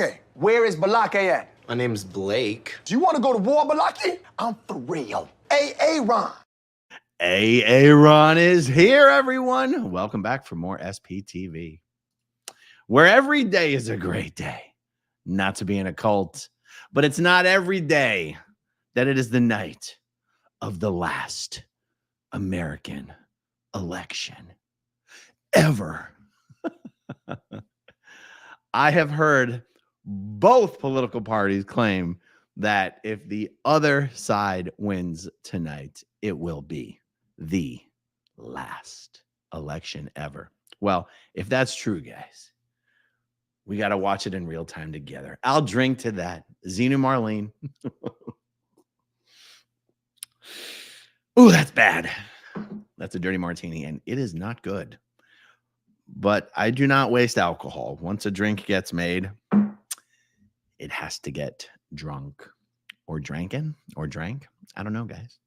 Balake? Where is Balake at? My name's Blake. Do you want to go to war, Balake? I'm for real. Ron. Ron is here, everyone. Welcome back for more SPTV, where every day is a great day. Not to be in a cult, but it's not every day that it is the night of the last American election ever. I have heard both political parties claim that if the other side wins tonight, it will be the last election ever. Well, if that's true, guys, we got to watch it in real time together. I'll drink to that. Xenu Marlene. Ooh, that's bad. That's a dirty martini, and it is not good. But I do not waste alcohol. Once a drink gets made, it has to get drunk or drank. I don't know, guys.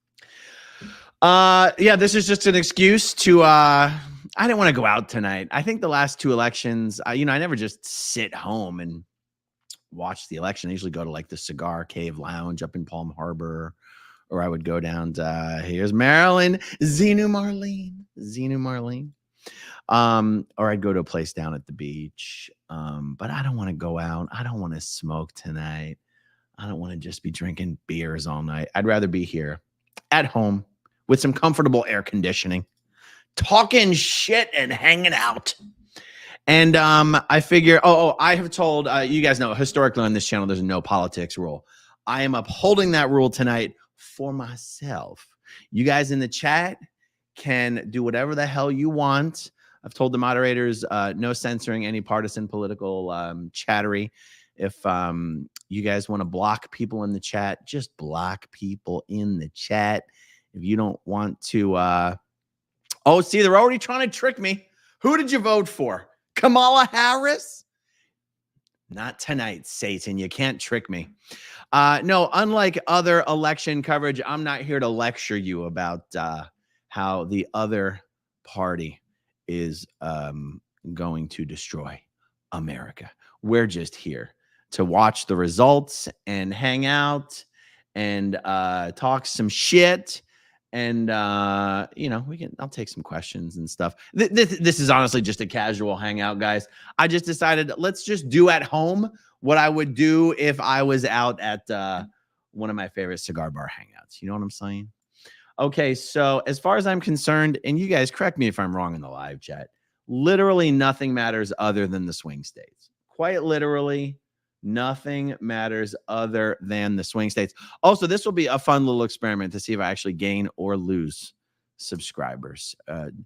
Yeah, this is just an excuse to I didn't want to go out tonight. I think the last two elections, I never just sit home and watch the election. I usually go to like the Cigar Cave Lounge up in Palm Harbor, or I would go down to here's Maryland, Xenu Marlene. Or I'd go to a place down at the beach. But I don't want to go out. I don't want to smoke tonight. I don't want to just be drinking beers all night. I'd rather be here at home with some comfortable air conditioning, talking shit and hanging out. And I figure, I have told you guys know historically on this channel, there's a no politics rule. I am upholding that rule tonight for myself. You guys in the chat can do whatever the hell you want. I've told the moderators no censoring any partisan political chattery. If you guys want to block people in the chat, just block people in the chat. If you don't want to, see, they're already trying to trick me. Who did you vote for? Kamala Harris? Not tonight, Satan. You can't trick me. No, unlike other election coverage, I'm not here to lecture you about how the other party is going to destroy America. We're just here to watch the results and hang out and talk some shit. And, I'll take some questions and stuff. This is honestly just a casual hangout, guys. I just decided let's just do at home what I would do if I was out at one of my favorite cigar bar hangouts. You know what I'm saying? Okay, so as far as I'm concerned, and you guys correct me if I'm wrong in the live chat, literally nothing matters other than the swing states. Quite literally, nothing matters other than the swing states. Also, this will be a fun little experiment to see if I actually gain or lose subscribers. I'm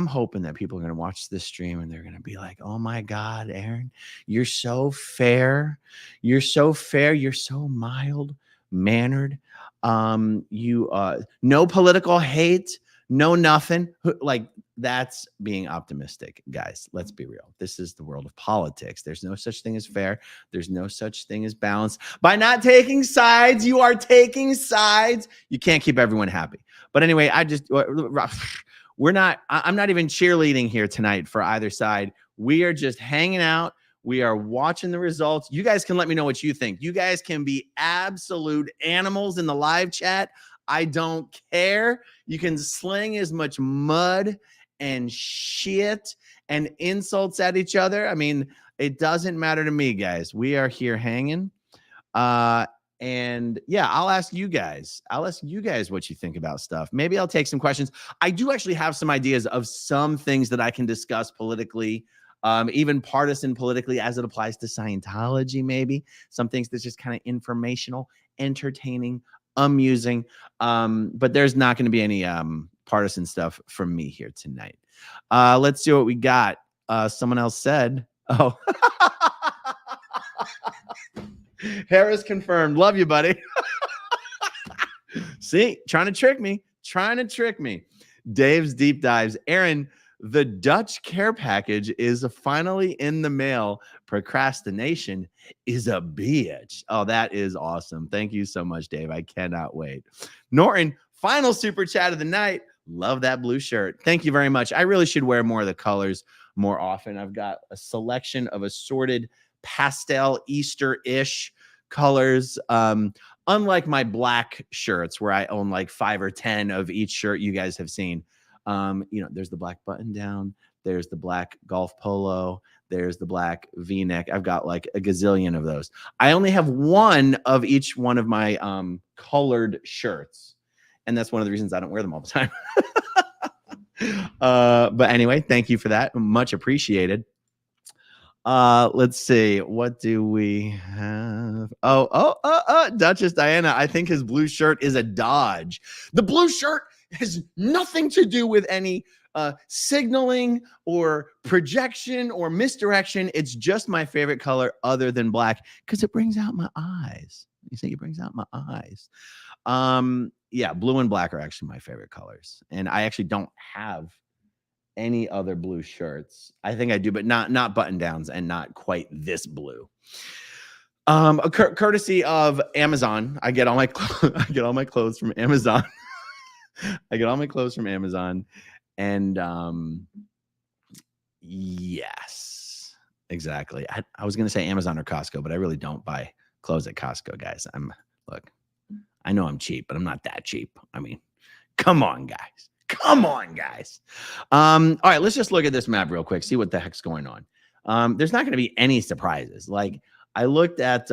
hoping that people are going to watch this stream and they're going to be like, oh my God, Aaron, you're so fair. You're so fair. You're so mild mannered. No political hate, no nothing. Like, that's being optimistic, guys. Let's be real. This is the world of politics. There's no such thing as fair. There's no such thing as balance. By not taking sides, you are taking sides. You can't keep everyone happy. But anyway, I'm not even cheerleading here tonight for either side. We are just hanging out. We are watching the results. You guys can let me know what you think. You guys can be absolute animals in the live chat. I don't care. You can sling as much mud and shit and insults at each other. I mean, it doesn't matter to me, guys. We are here hanging. And yeah, I'll ask you guys what you think about stuff. Maybe I'll take some questions. I do actually have some ideas of some things that I can discuss politically, even partisan politically, as it applies to Scientology, maybe. Some things that's just kind of informational, entertaining, amusing. But there's not going to be any partisan stuff from me here tonight. Let's see what we got. Someone else said, oh, Harris confirmed. Love you, buddy. See, trying to trick me. Dave's deep dives. Aaron, the Dutch care package is finally in the mail. Procrastination is a bitch. Oh, that is awesome. Thank you so much, Dave. I cannot wait. Norton, final super chat of the night. Love that blue shirt. Thank you very much. I really should wear more of the colors more often. I've got a selection of assorted pastel Easter-ish colors. Unlike my black shirts where I own like 5 or 10 of each shirt you guys have seen. There's the black button down, there's the black golf polo, there's the black V-neck. I've got like a gazillion of those. I only have one of each one of my colored shirts, and that's one of the reasons I don't wear them all the time. But anyway, thank you for that. Much appreciated. Let's see. What do we have? Duchess Diana. I think his blue shirt is a dodge. The blue shirt has nothing to do with any signaling or projection or misdirection. It's just my favorite color other than black because it brings out my eyes. You think it brings out my eyes? Yeah, blue and black are actually my favorite colors. And I actually don't have any other blue shirts. I think I do, but not button downs and not quite this blue. Courtesy of Amazon. I get all my clothes from Amazon. I get all my clothes from Amazon. And yes, exactly. I was going to say Amazon or Costco, but I really don't buy clothes at Costco, guys. Look, I know I'm cheap, but I'm not that cheap. I mean, come on, guys. Come on, guys. All right, let's just look at this map real quick, see what the heck's going on. There's not going to be any surprises. Like I looked at,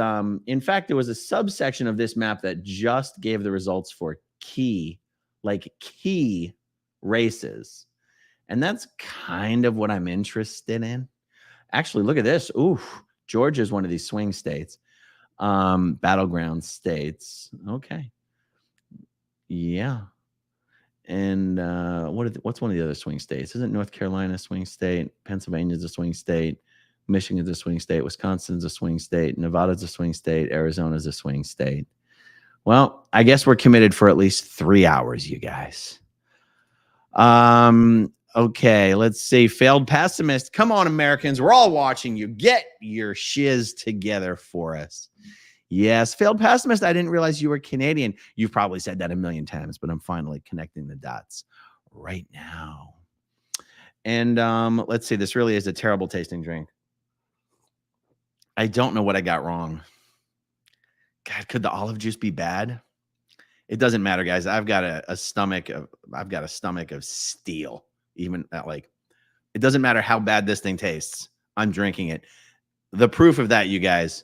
in fact, there was a subsection of this map that just gave the results for key races. And that's kind of what I'm interested in. Actually, look at this. Ooh, Georgia is one of these swing states, battleground states. Okay. Yeah. And what's one of the other swing states? Isn't North Carolina a swing state? Pennsylvania's a swing state. Michigan's a swing state. Wisconsin's a swing state. Nevada's a swing state. Arizona's a swing state. Well, I guess we're committed for at least 3 hours, you guys. Okay, let's see. Failed pessimist. Come on, Americans. We're all watching you. Get your shiz together for us. Yes, failed pessimist. I didn't realize you were Canadian. You've probably said that a million times, but I'm finally connecting the dots right now. And let's see. This really is a terrible tasting drink. I don't know what I got wrong. God, could the olive juice be bad? It doesn't matter, guys. I've got a stomach of steel. Even like, it doesn't matter how bad this thing tastes. I'm drinking it. The proof of that, you guys,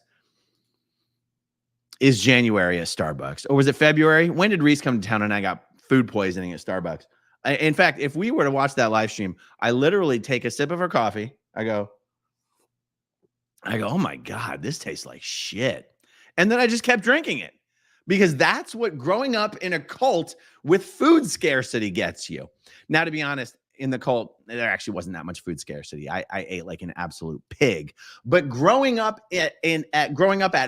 is January at Starbucks. Or was it February? When did Reese come to town and I got food poisoning at Starbucks? In fact, if we were to watch that live stream, I literally take a sip of her coffee. I go, oh my God, this tastes like shit. And then I just kept drinking it because that's what growing up in a cult with food scarcity gets you. Now, to be honest, in the cult, there actually wasn't that much food scarcity. I ate like an absolute pig. But growing up at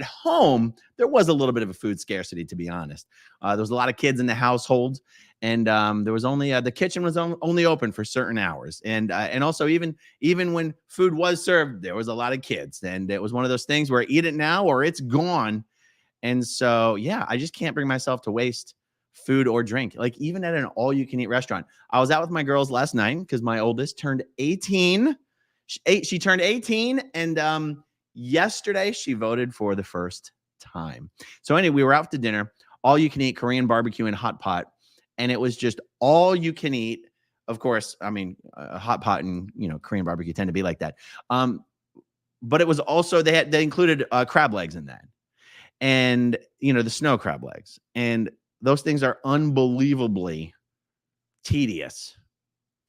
home, there was a little bit of a food scarcity, to be honest. There was a lot of kids in the household, and there was only the kitchen was only open for certain hours, and also even when food was served, there was a lot of kids, and it was one of those things where eat it now or it's gone. And so, yeah, I just can't bring myself to waste food or drink, like even at an all-you-can-eat restaurant. I was out with my girls last night because my oldest turned 18. She turned 18, and yesterday she voted for the first time. So anyway, we were out to dinner, all-you-can-eat Korean barbecue and hot pot, and it was just all-you-can-eat. Of course, I mean, hot pot and Korean barbecue tend to be like that. But it was also they included crab legs in that, and the snow crab legs, and those things are unbelievably tedious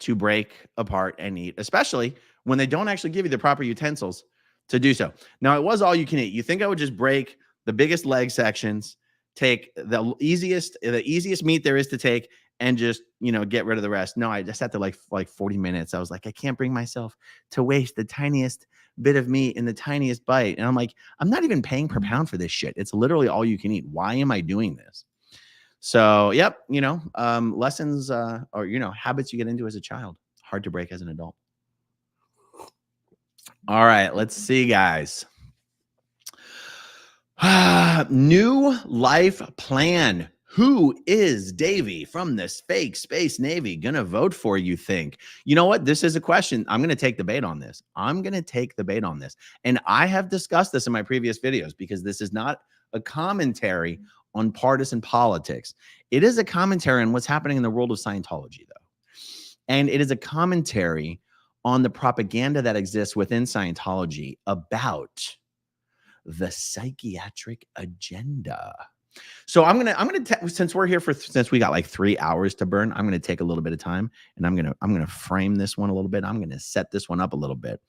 to break apart and eat, especially when they don't actually give you the proper utensils to do so. Now, it was all you can eat. You think I would just break the biggest leg sections, take the easiest meat there is to take, and just, get rid of the rest? No, I just had to like 40 minutes. I was like, I can't bring myself to waste the tiniest bit of meat in the tiniest bite. And I'm like, I'm not even paying per pound for this shit. It's literally all you can eat. Why am I doing this? So, yep, lessons or, habits you get into as a child, hard to break as an adult. All right, let's see, guys. New life plan. Who is Davey from this fake space Navy gonna vote for, you think? You know what? This is a question. I'm gonna take the bait on this. And I have discussed this in my previous videos because this is not a commentary on partisan politics. It is a commentary on what's happening in the world of Scientology, though. And it is a commentary on the propaganda that exists within Scientology about the psychiatric agenda. So I'm gonna since we're here since we got like 3 hours to burn, I'm gonna take a little bit of time and I'm gonna frame this one a little bit. I'm gonna set this one up a little bit.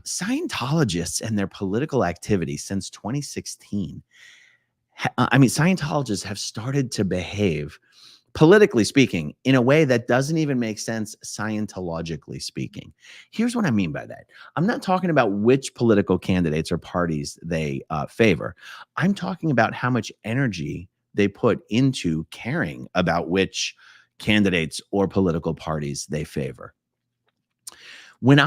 Scientologists and their political activity since 2016. Scientologists have started to behave, politically speaking, in a way that doesn't even make sense Scientologically speaking. Here's what I mean by that. I'm not talking about which political candidates or parties they favor. I'm talking about how much energy they put into caring about which candidates or political parties they favor. When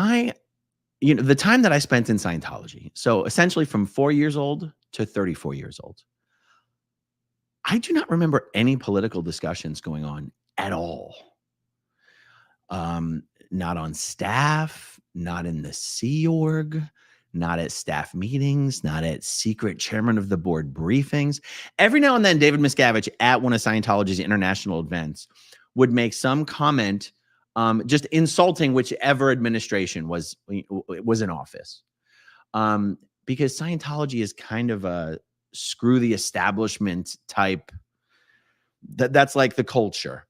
the time that I spent in Scientology, so essentially from 4 years old to 34 years old, I do not remember any political discussions going on at all. Not on staff, not in the Sea Org, not at staff meetings, not at secret chairman of the board briefings. Every now and then, David Miscavige at one of Scientology's international events would make some comment just insulting whichever administration was in office. Because Scientology is kind of a screw the establishment type. That's like the culture.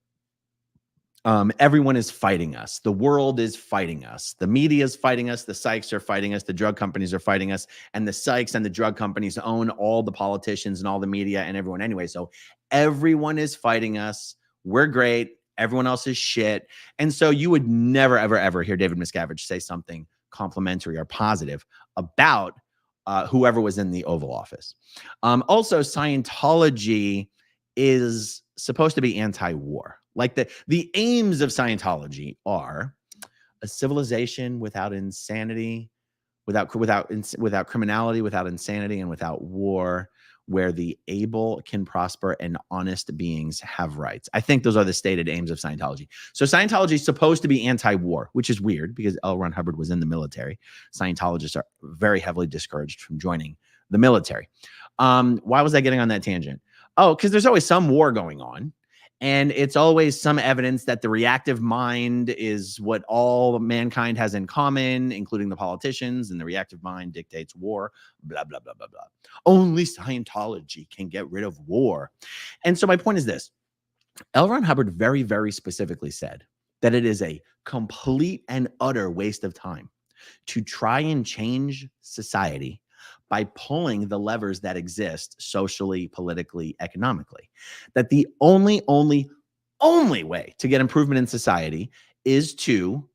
Everyone is fighting us. The world is fighting us. The media is fighting us. The psychs are fighting us. The drug companies are fighting us. And the psychs and the drug companies own all the politicians and all the media and everyone anyway. So everyone is fighting us. We're great. Everyone else is shit. And so you would never, ever, ever hear David Miscavige say something complimentary or positive about whoever was in the Oval Office. Also, Scientology is supposed to be anti-war. Like the aims of Scientology are a civilization without insanity, without criminality, without insanity, and without war, where the able can prosper and honest beings have rights. I think those are the stated aims of Scientology. So Scientology is supposed to be anti-war, which is weird because L. Ron Hubbard was in the military. Scientologists are very heavily discouraged from joining the military. Why was I getting on that tangent? Oh, because there's always some war going on. And it's always some evidence that the reactive mind is what all mankind has in common, including the politicians, and the reactive mind dictates war, blah, blah, blah, blah, blah. Only Scientology can get rid of war. And so my point is this. L. Ron Hubbard very, very specifically said that it is a complete and utter waste of time to try and change society by pulling the levers that exist socially, politically, economically. That the only way to get improvement in society is to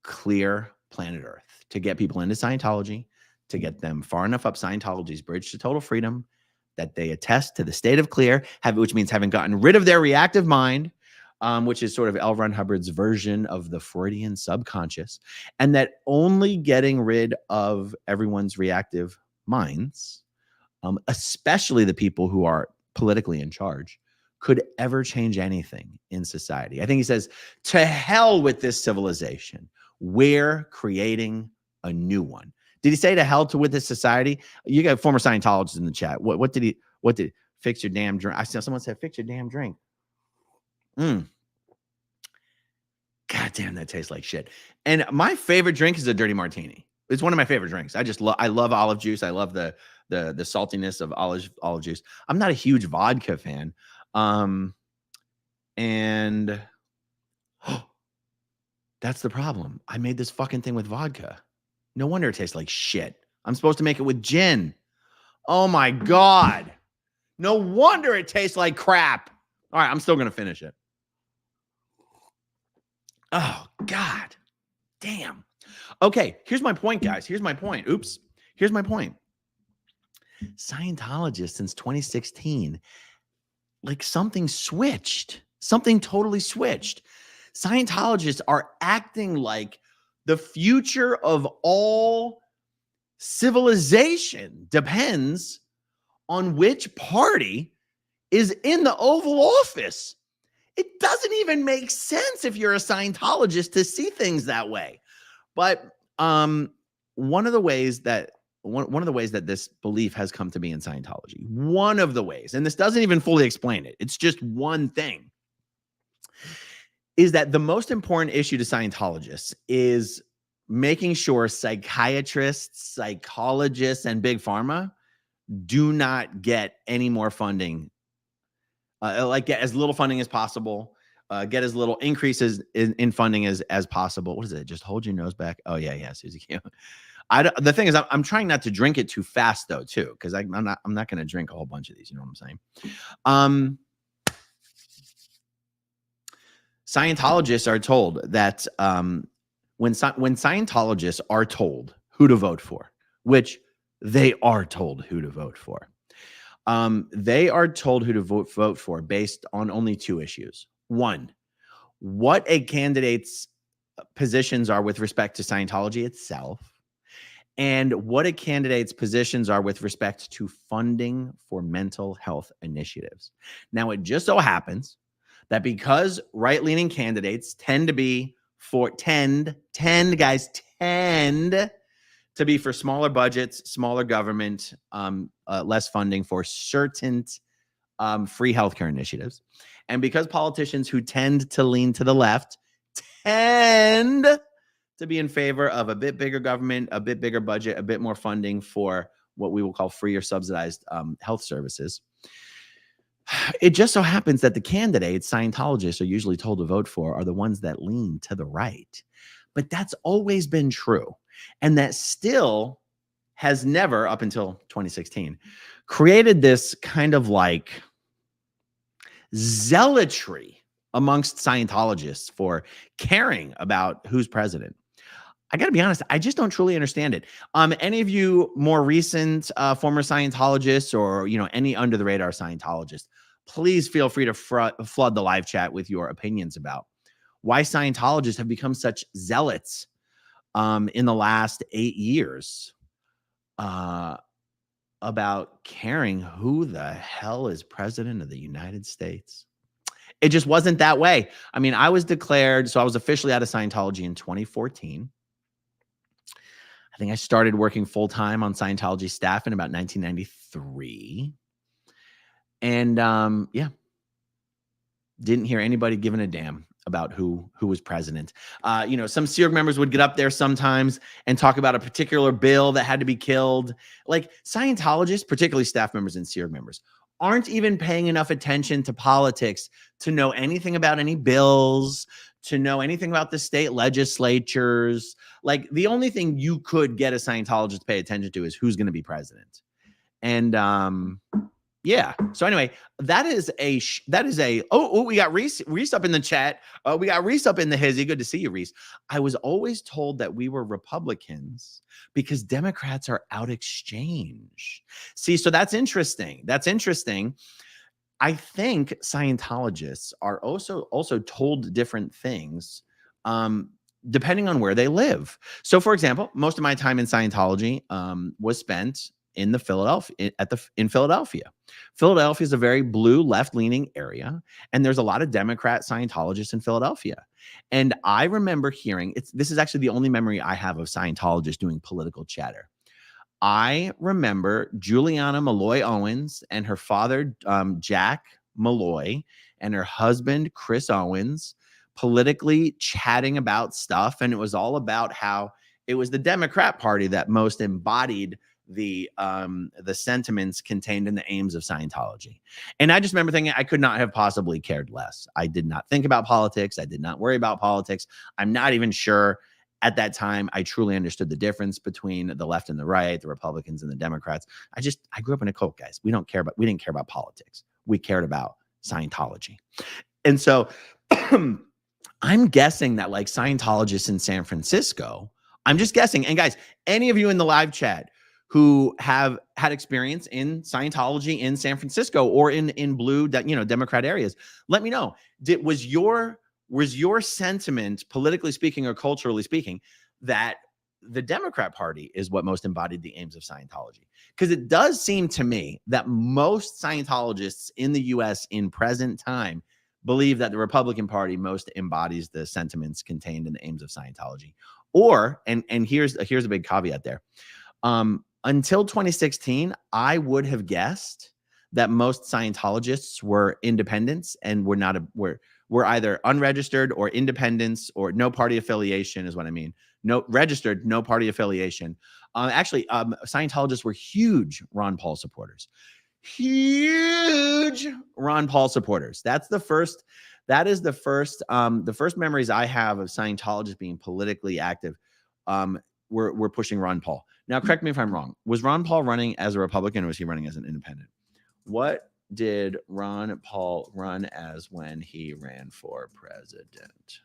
clear planet Earth, to get people into Scientology, to get them far enough up Scientology's bridge to total freedom that they attest to the state of clear, which means having gotten rid of their reactive mind, which is sort of L. Ron Hubbard's version of the Freudian subconscious, and that only getting rid of everyone's reactive minds, especially the people who are politically in charge, could ever change anything in society. I think he says, to hell with this civilization. We're creating a new one. Did he say to hell with this society? You got former Scientologists in the chat. What did fix your damn drink? I saw someone said, fix your damn drink. God damn, that tastes like shit. And my favorite drink is a dirty martini. It's one of my favorite drinks. I love olive juice. I love the saltiness of olive juice. I'm not a huge vodka fan. And that's the problem. I made this fucking thing with vodka. No wonder it tastes like shit. I'm supposed to make it with gin. Oh my God. No wonder it tastes like crap. All right, I'm still going to finish it. Oh, God. Damn. Okay, here's my point, guys. Here's my point. Oops. Here's my point. Scientologists since 2016, like something switched. Something totally switched. Scientologists are acting like the future of all civilization depends on which party is in the Oval Office. It doesn't even make sense if you're a Scientologist to see things that way. But one of the ways that this belief has come to be in Scientology, one of the ways, and this doesn't even fully explain it, it's just one thing, is that the most important issue to Scientologists is making sure psychiatrists, psychologists, and big pharma do not get any more funding. Like get as little funding as possible, get as little increases in funding as possible. What is it? Just hold your nose back. Oh yeah, Susie Q. The thing is, I'm trying not to drink it too fast though, too, because I'm not going to drink a whole bunch of these. You know what I'm saying? Scientologists are told that when Scientologists are told who to vote for, which they are told who to vote for. They are told who to vote for based on only two issues. One, what a candidate's positions are with respect to Scientology itself, and what a candidate's positions are with respect to funding for mental health initiatives. Now, it just so happens that because right-leaning candidates tend to be tend to be for smaller budgets, smaller government, less funding for certain free healthcare initiatives. And because politicians who tend to lean to the left tend to be in favor of a bit bigger government, a bit bigger budget, a bit more funding for what we will call free or subsidized health services, it just so happens that the candidates Scientologists are usually told to vote for are the ones that lean to the right. But that's always been true. And that still has never, up until 2016, created this kind of like zealotry amongst Scientologists for caring about who's president. I got to be honest, I just don't truly understand it. Any of you more recent former Scientologists or, any under the radar Scientologists, please feel free to flood the live chat with your opinions about why Scientologists have become such zealots in the last 8 years about caring who the hell is president of the United States. It just wasn't that way. I mean, I was officially out of Scientology in 2014. I think I started working full-time on Scientology staff in about 1993. And didn't hear anybody giving a damn about who was president. Some Sea Org members would get up there sometimes and talk about a particular bill that had to be killed. Like Scientologists, particularly staff members and Sea Org members, aren't even paying enough attention to politics to know anything about any bills, to know anything about the state legislatures. Like the only thing you could get a Scientologist to pay attention to is who's going to be president. And yeah. So anyway, that is a we got Reese up in the chat. We got Reese up in the hizzy. Good to see you, Reese. I was always told that we were Republicans because Democrats are out exchange. See, so that's interesting. I think Scientologists are also told different things depending on where they live. So for example, most of my time in Scientology was spent in Philadelphia. Philadelphia is a very blue, left-leaning area, and there's a lot of Democrat Scientologists in Philadelphia. And I remember hearing this is actually the only memory I have of Scientologists doing political chatter. I remember Juliana Malloy Owens and her father, Jack Malloy, and her husband, Chris Owens, politically chatting about stuff. And it was all about how it was the Democrat Party that most embodied the sentiments contained in the aims of Scientology. And I just remember thinking I could not have possibly cared less. I did not think about politics. I did not worry about politics. I'm not even sure at that time I truly understood the difference between the left and the right, the Republicans and the Democrats. I grew up in a cult, guys. We didn't care about politics. We cared about Scientology. And so I'm guessing that like Scientologists in San Francisco, I'm just guessing. And guys, any of you in the live chat who have had experience in Scientology in San Francisco or in blue, Democrat areas, let me know. Was your sentiment, politically speaking or culturally speaking, that the Democrat Party is what most embodied the aims of Scientology. Because it does seem to me that most Scientologists in the US in present time believe that the Republican Party most embodies the sentiments contained in the aims of Scientology. Or, and here's a big caveat there. Until 2016, I would have guessed that most Scientologists were independents and were either unregistered or independents or no party affiliation is what I mean. No registered, no party affiliation. Actually, Scientologists were huge Ron Paul supporters. Huge Ron Paul supporters. That is the first memories I have of Scientologists being politically active. We're pushing Ron Paul. Now, correct me if I'm wrong. Was Ron Paul running as a Republican or was he running as an independent? What did Ron Paul run as when he ran for president?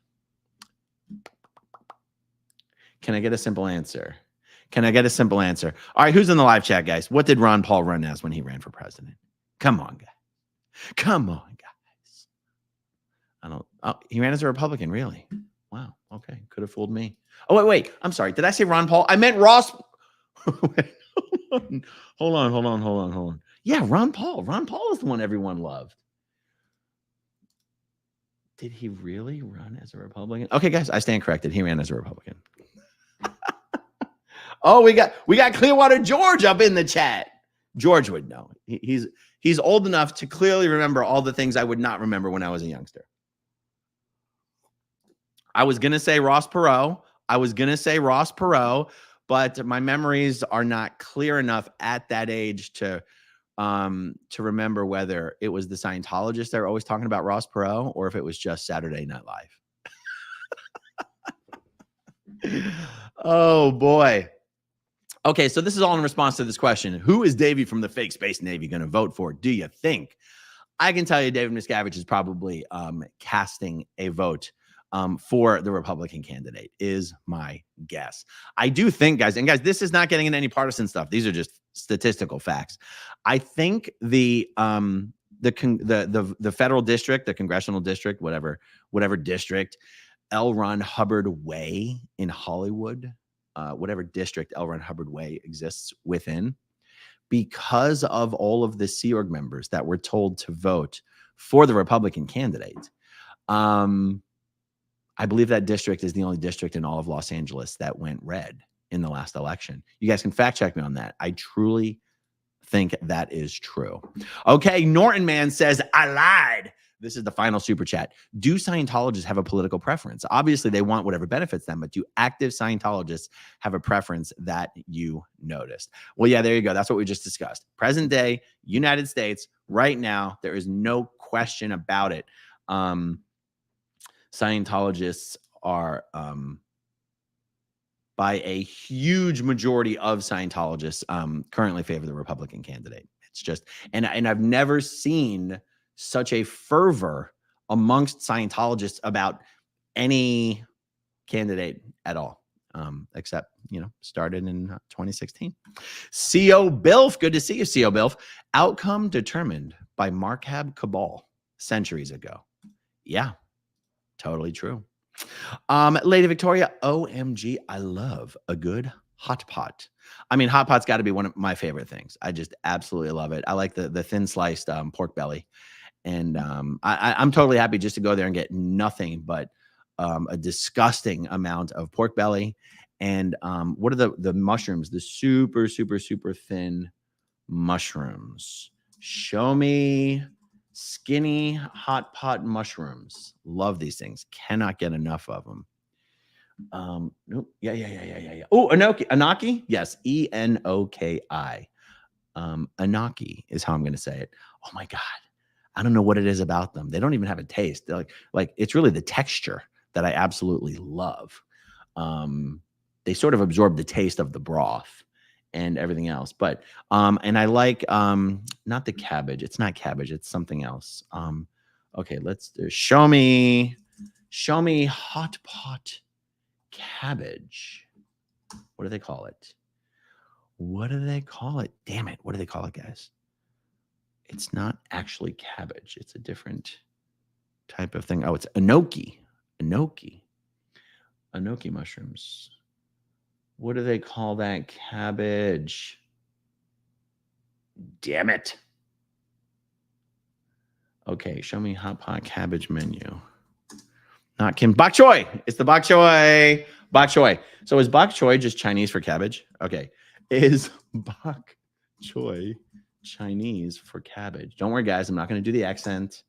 Can I get a simple answer? All right, who's in the live chat, guys? What did Ron Paul run as when he ran for president? Come on, guys. He ran as a Republican, really? Wow, okay, could have fooled me. Oh, wait, I'm sorry. Did I say Ron Paul? I meant Ross. Hold on. Yeah, Ron Paul. Ron Paul is the one everyone loved. Did he really run as a Republican? Okay, guys, I stand corrected. He ran as a Republican. Oh, we got Clearwater George up in the chat. George would know. He's old enough to clearly remember all the things I would not remember when I was a youngster. I was gonna say Ross Perot, but my memories are not clear enough at that age to remember whether it was the Scientologists that were always talking about Ross Perot or if it was just Saturday Night Live. Oh boy. Okay, so this is all in response to this question. Who is Davey from the fake Space Navy going to vote for, do you think? I can tell you David Miscavige is probably casting a vote for the Republican candidate is my guess. I do think, guys, this is not getting into any partisan stuff. These are just statistical facts. I think the federal district, the congressional district, whatever district, L. Ron Hubbard Way in Hollywood, whatever district L. Ron Hubbard Way exists within, because of all of the Sea Org members that were told to vote for the Republican candidate. I believe that district is the only district in all of Los Angeles that went red in the last election. You guys can fact check me on that. I truly think that is true. Okay, Norton Man says, I lied. This is the final super chat. Do Scientologists have a political preference? Obviously, they want whatever benefits them, but do active Scientologists have a preference that you noticed? Well, yeah, there you go. That's what we just discussed. Present day, United States, right now, there is no question about it. Scientologists are, by a huge majority of Scientologists, currently favor the Republican candidate. It's just, and I've never seen such a fervor amongst Scientologists about any candidate at all, except, started in 2016. C.O. Bilf, good to see you, C.O. Bilf. Outcome determined by Markhab cabal centuries ago. Yeah, totally true. Lady Victoria, OMG, I love a good hot pot. I mean, hot pot's got to be one of my favorite things. I just absolutely love it. I like the thin sliced pork belly. And I'm totally happy just to go there and get nothing but a disgusting amount of pork belly. And what are the mushrooms? The super, super, super thin mushrooms. Show me skinny hot pot mushrooms. Love these things. Cannot get enough of them. Nope. Yeah. Oh, Anaki. Yes. Enoki. Anaki is how I'm going to say it. Oh my God. I don't know what it is about them. They don't even have a taste. They're like it's really the texture that I absolutely love. They sort of absorb the taste of the broth and everything else. But and I like not the cabbage. It's not cabbage. It's something else. Okay, let's do show me hot pot cabbage. What do they call it? Damn it. What do they call it, guys? It's not actually cabbage. It's a different type of thing. Oh, it's enoki mushrooms. What do they call that? Cabbage. Damn it. Okay, show me hot pot cabbage menu. Not Kim. Bok choy. It's the bok choy. Bok choy. So is bok choy just Chinese for cabbage? Okay. Is bok choy Chinese for cabbage? Don't worry, guys. I'm not going to do the accent.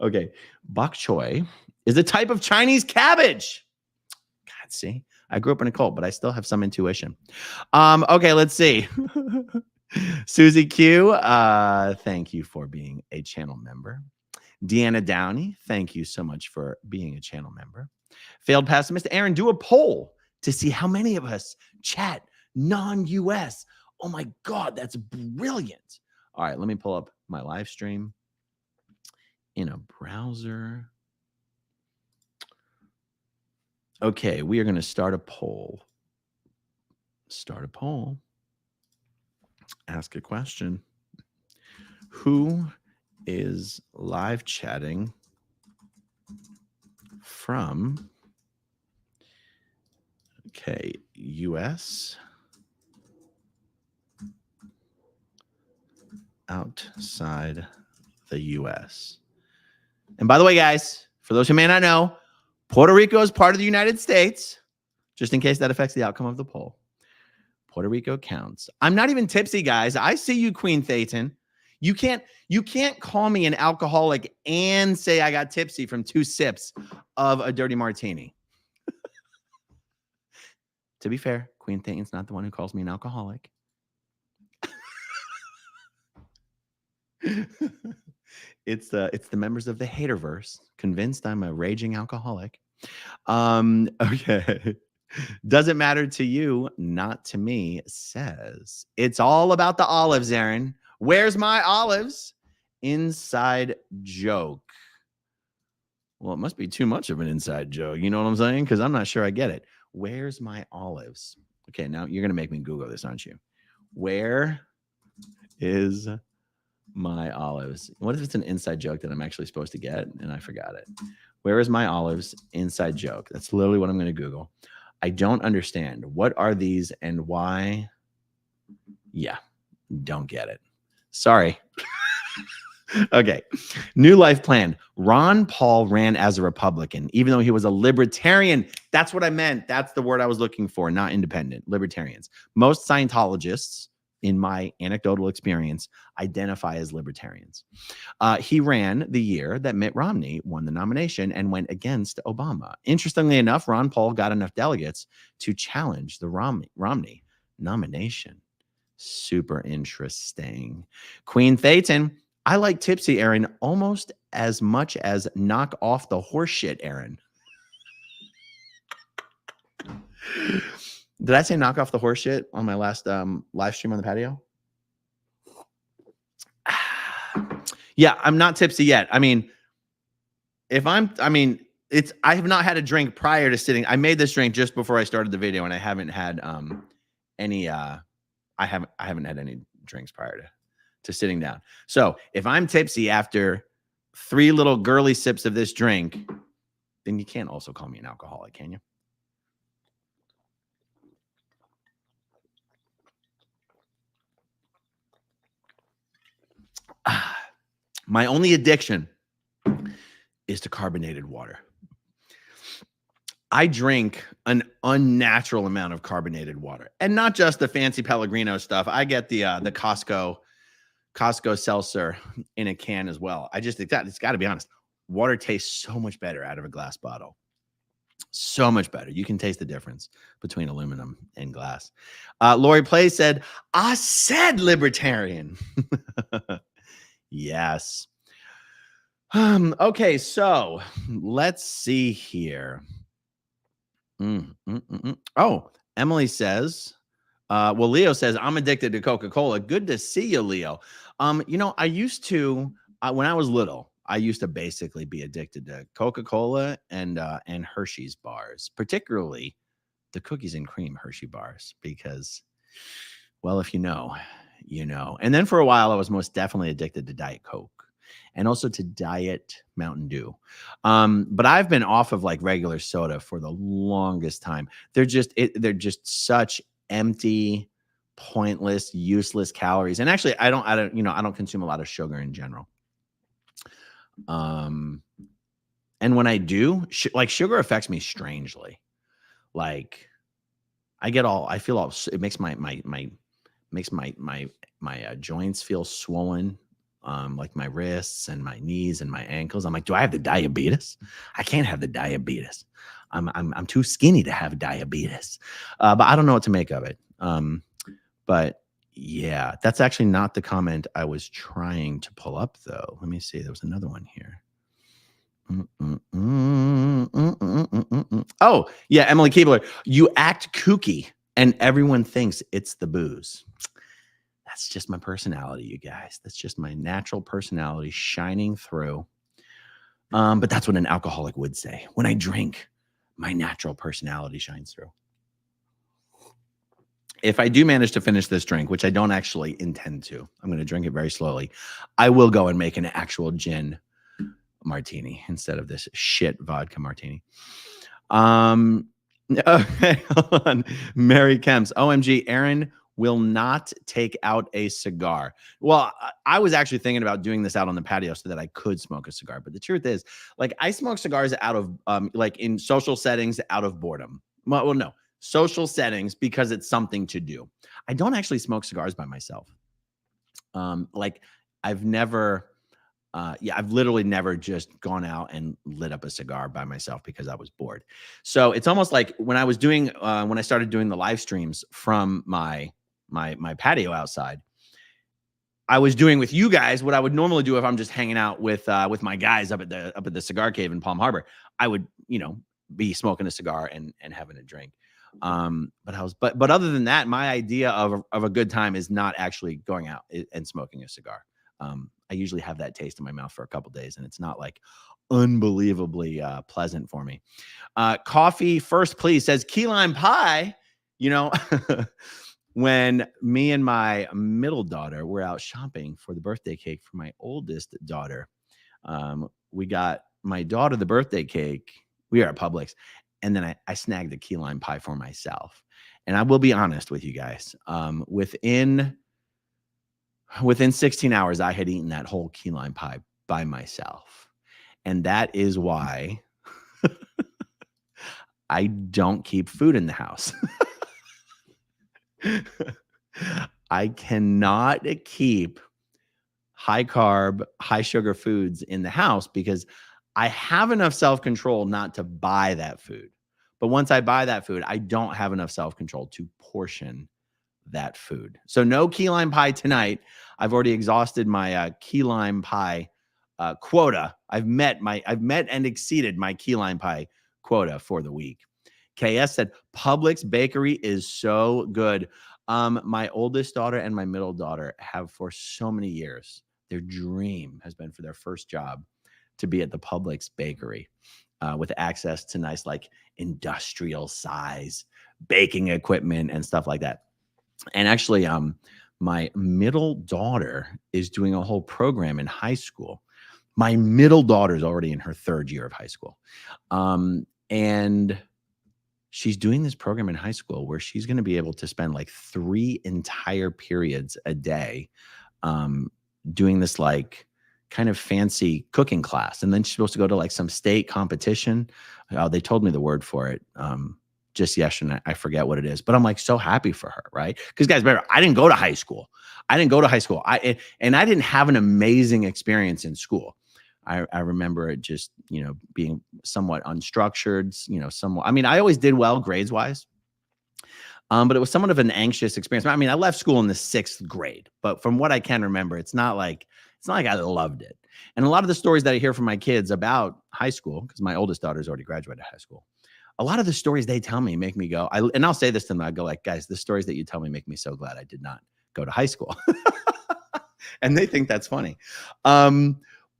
Okay. Bok choy is a type of Chinese cabbage. God, see, I grew up in a cult, but I still have some intuition. Okay, let's see. Susie Q, thank you for being a channel member. Deanna Downey, thank you so much for being a channel member. Failed pessimist Aaron, do a poll to see how many of us chat non-US. Oh my God, that's brilliant. All right, let me pull up my live stream in a browser. Okay, we are going to start a poll. Start a poll. Ask a question. Who is live chatting from, okay, US, outside the US? And by the way, guys, for those who may not know, Puerto Rico is part of the United States, just in case that affects the outcome of the poll. Puerto Rico counts. I'm not even tipsy, guys. I see you, Queen Thetan. You can't call me an alcoholic and say I got tipsy from 2 sips of a dirty martini. To be fair, Queen Thetan's not the one who calls me an alcoholic. It's the members of the Haterverse convinced I'm a raging alcoholic. Okay. Doesn't matter to you, not to me, says it's all about the olives, Aaron. Where's my olives? Inside joke. Well, it must be too much of an inside joke. You know what I'm saying? Because I'm not sure I get it. Where's my olives? Okay, now you're going to make me Google this, aren't you? Where is my olives? What if it's an inside joke that I'm actually supposed to get and I forgot it? Where is my olives? Inside joke. That's literally what I'm going to Google. I don't understand. What are these and why? Yeah, don't get it. Sorry. Okay. New life plan. Ron Paul ran as a Republican, even though he was a libertarian. That's what I meant. That's the word I was looking for, not independent. Libertarians. Most Scientologists, in my anecdotal experience, identify as libertarians. He ran the year that Mitt Romney won the nomination and went against Obama. Interestingly enough, Ron Paul got enough delegates to challenge the Romney nomination. Super interesting. Queen Thetan, I like tipsy, Aaron, almost as much as knock off the horse shit, Aaron. Did I say knock off the horse shit on my last live stream on the patio? Yeah, I'm not tipsy yet. I mean, I have not had a drink prior to sitting. I made this drink just before I started the video, and I haven't had any drinks prior to sitting down. So if I'm tipsy after 3 little girly sips of this drink, then you can't also call me an alcoholic, can you? My only addiction is to carbonated water. I drink an unnatural amount of carbonated water, and not just the fancy Pellegrino stuff. I get the Costco seltzer in a can as well. It's got to be honest. Water tastes so much better out of a glass bottle. So much better. You can taste the difference between aluminum and glass. Lori Play said, I said libertarian. Yes. Okay, so let's see here. Oh, Emily says, well, Leo says, I'm addicted to Coca-Cola. Good to see you, Leo. I used to, when I was little, I used to basically be addicted to Coca-Cola and Hershey's bars, particularly the cookies and cream Hershey bars, because, well, if you know, you know. And then for a while, I was most definitely addicted to Diet Coke. and also to diet Mountain Dew. But I've been off of like regular soda for the longest time. They're just such empty, pointless, useless calories. And actually, I don't consume a lot of sugar in general. And when I do, like sugar affects me strangely. Like it makes my joints feel swollen, like my wrists and my knees and my ankles. I'm like, do I have the diabetes? I can't have the diabetes. I'm too skinny to have diabetes. But I don't know what to make of it. But yeah, that's actually not the comment I was trying to pull up, though. Let me see. There was another one here. Oh, yeah, Emily Keebler. You act kooky and everyone thinks it's the booze. That's just my personality, you guys. That's just my natural personality shining through. But that's what an alcoholic would say. When I drink, my natural personality shines through. If I do manage to finish this drink, which I don't actually intend to, I'm going to drink it very slowly. I will go and make an actual gin martini instead of this shit vodka martini. Okay, hold on. Mary Kemps. OMG, Aaron will not take out a cigar. Well, I was actually thinking about doing this out on the patio so that I could smoke a cigar. But the truth is, like, I smoke cigars out of, like in social settings out of boredom. Well, no, social settings because it's something to do. I don't actually smoke cigars by myself. Like I've literally never just gone out and lit up a cigar by myself because I was bored. So it's almost like when I started doing the live streams from my patio outside, I was doing with you guys what I would normally do if I'm just hanging out with my guys up at the cigar cave in Palm Harbor. I would, be smoking a cigar and having a drink. But other than that, my idea of a good time is not actually going out and smoking a cigar. I usually have that taste in my mouth for a couple days, and it's not like unbelievably pleasant for me. Coffee first, please, says key lime pie. When me and my middle daughter were out shopping for the birthday cake for my oldest daughter, we got my daughter the birthday cake. We are at Publix, and then I snagged the key lime pie for myself. And I will be honest with you guys. Within 16 hours, I had eaten that whole key lime pie by myself. And that is why I don't keep food in the house. I cannot keep high carb, high sugar foods in the house because I have enough self-control not to buy that food. But once I buy that food, I don't have enough self-control to portion that food. So no key lime pie tonight. I've already exhausted my key lime pie quota. I've met and exceeded my key lime pie quota for the week. KS said Publix bakery is so good. My oldest daughter and my middle daughter have for so many years, their dream has been for their first job to be at the Publix bakery with access to nice, like industrial size baking equipment and stuff like that. And actually, my middle daughter is doing a whole program in high school. My middle daughter is already in her third year of high school. And she's doing this program in high school where she's going to be able to spend like 3 entire periods a day doing this like kind of fancy cooking class. And then she's supposed to go to like some state competition. They told me the word for it just yesterday. I forget what it is, but I'm like so happy for her, right? Because guys, remember, I didn't go to high school. I didn't have an amazing experience in school. I remember it just, being somewhat unstructured, somewhat. I mean, I always did well grades wise, but it was somewhat of an anxious experience. I mean, I left school in the 6th grade, but from what I can remember, it's not like I loved it. And a lot of the stories that I hear from my kids about high school, because my oldest daughter's already graduated high school, a lot of the stories they tell me make me go, and I'll say this to them, I go like, guys, the stories that you tell me make me so glad I did not go to high school. And they think that's funny.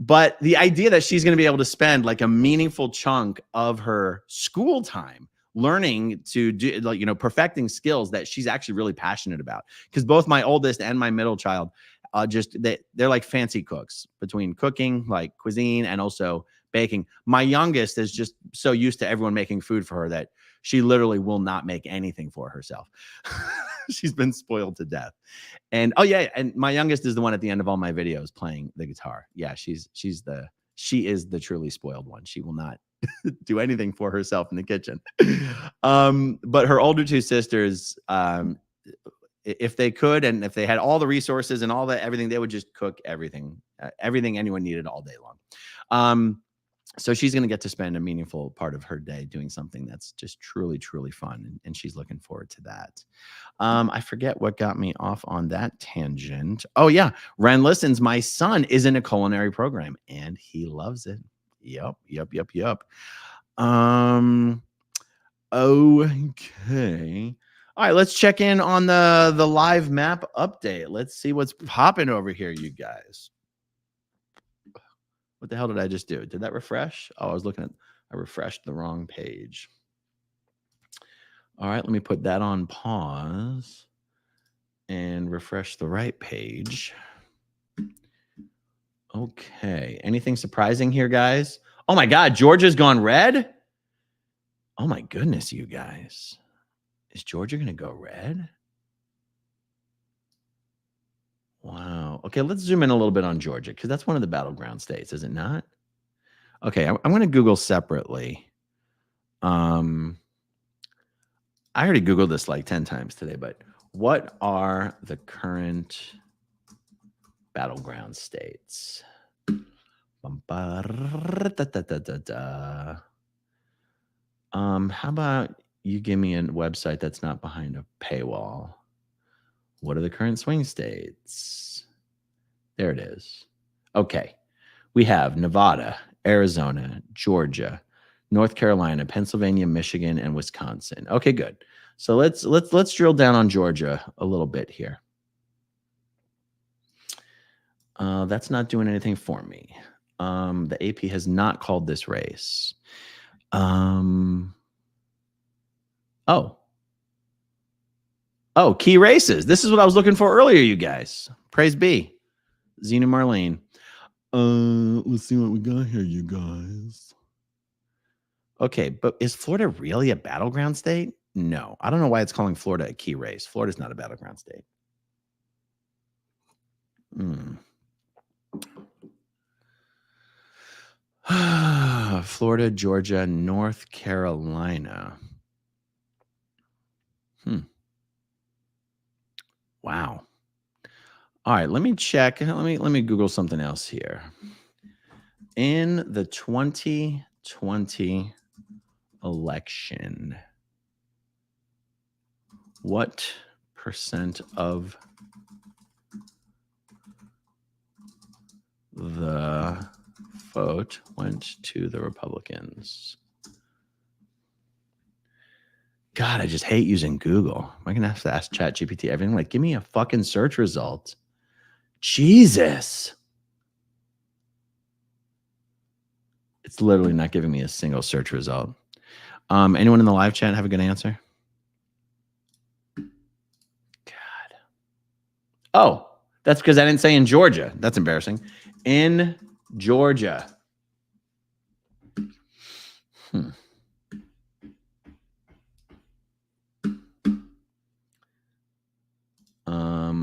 But the idea that she's going to be able to spend like a meaningful chunk of her school time learning to do, like, perfecting skills that she's actually really passionate about. Because both my oldest and my middle child they're like fancy cooks between cooking, like cuisine, and also baking. My youngest is just so used to everyone making food for her that she literally will not make anything for herself. She's been spoiled to death. And oh yeah, and my youngest is the one at the end of all my videos playing the guitar. Yeah, she is the truly spoiled one. She will not do anything for herself in the kitchen. But her older two sisters, if they could, and if they had all the resources and all that, everything, they would just cook everything anyone needed all day long. So she's going to get to spend a meaningful part of her day doing something that's just truly, truly fun. And she's looking forward to that. I forget what got me off on that tangent. Oh yeah. Ren listens. My son is in a culinary program and he loves it. Yep. Okay. All right, let's check in on the live map update. Let's see what's popping over here, you guys. What the hell did I just do? Did that refresh? Oh, I refreshed the wrong page. All right, let me put that on pause and refresh the right page. Okay. Anything surprising here, guys? Oh my God, Georgia's gone red? Oh my goodness, you guys. Is Georgia going to go red? Wow. Okay, let's zoom in a little bit on Georgia because that's one of the battleground states, is it not? Okay, I'm going to Google separately. I already Googled this like 10 times today, but what are the current battleground states? How about you give me a website that's not behind a paywall? What are the current swing states? There it is. Okay. We have Nevada, Arizona, Georgia, North Carolina, Pennsylvania, Michigan, and Wisconsin. Okay, good. So let's drill down on Georgia a little bit here. That's not doing anything for me. The AP has not called this race. Oh, key races. This is what I was looking for earlier, you guys. Praise be. Zena Marlene. Let's see what we got here, you guys. Okay, but is Florida really a battleground state? No. I don't know why it's calling Florida a key race. Florida's not a battleground state. Florida, Georgia, North Carolina. Wow. All right, let me check. Let me Google something else here. In the 2020 election, what percent of the vote went to the Republicans? God, I just hate using Google. Am I going to have to ask ChatGPT everything? Like, give me a fucking search result. Jesus. It's literally not giving me a single search result. Anyone in the live chat have a good answer? God. Oh, that's because I didn't say in Georgia. That's embarrassing. In Georgia.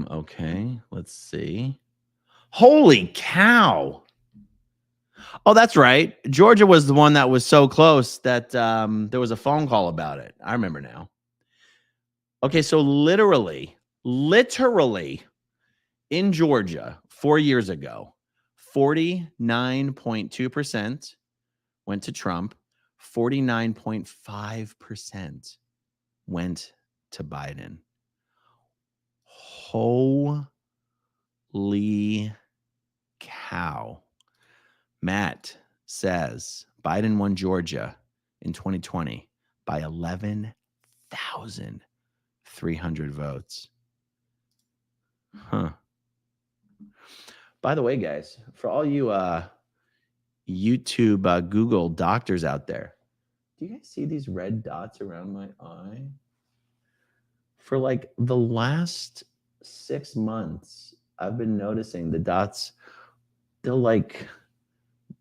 Okay, let's see. Holy cow. Oh, that's right. Georgia was the one that was so close that there was a phone call about it. I remember now. Okay, so literally in Georgia 4 years ago, 49.2% went to Trump, 49.5% went to Biden. Holy cow. Matt says Biden won Georgia in 2020 by 11,300 votes. By the way, guys, for all you YouTube Google doctors out there, do you guys see these red dots around my eye? For like the last 6 months, I've been noticing the dots, they'll like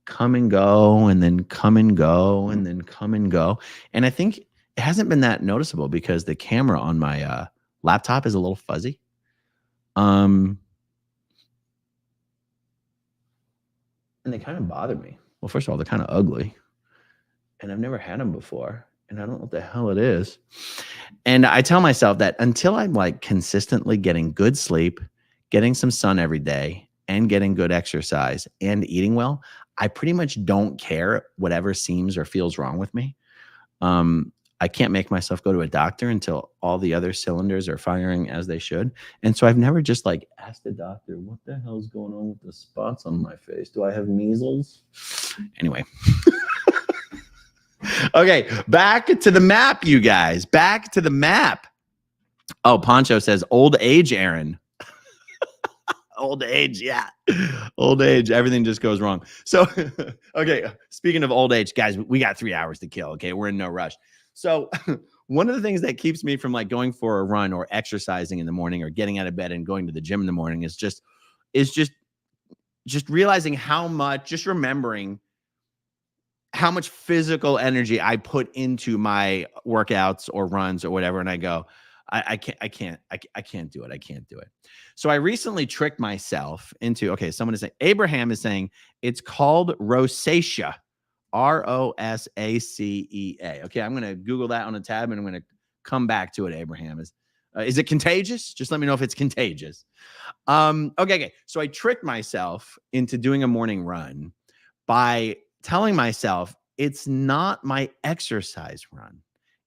come and go and then come and go and then come and go. And I think it hasn't been that noticeable because the camera on my laptop is a little fuzzy. And they kind of bother me. Well, first of all, they're kind of ugly. And I've never had them before. And I don't know what the hell it is. And I tell myself that until I'm like consistently getting good sleep, getting some sun every day, and getting good exercise and eating well, I pretty much don't care whatever seems or feels wrong with me. I can't make myself go to a doctor until all the other cylinders are firing as they should. And so I've never just like asked the doctor, what the hell's going on with the spots on my face? Do I have measles? Anyway. Okay, back to the map, you guys. Back to the map. Oh, Poncho says, old age, Aaron. Old age, yeah. Old age, everything just goes wrong. So, okay, speaking of old age, guys, we got 3 hours to kill, okay? We're in no rush. So, one of the things that keeps me from like going for a run or exercising in the morning or getting out of bed and going to the gym in the morning is just realizing how much, just remembering how much physical energy I put into my workouts or runs or whatever. And I go, I can't do it. I can't do it. So I recently tricked myself into, okay, someone is saying, Abraham is saying it's called rosacea, Rosacea. Okay, I'm going to Google that on a tab and I'm going to come back to it, Abraham. Is it contagious? Just let me know if it's contagious. Okay. So I tricked myself into doing a morning run by telling myself it's not my exercise run.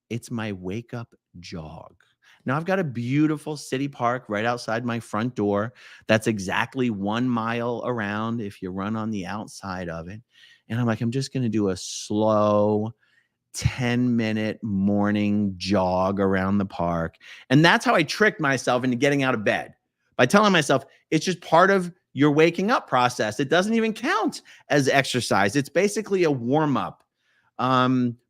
It's my wake up jog. Now I've got a beautiful city park right outside my front door. That's exactly 1 mile around if you run on the outside of it. And I'm like, I'm just going to do a slow 10-minute morning jog around the park. And that's how I tricked myself into getting out of bed by telling myself it's just part of your waking up process. It doesn't even count as exercise. It's basically a warm up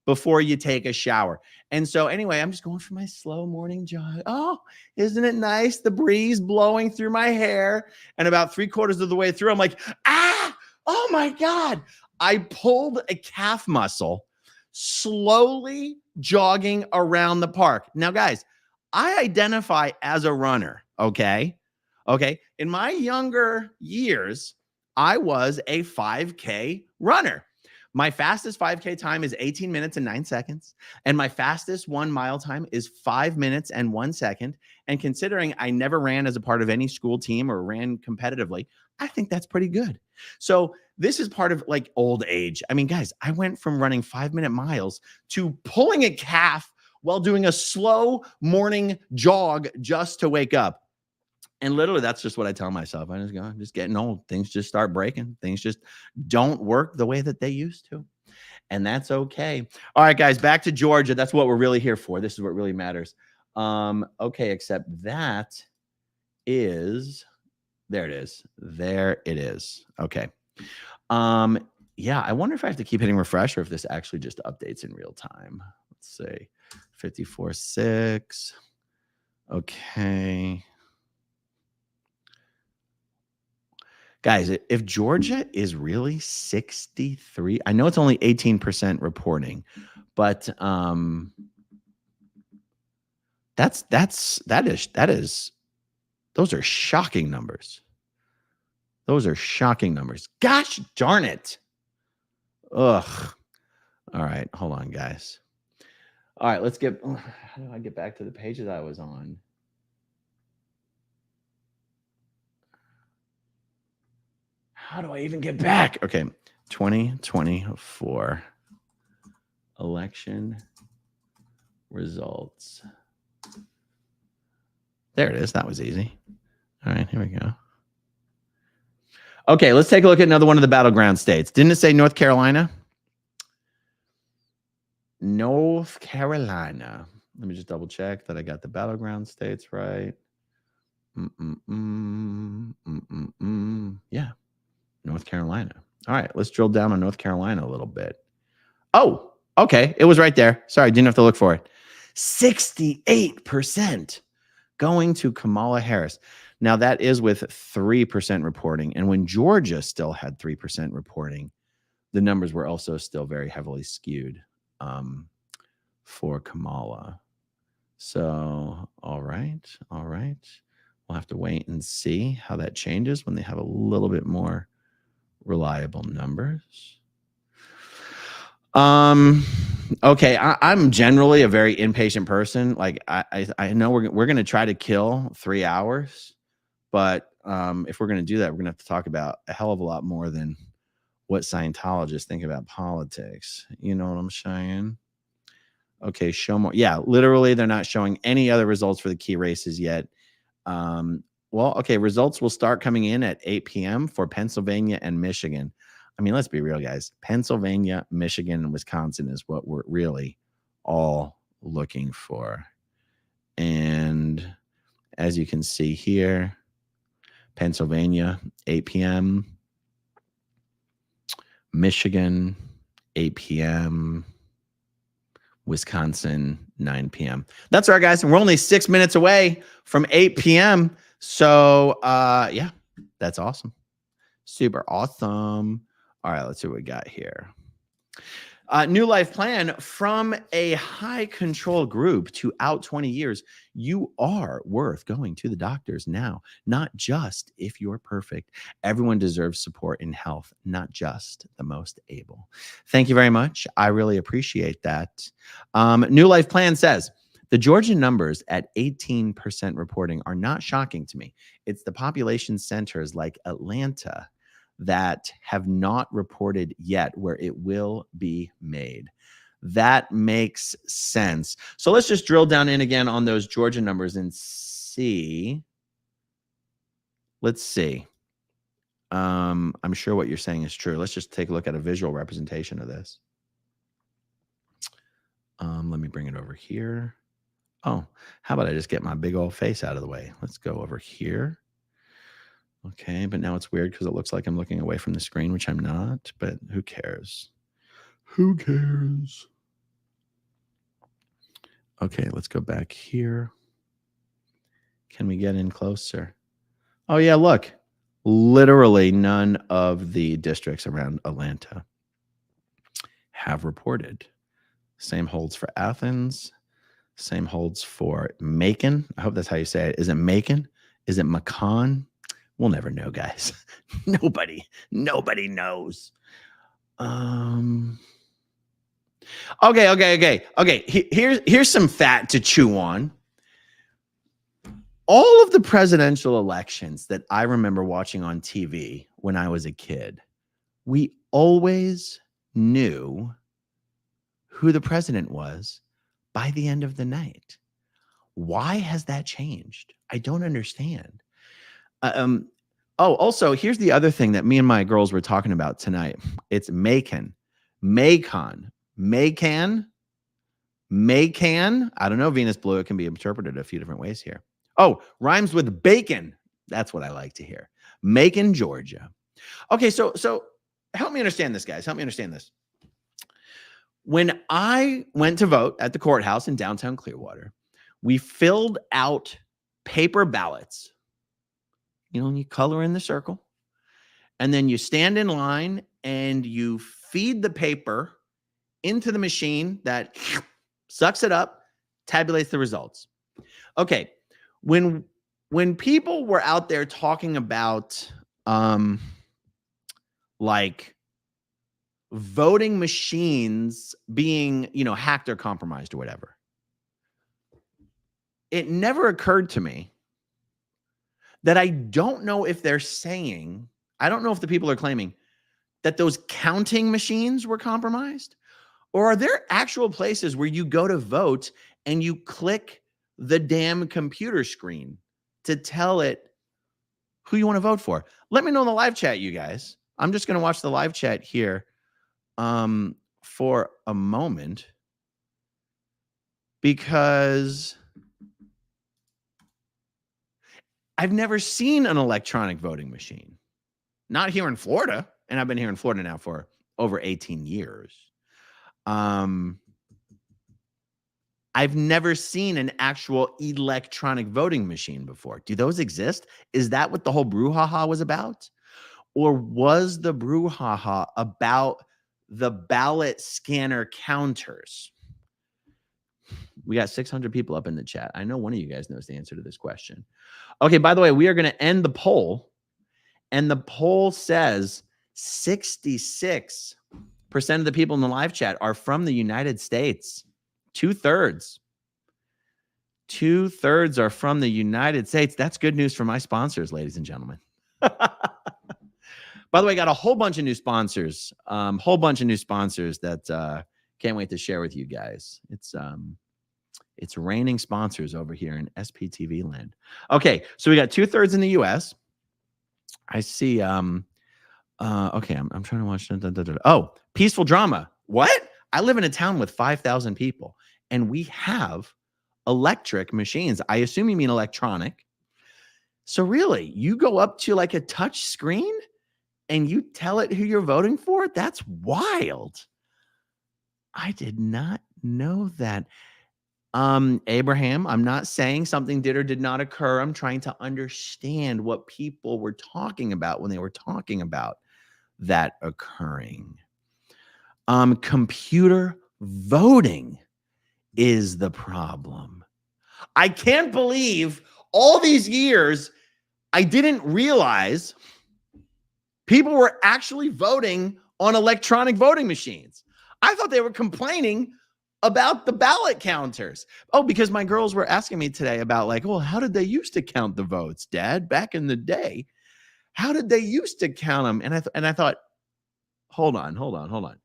before you take a shower. And so anyway, I'm just going for my slow morning jog. Oh, isn't it nice? The breeze blowing through my hair. And about 3/4 of the way through, I'm like, oh my God. I pulled a calf muscle slowly jogging around the park. Now, guys, I identify as a runner, okay? Okay. In my younger years, I was a 5K runner. My fastest 5K time is 18 minutes and 9 seconds. And my fastest 1 mile time is 5 minutes and 1 second. And considering I never ran as a part of any school team or ran competitively, I think that's pretty good. So this is part of like old age. I mean, guys, I went from running 5-minute miles to pulling a calf while doing a slow morning jog just to wake up. And literally, that's just what I tell myself. I'm just getting old. Things just start breaking. Things just don't work the way that they used to. And that's okay. All right, guys, back to Georgia. That's what we're really here for. This is what really matters. Okay, except that is, there it is. There it is. Okay. Yeah, I wonder if I have to keep hitting refresh or if this actually just updates in real time. Let's see. 54.6. Okay. Guys, if Georgia is really 63, I know it's only 18% reporting, but that is those are shocking numbers. Those are shocking numbers. Gosh darn it. Ugh. All right, hold on, guys. All right, how do I get back to the pages I was on? How do I even get back? Okay, 2024 election results. There it is. That was easy. All right, here we go. Okay, let's take a look at another one of the battleground states. Didn't it say North Carolina? North Carolina. Let me just double check that I got the battleground states right. Yeah. North Carolina. All right, let's drill down on North Carolina a little bit. Oh, okay. It was right there. Sorry, didn't have to look for it. 68%. going to Kamala Harris. Now, that is with 3% reporting. And when Georgia still had 3% reporting, the numbers were also still very heavily skewed for Kamala. So, all right. We'll have to wait and see how that changes when they have a little bit more reliable numbers. Okay, I'm generally a very impatient person. Like I know we're gonna try to kill 3 hours, but if we're gonna do that, we're gonna have to talk about a hell of a lot more than what Scientologists think about politics. You know what I'm saying? Okay, show more. Yeah, literally, they're not showing any other results for the key races yet. Well, okay, results will start coming in at 8 p.m. for Pennsylvania and Michigan. I mean, let's be real, guys. Pennsylvania, Michigan, and Wisconsin is what we're really all looking for. And as you can see here, Pennsylvania, 8 p.m. Michigan, 8 p.m. Wisconsin, 9 p.m. That's right, guys. And we're only 6 minutes away from 8 p.m. So, yeah, that's awesome. Super awesome. All right, let's see what we got here. New life plan from a high control group to out 20 years. You are worth going to the doctors now, not just if you're perfect. Everyone deserves support in health, not just the most able. Thank you very much. I really appreciate that. New life plan says, the Georgia numbers at 18% reporting are not shocking to me. It's the population centers like Atlanta that have not reported yet where it will be made. That makes sense. So let's just drill down in again on those Georgia numbers and see. Let's see. I'm sure what you're saying is true. Let's just take a look at a visual representation of this. Let me bring it over here. Oh, how about I just get my big old face out of the way? Let's go over here. Okay, but now it's weird because it looks like I'm looking away from the screen, which I'm not, but who cares? Who cares? Okay, let's go back here. Can we get in closer? Oh, yeah, look. Literally none of the districts around Atlanta have reported. Same holds for Athens. Same holds for Macon. I hope that's how you say it. Is it Macon? Is it Macon? We'll never know, guys. Nobody knows. Okay. Here's some fat to chew on. All of the presidential elections that I remember watching on TV when I was a kid, we always knew who the president was by the end of the night. Why has that changed? I don't understand. Also, here's the other thing that me and my girls were talking about tonight. It's Macon. I don't know, Venus Blue. It can be interpreted a few different ways here. Oh, rhymes with bacon. That's what I like to hear. Macon, Georgia. Okay, so help me understand this, guys. Help me understand this. When I went to vote at the courthouse in downtown Clearwater, we filled out paper ballots. You know, and you color in the circle, and then you stand in line and you feed the paper into the machine that sucks it up, tabulates the results. Okay, when people were out there talking about like voting machines being, hacked or compromised or whatever, it never occurred to me that I don't know if they're saying, I don't know if the people are claiming that those counting machines were compromised, or are there actual places where you go to vote and you click the damn computer screen to tell it who you want to vote for? Let me know in the live chat, you guys. I'm just going to watch the live chat here for a moment, because I've never seen an electronic voting machine. Not here in Florida. And I've been here in Florida now for over 18 years. I I've never seen an actual electronic voting machine before. Do those exist? Is that what the whole brouhaha was about? Or was the brouhaha about the ballot scanner counters? We got 600 people up in the chat. I know one of you guys knows the answer to this question. Okay, by the way, we are going to end the poll. And the poll says 66% of the people in the live chat are from the United States. 2/3. 2/3 are from the United States. That's good news for my sponsors, ladies and gentlemen. By the way, I got a whole bunch of new sponsors. That can't wait to share with you guys. It's raining sponsors over here in SPTV land. Okay, so we got 2/3 in the US. I see. Okay, I'm trying to watch. Oh, peaceful drama. What? I live in a town with 5,000 people, and we have electric machines. I assume you mean electronic. So really, you go up to like a touch screen and you tell it who you're voting for? That's wild. I did not know that. Abraham, I'm not saying something did or did not occur. I'm trying to understand what people were talking about when they were talking about that occurring. Computer voting is the problem. I can't believe all these years I didn't realize people were actually voting on electronic voting machines. I thought they were complaining about the ballot counters. Oh, because my girls were asking me today about like, well, how did they used to count the votes, Dad, back in the day? How did they used to count them? And I thought, hold on.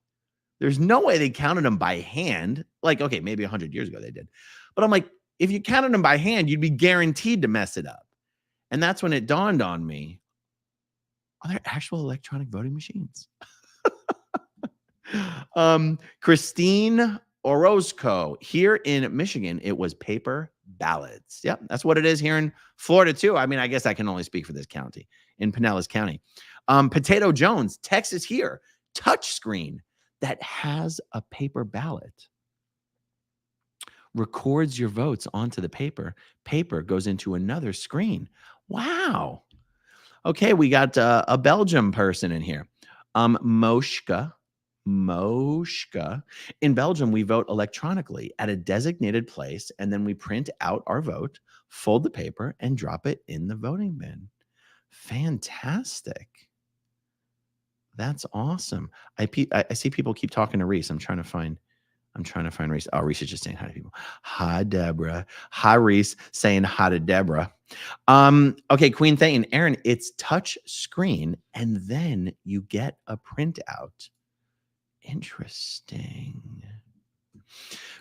There's no way they counted them by hand. Like, okay, maybe 100 years ago they did. But I'm like, if you counted them by hand, you'd be guaranteed to mess it up. And that's when it dawned on me, are there actual electronic voting machines? Christine Orozco, here in Michigan, it was paper ballots. Yep, that's what it is here in Florida too. I mean, I guess I can only speak for this county, in Pinellas County. Potato Jones, Texas here, touch screen that has a paper ballot. Records your votes onto the paper. Paper goes into another screen. Wow. Okay, we got a Belgium person in here. Moshka. In Belgium, we vote electronically at a designated place, and then we print out our vote, fold the paper, and drop it in the voting bin. Fantastic. That's awesome. I see people keep talking to Reese. I'm trying to find Reese. Oh, Reese is just saying hi to people. Hi, Deborah. Hi, Reese, saying hi to Deborah. Okay, Queen Thane. Aaron, it's touch screen, and then you get a printout. Interesting.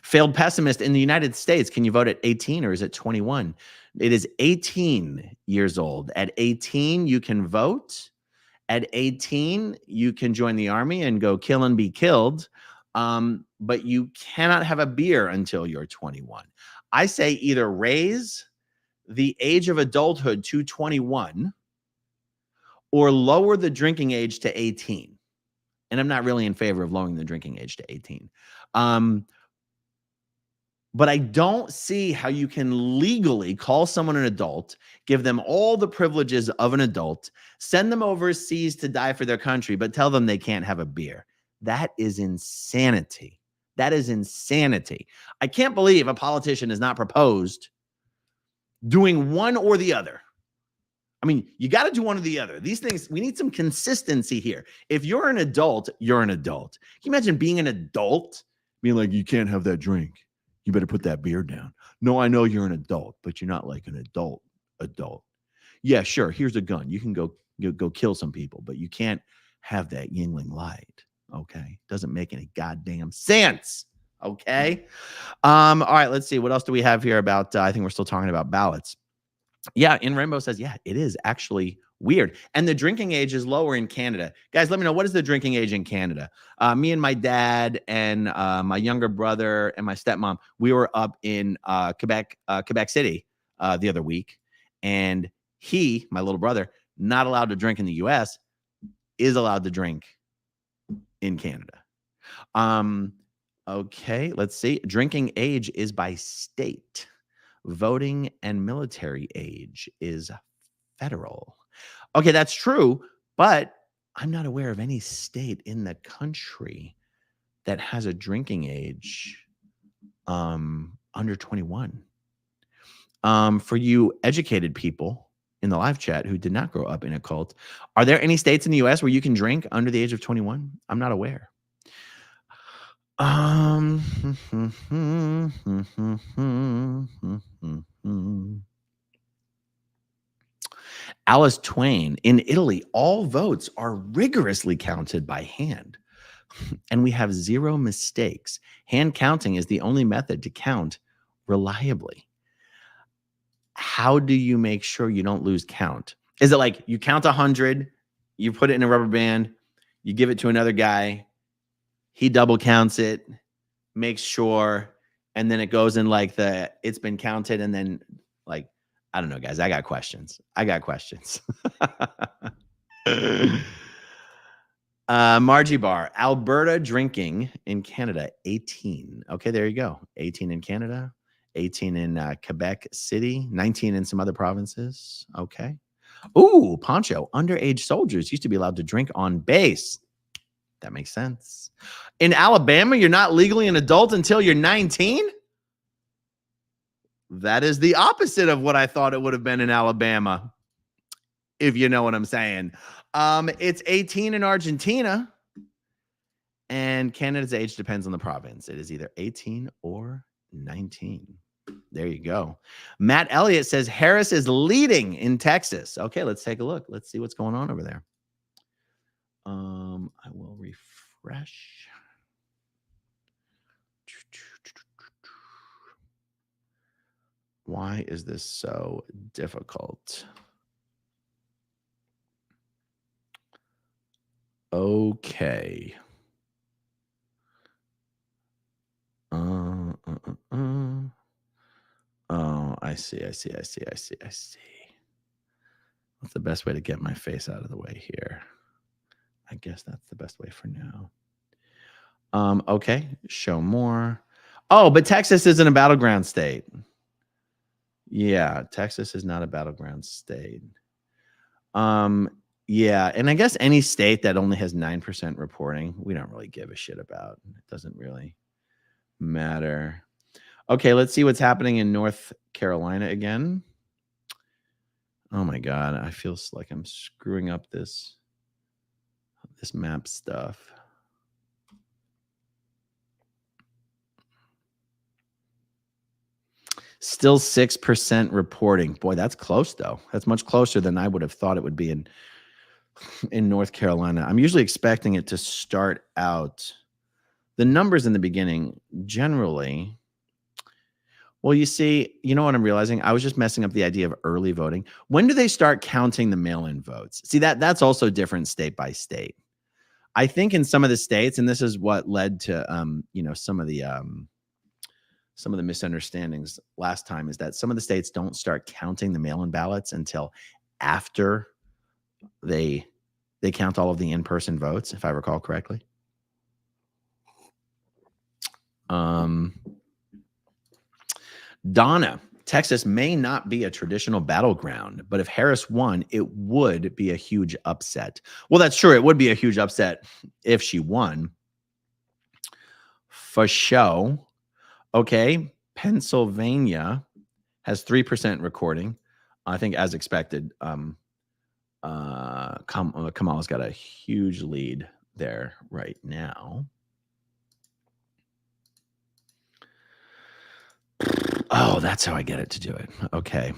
Failed pessimist in the United States. Can you vote at 18 or is it 21? It is 18 years old. At 18, you can vote. At 18, you can join the army and go kill and be killed. But you cannot have a beer until you're 21. I say either raise the age of adulthood to 21 or lower the drinking age to 18. And I'm not really in favor of lowering the drinking age to 18. But I don't see how you can legally call someone an adult, give them all the privileges of an adult, send them overseas to die for their country, but tell them they can't have a beer. That is insanity. That is insanity. I can't believe a politician has not proposed doing one or the other. I mean, you got to do one or the other. These things, we need some consistency here. If you're an adult, you're an adult. Can you imagine being an adult, being like, you can't have that drink. You better put that beer down. No, I know you're an adult, but you're not like an adult. Yeah, sure. Here's a gun. You can go kill some people, but you can't have that Yingling Light. Okay. Doesn't make any goddamn sense. Okay. All right. Let's see. What else do we have here about, I think we're still talking about ballots. Yeah. In Rainbow says, yeah, it is actually weird. And the drinking age is lower in Canada. Guys, let me know, what is the drinking age in Canada? Me and my dad and my younger brother and my stepmom, we were up in Quebec City the other week. And he, my little brother, not allowed to drink in the US, is allowed to drink in Canada. Okay, let's see. Drinking age is by state. Voting and military age is federal. Okay, that's true, but I'm not aware of any state in the country that has a drinking age under 21. For you educated people in the live chat who did not grow up in a cult, are there any states in the US where you can drink under the age of 21? I'm not aware. Alice Twain, in Italy, all votes are rigorously counted by hand, and we have 0 mistakes. Hand counting is the only method to count reliably. How do you make sure you don't lose count? Is it like you count 100, you put it in a rubber band, you give it to another guy, he double counts it, makes sure, and then it goes in like it's been counted, and then like, I don't know, guys. I got questions. Margie Bar, Alberta drinking in Canada, 18. Okay, there you go. 18 in Canada, 18 in Quebec City, 19 in some other provinces. Okay. Ooh, Poncho, underage soldiers used to be allowed to drink on base. That makes sense. In Alabama, you're not legally an adult until you're 19? That is the opposite of what I thought it would have been in Alabama, if you know what I'm saying. It's 18 in Argentina, and Canada's age depends on the province. It is either 18 or 19. There you go. Matt Elliott says Harris is leading in Texas. Okay, let's take a look. Let's see what's going on over there. I will refresh. Why is this so difficult? Okay. Oh, I see. What's the best way to get my face out of the way here? I guess that's the best way for now. Okay, show more. Oh, but Texas isn't a battleground state. Yeah, Texas is not a battleground state. Yeah, and I guess any state that only has 9% reporting, we don't really give a shit about. It doesn't really matter. Okay, let's see what's happening in North Carolina again. Oh my God, I feel like I'm screwing up this map stuff. Still 6% reporting. Boy, that's close though. That's much closer than I would have thought it would be in North Carolina. I'm usually expecting it to start out. The numbers in the beginning generally. Well, you see, you know what I'm realizing? I was just messing up the idea of early voting. When do they start counting the mail-in votes? See, that's also different state by state. I think in some of the states, and this is what led to some of the misunderstandings last time, is that some of the states don't start counting the mail-in ballots until after they count all of the in-person votes, if I recall correctly. Donna, Texas may not be a traditional battleground, but if Harris won, it would be a huge upset. Well, that's true. It would be a huge upset if she won. For show. Okay. Pennsylvania has 3% recording. I think as expected. Kamala's got a huge lead there right now. Oh, that's how I get it to do it. Okay.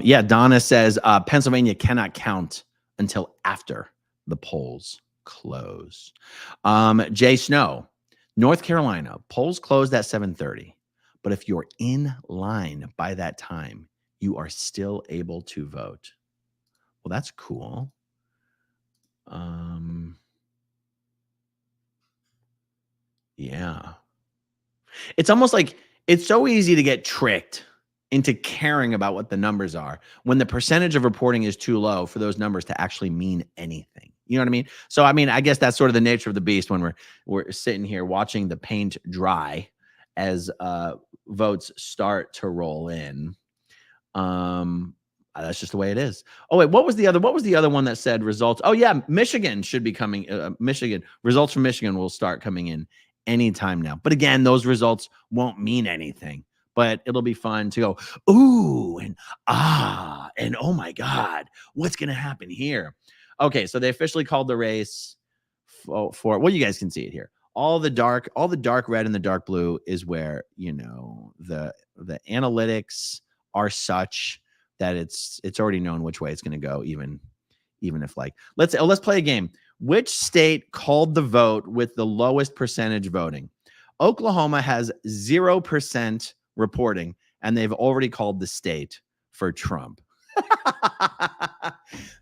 Yeah, Donna says Pennsylvania cannot count until after the polls close. Jay Snow, North Carolina, polls closed at 7:30. But if you're in line by that time, you are still able to vote. Well, that's cool. Yeah. It's almost like it's so easy to get tricked into caring about what the numbers are when the percentage of reporting is too low for those numbers to actually mean anything. You know what I mean? So, I mean, I guess that's sort of the nature of the beast when we're sitting here watching the paint dry as votes start to roll in. That's just the way it is. Oh wait, what was the other one that said results? Oh yeah, Michigan should be coming. Michigan results from Michigan will start coming in anytime now. But again, those results won't mean anything. But it'll be fun to go, ooh, and oh my God, what's gonna happen here? Okay, so they officially called the race for well, you guys can see it here. All the dark red and the dark blue is where the analytics are such that it's already known which way it's going to go, even if like let's play a game. Which state called the vote with the lowest percentage voting? Oklahoma has 0% reporting, and they've already called the state for Trump.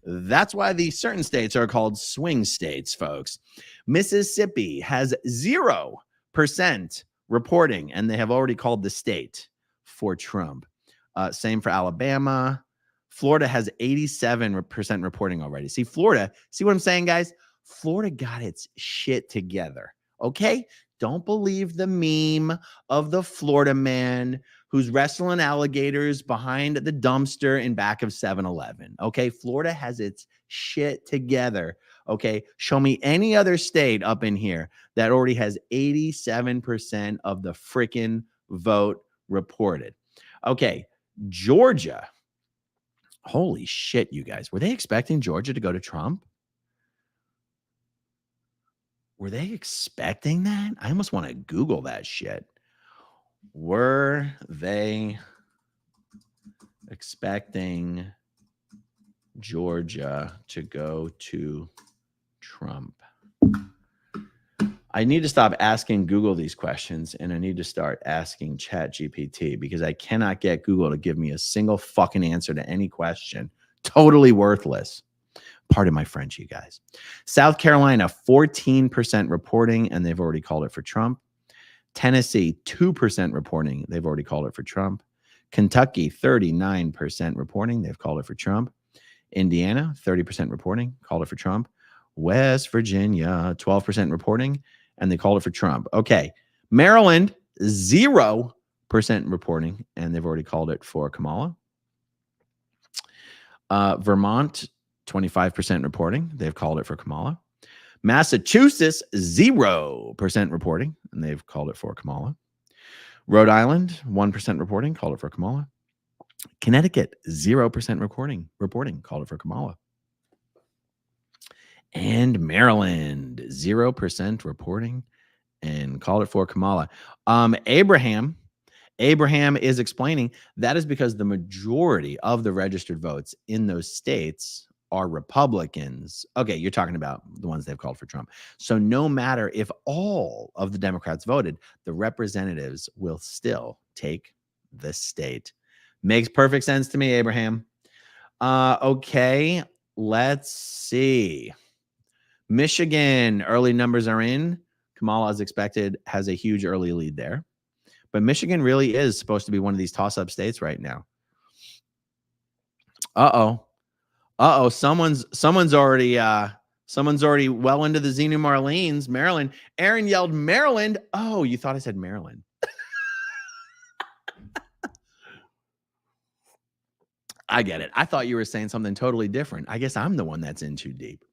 That's why these certain states are called swing states, folks. Mississippi has 0% reporting, and they have already called the state for Trump. Same for Alabama. Florida has 87% reporting already. See, Florida, see what I'm saying, guys? Florida got its shit together, okay? Don't believe the meme of the Florida man who's wrestling alligators behind the dumpster in back of 7-Eleven, okay? Florida has its shit together, okay? Show me any other state up in here that already has 87% of the freaking vote reported. Okay, Georgia. Holy shit, you guys. Were they expecting Georgia to go to Trump? Were they expecting that? I almost want to Google that shit. Were they expecting Georgia to go to Trump? I need to stop asking Google these questions, and I need to start asking ChatGPT, because I cannot get Google to give me a single fucking answer to any question. Totally worthless. Pardon my French, you guys. South Carolina, 14% reporting, and they've already called it for Trump. Tennessee, 2% reporting. They've already called it for Trump. Kentucky, 39% reporting. They've called it for Trump. Indiana, 30% reporting. Called it for Trump. West Virginia, 12% reporting, and they called it for Trump. Okay. Maryland, 0% reporting, and they've already called it for Kamala. Vermont, 25% reporting. They've called it for Kamala. Massachusetts, 0% reporting, and they've called it for Kamala. Rhode Island, 1% reporting, called it for Kamala. Connecticut, 0% reporting, called it for Kamala. And Maryland, 0% reporting, and called it for Kamala. Abraham is explaining that is because the majority of the registered votes in those states are Republicans. Okay, you're talking about the ones they've called for Trump. So no matter if all of the Democrats voted, the representatives will still take the state. Makes perfect sense to me, Abraham. Okay, let's see. Michigan, early numbers are in. Kamala, as expected, has a huge early lead there. But Michigan really is supposed to be one of these toss-up states right now. Someone's already well into the Xenu Marlene's. Maryland. Aaron yelled Maryland. Oh, you thought I said Maryland. I get it. I thought you were saying something totally different. I guess I'm the one that's in too deep.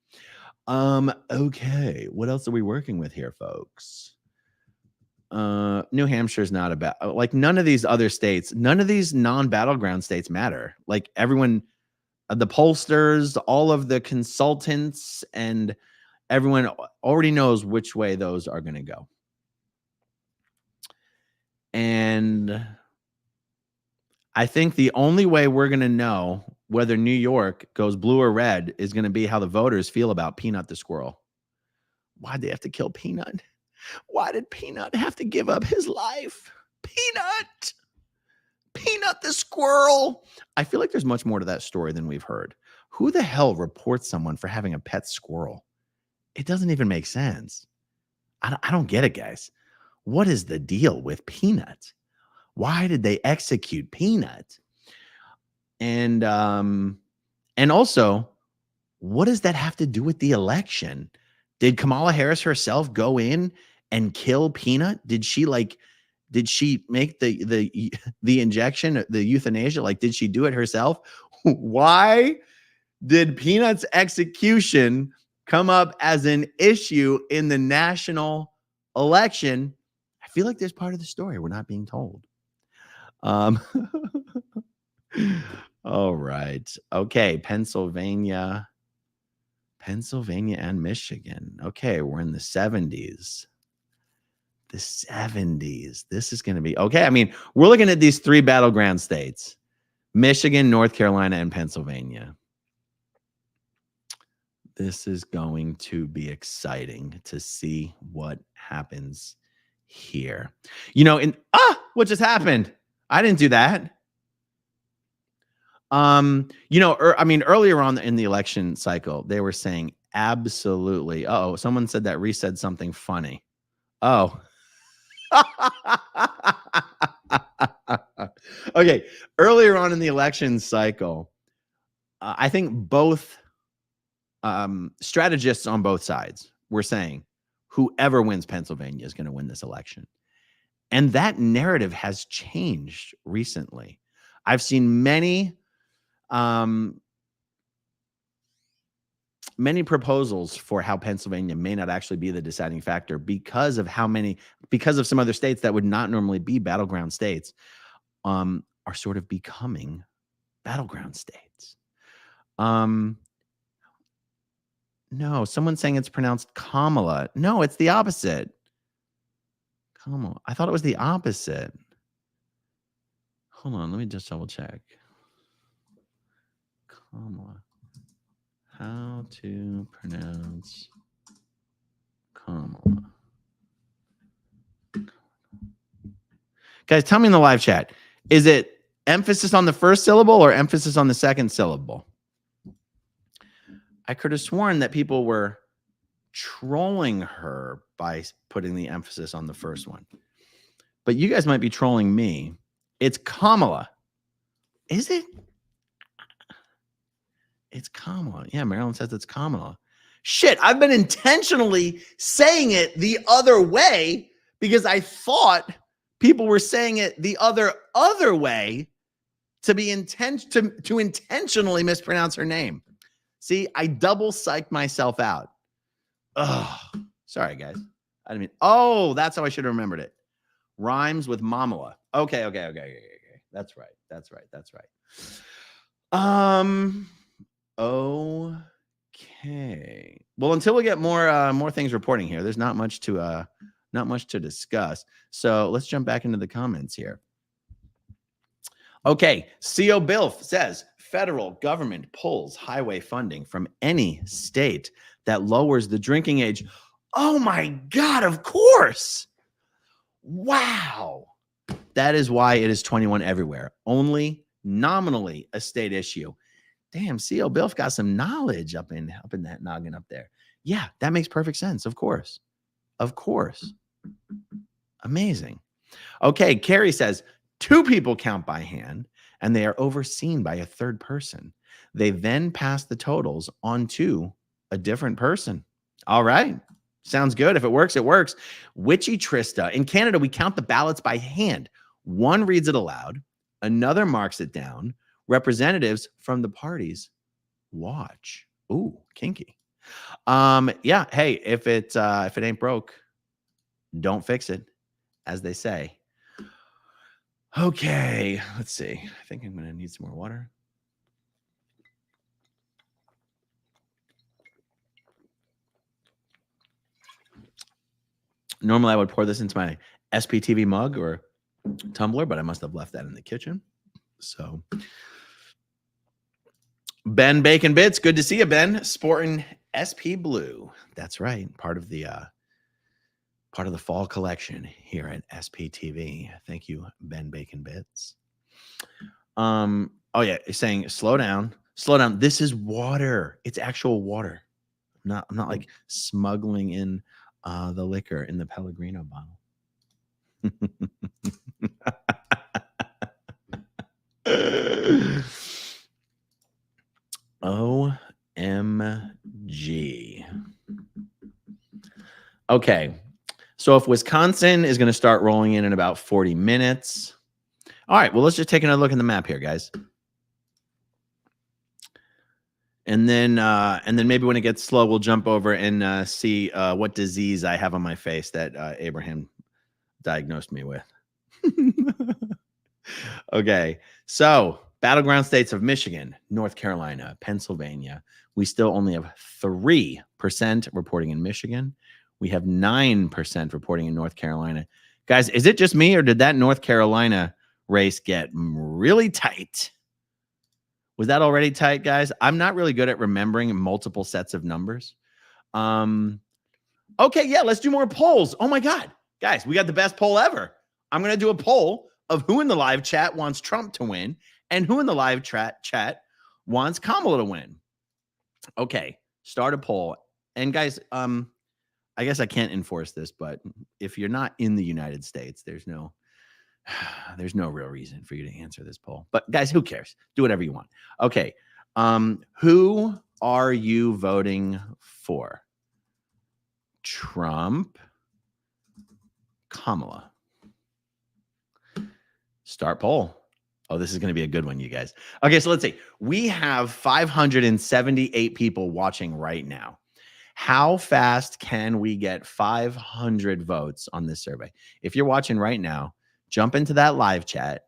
Okay. What else are we working with here, folks? New Hampshire's not about, like, none of these other states, none of these non-battleground states matter. Like, everyone, the pollsters, all of the consultants, and everyone already knows which way those are going to go. And I think the only way we're going to know whether New York goes blue or red is going to be how the voters feel about Peanut the squirrel. Why'd they have to kill Peanut? Why did Peanut have to give up his life? Peanut the squirrel. I feel like there's much more to that story than we've heard. Who the hell reports someone for having a pet squirrel? It doesn't even make sense. I don't get it, guys. What is the deal with Peanut? Why did they execute Peanut? And also, What does that have to do with the election? Did Kamala Harris herself go in and kill Peanut? Did she make the injection, the euthanasia? Like, did she do it herself? Why did Peanut's execution come up as an issue in the national election? I feel like there's part of the story we're not being told. All right. Okay. Pennsylvania and Michigan. Okay. We're in the 70s. The 70s. This is going to be okay. I mean, we're looking at these three battleground states: Michigan, North Carolina, and Pennsylvania. This is going to be exciting to see what happens here. What just happened? I didn't do that. Earlier on in the election cycle, they were saying absolutely. Oh, someone said that Reese said something funny. Oh. Okay. Earlier on in the election cycle, I think both strategists on both sides were saying whoever wins Pennsylvania is going to win this election. And that narrative has changed recently. I've seen many proposals for how Pennsylvania may not actually be the deciding factor because of some other states that would not normally be battleground states are sort of becoming battleground states. No, someone's saying it's pronounced Kamala. No, it's the opposite. Kamala. I thought it was the opposite. Hold on, let me just double check. Kamala. How to pronounce Kamala. Guys, tell me in the live chat. Is it emphasis on the first syllable or emphasis on the second syllable? I could have sworn that people were trolling her by putting the emphasis on the first one. But you guys might be trolling me. It's Kamala. Is it? It's Kamala. Yeah, Marilyn says it's Kamala. Shit, I've been intentionally saying it the other way because I thought people were saying it the other way to intentionally mispronounce her name. See, I double psyched myself out. Oh, sorry, guys. I didn't mean. Oh, that's how I should have remembered it. Rhymes with Mamala. Okay. That's right. Okay. Well, until we get more things reporting here, there's not much to discuss. So let's jump back into the comments here. Okay, CO Bilf says federal government pulls highway funding from any state that lowers the drinking age. Oh my God, of course. Wow. That is why it is 21 everywhere. Only nominally a state issue. Damn, CO Bilf got some knowledge up in that noggin up there. Yeah, that makes perfect sense. Of course. Amazing. Okay, Carrie says 2 people count by hand and they are overseen by a third person. They then pass the totals on to a different person. All right. Sounds good. If it works, it works. Witchy Trista. In Canada, we count the ballots by hand. One reads it aloud. Another marks it down. Representatives from the parties watch. Ooh, kinky. Yeah. Hey, if it ain't broke, don't fix it, as they say. Okay, let's see. I think I'm gonna need some more water. Normally, I would pour this into my SPTV mug or tumbler, but I must have left that in the kitchen. So, Ben Bacon Bits, good to see you, Ben. Sporting SP Blue. That's right. Part of the fall collection here at SPTV. Thank you, Ben Bacon Bits. Oh yeah, he's saying slow down. This is water. It's actual water. I'm not like smuggling in the liquor in the Pellegrino bottle. OMG. Okay. So if Wisconsin is going to start rolling in about 40 minutes. All right. Well, let's just take another look at the map here, guys. And then maybe when it gets slow, we'll jump over and see what disease I have on my face that Abraham diagnosed me with. Okay. So battleground states of Michigan, North Carolina, Pennsylvania. We still only have 3% reporting in Michigan. We have 9% reporting in North Carolina. Guys, is it just me or did that North Carolina race get really tight? Was that already tight, guys? I'm not really good at remembering multiple sets of numbers. Okay, yeah, let's do more polls. Oh my God. Guys, we got the best poll ever. I'm going to do a poll of who in the live chat wants Trump to win and who in the live chat wants Kamala to win. Okay, start a poll. And guys, I guess I can't enforce this, but if you're not in the United States, there's no real reason for you to answer this poll. But guys, who cares? Do whatever you want. Okay. Who are you voting for? Trump, Kamala. Start poll. Oh, this is going to be a good one, you guys. Okay, so let's see. We have 578 people watching right now. How fast can we get 500 votes on this survey? If you're watching right now, jump into that live chat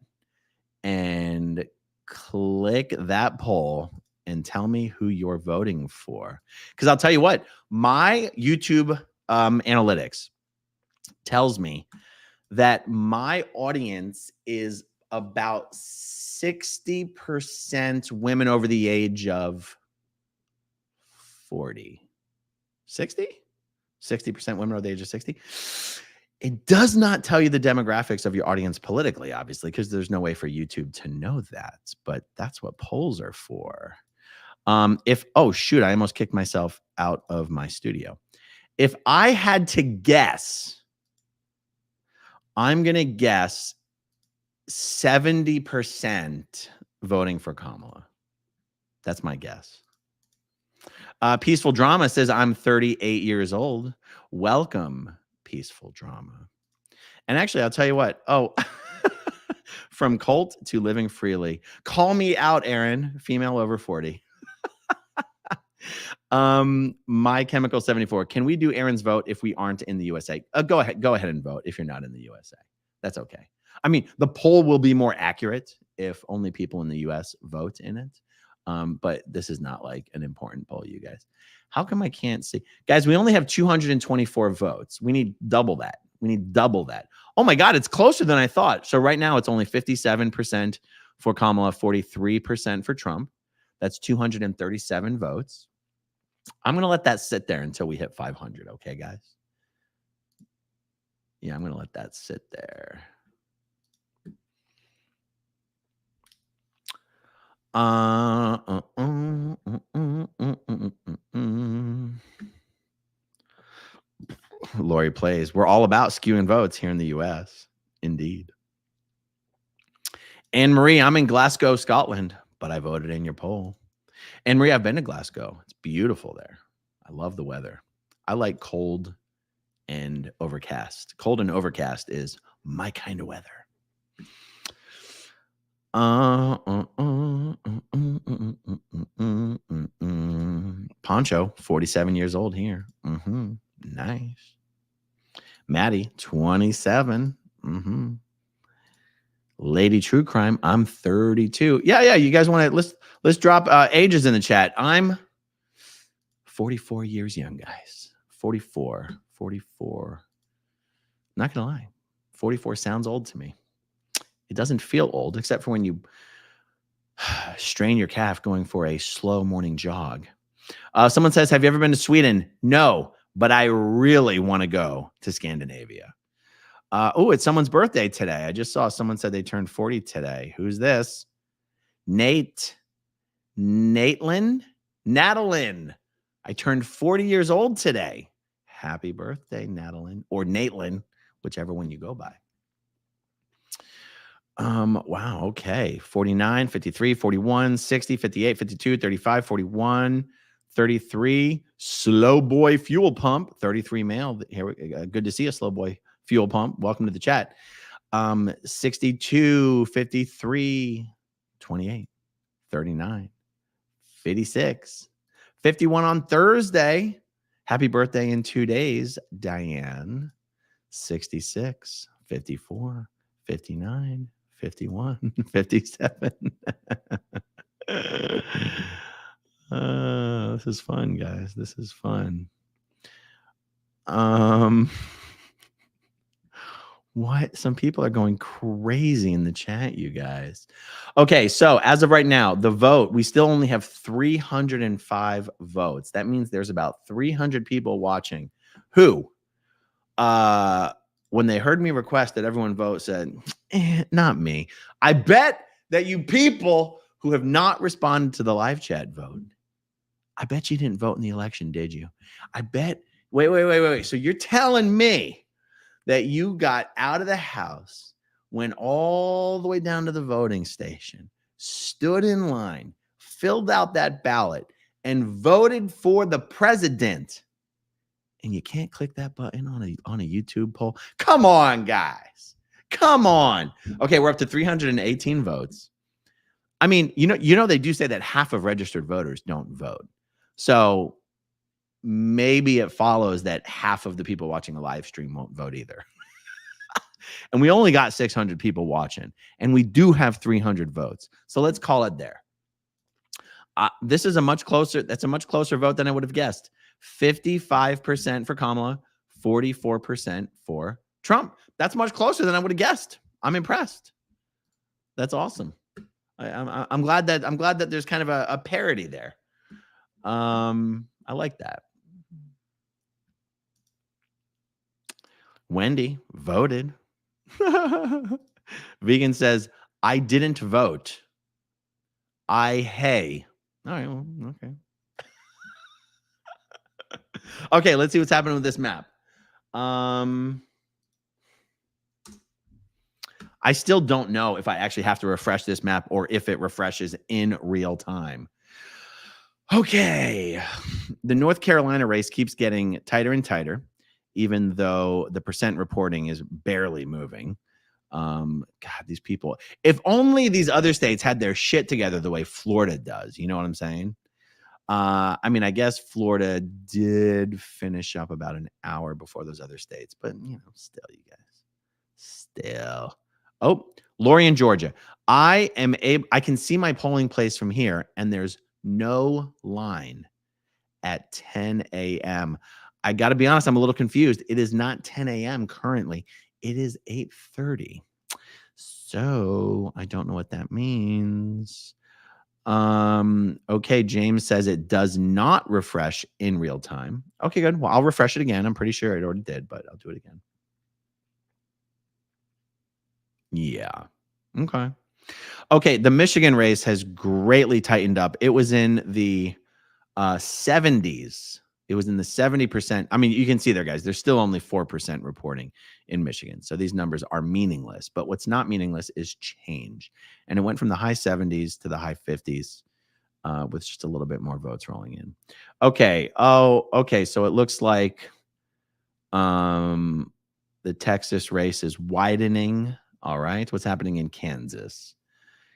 and click that poll and tell me who you're voting for. Because I'll tell you what, my YouTube analytics tells me that my audience is about 60% women over the age of 40. 60% women over the age of 60. It does not tell you the demographics of your audience politically, obviously, because there's no way for YouTube to know that. But that's what polls are for. Oh, shoot, I almost kicked myself out of my studio. If I had to guess, I'm going to guess 70% voting for Kamala. That's my guess. Peaceful Drama says, I'm 38 years old. Welcome, Peaceful Drama. And actually, I'll tell you what. Oh, from cult to living freely. Call me out, Aaron. Female over 40. My Chemical 74. Can we do Aaron's vote if we aren't in the USA? Go ahead and vote if you're not in the USA. That's okay. I mean, the poll will be more accurate if only people in the US vote in it. But this is not like an important poll, you guys. How come I can't see? Guys, we only have 224 votes. We need double that. We need double that. Oh my God, it's closer than I thought. So right now it's only 57% for Kamala, 43% for Trump. That's 237 votes. I'm going to let that sit there until we hit 500. Okay, guys? Yeah, I'm going to let that sit there. Lori plays. We're all about skewing votes here in the U.S. Indeed. Anne Marie, I'm in Glasgow, Scotland, but I voted in your poll. Anne Marie, I've been to Glasgow. It's beautiful there. I love the weather. I like cold and overcast. Cold and overcast is my kind of weather. Poncho, 47 years old here. Nice. Maddie, 27. Lady True Crime, I'm 32. Yeah. You guys want to let's drop ages in the chat. I'm 44 years young, guys. 44. Not gonna lie, 44 sounds old to me. It doesn't feel old, except for when you strain your calf going for a slow morning jog. Someone says, have you ever been to Sweden? No, but I really want to go to Scandinavia. It's someone's birthday today. I just saw someone said they turned 40 today. Who's this? Natelyn. I turned 40 years old today. Happy birthday, Natelyn, or Natelyn, whichever one you go by. Wow. Okay. 49, 53, 41, 60, 58, 52, 35, 41, 33, Slow Boy Fuel Pump, 33 male. Here, good to see you, Slow Boy Fuel Pump. Welcome to the chat. 62, 53, 28, 39, 56, 51 on Thursday. Happy birthday in 2 days, Diane. 66, 54, 59, 51, 57. This is fun, guys. This is fun. What? Some people are going crazy in the chat, you guys. Okay, so as of right now, the vote, we still only have 305 votes. That means there's about 300 people watching who, when they heard me request that everyone vote, said, not me. I bet that you people who have not responded to the live chat vote, I bet you didn't vote in the election, did you? I bet, wait. So you're telling me that you got out of the house, went all the way down to the voting station, stood in line, filled out that ballot, and voted for the president, and you can't click that button on a YouTube poll? Come on, guys. Come on. Okay, we're up to 318 votes. I mean, you know, they do say that half of registered voters don't vote. So maybe it follows that half of the people watching the live stream won't vote either. And we only got 600 people watching, and we do have 300 votes. So let's call it there. This is a much closer vote than I would have guessed. 55% for Kamala, 44% for Trump. That's much closer than I would have guessed. I'm impressed. That's awesome. I'm glad that there's kind of a parity there. I like that. Wendy voted. Vegan says, I didn't vote. Hey. All right, well, okay. Okay, let's see what's happening with this map. I still don't know if I actually have to refresh this map or if it refreshes in real time. Okay. The North Carolina race keeps getting tighter and tighter, even though the percent reporting is barely moving. God, these people, if only these other states had their shit together the way Florida does. You know what I'm saying? I mean, I guess Florida did finish up about an hour before those other states, but you know, still, you guys, still. Oh, Lori in Georgia. I can see my polling place from here, and there's no line at 10 a.m. I got to be honest, I'm a little confused. It is not 10 a.m. currently. It is 8:30. So I don't know what that means. Okay, James says it does not refresh in real time. Okay, good. Well, I'll refresh it again. I'm pretty sure it already did, but I'll do it again. Yeah. Okay. Okay, the Michigan race has greatly tightened up. It was in the 70s. It was in the 70%. I mean, you can see there, guys, there's still only 4% reporting in Michigan. So these numbers are meaningless. But what's not meaningless is change. And it went from the high 70s to the high 50s with just a little bit more votes rolling in. Okay. Oh, okay. So it looks like the Texas race is widening. All right. What's happening in Kansas?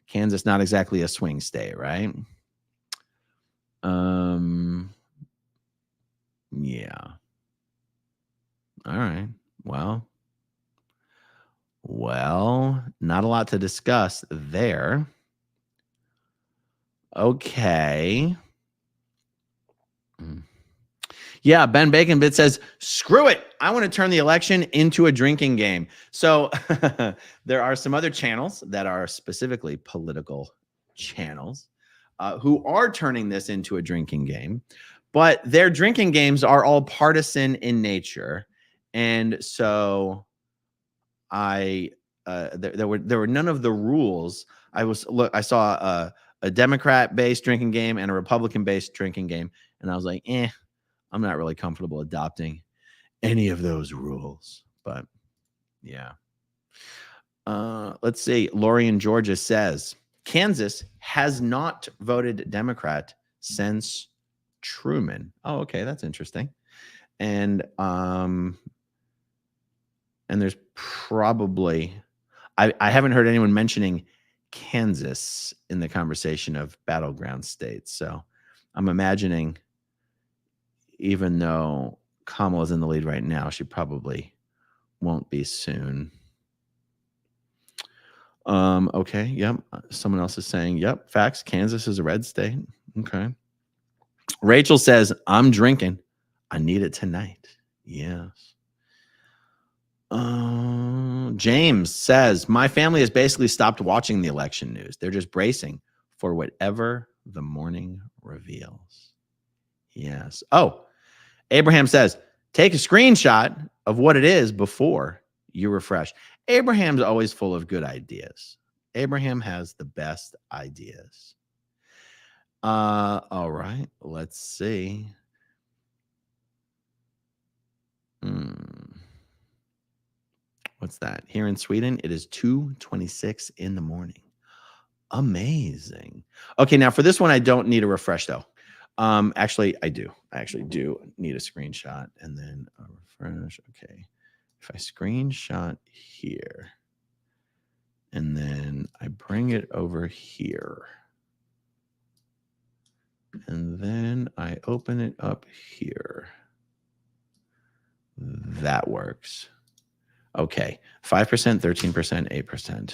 Kansas, not exactly a swing state, right? Yeah. All right. Well, not a lot to discuss there. Okay. Yeah, Ben Baconbit says, screw it. I want to turn the election into a drinking game. So there are some other channels that are specifically political channels who are turning this into a drinking game, but their drinking games are all partisan in nature. And so there were none of the rules. I saw a Democrat-based drinking game and a Republican-based drinking game, and I was like, I'm not really comfortable adopting any of those rules. But yeah. Let's see. Lori in Georgia says Kansas has not voted Democrat since Truman. Oh, okay, that's interesting. And there's probably I haven't heard anyone mentioning Kansas in the conversation of battleground states. So I'm imagining, even though Kamala's in the lead right now, she probably won't be soon. Okay, yep. Someone else is saying, yep, facts. Kansas is a red state. Okay. Rachel says, I'm drinking. I need it tonight. Yes. James says, my family has basically stopped watching the election news. They're just bracing for whatever the morning reveals. Yes. Oh, Abraham says, take a screenshot of what it is before you refresh. Abraham's always full of good ideas. Abraham has the best ideas. All right, let's see. What's that? Here in Sweden, it is 2:26 in the morning. Amazing. Okay, now for this one, I don't need a refresh though. Actually, I do. I actually do need a screenshot and then a refresh. Okay. If I screenshot here and then I bring it over here and then I open it up here, that works. Okay. 5%, 13%, 8%.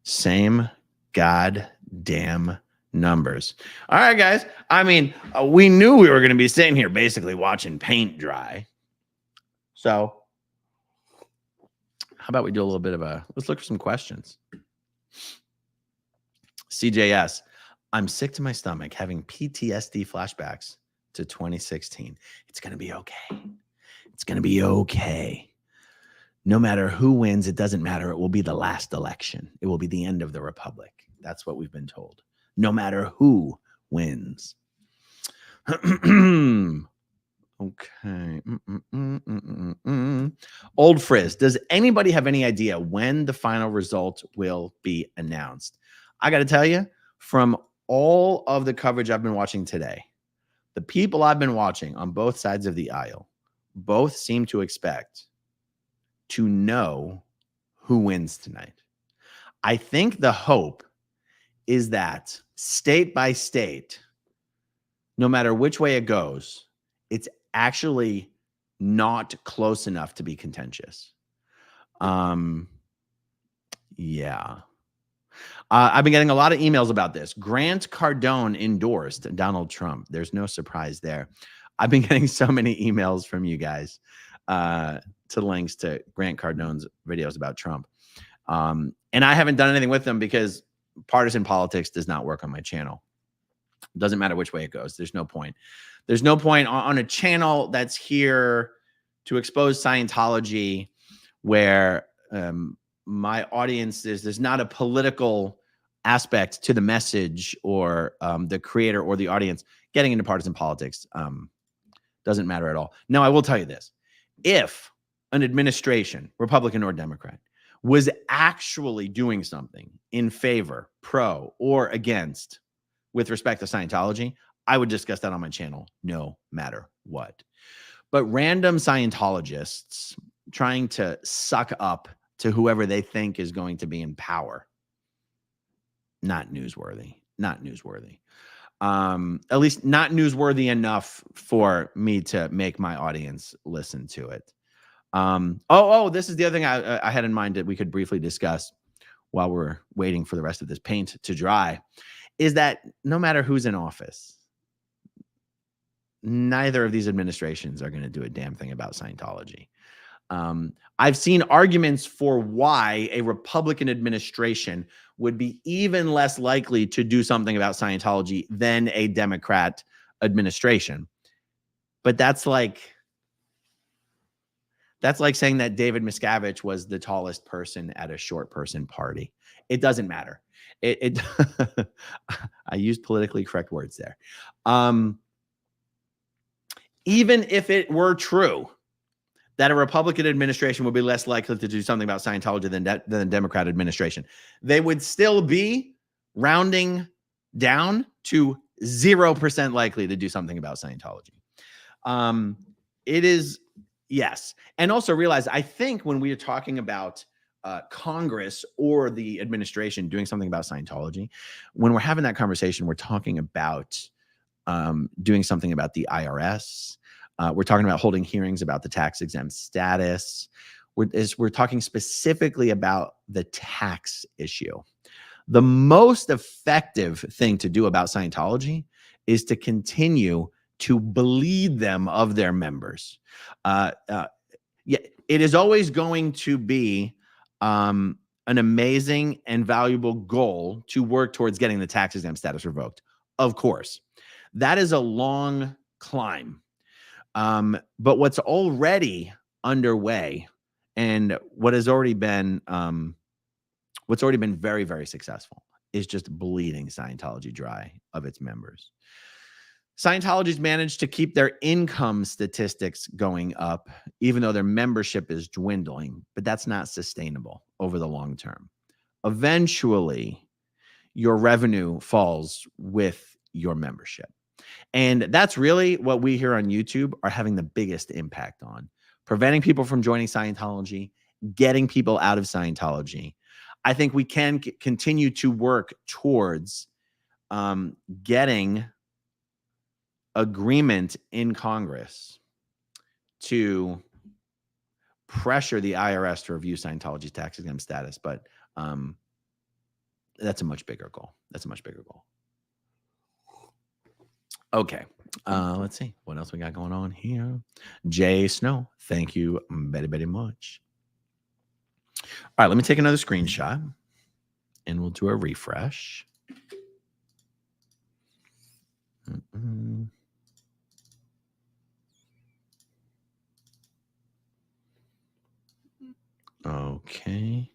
Same goddamn numbers. All right, guys. I mean, we knew we were going to be sitting here basically watching paint dry. So how about we do a little bit of let's look for some questions. CJS, I'm sick to my stomach having PTSD flashbacks to 2016. It's going to be okay. It's going to be okay. No matter who wins, it doesn't matter. It will be the last election. It will be the end of the republic. That's what we've been told. No matter who wins. Okay. Old Frizz, does anybody have any idea when the final result will be announced? I got to tell you, from all of the coverage I've been watching today, the people I've been watching on both sides of the aisle, both seem to expect to know who wins tonight. I think the hope is that state by state, no matter which way it goes, it's actually not close enough to be contentious. Yeah. I've been getting a lot of emails about this. Grant Cardone endorsed Donald Trump. There's no surprise there. I've been getting so many emails from you guys to links to Grant Cardone's videos about Trump. And I haven't done anything with them because partisan politics does not work on my channel. It doesn't matter which way it goes. There's no point. There's no point on a channel that's here to expose Scientology where my audience there's not a political aspect to the message or the creator or the audience getting into partisan politics. Doesn't matter at all. Now, I will tell you this. If an administration, Republican or Democrat, was actually doing something in favor, pro, or against with respect to Scientology, I would discuss that on my channel no matter what. But random Scientologists trying to suck up to whoever they think is going to be in power, not newsworthy. Not newsworthy. At least not newsworthy enough for me to make my audience listen to it. This is the other thing I had in mind that we could briefly discuss while we're waiting for the rest of this paint to dry, is that no matter who's in office, neither of these administrations are going to do a damn thing about Scientology. I've seen arguments for why a Republican administration would be even less likely to do something about Scientology than a Democrat administration. But that's like saying that David Miscavige was the tallest person at a short person party. It doesn't matter. I used politically correct words there. Even if it were true that a Republican administration would be less likely to do something about Scientology than a Democrat administration, they would still be rounding down to 0% likely to do something about Scientology. It is, yes. And also realize, I think when we are talking about Congress or the administration doing something about Scientology, when we're having that conversation, we're talking about doing something about the IRS. We're talking about holding hearings about the tax exempt status. We're talking specifically about the tax issue. The most effective thing to do about Scientology is to continue to bleed them of their members. Yeah, it is always going to be an amazing and valuable goal to work towards getting the tax exempt status revoked. Of course, that is a long climb. But what's already underway and what has already been what's already been very, very successful is just bleeding Scientology dry of its members. Scientology's managed to keep their income statistics going up, even though their membership is dwindling, but that's not sustainable over the long term. Eventually, your revenue falls with your membership. And that's really what we here on YouTube are having the biggest impact on. Preventing people from joining Scientology, getting people out of Scientology. I think we can continue to work towards getting agreement in Congress to pressure the IRS to review Scientology's tax exempt status. But that's a much bigger goal. That's a much bigger goal. Okay. Let's see what else we got going on here. Jay Snow, thank you very, very much. All right, let me take another screenshot and we'll do a refresh. Okay.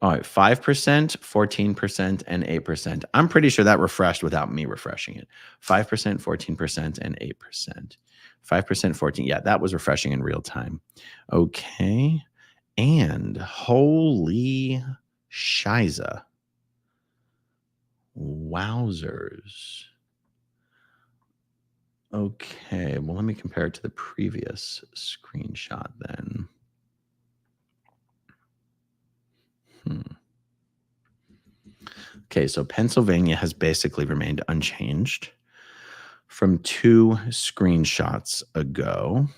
All right, 5%, 14%, and 8%. I'm pretty sure that refreshed without me refreshing it. 5%, 14%, and 8%. 5%, 14. Yeah, that was refreshing in real time. Okay. And holy shiza. Wowzers. Okay, well, let me compare it to the previous screenshot then. Okay, so Pennsylvania has basically remained unchanged from 2 screenshots ago.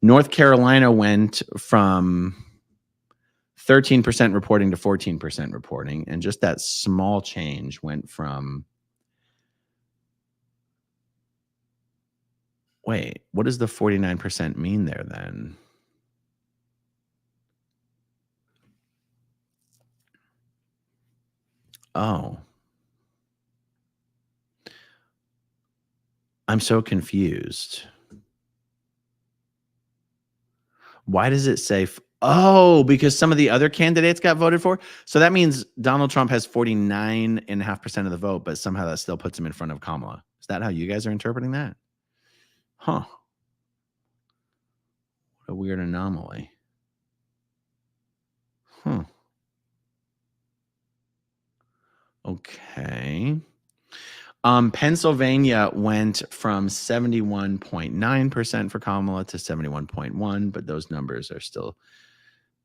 North Carolina went from 13% reporting to 14% reporting, and just that small change went from... Wait, what does the 49% mean there then? Oh. I'm so confused. Why does it say... Oh, because some of the other candidates got voted for? So that means Donald Trump has 49.5% of the vote, but somehow that still puts him in front of Kamala. Is that how you guys are interpreting that? Huh. What a weird anomaly. Huh. Okay. Pennsylvania went from 71.9% for Kamala to 71.1%, but those numbers are still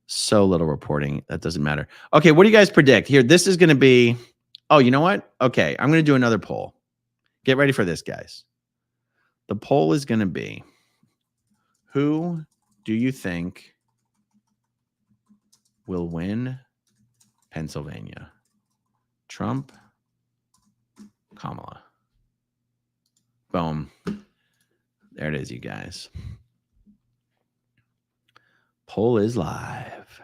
so little reporting. That doesn't matter. Okay, what do you guys predict? Here, this is going to be... Oh, you know what? Okay, I'm going to do another poll. Get ready for this, guys. The poll is going to be, who do you think will win Pennsylvania? Trump, Kamala. Boom. There it is, you guys. Poll is live.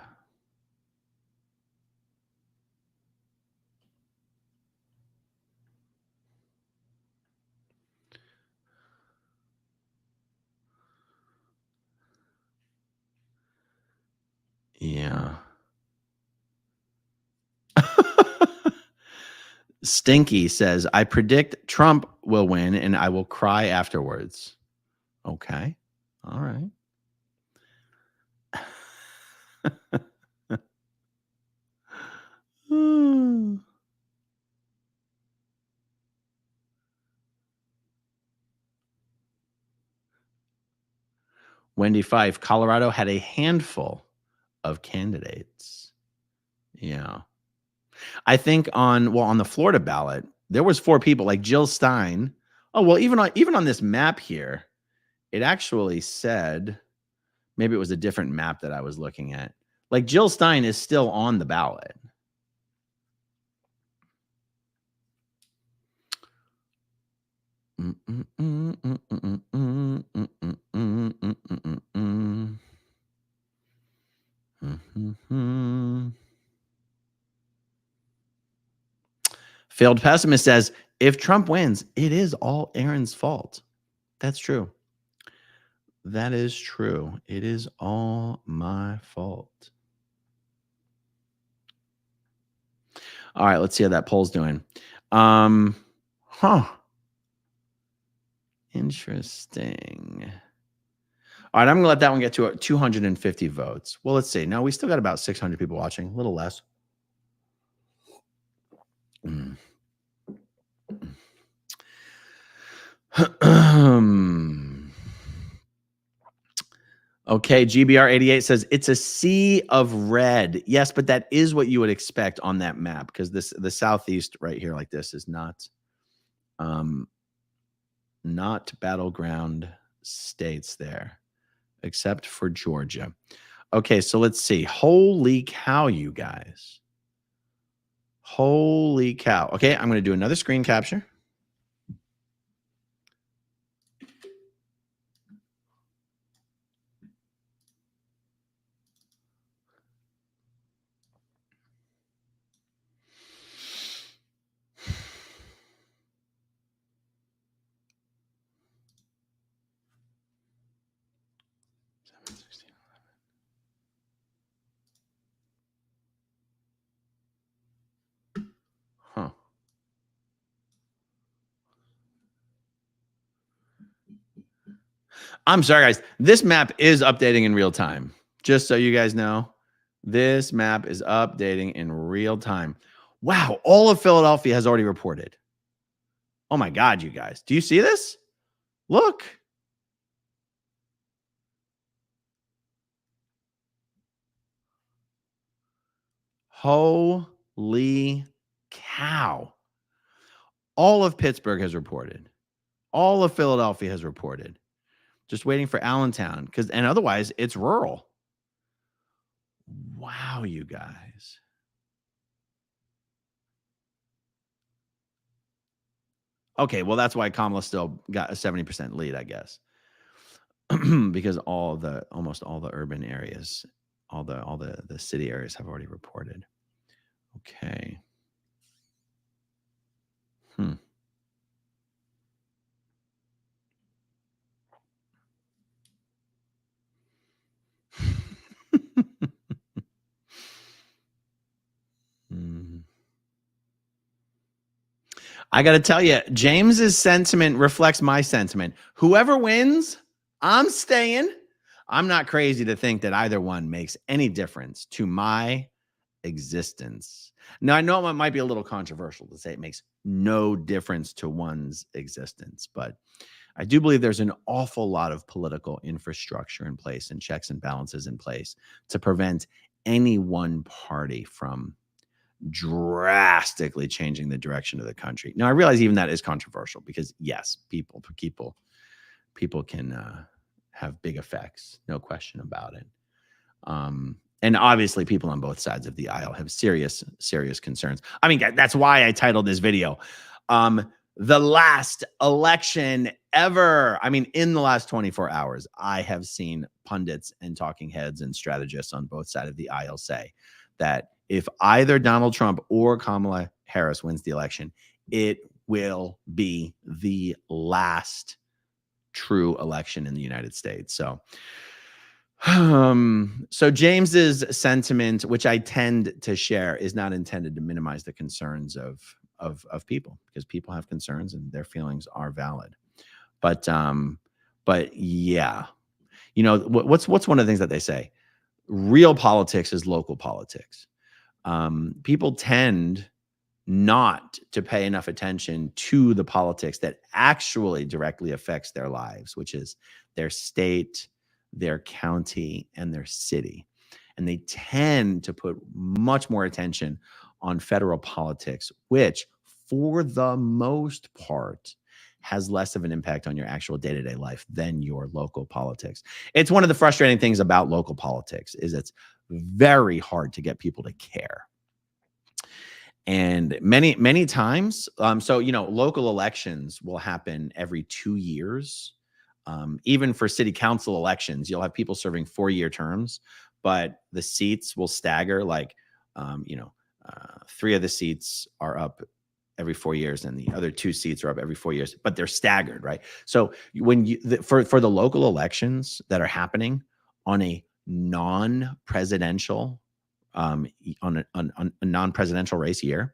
Yeah. Stinky says, I predict Trump will win and I will cry afterwards. Okay. All right. Wendy Fife, Colorado had a handful of candidates. Yeah. I think on the Florida ballot, there was 4 people like Jill Stein. Oh, well, even on this map here, it actually said, maybe it was a different map that I was looking at. Like Jill Stein is still on the ballot. Failed Pessimist says, if Trump wins, it is all Aaron's fault. That's true. That is true. It is all my fault. All right, let's see how that poll's doing. Interesting. All right, I'm going to let that one get to 250 votes. Well, let's see. No, we still got about 600 people watching, a little less. Okay, GBR88 says it's a sea of red. Yes, but that is what you would expect on that map, because the southeast right here like this is not battleground states there, except for Georgia. Okay, so let's see. Holy cow, you guys. Holy cow. Okay, I'm going to do another screen capture. Huh. I'm sorry, guys. This map is updating in real time. Just so you guys know, this map is updating in real time. Wow, all of Philadelphia has already reported. Oh my God, you guys. Do you see this? Look. Holy cow. All of Pittsburgh has reported. All of Philadelphia has reported. Just waiting for Allentown, and otherwise it's rural. Wow, you guys. Okay, well, that's why Kamala still got a 70% lead, I guess. Because almost all the urban areas, all the city areas have already reported. Okay. I got to tell you, James's sentiment reflects my sentiment. Whoever wins, I'm staying. I'm not crazy to think that either one makes any difference to my existence. Now, I know it might be a little controversial to say it makes no difference to one's existence, but I do believe there's an awful lot of political infrastructure in place and checks and balances in place to prevent any one party from drastically changing the direction of the country. Now, I realize even that is controversial because, yes, people can have big effects, no question about it. And obviously, people on both sides of the aisle have serious concerns. I mean, that's why I titled this video, "The Last Election Ever." I mean, in the last 24 hours, I have seen pundits and talking heads and strategists on both sides of the aisle say that if either Donald Trump or Kamala Harris wins the election, it will be the last true election in the United States. So James's sentiment, which I tend to share, is not intended to minimize the concerns of people, because people have concerns and their feelings are valid. But yeah, you know, what's one of the things that they say? Real politics is local politics. People tend not to pay enough attention to the politics that actually directly affects their lives, which is their state, their county and their city. And they tend to put much more attention on federal politics, which for the most part has less of an impact on your actual day-to-day life than your local politics. It's one of the frustrating things about local politics is it's very hard to get people to care. And many times, so, local elections will happen every 2 years. Even for city council elections, you'll have people serving 4-year terms, but the seats will stagger. Like, 3 of the seats are up every 4 years, and the other 2 seats are up every 4 years, but they're staggered, right? So when for the local elections that are happening on a non-presidential, on a non-presidential race year,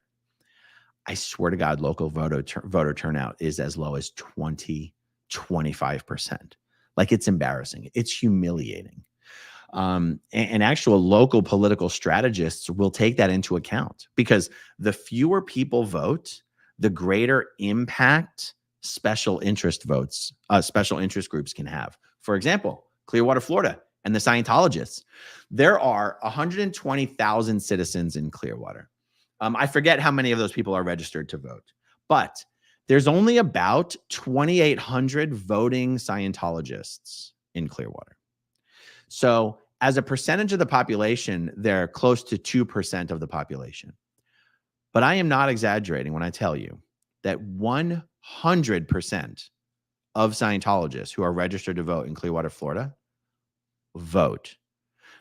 I swear to God, local voter turnout is as low as 20-25%. Like, it's embarrassing. It's humiliating. And actual local political strategists will take that into account, because the fewer people vote, the greater impact special interest groups can have. For example, Clearwater, Florida, and the Scientologists. There are 120,000 citizens in Clearwater. I forget how many of those people are registered to vote, but there's only about 2,800 voting Scientologists in Clearwater. So as a percentage of the population, they're close to 2% of the population. But I am not exaggerating when I tell you that 100% of Scientologists who are registered to vote in Clearwater, Florida, vote.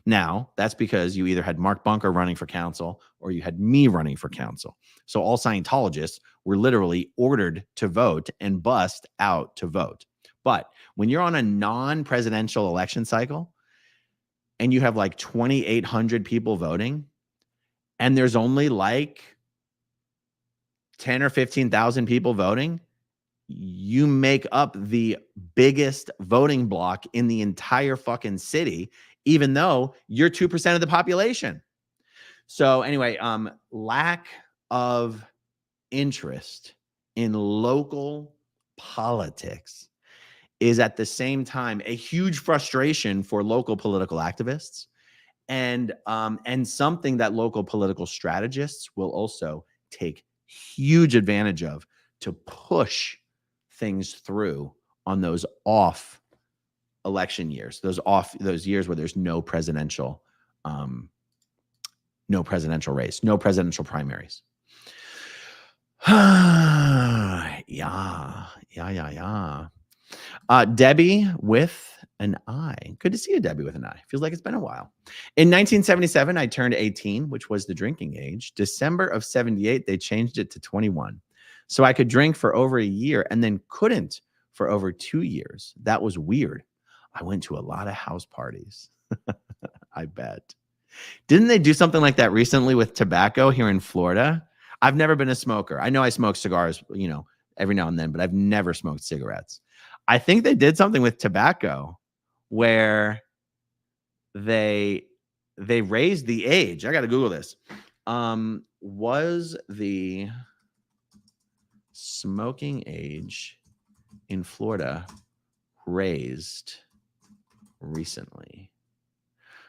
Now, that's because you either had Mark Bunker running for council or you had me running for council. So all Scientologists were literally ordered to vote and bussed out to vote. But when you're on a non-presidential election cycle and you have like 2,800 people voting, and there's only like 10 or 15,000 people voting, you make up the biggest voting block in the entire fucking city, even though you're 2% of the population. So anyway, lack of interest in local politics is at the same time a huge frustration for local political activists, and something that local political strategists will also take huge advantage of to push things through on those off election years, those years where there's no presidential race, no presidential primaries. Yeah. Debbie with an I. Good to see you, Debbie with an I. Feels like it's been a while. In 1977, I turned 18, which was the drinking age. December of 78, they changed it to 21. So I could drink for over a year and then couldn't for over 2 years. That was weird. I went to a lot of house parties. I bet. Didn't they do something like that recently with tobacco here in Florida? I've never been a smoker. I know I smoke cigars, every now and then, but I've never smoked cigarettes. I think they did something with tobacco where they raised the age. I got to Google this. Was the smoking age in Florida raised recently?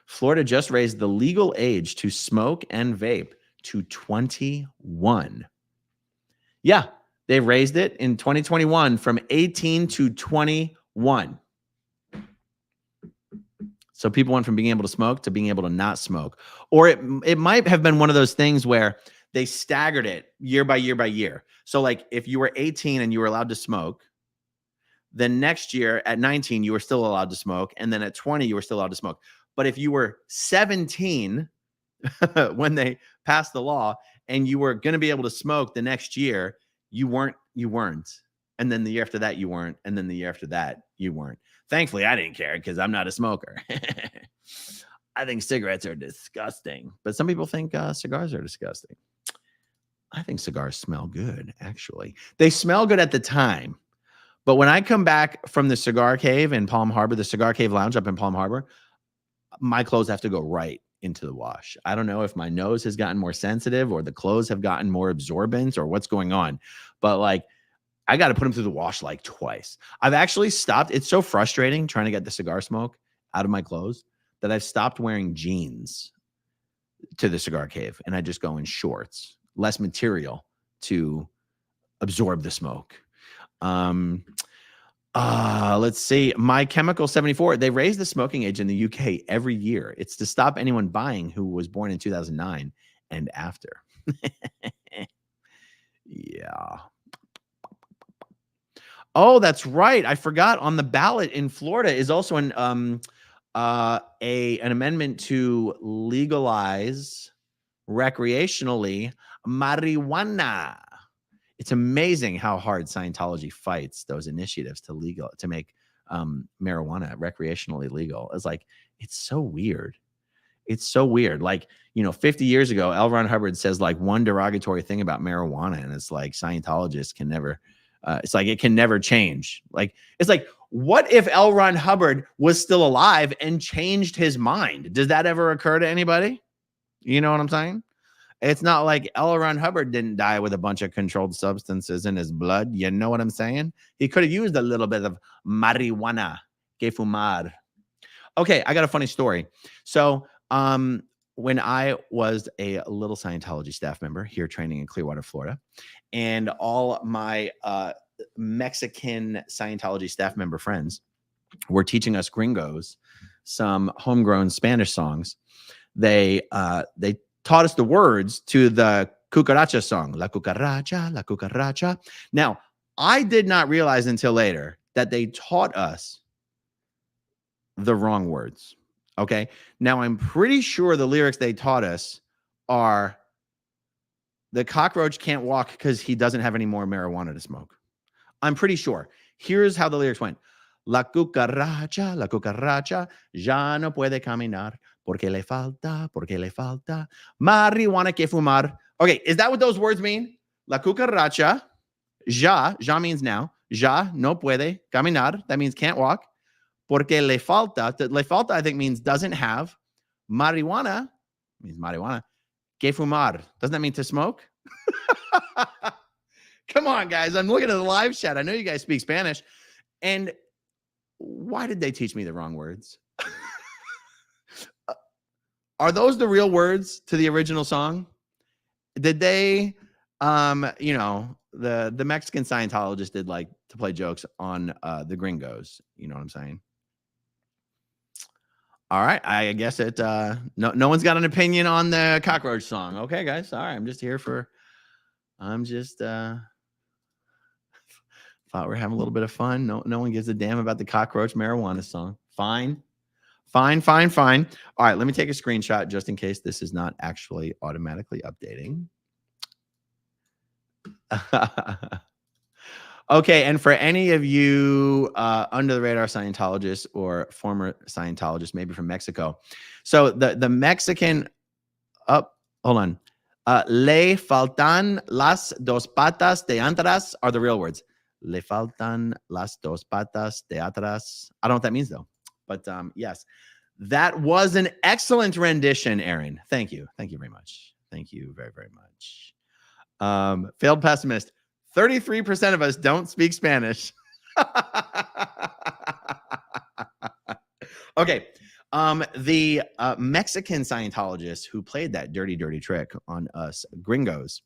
Florida just raised the legal age to smoke and vape to 21. Yeah, they raised it in 2021 from 18 to 21. So people went from being able to smoke to being able to not smoke. Or it might have been one of those things where they staggered it year by year by year. So like if you were 18 and you were allowed to smoke, then next year at 19, you were still allowed to smoke. And then at 20, you were still allowed to smoke. But if you were 17 when they passed the law and you were going to be able to smoke the next year, you weren't. And then the year after that, you weren't. And then the year after that, you weren't. Thankfully, I didn't care because I'm not a smoker. I think cigarettes are disgusting. But some people think cigars are disgusting. I think cigars smell good, actually. They smell good at the time. But when I come back from the cigar cave in Palm Harbor, the Cigar Cave Lounge up in Palm Harbor, my clothes have to go right into the wash. I don't know if my nose has gotten more sensitive or the clothes have gotten more absorbent or what's going on. But like, I got to put them through the wash like twice. I've actually stopped. It's so frustrating trying to get the cigar smoke out of my clothes that I've stopped wearing jeans to the cigar cave, and I just go in shorts, less material to absorb the smoke. Let's see. My Chemical 74, they raise the smoking age in the UK every year. It's to stop anyone buying who was born in 2009 and after. Yeah. Oh, that's right. I forgot. On the ballot in Florida is also an amendment to legalize recreationally marijuana. It's amazing how hard Scientology fights those initiatives to make marijuana recreationally legal. It's so weird. It's so weird. 50 years ago, L. Ron Hubbard says one derogatory thing about marijuana, and it's like Scientologists can never. It can never change. What if L. Ron Hubbard was still alive and changed his mind? Does that ever occur to anybody? You know what I'm saying? It's not like L. Ron Hubbard didn't die with a bunch of controlled substances in his blood. You know what I'm saying? He could have used a little bit of marijuana, que fumar. Okay, I got a funny story. So, when I was a little Scientology staff member here training in Clearwater, Florida, and all my Mexican Scientology staff member friends were teaching us gringos some homegrown Spanish songs. They taught us the words to the cucaracha song, La Cucaracha, La Cucaracha. Now, I did not realize until later that they taught us the wrong words. Okay. Now, I'm pretty sure the lyrics they taught us are the cockroach can't walk because he doesn't have any more marijuana to smoke. I'm pretty sure. Here's how the lyrics went. La cucaracha, ya no puede caminar porque le falta marihuana que fumar. Okay, is that what those words mean? La cucaracha, ya means now. Ya no puede caminar, that means can't walk. Porque le falta, I think means doesn't have. Marijuana means marijuana. Que fumar, doesn't that mean to smoke? Come on, guys. I'm looking at the live chat. I know you guys speak Spanish. And why did they teach me the wrong words? Are those the real words to the original song? Did they, the Mexican Scientologists did to play jokes on the gringos. You know what I'm saying? All right. I guess no one's got an opinion on the cockroach song. Okay, guys. All right. I'm just thought we're having a little bit of fun. No one gives a damn about the cockroach marijuana song. Fine. All right. Let me take a screenshot just in case this is not actually automatically updating. Okay. And for any of you under the radar Scientologists or former Scientologists, maybe from Mexico. So the Mexican, hold on. Le faltan las dos patas de atrás are the real words. Le faltan las dos patas de atrás. I don't know what that means though. But yes, that was an excellent rendition, Aaron. Thank you. Thank you very much. Thank you very, very much. Failed pessimist. 33% of us don't speak Spanish. Okay. The Mexican Scientologists who played that dirty, dirty trick on us gringos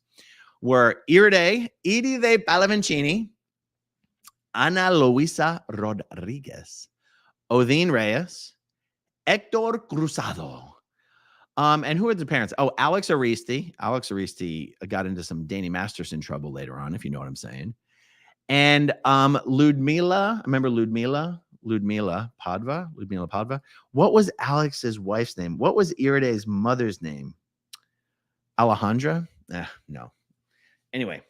were Iride de Palavancini, Ana Luisa Rodriguez, Odin Reyes, Hector Cruzado. And who are the parents? Oh, Alex Aristi. Alex Aristi got into some Danny Masterson trouble later on, if you know what I'm saying. And Ludmila. Remember Ludmila? Ludmila Padva. What was Alex's wife's name? What was Iride's mother's name? Alejandra? No. Anyway.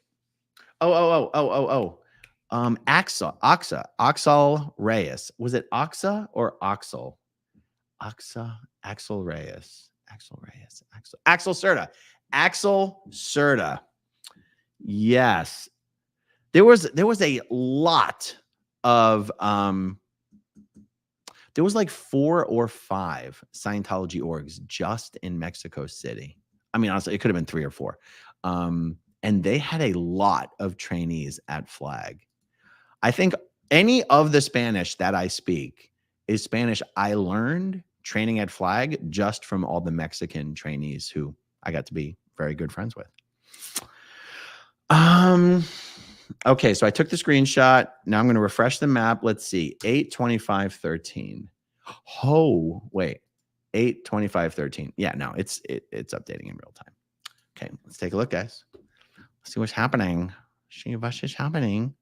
Axel Reyes. Was it Oxa or Oxel? Axel Reyes. Axel Serta. Yes. There was a lot of there was 4 or 5 Scientology orgs just in Mexico City. I mean, honestly, it could have been 3 or 4. And they had a lot of trainees at Flag. I think any of the Spanish that I speak is Spanish I learned training at Flag just from all the Mexican trainees who I got to be very good friends with. Okay, so I took the screenshot. Now I'm going to refresh the map. Let's see. 8:25:13. Oh, wait. 8:25:13. Yeah, no, it's updating in real time. Okay, let's take a look, guys. Let's see what's happening. See what is happening.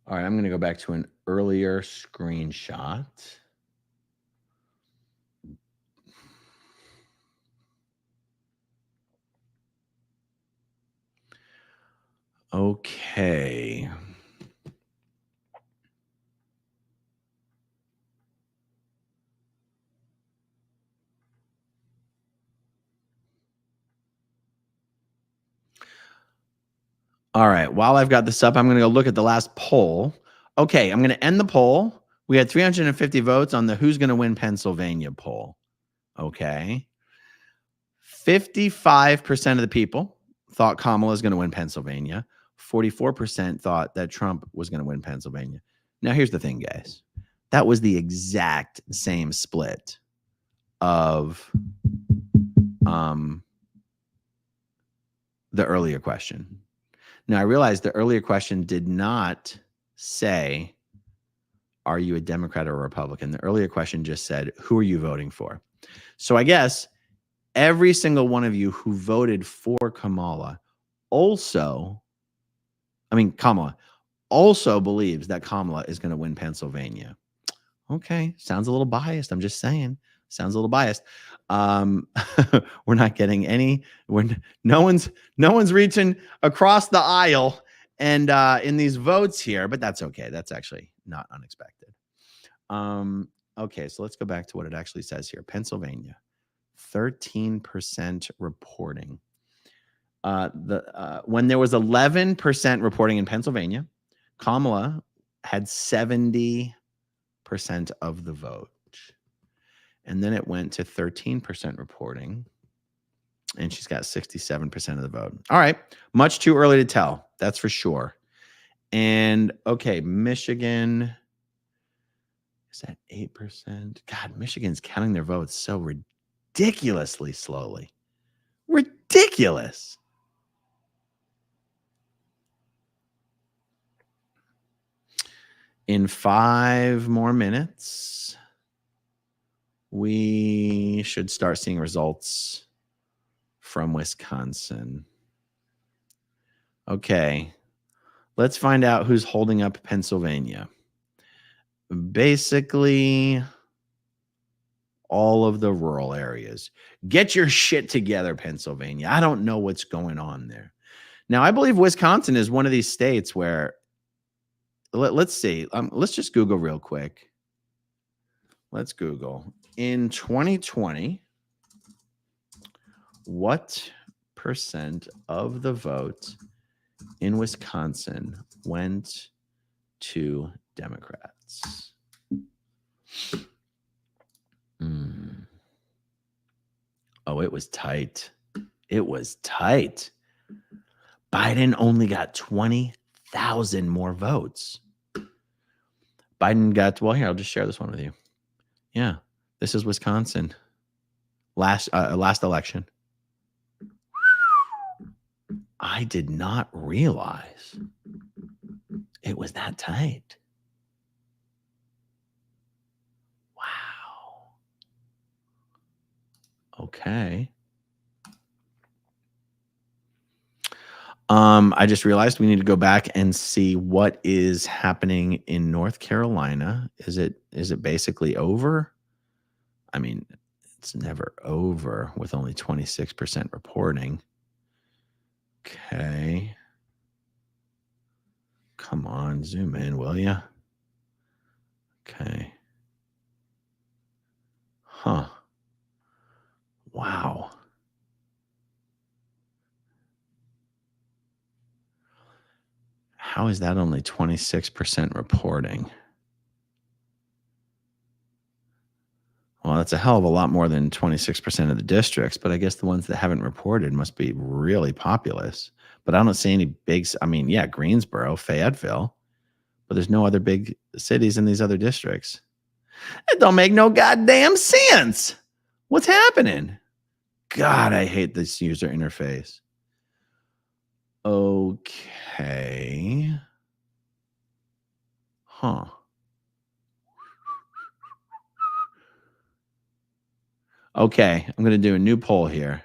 All right, I'm going to go back to an earlier screenshot. Okay. All right. While I've got this up, I'm going to go look at the last poll. Okay, I'm going to end the poll. We had 350 votes on the who's going to win Pennsylvania poll. Okay. 55% of the people thought Kamala is going to win Pennsylvania. 44% thought that Trump was going to win Pennsylvania. Now, here's the thing, guys. That was the exact same split of the earlier question. Now, I realized the earlier question did not say, are you a Democrat or a Republican? The earlier question just said, who are you voting for? So I guess every single one of you who voted for Kamala also believes that Kamala is going to win Pennsylvania. Okay, sounds a little biased. I'm just saying. Sounds a little biased. We're not getting any. No one's reaching across the aisle and in these votes here, but that's okay. That's actually not unexpected. Okay, so let's go back to what it actually says here. Pennsylvania, 13% reporting. When there was 11% reporting in Pennsylvania, Kamala had 70% of the vote. And then it went to 13% reporting, and she's got 67% of the vote. All right, much too early to tell, that's for sure. And okay, Michigan is at 8%. God, Michigan's counting their votes so ridiculously slowly. Ridiculous. In 5 more minutes, we should start seeing results from Wisconsin. Okay, let's find out who's holding up Pennsylvania. Basically, all of the rural areas. Get your shit together, Pennsylvania. I don't know what's going on there. Now, I believe Wisconsin is one of these states where, let's see. Let's just Google real quick. Let's Google. In 2020, what percent of the vote in Wisconsin went to Democrats? Oh, it was tight. It was tight. Biden only got 20,000 more votes. Biden got, well, here, I'll just share this one with you. Yeah, this is Wisconsin. Last election. I did not realize it was that tight. Wow. Okay. I just realized we need to go back and see what is happening in North Carolina. Is it basically over? I mean, it's never over with only 26% reporting. Okay. Come on, zoom in, will ya? Okay. Huh. Wow. How is that only 26% reporting? Well, that's a hell of a lot more than 26% of the districts, but I guess the ones that haven't reported must be really populous. But I don't see any big, I mean, yeah, Greensboro, Fayetteville, but there's no other big cities in these other districts. It don't make no goddamn sense. What's happening? God, I hate this user interface. Okay. Huh. Okay, I'm going to do a new poll here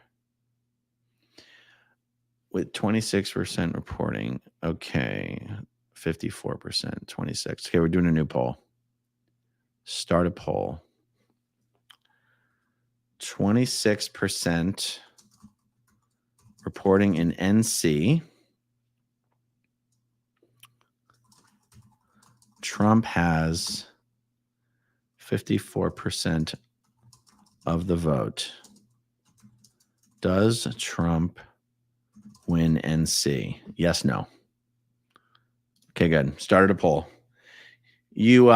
with 26% reporting. Okay, 54%, 26. Okay, we're doing a new poll. Start a poll. 26% reporting in NC. Trump has 54% of the vote. Does Trump win NC? Yes, no. Okay, good. Started a poll. You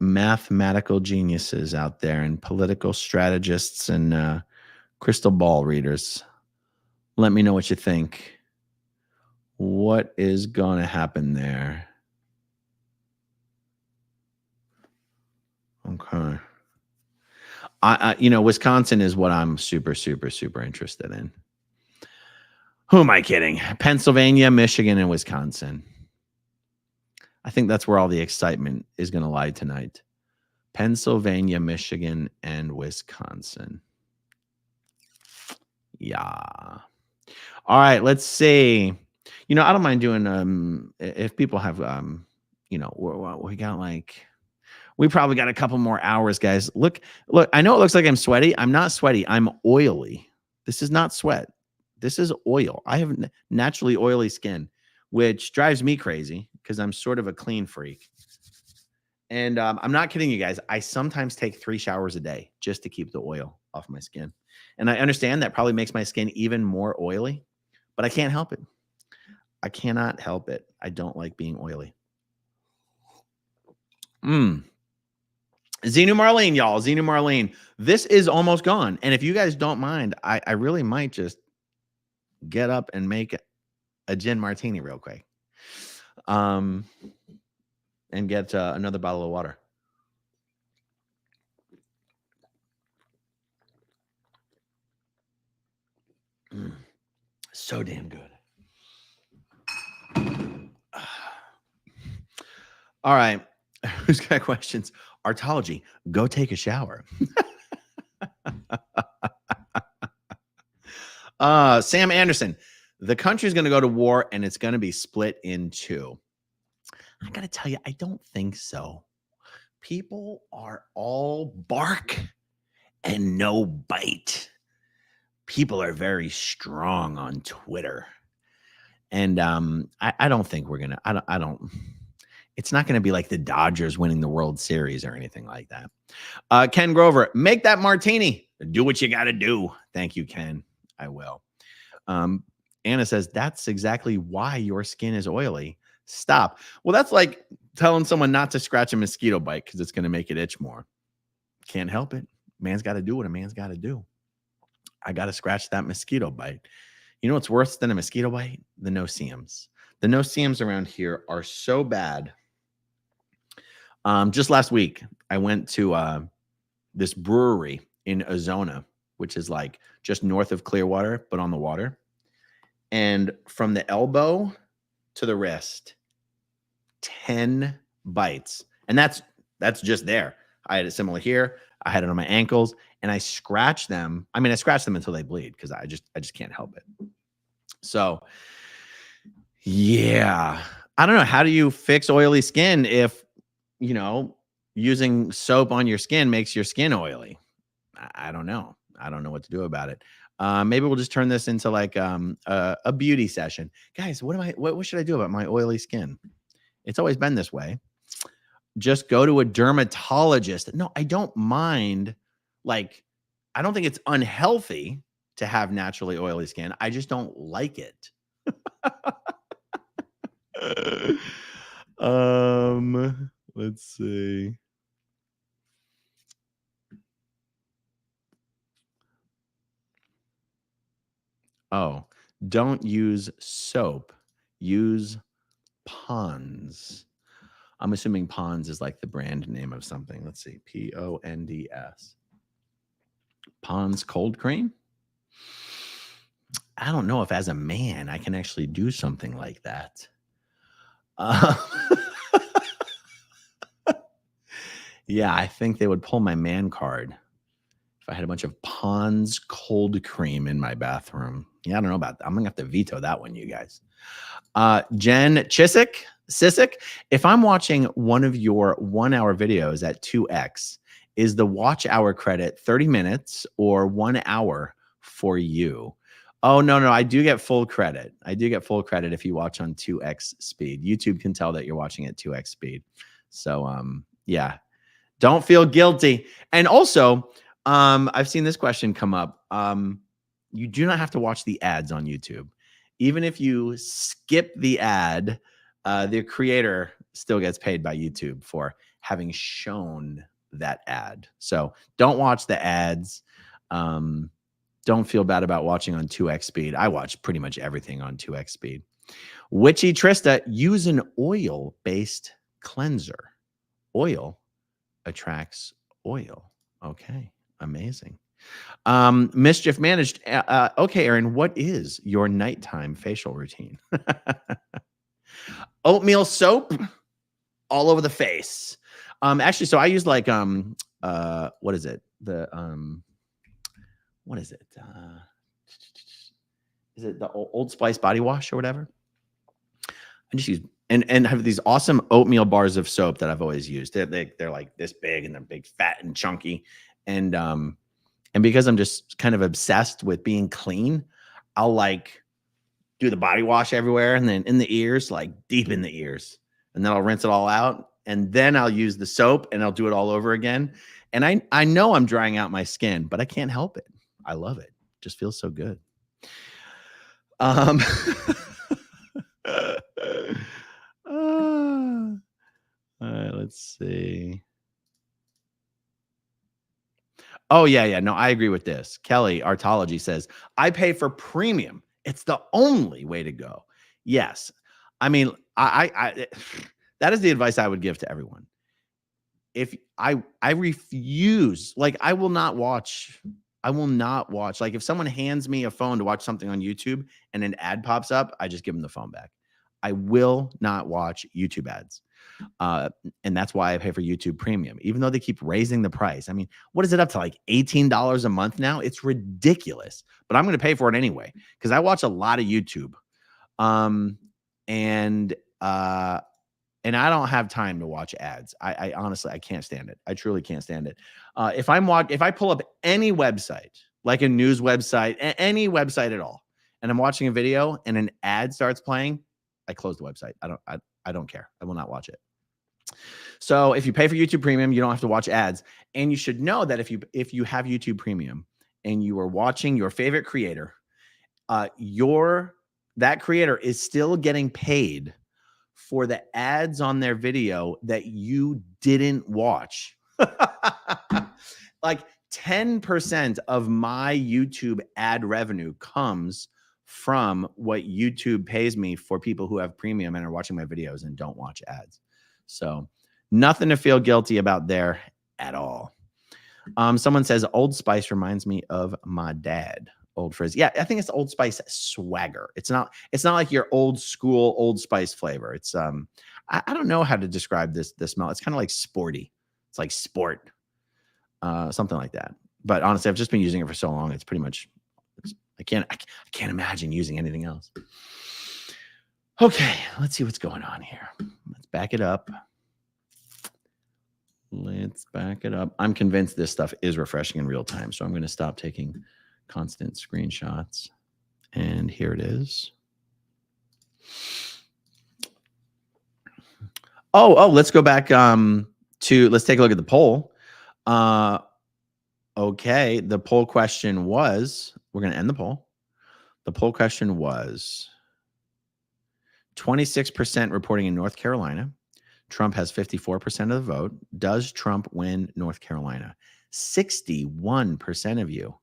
mathematical geniuses out there and political strategists and crystal ball readers, let me know what you think. What is going to happen there? Okay. Wisconsin is what I'm super, super, super interested in. Who am I kidding? Pennsylvania, Michigan, and Wisconsin. I think that's where all the excitement is going to lie tonight. Pennsylvania, Michigan, and Wisconsin. Yeah. All right, let's see. I don't mind doing if people have we probably got a couple more hours, guys. Look, I know it looks like I'm sweaty. I'm not sweaty. I'm oily. This is not sweat. This is oil. I have naturally oily skin, which drives me crazy because I'm sort of a clean freak. And I'm not kidding you guys. I sometimes take 3 showers a day just to keep the oil off my skin. And I understand that probably makes my skin even more oily, but I can't help it. I cannot help it. I don't like being oily. Xenu Marlene, y'all. Xenu Marlene. This is almost gone. And if you guys don't mind, I really might just get up and make a gin martini real quick. And get another bottle of water. So damn good. All right. Who's got questions? Artology, go take a shower. Sam Anderson, the country's going to go to war and it's going to be split in two. I got to tell you, I don't think so. People are all bark and no bite. People are very strong on Twitter. And I don't think we're going to, I don't, it's not going to be like the Dodgers winning the World Series or anything like that. Ken Grover, make that martini. Do what you got to do. Thank you, Ken. I will. Anna says, that's exactly why your skin is oily. Stop. Well, that's like telling someone not to scratch a mosquito bite because it's going to make it itch more. Can't help it. Man's got to do what a man's got to do. I got to scratch that mosquito bite. You know what's worse than a mosquito bite? The no-see-ums. The no-see-ums around here are so bad. Just last week, I went to this brewery in Ozona, which is like just north of Clearwater, but on the water. And from the elbow to the wrist, 10 bites. And that's just there. I had it similar here. I had it on my ankles and I scratched them. I mean, I scratched them until they bleed because I just can't help it. So yeah, I don't know. How do you fix oily skin if, using soap on your skin makes your skin oily? I don't know. I don't know what to do about it. Maybe we'll just turn this into like a beauty session. Guys, what should I do about my oily skin? It's always been this way. Just go to a dermatologist. No, I don't mind. Like, I don't think it's unhealthy to have naturally oily skin. I just don't like it. Let's see. Oh, don't use soap. Use Ponds. I'm assuming Ponds is like the brand name of something. Let's see. Ponds. Ponds cold cream? I don't know if as a man I can actually do something like that. Yeah, I think they would pull my man card if I had a bunch of Ponds cold cream in my bathroom. Yeah, I don't know about that. I'm going to have to veto that one, you guys. Jen Sissick, if I'm watching one of your 1 hour videos at 2x, is the watch hour credit 30 minutes or 1 hour for you? Oh, no, I do get full credit. I do get full credit if you watch on 2x speed. YouTube can tell that you're watching at 2x speed. So, yeah, don't feel guilty. And also, I've seen this question come up. You do not have to watch the ads on YouTube. Even if you skip the ad, the creator still gets paid by YouTube for having shown that ad. So don't watch the ads. Don't feel bad about watching on 2x speed. I watch pretty much everything on 2x speed. Witchy Trista, use an oil-based cleanser. Oil attracts oil. Okay, amazing. Mischief managed. Okay, Aaron, what is your nighttime facial routine? Oatmeal soap all over the face. Actually, so I use like what is it? What is it? Is it the Old Spice body wash or whatever? I just use and have these awesome oatmeal bars of soap that I've always used. They're like this big and they're big, fat, and chunky. And because I'm just kind of obsessed with being clean, I'll like do the body wash everywhere and then in the ears, like deep in the ears. And then I'll rinse it all out. And then I'll use the soap and I'll do it all over again. And I know I'm drying out my skin, but I can't help it. I love it. It just feels so good. All right, let's see. Oh, yeah. No, I agree with this. Kelly Artology says, I pay for premium. It's the only way to go. Yes. I mean, I that is the advice I would give to everyone. If I refuse, like I will not watch. Like if someone hands me a phone to watch something on YouTube and an ad pops up, I just give them the phone back. I will not watch YouTube ads. And that's why I pay for YouTube Premium, even though they keep raising the price. I mean, what is it up to, like $18 a month now? It's ridiculous, but I'm going to pay for it anyway because I watch a lot of YouTube. And I don't have time to watch ads. I honestly, I can't stand it. I truly can't stand it. If I pull up any website, like a news website, any website at all, and I'm watching a video and an ad starts playing, I close the website. I don't care. I will not watch it. So if you pay for YouTube Premium, you don't have to watch ads. And you should know that if you have YouTube Premium and you are watching your favorite creator, that creator is still getting paid for the ads on their video that you didn't watch. Like 10% of my YouTube ad revenue comes from what YouTube pays me for people who have premium and are watching my videos and don't watch ads. So nothing to feel guilty about there at all. Someone says Old Spice reminds me of my dad. Old Frizz. Yeah, I think it's Old Spice swagger. It's not like your old school Old Spice flavor. It's I don't know how to describe this smell. It's kind of like sporty. It's like sport. Something like that. But honestly, I've just been using it for so long. It's pretty much I can't imagine using anything else. Okay, let's see what's going on here. Let's back it up. I'm convinced this stuff is refreshing in real time. So I'm going to stop taking constant screenshots. And here it is. Oh, let's go back let's take a look at the poll. Okay, the poll question was, we're going to end the poll. The poll question was 26% reporting in North Carolina. Trump has 54% of the vote. Does Trump win North Carolina? 61% of you.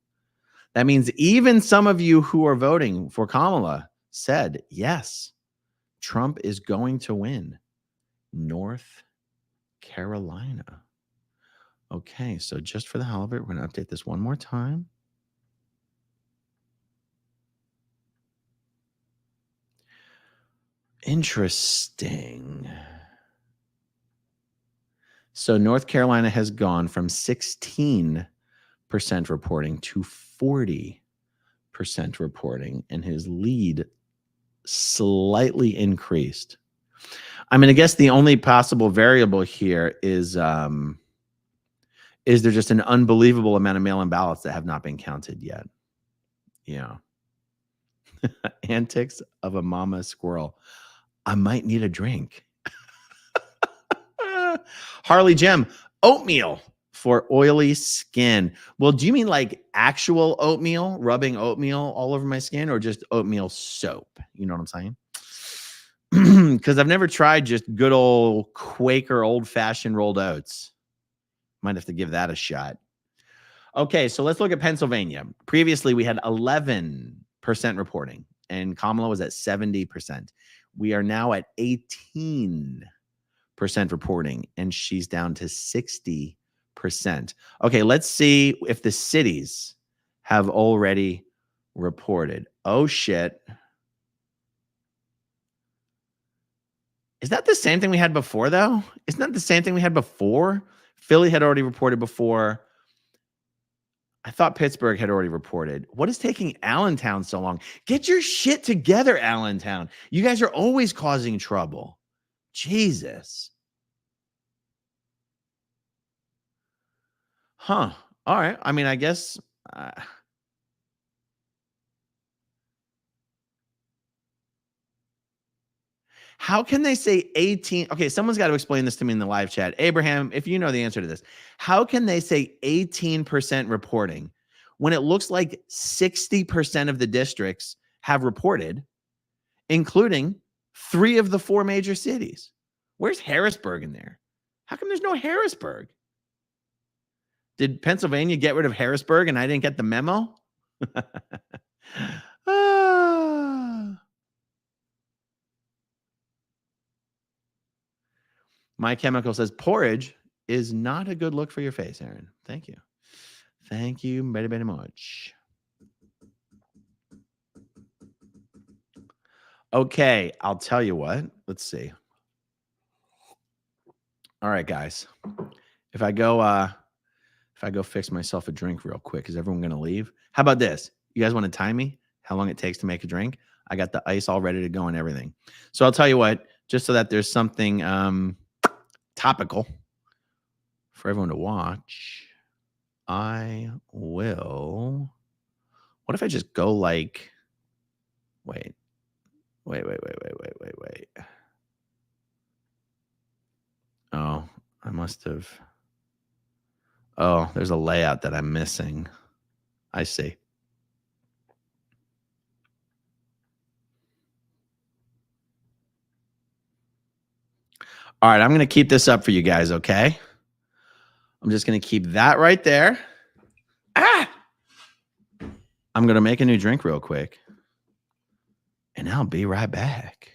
That means even some of you who are voting for Kamala said, yes, Trump is going to win North Carolina. Okay, so just for the hell of it, we're going to update this one more time. Interesting. So North Carolina has gone from 16% reporting to 40% reporting, and his lead slightly increased. I'm going to guess the only possible variable here is there just an unbelievable amount of mail-in ballots that have not been counted yet. Yeah. Antics of a mama squirrel. I might need a drink. Harley Jim, oatmeal for oily skin. Well, do you mean like actual oatmeal, rubbing oatmeal all over my skin, or just oatmeal soap? You know what I'm saying? Because I've never tried just good old Quaker old-fashioned rolled oats. Might have to give that a shot. Okay, so let's look at Pennsylvania. Previously, we had 11% reporting, and Kamala was at 70%. We are now at 18% reporting, and she's down to 60%. Okay, let's see if the cities have already reported. Oh, shit. Is that the same thing we had before, though? Isn't that the same thing we had before? Philly had already reported before. I thought Pittsburgh had already reported. What is taking Allentown so long? Get your shit together, Allentown. You guys are always causing trouble. Jesus. Huh. All right. I mean, I guess... how can they say 18? Okay, someone's got to explain this to me in the live chat. Abraham, if you know the answer to this, how can they say 18% reporting when it looks like 60% of the districts have reported, including 3 of the 4 major cities? Where's Harrisburg in there? How come there's no Harrisburg? Did Pennsylvania get rid of Harrisburg and I didn't get the memo? My Chemical says porridge is not a good look for your face, Aaron. Thank you. Thank you very, very much. Okay, I'll tell you what. Let's see. All right, guys. If I go fix myself a drink real quick, is everyone gonna leave? How about this? You guys want to time me? How long it takes to make a drink? I got the ice all ready to go and everything. So I'll tell you what, just so that there's something topical for everyone to watch, I will. What if I just go like, wait. Oh, I must have. Oh, there's a layout that I'm missing. I see. All right, I'm going to keep this up for you guys, okay? I'm just going to keep that right there. Ah! I'm going to make a new drink real quick. And I'll be right back.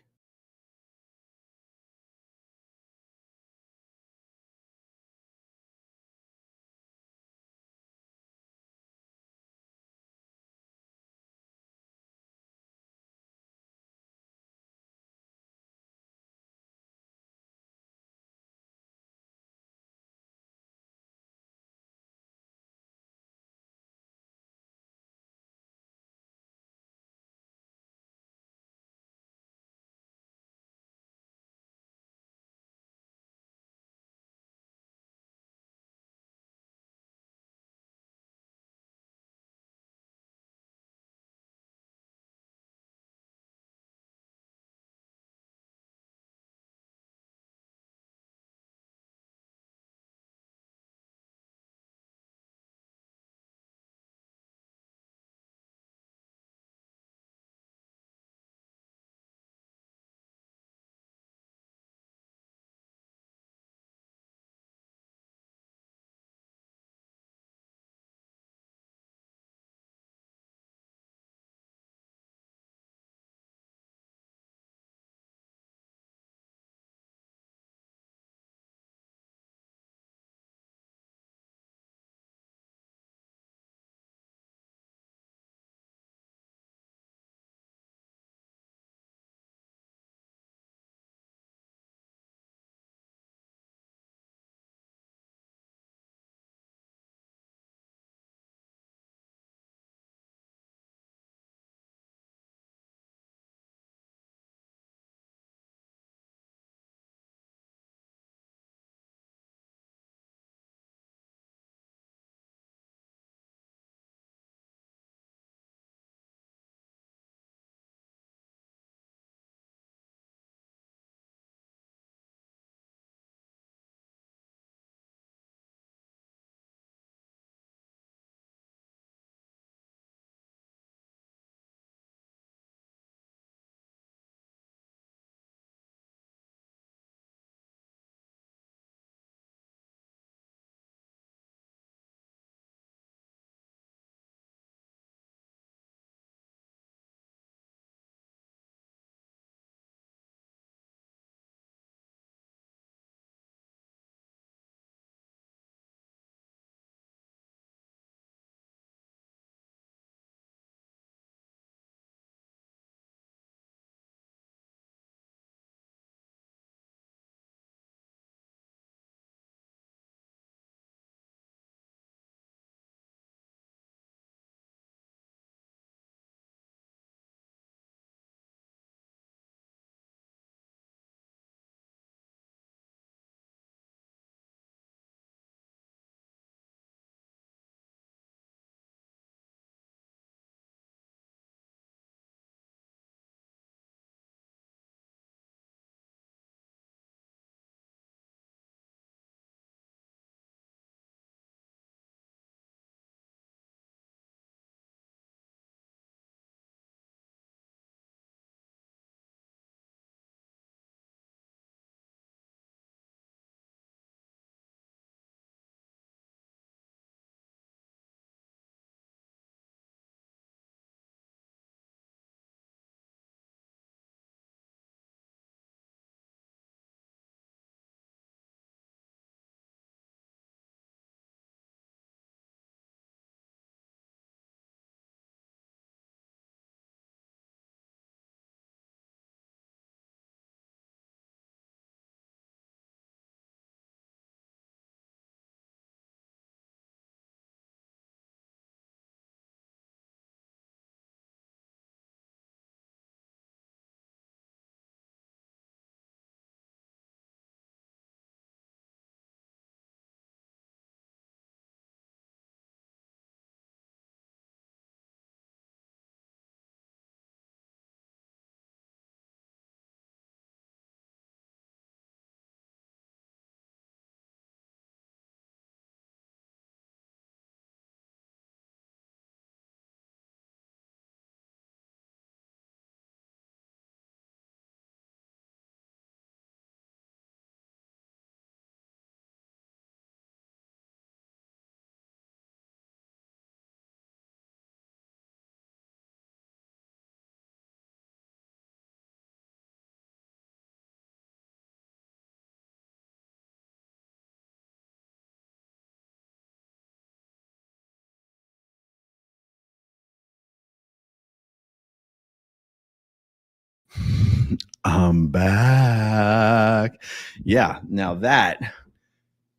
I'm back. Yeah, now that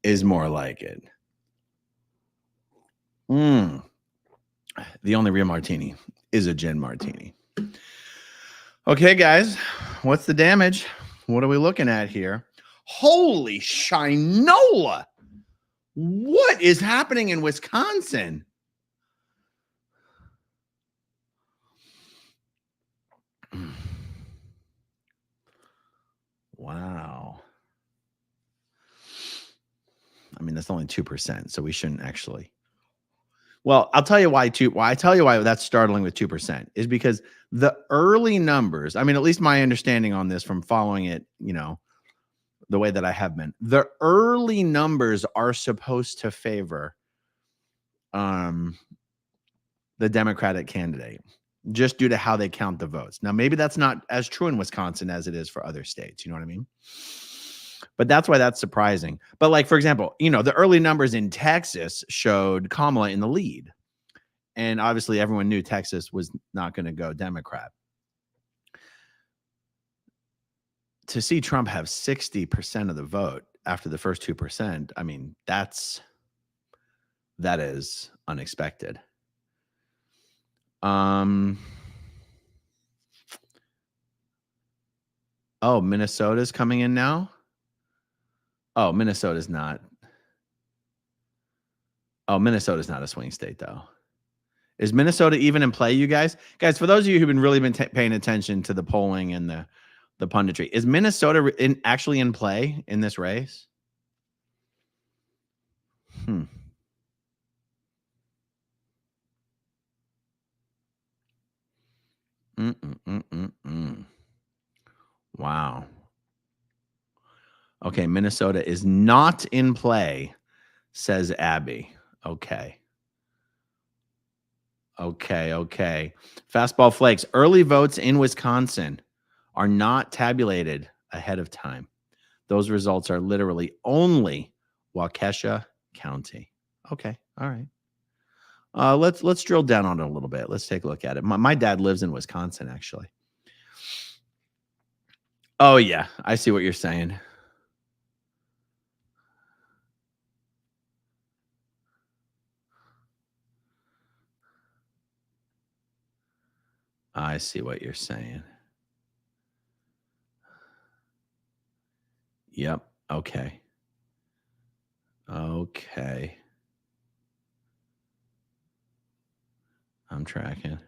is more like it. The only real martini is a gin martini. Okay, guys, what's the damage? What are we looking at here? Holy shinola! What is happening in Wisconsin? Wow. I mean, that's only 2%, so we shouldn't actually. Well, I'll tell you why that's startling with 2% is because the early numbers, I mean, at least my understanding on this from following it, the way that I have been, the early numbers are supposed to favor the Democratic candidate just due to how they count the votes. Now, maybe that's not as true in Wisconsin as it is for other states. You know what I mean? But that's why that's surprising. But like, for example, the early numbers in Texas showed Kamala in the lead. And obviously everyone knew Texas was not going to go Democrat. To see Trump have 60% of the vote after the first 2%, I mean, that is unexpected. Oh, Minnesota's coming in now? Oh, Minnesota's not. Oh, Minnesota's not a swing state, though. Is Minnesota even in play, you guys? Guys, for those of you who've been really paying attention to the polling and the punditry, is Minnesota actually in play in this race? Wow. Okay, Minnesota is not in play, says Abbie. Okay. Fastball flakes. Early votes in Wisconsin are not tabulated ahead of time. Those results are literally only Waukesha County. Okay. All right. Let's drill down on it a little bit. Let's take a look at it. My dad lives in Wisconsin, actually. Oh, yeah. I see what you're saying. I see what you're saying. Yep. Okay. I'm tracking.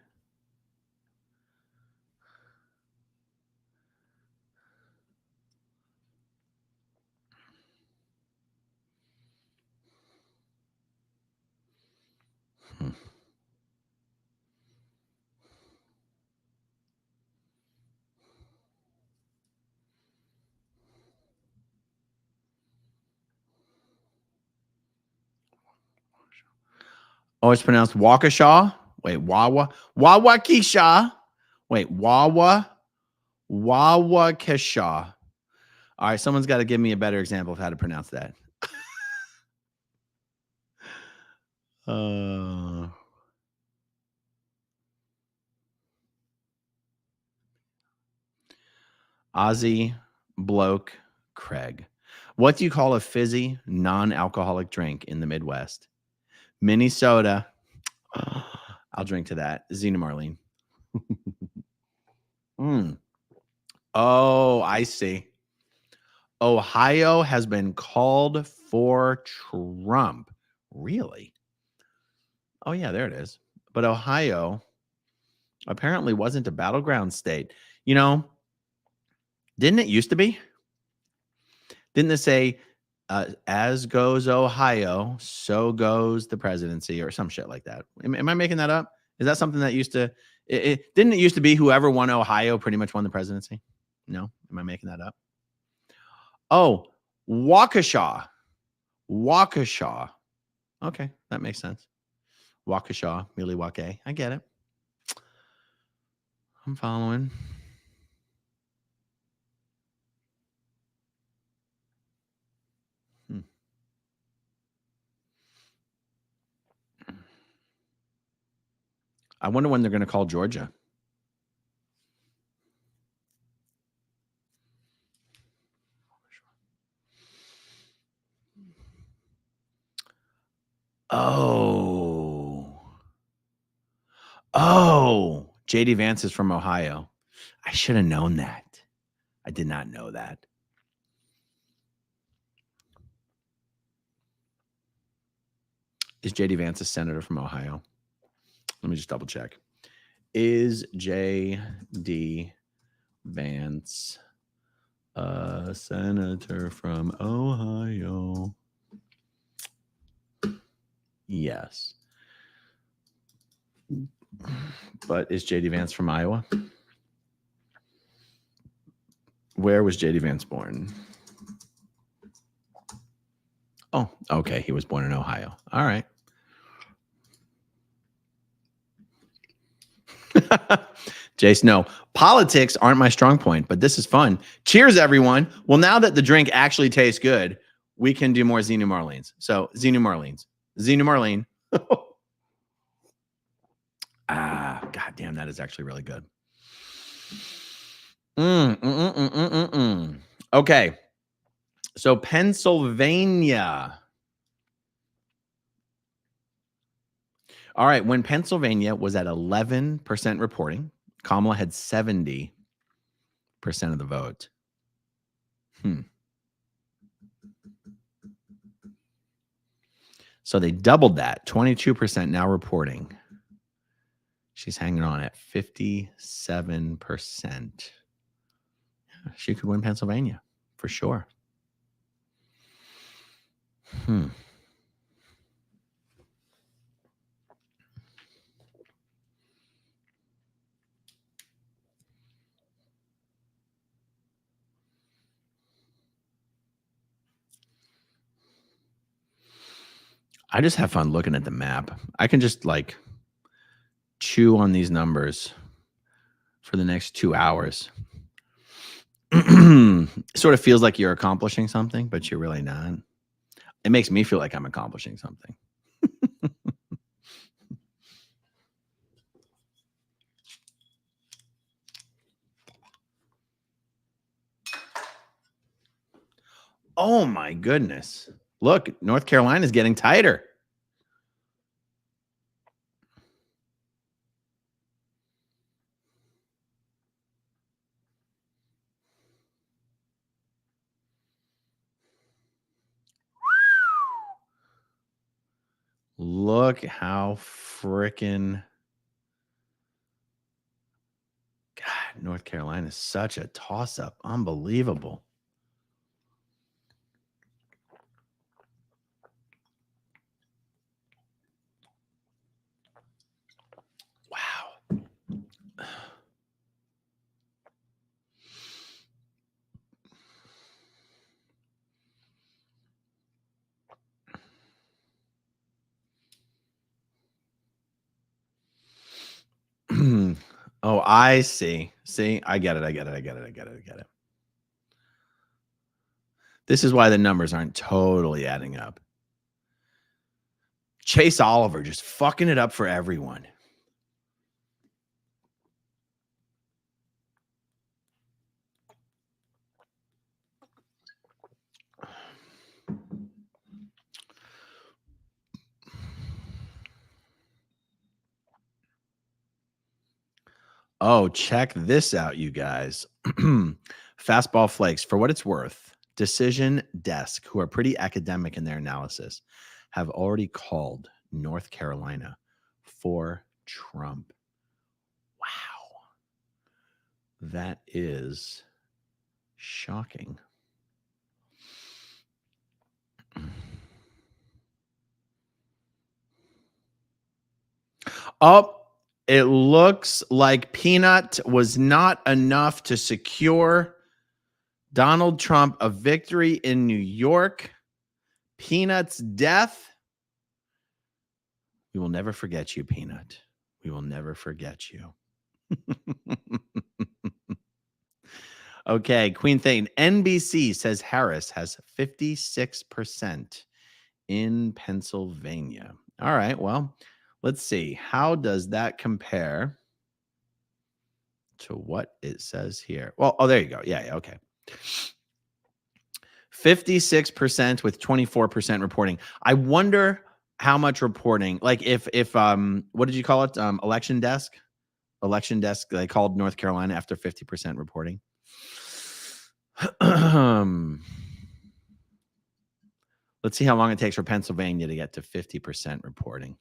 Oh, it's pronounced Waukesha. Wait, Wawakesha. Wait, Wawakesha. All right, someone's got to give me a better example of how to pronounce that. Ozzy Bloke Craig. What do you call a fizzy, non-alcoholic drink in the Midwest? Minnesota. I'll drink to that. Zena Marlene. Oh, I see. Ohio has been called for Trump. Really? Oh, yeah, there it is. But Ohio apparently wasn't a battleground state. Didn't it used to be? Didn't it say, as goes Ohio, so goes the presidency or some shit like that? Am I making that up? Is that something that used to, didn't it used to be whoever won Ohio pretty much won the presidency? No? Am I making that up? Oh, Waukesha. Okay, that makes sense. Waukesha, Milwaukee. I get it. I'm following. I wonder when they're going to call Georgia. Oh, JD Vance is from Ohio. I should have known that. I did not know that. Is JD Vance a senator from Ohio? Let me just double check. Is JD Vance a senator from Ohio? Yes. But is JD Vance from Iowa? Where was JD Vance born? Oh, okay. He was born in Ohio. All right. Jace, no. Politics aren't my strong point, but this is fun. Cheers, everyone. Well, now that the drink actually tastes good, we can do more Xenu Marlenes. So, Xenu Marlenes. Xenu Marlene. God damn, that is actually really good. Okay. So, Pennsylvania. All right. When Pennsylvania was at 11% reporting, Kamala had 70% of the vote. So they doubled that. 22% now reporting. She's hanging on at 57%. She could win Pennsylvania for sure. I just have fun looking at the map. I can just like chew on these numbers for the next 2 hours. Sort of feels like you're accomplishing something, but you're really not. It makes me feel like I'm accomplishing something. Oh my goodness. Look, North Carolina is getting tighter. Look how freaking God, North Carolina is such a toss-up. Unbelievable. Wow. Oh, I see. See, I get it. This is why the numbers aren't totally adding up. Chase Oliver just fucking it up for everyone. Oh, check this out, you guys. Fastball Flakes, for what it's worth, Decision Desk, who are pretty academic in their analysis, have already called North Carolina for Trump. Wow. That is shocking. Oh, it looks like peanut was not enough to secure Donald Trump a victory in New York. Peanut's death. We will never forget you, Peanut. We will never forget you. Okay, Queen Thane. NBC says Harris has 56% in Pennsylvania. All right, well, let's see. How does that compare to what it says here? Well, oh, there you go. Yeah, okay. 56% with 24% reporting. I wonder how much reporting? Like if what did you call it? Election desk. Election desk. They called North Carolina after 50% reporting. Let's see how long it takes for Pennsylvania to get to 50% reporting.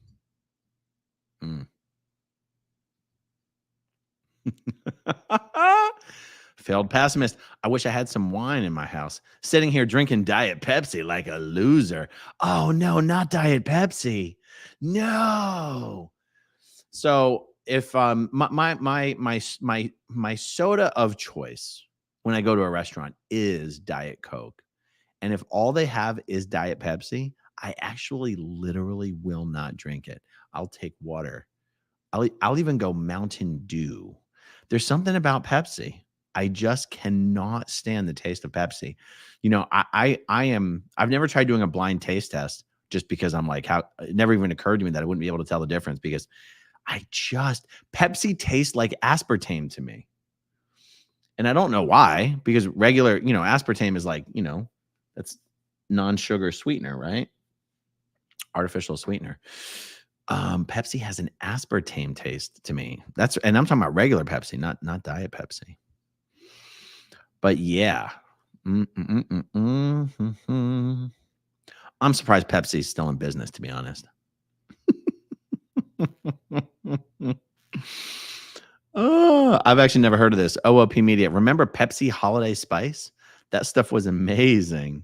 Failed pessimist. I wish I had some wine in my house. Sitting here drinking Diet Pepsi like a loser. Oh no, not Diet Pepsi. No. So if my soda of choice when I go to a restaurant is Diet Coke, and if all they have is Diet Pepsi, I actually literally will not drink it. I'll take water. I'll even go Mountain Dew. There's something about Pepsi. I just cannot stand the taste of Pepsi. You know, I've never tried doing a blind taste test just because I'm like, how it never even occurred to me that I wouldn't be able to tell the difference because Pepsi tastes like aspartame to me. And I don't know why, because regular, aspartame is like, that's non-sugar sweetener, right? Artificial sweetener. Pepsi has an aspartame taste to me. And I'm talking about regular Pepsi, not Diet Pepsi. But yeah. I'm surprised Pepsi's still in business, to be honest. Oh, I've actually never heard of this. OOP Media. Remember Pepsi Holiday Spice? That stuff was amazing.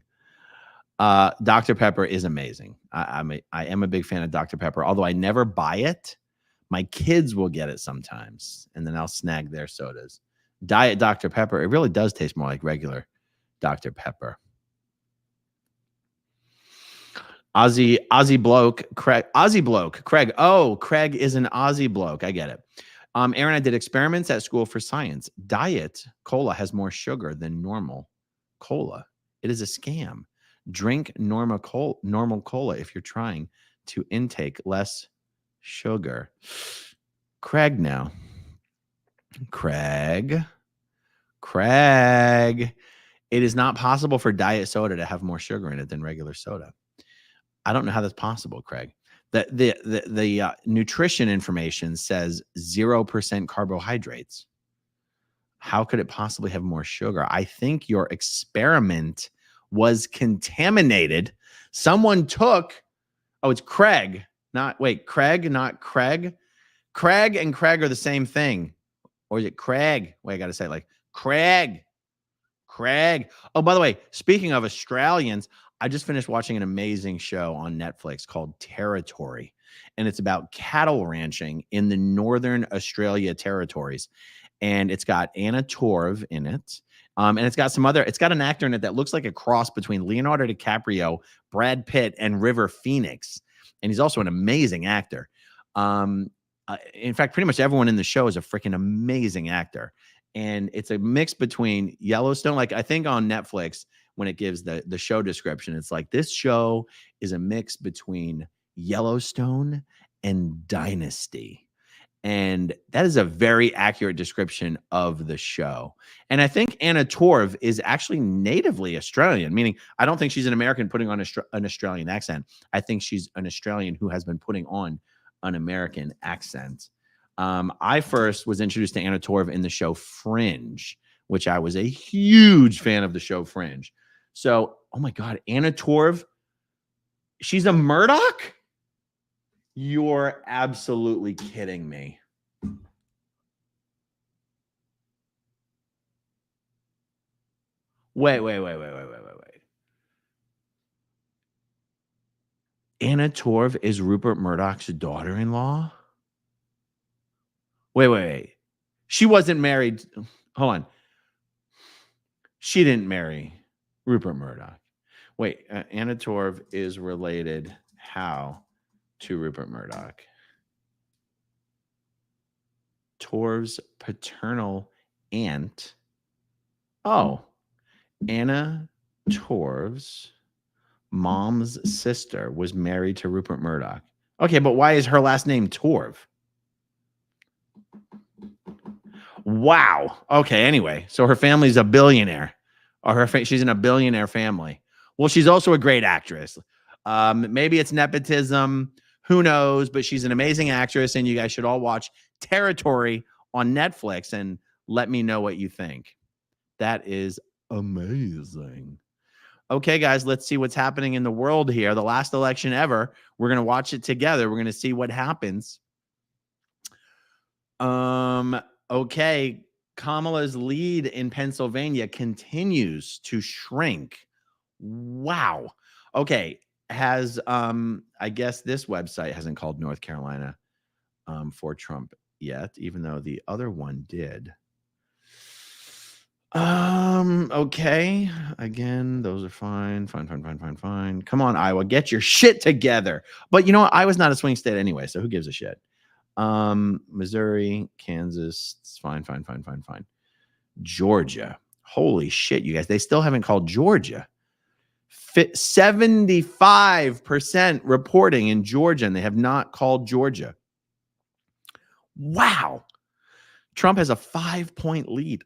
Dr. Pepper is amazing. I am a big fan of Dr. Pepper, although I never buy it. My kids will get it sometimes, and then I'll snag their sodas. Diet Dr. Pepper, it really does taste more like regular Dr. Pepper. Aussie bloke, Craig. Oh, Craig is an Aussie bloke. I get it. Aaron, I did experiments at school for science. Diet cola has more sugar than normal cola. It is a scam. Drink normal cola if you're trying to intake less sugar. Craig now. Craig. It is not possible for diet soda to have more sugar in it than regular soda. I don't know how that's possible, Craig. The nutrition information says 0% carbohydrates. How could it possibly have more sugar? I think your experiment was contaminated. Someone took, it's Craig, not Craig. Craig and Craig are the same thing. Or is it Craig? Wait, I got to say it like Craig. Oh, by the way, speaking of Australians, I just finished watching an amazing show on Netflix called Territory, and it's about cattle ranching in the Northern Australia territories. And it's got Anna Torv in it. And it's got an actor in it that looks like a cross between Leonardo DiCaprio, Brad Pitt, and River Phoenix. And he's also an amazing actor. In fact, pretty much everyone in the show is a freaking amazing actor. And it's a mix between Yellowstone. Like I think on Netflix, when it gives the show description, it's like this show is a mix between Yellowstone and Dynasty. And that is a very accurate description of the show. And I think Anna Torv is actually natively Australian, meaning I don't think she's an American putting on an Australian accent. I think she's an Australian who has been putting on an American accent. I first was introduced to Anna Torv in the show Fringe, which I was a huge fan of the show Fringe. So, oh my God, Anna Torv, she's a Murdoch? You're absolutely kidding me. Wait. Anna Torv is Rupert Murdoch's daughter-in-law? Wait. She wasn't married. Hold on. She didn't marry Rupert Murdoch. Wait, Anna Torv is related how to Rupert Murdoch? Torv's paternal aunt. Oh, Anna Torv's mom's sister was married to Rupert Murdoch. Okay, but why is her last name Torv? Wow. Okay, anyway, so her family's a billionaire. Or she's in a billionaire family. Well, she's also a great actress. Maybe it's nepotism. Who knows? But she's an amazing actress, and you guys should all watch Territory on Netflix and let me know what you think. That is amazing. Okay, guys, let's see what's happening in the world here. The last election ever. We're going to watch it together. We're going to see what happens. Okay. Kamala's lead in Pennsylvania continues to shrink. Wow. Okay. Has, I guess this website hasn't called North Carolina for Trump yet, even though the other one did. Okay. Again, those are fine. Fine. Come on, Iowa, get your shit together. But you know what? Iowa's not a swing state anyway, so who gives a shit? Missouri, Kansas, it's fine. Georgia. Holy shit, you guys. They still haven't called Georgia. 75% reporting in Georgia, and they have not called Georgia. Wow. Trump has a 5-point lead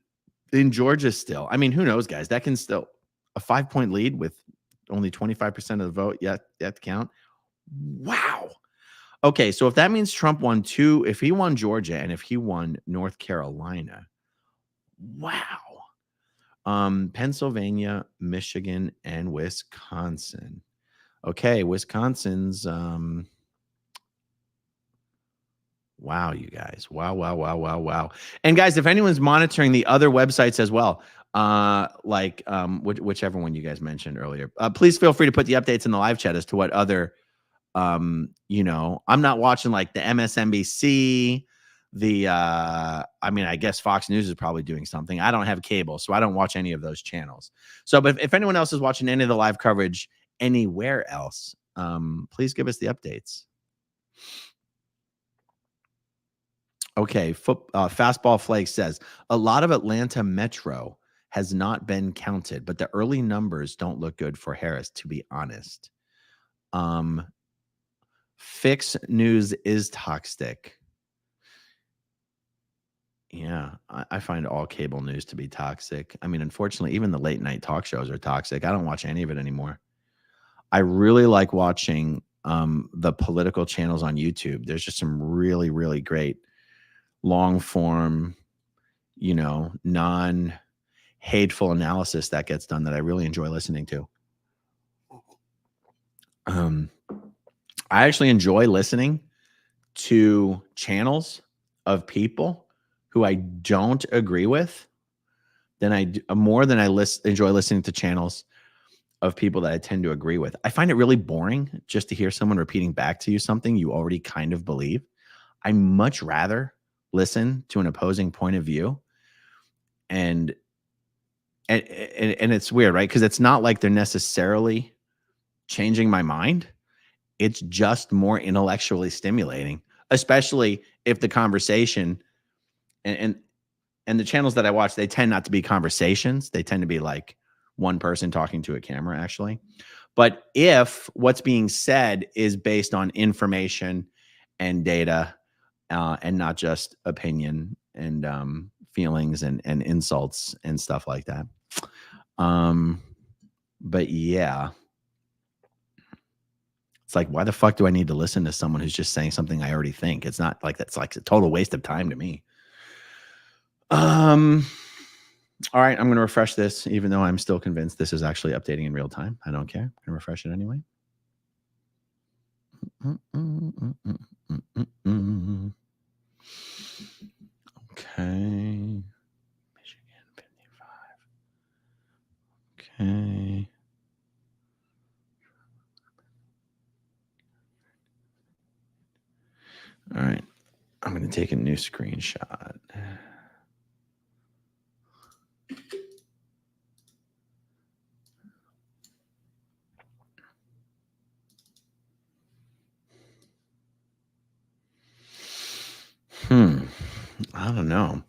in Georgia still. I mean, who knows, guys? That can still a 5-point lead with only 25% of the vote yet to count. Wow. Okay, so if that means Trump won two, if he won Georgia and if he won North Carolina, wow. Pennsylvania, Michigan, and Wisconsin. Okay, Wisconsin's wow, you guys. Wow. And guys, if anyone's monitoring the other websites as well, whichever one you guys mentioned earlier, please feel free to put the updates in the live chat as to what other I'm not watching like the MSNBC, I guess Fox News is probably doing something. I don't have cable, so I don't watch any of those channels. So, but if anyone else is watching any of the live coverage anywhere else, please give us the updates. Okay, Fastball Flake says a lot of Atlanta Metro has not been counted, but the early numbers don't look good for Harris, to be honest. Fix News is toxic. Yeah, I find all cable news to be toxic. I mean, unfortunately, even the late night talk shows are toxic. I don't watch any of it anymore. I really like watching the political channels on YouTube. There's just some really, really great long form, non-hateful analysis that gets done that I really enjoy listening to. I actually enjoy listening to channels of people who I don't agree with more than I enjoy listening to channels of people that I tend to agree with. I find it really boring just to hear someone repeating back to you something you already kind of believe. I much rather listen to an opposing point of view. And it's weird, right? Because it's not like they're necessarily changing my mind. It's just more intellectually stimulating, especially if the conversation and the channels that I watch, they tend not to be conversations. They tend to be like one person talking to a camera, actually. But if what's being said is based on information and data and not just opinion and feelings and insults and stuff like that. But yeah. It's like, why the fuck do I need to listen to someone who's just saying something I already think? It's not like that's like a total waste of time to me. All right, I'm going to refresh this, even though I'm still convinced this is actually updating in real time. I don't care. I'm going to refresh it anyway. Okay. Michigan 55. Okay. All right. I'm going to take a new screenshot. I don't know.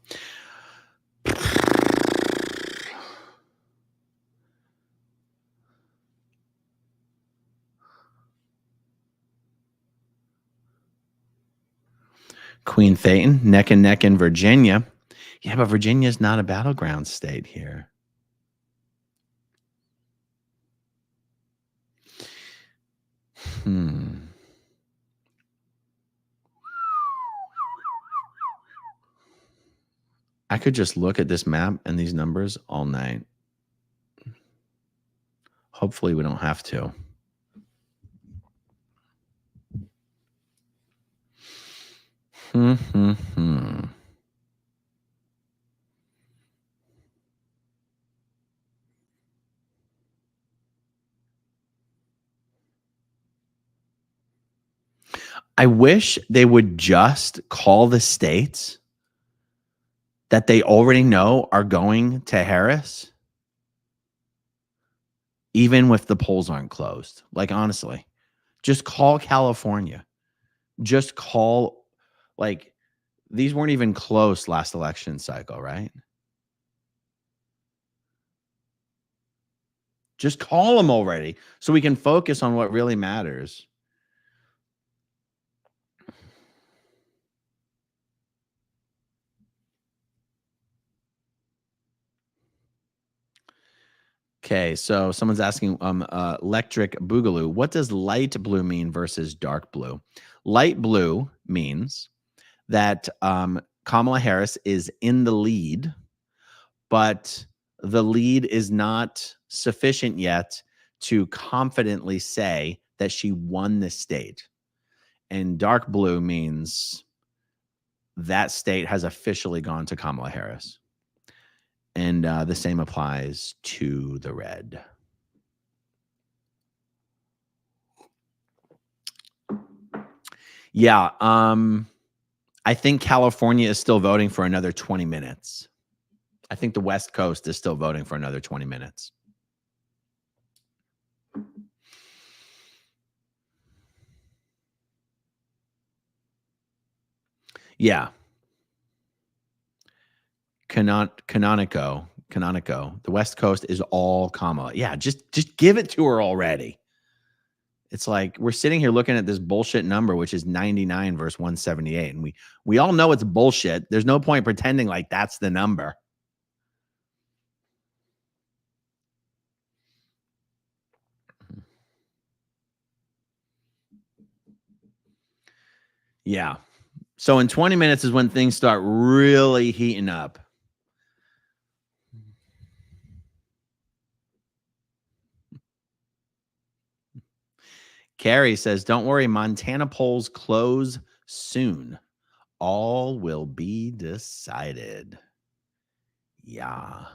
Queen Thetan, neck and neck in Virginia. Yeah, but Virginia is not a battleground state here. I could just look at this map and these numbers all night. Hopefully we don't have to. I wish they would just call the states that they already know are going to Harris, even if the polls aren't closed. Like, honestly, just call California. Just call, like, these weren't even close last election cycle, right? Just call them already so we can focus on what really matters. Okay, so someone's asking, Electric Boogaloo, what does light blue mean versus dark blue? Light blue means that Kamala Harris is in the lead, but the lead is not sufficient yet to confidently say that she won the state. And dark blue means that state has officially gone to Kamala Harris. And the same applies to the red. Yeah. I think California is still voting for another 20 minutes. I think the West Coast is still voting for another 20 minutes. Yeah. Canonico. The West Coast is all Kamala. Yeah, just give it to her already. It's like we're sitting here looking at this bullshit number, which is 99 versus 178. And we all know it's bullshit. There's no point pretending like that's the number. Yeah. So in 20 minutes is when things start really heating up. Carrie says, don't worry, Montana polls close soon. All will be decided. Yeah.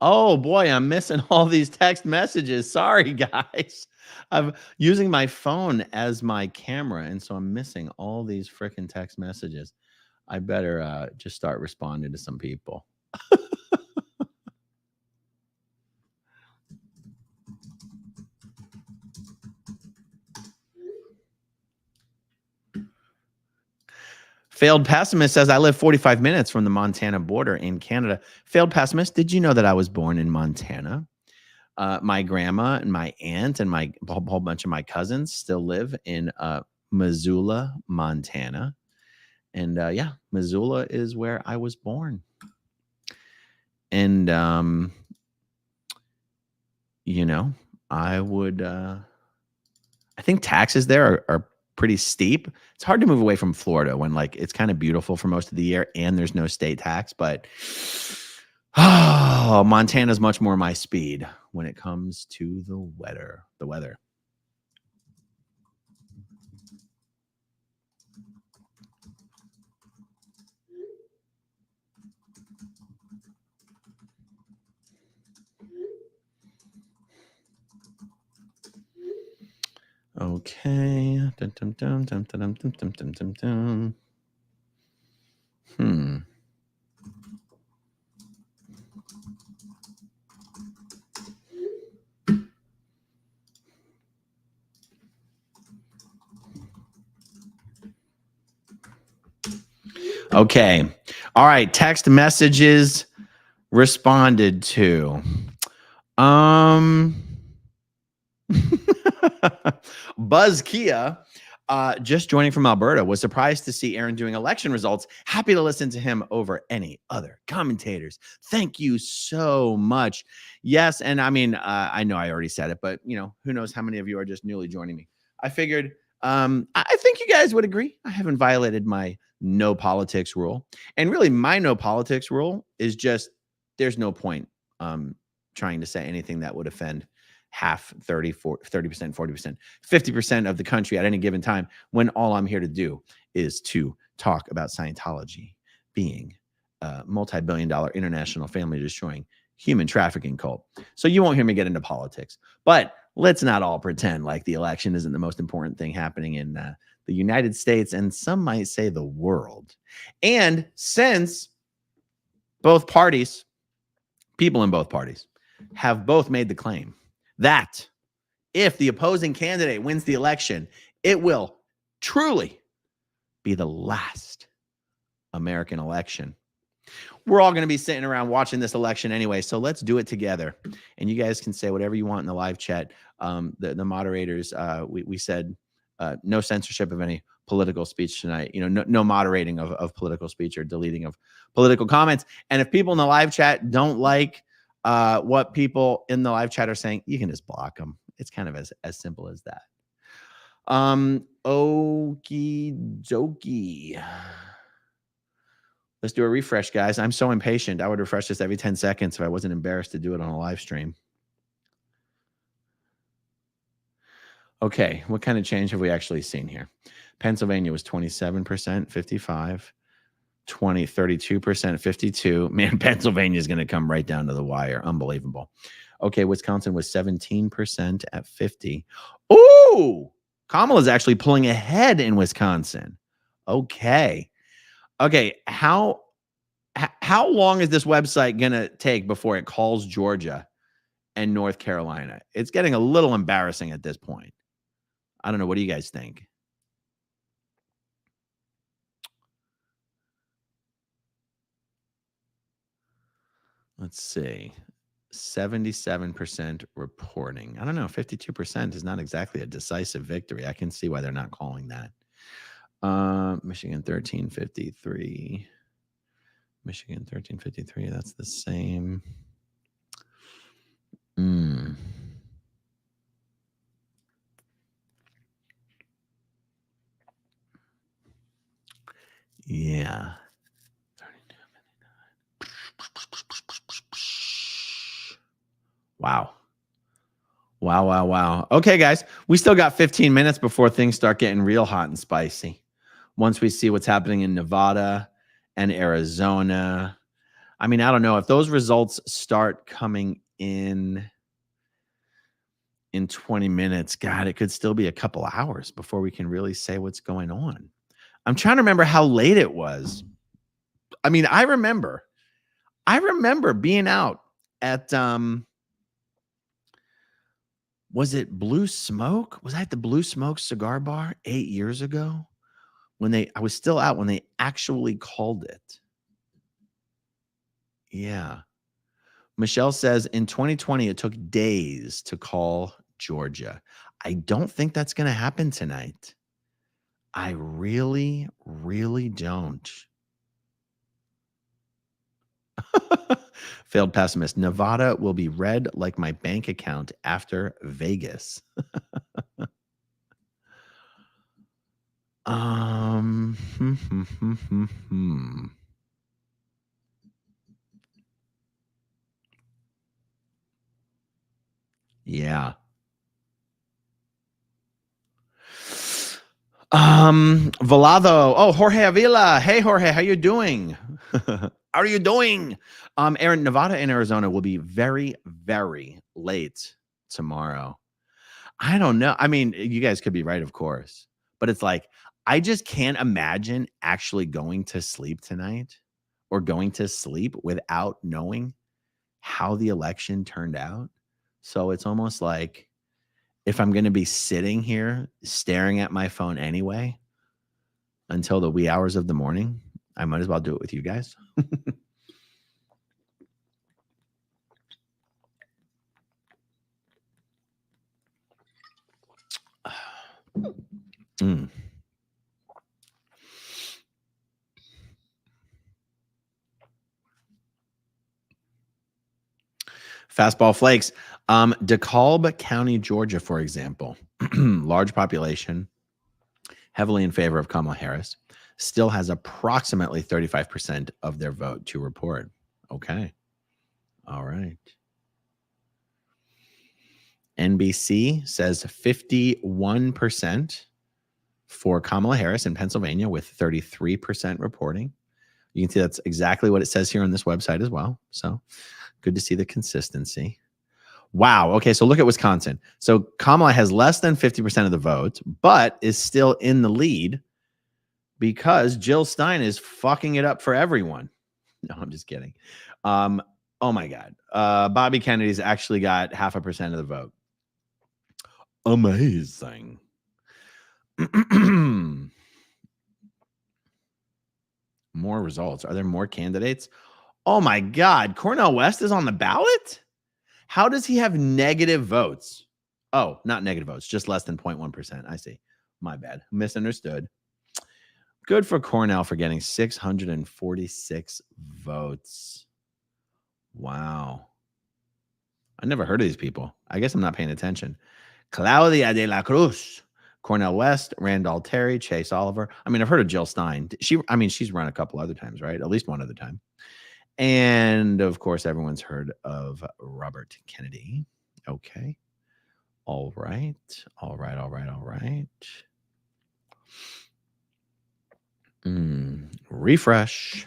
Oh boy, I'm missing all these text messages. Sorry, guys. I'm using my phone as my camera, and so I'm missing all these freaking text messages. I better just start responding to some people. Failed Pessimist says, I live 45 minutes from the Montana border in Canada. Failed Pessimist, did you know that I was born in Montana? My grandma and my aunt and a whole bunch of my cousins still live in Missoula, Montana. And yeah, Missoula is where I was born. And, you know, I think taxes there are pretty steep. It's hard to move away from Florida when like it's kind of beautiful for most of the year and there's no state tax, but Montana's much more my speed when it comes to the weather. Okay. Okay. All right. Text messages responded to. Buzz Kia. Just joining from Alberta, was surprised to see Aaron doing election results. Happy to listen to him over any other commentators. Thank you so much. Yes, and I mean, I know I already said it, but who knows how many of you are just newly joining me. I figured, I think you guys would agree. I haven't violated my no politics rule. And really, my no politics rule is just there's no point trying to say anything that would offend half, 30%, 40%, 50% of the country at any given time, when all I'm here to do is to talk about Scientology being a multi-billion-dollar international family-destroying human trafficking cult. So you won't hear me get into politics. But let's not all pretend like the election isn't the most important thing happening in the United States, and some might say the world. And since both parties, people in both parties, have both made the claim that if the opposing candidate wins the election, it will truly be the last American election. We're all going to be sitting around watching this election anyway, so let's do it together. And you guys can say whatever you want in the live chat. The moderators, we said no censorship of any political speech tonight. No moderating of political speech or deleting of political comments. And if people in the live chat don't like what people in the live chat are saying, you can just block them. It's kind of as simple as that. Okie dokie. Let's do a refresh, guys. I'm so impatient. I would refresh this every 10 seconds if I wasn't embarrassed to do it on a live stream. Okay, what kind of change have we actually seen here? Pennsylvania was 27%, 55, 20, 32%, 52. Man, Pennsylvania is going to come right down to the wire. Unbelievable. Okay, Wisconsin was 17% at 50. Ooh, Kamala's actually pulling ahead in Wisconsin. Okay. How long is this website going to take before it calls Georgia and North Carolina? It's getting a little embarrassing at this point. I don't know. What do you guys think? Let's see. 77% reporting. I don't know. 52% is not exactly a decisive victory. I can see why they're not calling that. Michigan 1353. Michigan 1353. That's the same. Yeah. Wow. Okay, guys, we still got 15 minutes before things start getting real hot and spicy. Once we see what's happening in Nevada and Arizona. I mean, I don't know if those results start coming in 20 minutes. God, it could still be a couple hours before we can really say what's going on. I'm trying to remember how late it was. I mean, I remember being out at was it Blue Smoke? Was I at the Blue Smoke cigar bar 8 years ago? I was still out when they actually called it. Yeah. Michelle says in 2020, it took days to call Georgia. I don't think that's going to happen tonight. I really, really don't. Failed pessimist. Nevada will be red like my bank account after Vegas. Yeah. Volado. Oh, Jorge Avila. Hey, Jorge, how you doing? How are you doing? Aaron, Nevada and Arizona will be very, very late tomorrow. I don't know. I mean, you guys could be right, of course. But it's like, I just can't imagine actually going to sleep tonight or going to sleep without knowing how the election turned out. So it's almost like if I'm going to be sitting here staring at my phone anyway until the wee hours of the morning, I might as well do it with you guys. Fastball flakes. DeKalb County, Georgia, for example, large population, heavily in favor of Kamala Harris, still has approximately 35% of their vote to report. Okay. All right. NBC says 51% for Kamala Harris in Pennsylvania, with 33% reporting. You can see that's exactly what it says here on this website as well. So good to see the consistency. Wow. Okay. So look at Wisconsin. So Kamala has less than 50% of the vote, but is still in the lead because Jill Stein is fucking it up for everyone. No, I'm just kidding. Oh my God. Bobby Kennedy's actually got 0.5% of the vote. Amazing. More results. Are there more candidates? Oh my God. Cornel West is on the ballot? How does he have negative votes? Oh, not negative votes, just less than 0.1%. I see. My bad. Misunderstood. Good for Cornell for getting 646 votes. Wow. I never heard of these people. I guess I'm not paying attention. Claudia de la Cruz, Cornel West, Randall Terry, Chase Oliver. I mean, I've heard of Jill Stein. She's run a couple other times, right? At least one other time. And of course, everyone's heard of Robert Kennedy. Okay. All right. Refresh.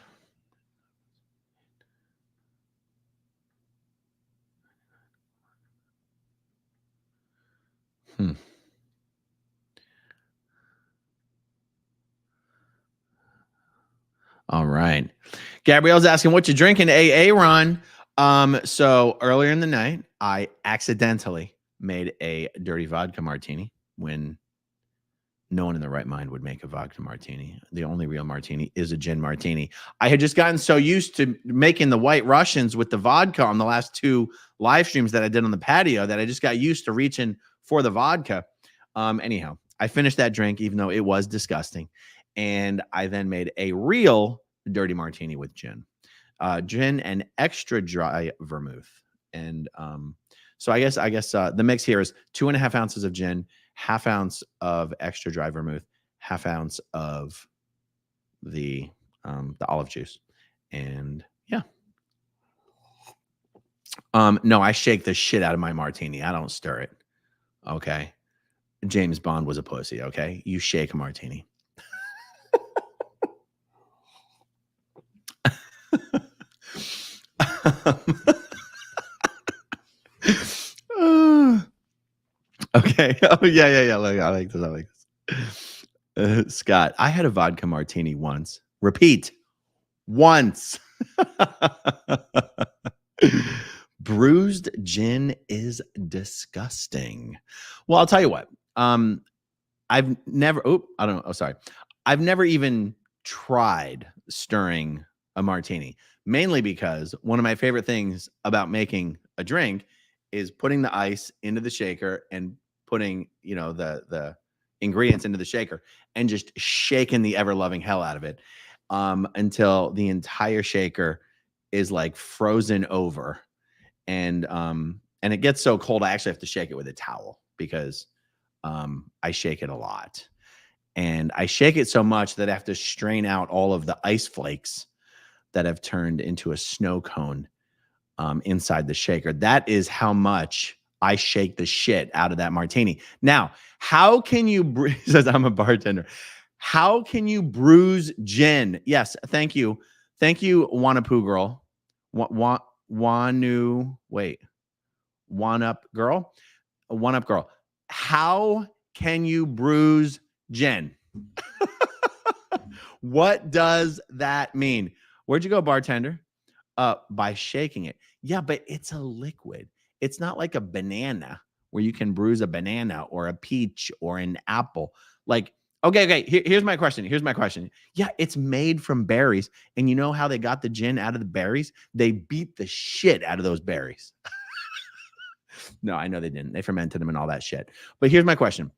All right. Gabrielle's asking, what you drinking, AA, Ron? So earlier in the night, I accidentally made a dirty vodka martini when no one in their right mind would make a vodka martini. The only real martini is a gin martini. I had just gotten so used to making the White Russians with the vodka on the last 2 live streams that I did on the patio that I just got used to reaching for the vodka. Anyhow, I finished that drink, even though it was disgusting. And I then made a real dirty martini with gin. Gin and extra dry vermouth. And so I guess the mix here is 2.5 ounces of gin, 1/2 ounce of extra dry vermouth, 1/2 ounce of the olive juice. And yeah. No, I shake the shit out of my martini. I don't stir it. Okay. James Bond was a pussy. Okay. You shake a martini. Okay. Oh yeah. I like this. Scott, I had a vodka martini once. Repeat. Once. Bruised gin is disgusting. Well, I'll tell you what. I've never. I don't know. Oh, sorry. I've never even tried stirring a martini, mainly because one of my favorite things about making a drink is putting the ice into the shaker and putting, the ingredients into the shaker and just shaking the ever-loving hell out of it until the entire shaker is like frozen over. And it gets so cold, I actually have to shake it with a towel because I shake it a lot. And I shake it so much that I have to strain out all of the ice flakes that have turned into a snow cone inside the shaker. That is how much I shake the shit out of that martini. Now, how can you, he says I'm a bartender. How can you bruise gin? Yes, thank you. Thank you, Wanapu girl. One up girl. How can you bruise gin? What does that mean? Where'd you go, bartender? By shaking it. Yeah, but it's a liquid. It's not like a banana where you can bruise a banana or a peach or an apple. Like, okay. Here's my question. Yeah, it's made from berries. And you know how they got the gin out of the berries? They beat the shit out of those berries. No, I know they didn't. They fermented them and all that shit. But here's my question.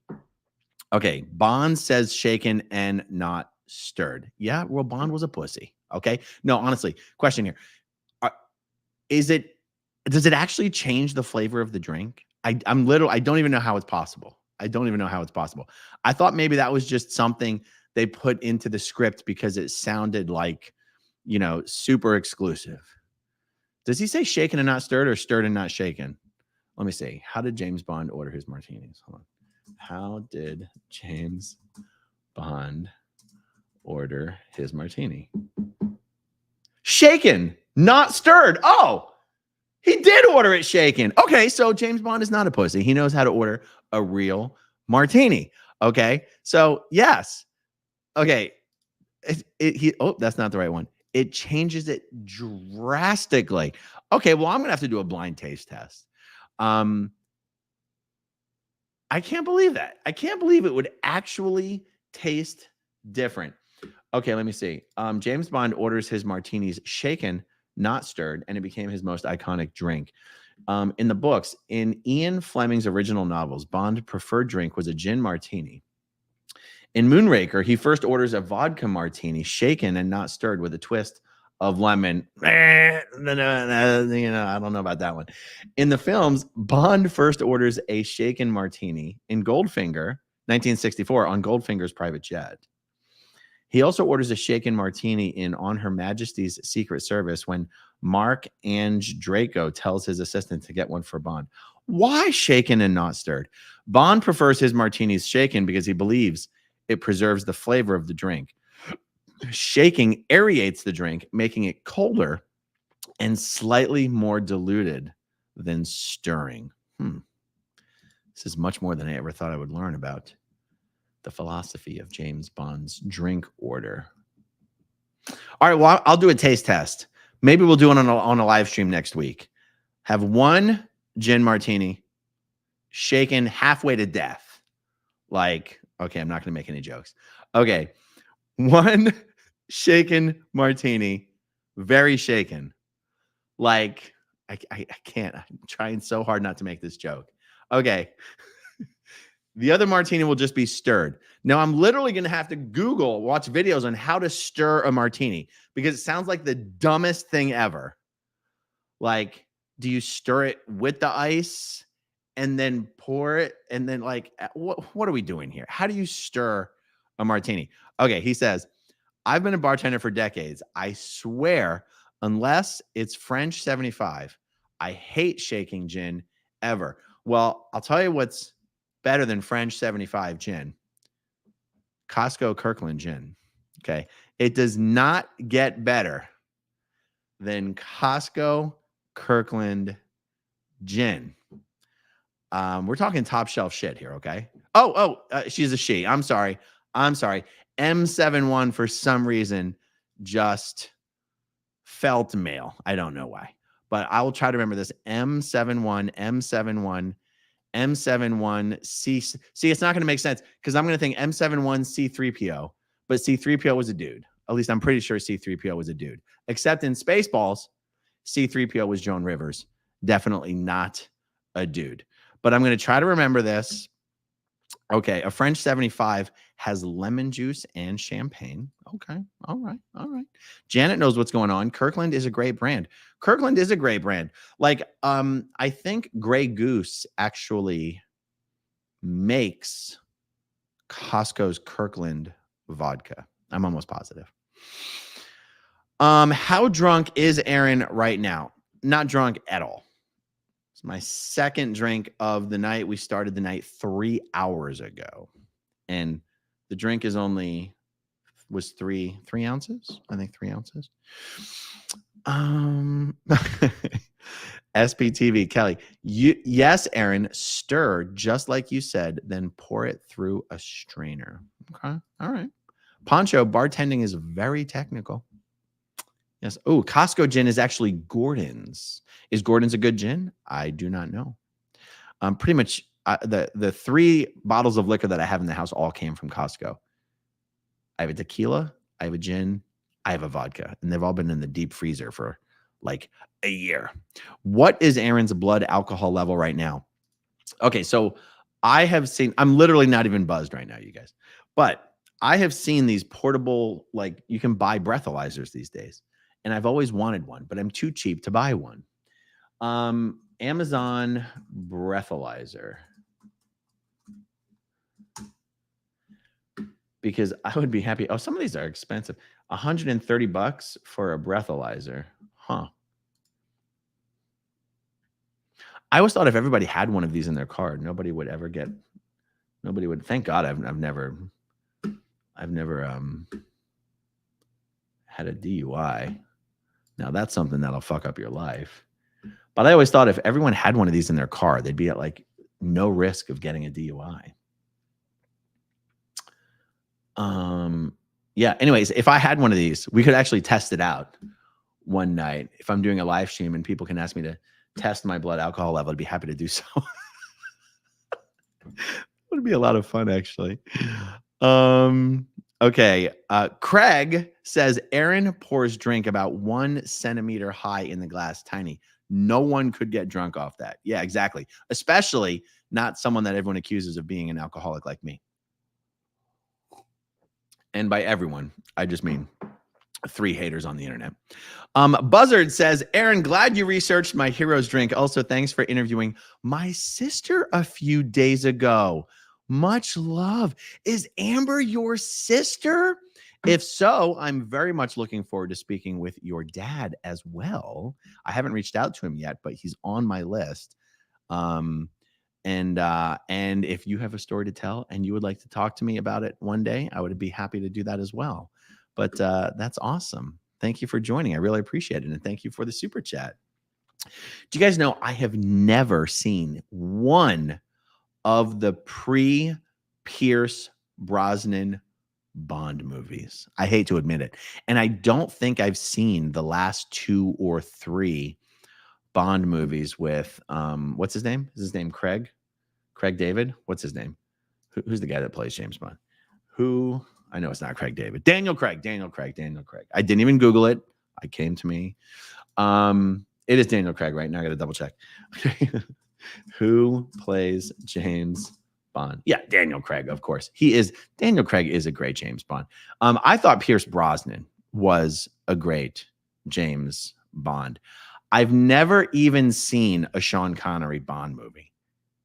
Okay, Bond says shaken and not stirred. Yeah, well, Bond was a pussy. Okay. No, honestly, question here. Is it Does it actually change the flavor of the drink? I don't even know how it's possible. I don't even know how it's possible. I thought maybe that was just something they put into the script because it sounded like, super exclusive. Does he say shaken and not stirred or stirred and not shaken? Let me see. How did James Bond order his martinis? Hold on. How did James Bond order his martini? Shaken, not stirred. Oh, he did order it shaken. Okay, so James Bond is not a pussy. He knows how to order a real martini. Okay, so yes. Okay, that's not the right one. It changes it drastically. Okay, well, I'm gonna have to do a blind taste test. I can't believe that. I can't believe it would actually taste different. Okay, let me see. James Bond orders his martinis shaken, not stirred, and it became his most iconic drink. In the books, in Ian Fleming's original novels, Bond's preferred drink was a gin martini. In Moonraker, he first orders a vodka martini, shaken and not stirred, with a twist of lemon. I don't know about that one. In the films, Bond first orders a shaken martini in Goldfinger, 1964, on Goldfinger's private jet. He also orders a shaken martini in On Her Majesty's Secret Service when Mark Ange Draco tells his assistant to get one for Bond. Why shaken and not stirred? Bond prefers his martinis shaken because he believes it preserves the flavor of the drink. Shaking aerates the drink, making it colder and slightly more diluted than stirring. This is much more than I ever thought I would learn about the philosophy of James Bond's drink order. All right, well, I'll do a taste test. Maybe we'll do it on a live stream next week. Have one gin martini shaken halfway to death. Like, okay, I'm not going to make any jokes. Okay, one shaken martini, very shaken. Like, I can't. I'm trying so hard not to make this joke. Okay. The other martini will just be stirred. Now, I'm literally going to have to watch videos on how to stir a martini because it sounds like the dumbest thing ever. Like, do you stir it with the ice and then pour it? And then, like, what are we doing here? How do you stir a martini? Okay, he says, I've been a bartender for decades. I swear, unless it's French 75, I hate shaking gin ever. Well, I'll tell you what's better than French 75 gin. Costco Kirkland gin. Okay. It does not get better than Costco Kirkland gin. We're talking top shelf shit here. Okay. She's a she. I'm sorry. M71 for some reason just felt male. I don't know why, but I will try to remember this. M71. C. See, it's not going to make sense because I'm going to think M71 C3PO, but C3PO was a dude. At least I'm pretty sure C3PO was a dude. Except in Spaceballs, C3PO was Joan Rivers. Definitely not a dude. But I'm going to try to remember this. Okay, a French 75 has lemon juice and champagne. Okay, all right. Janet knows what's going on. Kirkland is a great brand. Like, I think Grey Goose actually makes Costco's Kirkland vodka. I'm almost positive. How drunk is Aaron right now? Not drunk at all. It's my second drink of the night. We started the night 3 hours ago, and the drink was three ounces. I think 3 ounces. SPTV Kelly. Yes, Aaron, stir just like you said, then pour it through a strainer. Okay. All right. Poncho, bartending is very technical. Yes. Oh, Costco gin is actually Gordon's. Is Gordon's a good gin? I do not know. Pretty much the 3 bottles of liquor that I have in the house all came from Costco. I have a tequila, I have a gin, I have a vodka, and they've all been in the deep freezer for like a year. What is Aaron's blood alcohol level right now? Okay, so I'm literally not even buzzed right now, you guys, but I have seen these portable, like you can buy breathalyzers these days, and I've always wanted one, but I'm too cheap to buy one. Amazon breathalyzer. Because I would be happy. Oh, some of these are expensive. $130 for a breathalyzer. Huh. I always thought if everybody had one of these in their car, nobody would. Thank God I've never had a DUI. Now that's something that'll fuck up your life. But I always thought if everyone had one of these in their car, they'd be at like no risk of getting a DUI. Yeah. Anyways, if I had one of these, we could actually test it out one night. If I'm doing a live stream and people can ask me to test my blood alcohol level, I'd be happy to do so. It would be a lot of fun, actually. Okay. Craig says Aaron pours drink about 1 centimeter high in the glass, tiny. No one could get drunk off that. Yeah, exactly. Especially not someone that everyone accuses of being an alcoholic like me. And by everyone, I just mean 3 haters on the internet. Buzzard says, Aaron, glad you researched my hero's drink. Also, thanks for interviewing my sister a few days ago. Much love. Is Amber your sister? If so, I'm very much looking forward to speaking with your dad as well. I haven't reached out to him yet, but he's on my list. And if you have a story to tell and you would like to talk to me about it one day, I would be happy to do that as well. But that's awesome. Thank you for joining. I really appreciate it. And thank you for the super chat. Do you guys know I have never seen one of the pre-Pierce Brosnan Bond movies? I hate to admit it. And I don't think I've seen the last 2 or 3 Bond movies with, what's his name? Is his name Craig? Craig David? What's his name? Who's the guy that plays James Bond? I know it's not Craig David. Daniel Craig. I didn't even Google it. It came to me. It is Daniel Craig, right? Now I got to double check. Who plays James Bond? Yeah, Daniel Craig, of course. Daniel Craig is a great James Bond. I thought Pierce Brosnan was a great James Bond. I've never even seen a Sean Connery Bond movie.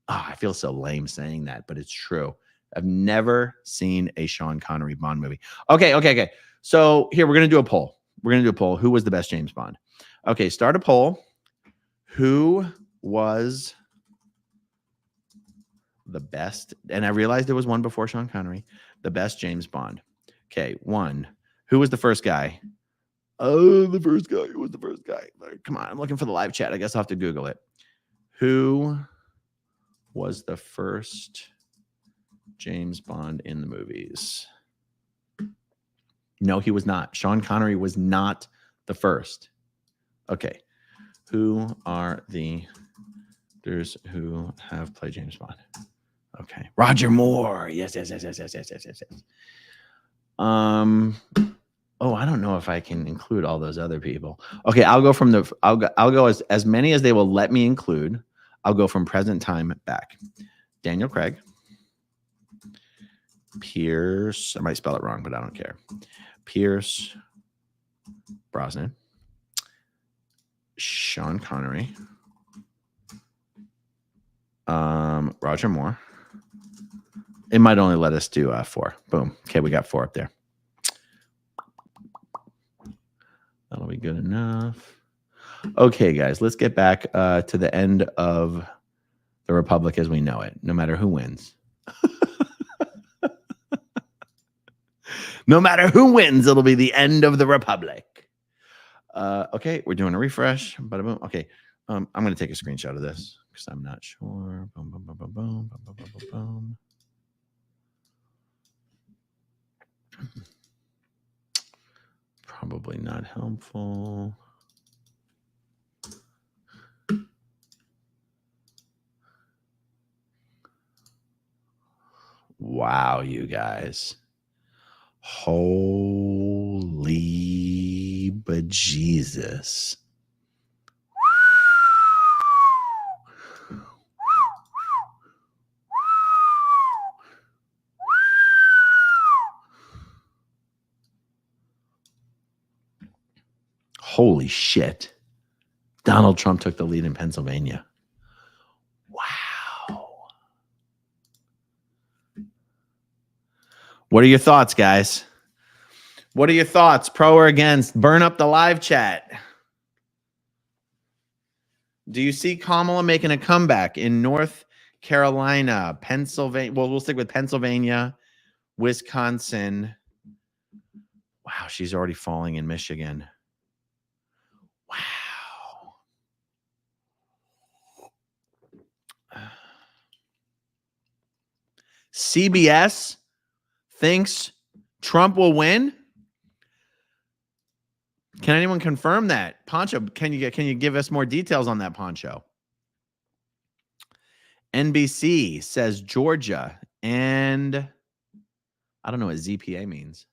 Oh, I feel so lame saying that, but it's true. I've never seen a Sean Connery Bond movie. Okay. So here, we're going to do a poll. Who was the best James Bond? Okay, start a poll. Who was the best? And I realized there was one before Sean Connery. The best James Bond. Okay, 1. Who was the first guy? Oh, the first guy. Who was the first guy? Come on, I'm looking for the live chat. I guess I'll have to Google it. Who was the first James Bond in the movies? No, he was not. Sean Connery was not the first. Okay. Who are the actors who have played James Bond? Okay. Roger Moore. Yes. Oh, I don't know if I can include all those other people. Okay, I'll go as many as they will let me include. I'll go from present time back. Daniel Craig. Pierce. I might spell it wrong, but I don't care. Pierce Brosnan. Sean Connery. Roger Moore. It might only let us do 4. Boom. Okay, we got 4 up there. That'll be good enough. Okay, guys, let's get back to the end of the Republic as we know it, no matter who wins. No matter who wins, it'll be the end of the Republic. Okay, we're doing a refresh. Bada boom. Okay, I'm going to take a screenshot of this because I'm not sure. Boom, boom, boom, boom, boom, boom, boom, boom, boom. Probably not helpful. Wow, you guys. Holy bejesus. Holy shit. Donald Trump took the lead in Pennsylvania. Wow. What are your thoughts, guys? What are your thoughts? Pro or against? Burn up the live chat. Do you see Kamala making a comeback in North Carolina, Pennsylvania? Well, we'll stick with Pennsylvania, Wisconsin. Wow, she's already falling in Michigan. Wow. CBS thinks Trump will win. Can anyone confirm that? Poncho, can you give us more details on that, Poncho? NBC says Georgia, and I don't know what ZPA means.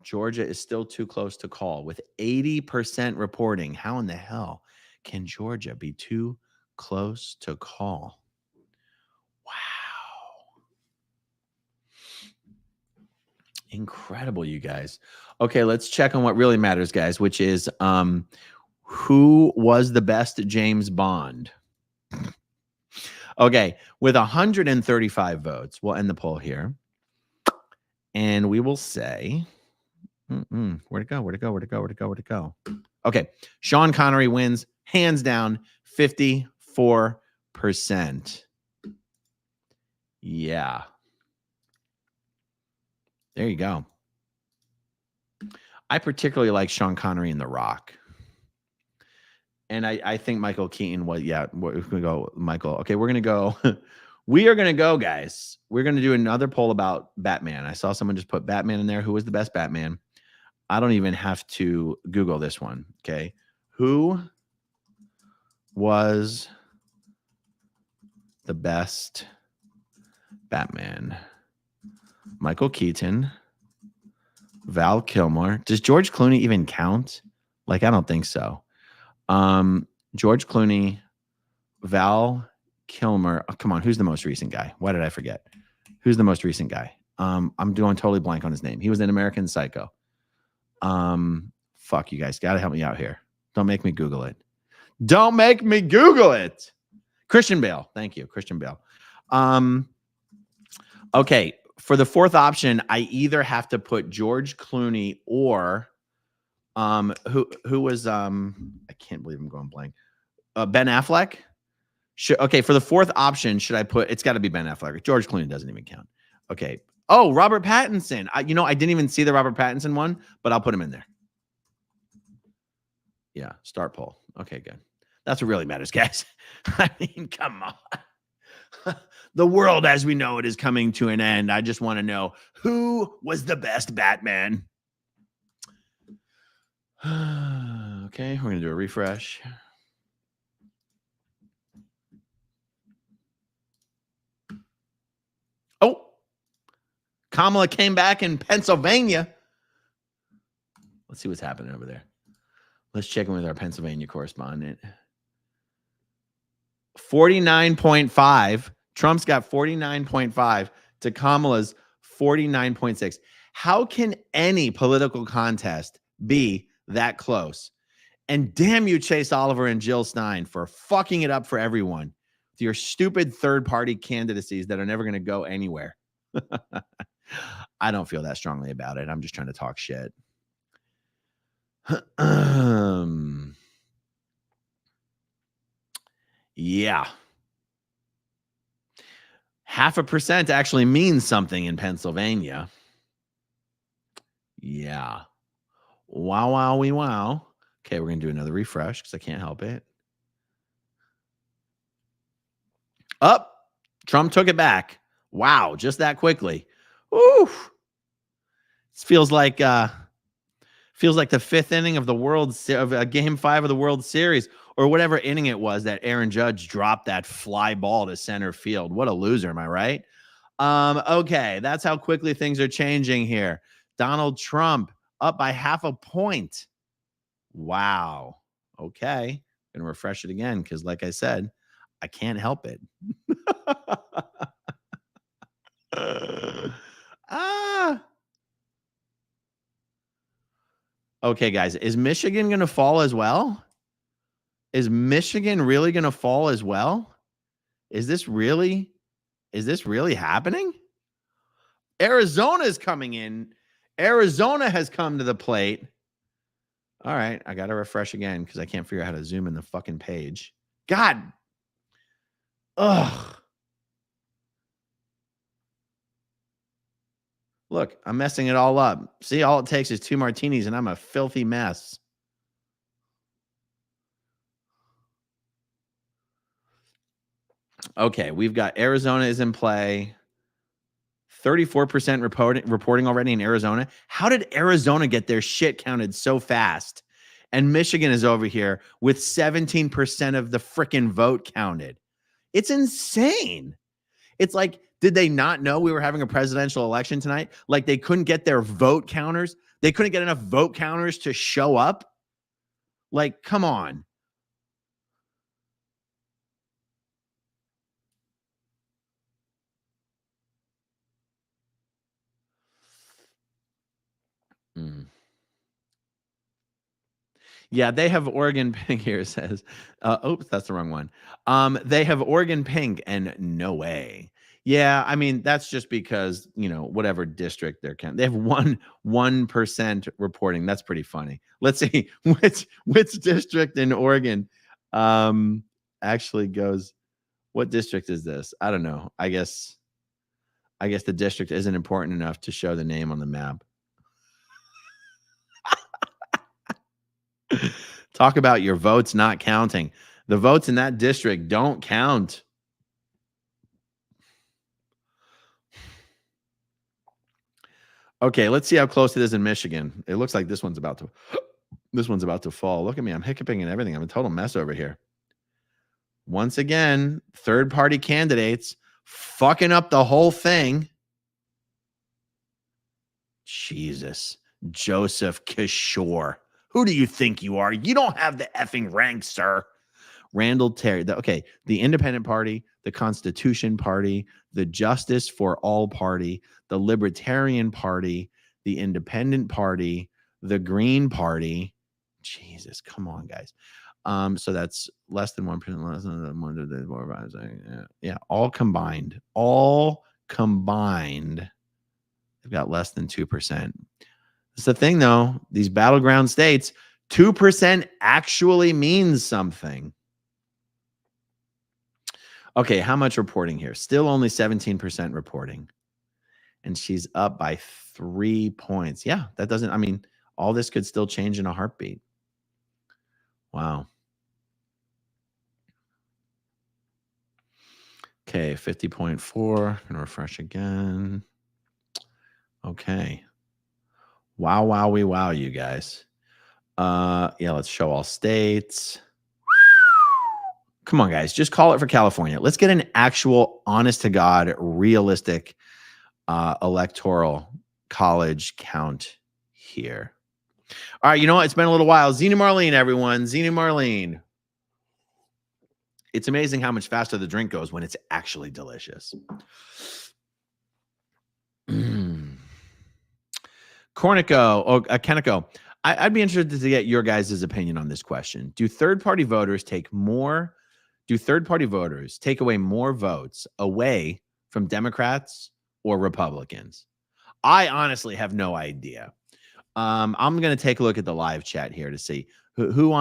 Georgia is still too close to call with 80% reporting. How in the hell can Georgia be too close to call? Wow. Incredible, you guys. Okay, let's check on what really matters, guys, which is who was the best James Bond? Okay, with 135 votes, we'll end the poll here. And we will say, where'd it go? Where'd it go? Where'd it go? Where'd it go? Where'd it go? Okay, Sean Connery wins, hands down, 54%. Yeah. There you go. I particularly like Sean Connery in The Rock. And I think Michael Keaton was, yeah, we're going to go, Michael. Okay, we're going to go. We are going to go, guys. We're going to do another poll about Batman. I saw someone just put Batman in there. Who was the best Batman? I don't even have to Google this one. Okay. Who was the best Batman? Michael Keaton, Val Kilmer. Does George Clooney even count? Like, I don't think so. George Clooney, Val Kilmer. Oh, come on, who's the most recent guy? Why did I forget? Who's the most recent guy? I'm doing totally blank on his name. He was in American Psycho. Fuck, you guys gotta help me out here. Don't make me Google it. Don't make me Google it. Christian Bale. Thank you, Christian Bale. Okay, for the fourth option, I either have to put George Clooney or who was I can't believe I'm going blank. Ben Affleck. Okay, for the fourth option, should I put? It's got to be Ben Affleck. George Clooney doesn't even count. Okay. Oh, Robert Pattinson. I didn't even see the Robert Pattinson one, but I'll put him in there. Yeah, start poll. Okay, good. That's what really matters, guys. I mean, come on. The world as we know it is coming to an end. I just want to know who was the best Batman. Okay, we're going to do a refresh. Oh, Kamala came back in Pennsylvania. Let's see what's happening over there. Let's check in with our Pennsylvania correspondent. 49.5. Trump's got 49.5 to Kamala's 49.6. How can any political contest be that close? And damn you, Chase Oliver and Jill Stein, for fucking it up for everyone with your stupid third-party candidacies that are never going to go anywhere. I don't feel that strongly about it. I'm just trying to talk shit. Yeah. 0.5% actually means something in Pennsylvania. Yeah. Wow, wow, wee, wow. Okay, we're going to do another refresh because I can't help it. Up. Trump took it back. Wow, just that quickly. Oof. It feels like the fifth inning of Game 5 of the World Series, or whatever inning it was that Aaron Judge dropped that fly ball to center field. What a loser, am I right? Okay, that's how quickly things are changing here. Donald Trump up by 0.5 point. Wow. Okay, gonna refresh it again because, like I said, I can't help it. Okay, guys, is Michigan going to fall as well? Is Michigan really going to fall as well? Is this really happening? Arizona is coming in. Arizona has come to the plate. All right, I got to refresh again because I can't figure out how to zoom in the fucking page. God. Ugh. Look, I'm messing it all up. See, all it takes is 2 martinis and I'm a filthy mess. Okay, we've got Arizona is in play. 34% reporting already in Arizona. How did Arizona get their shit counted so fast? And Michigan is over here with 17% of the freaking vote counted. It's insane. It's like, did they not know we were having a presidential election tonight? Like they couldn't get their vote counters. They couldn't get enough vote counters to show up. Like, come on. Mm. Yeah, they have Oregon Pink here, says. Oops, that's the wrong one. They have Oregon Pink, and no way. Yeah, I mean, that's just because, whatever district they're counting. They have 1% reporting. That's pretty funny. Let's see which district in Oregon actually goes. What district is this? I don't know. I guess the district isn't important enough to show the name on the map. Talk about your votes not counting. The votes in that district don't count. Okay, let's see how close it is in Michigan. It looks like this one's about to fall. Look at me. I'm hiccuping and everything. I'm a total mess over here. Once again, third-party candidates fucking up the whole thing. Jesus. Joseph Kishore. Who do you think you are? You don't have the effing rank, sir. Randall Terry. The Independent Party, the Constitution Party, the Justice for All Party, the Libertarian Party, the Independent Party, the Green Party. Jesus, come on, guys. So that's less than 1%, less than 1%. Yeah, all combined. They've got less than 2%. It's the thing, though. These battleground states, 2% actually means something. Okay, how much reporting here? Still only 17% reporting. And she's up by 3 points. Yeah, all this could still change in a heartbeat. Wow. Okay, 50.4. Gonna refresh again. Okay. Wow, you guys. Yeah, let's show all states. Come on, guys. Just call it for California. Let's get an actual, honest to God, realistic electoral college count here. All right, you know what? It's been a little while. Zena Marlene, everyone. Zena Marlene. It's amazing how much faster the drink goes when it's actually delicious. Keniko. I'd be interested to get your guys' opinion on this question. Do third-party voters take away more votes away from Democrats or Republicans? I honestly have no idea. I'm going to take a look at the live chat here to see who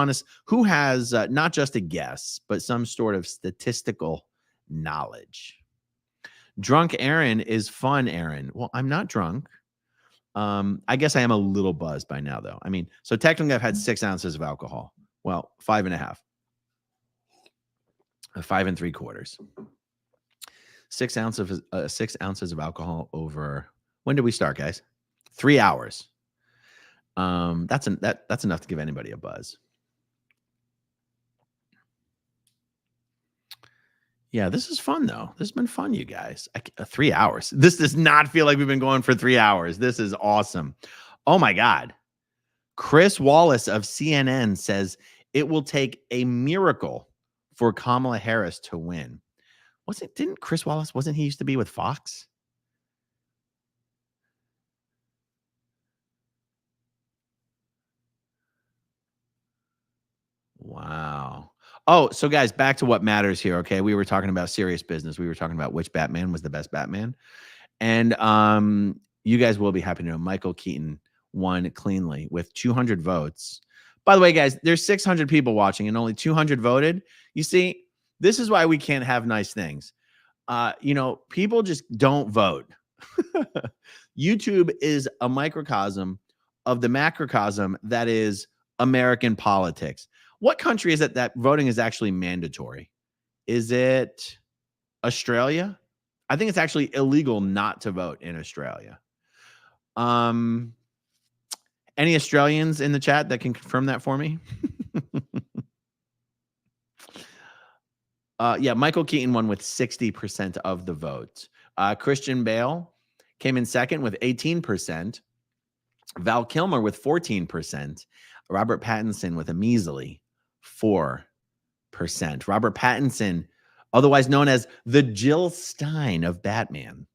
has not just a guess, but some sort of statistical knowledge. Drunk Aaron is fun, Aaron. Well, I'm not drunk. I guess I am a little buzzed by now, though. I mean, so technically I've had 6 ounces of alcohol. Well, 5.5. 5 3/4. 6 ounces of alcohol over. When did we start, guys? 3 hours. That's enough to give anybody a buzz. Yeah, this is fun though. This has been fun, you guys. 3 hours. This does not feel like we've been going for 3 hours. This is awesome. Oh my God. Chris Wallace of CNN says it will take a miracle for Kamala Harris to win. Didn't Chris Wallace, wasn't he used to be with Fox? Wow. Oh, so guys, back to what matters here. Okay, we were talking about serious business. We were talking about which Batman was the best Batman, and you guys will be happy to know Michael Keaton won cleanly with 200 votes. By the way, guys, there's 600 people watching and only 200 voted. You see, this is why we can't have nice things. People just don't vote. YouTube is a microcosm of the macrocosm that is American politics. What country is it that voting is actually mandatory? Is it Australia? I think it's actually illegal not to vote in Australia. Any Australians in the chat that can confirm that for me? Yeah, Michael Keaton won with 60% of the vote. Christian Bale came in second with 18%. Val Kilmer with 14%. Robert Pattinson with a measly 4%. Robert Pattinson, otherwise known as the Jill Stein of Batman,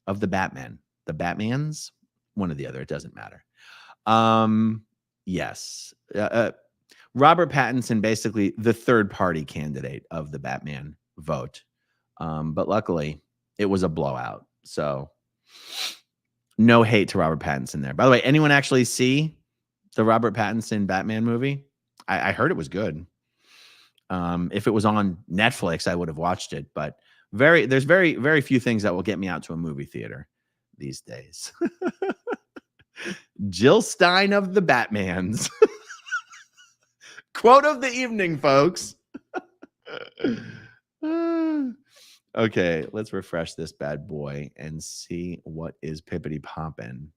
of the Batman. The Batmans? One or the other, it doesn't matter. Yes. Robert Pattinson, basically the third party candidate of the Batman vote. But luckily, it was a blowout. So no hate to Robert Pattinson there. By the way, anyone actually see the Robert Pattinson Batman movie? I heard it was good. If it was on Netflix, I would have watched it. But there's very, very few things that will get me out to a movie theater these days. Jill Stein of the Batmans. Quote of the evening, folks. Okay, let's refresh this bad boy and see what is pippity poppin'.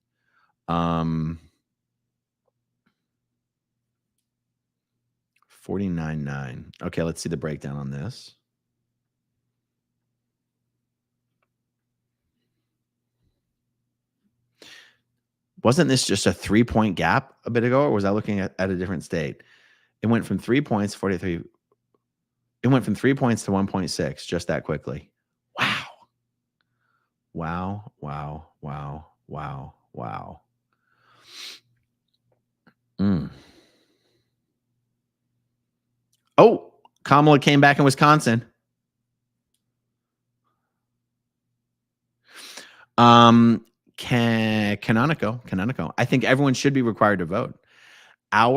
49.9. Okay, let's see the breakdown on this. Wasn't this just a 3-point gap a bit ago, or was I looking at a different state? It went from 3 points, 43. It went from 3 points to 1.6 just that quickly. Wow. Wow, wow, wow, wow, wow. Oh, Kamala came back in Wisconsin. Canonico. I think everyone should be required to vote. I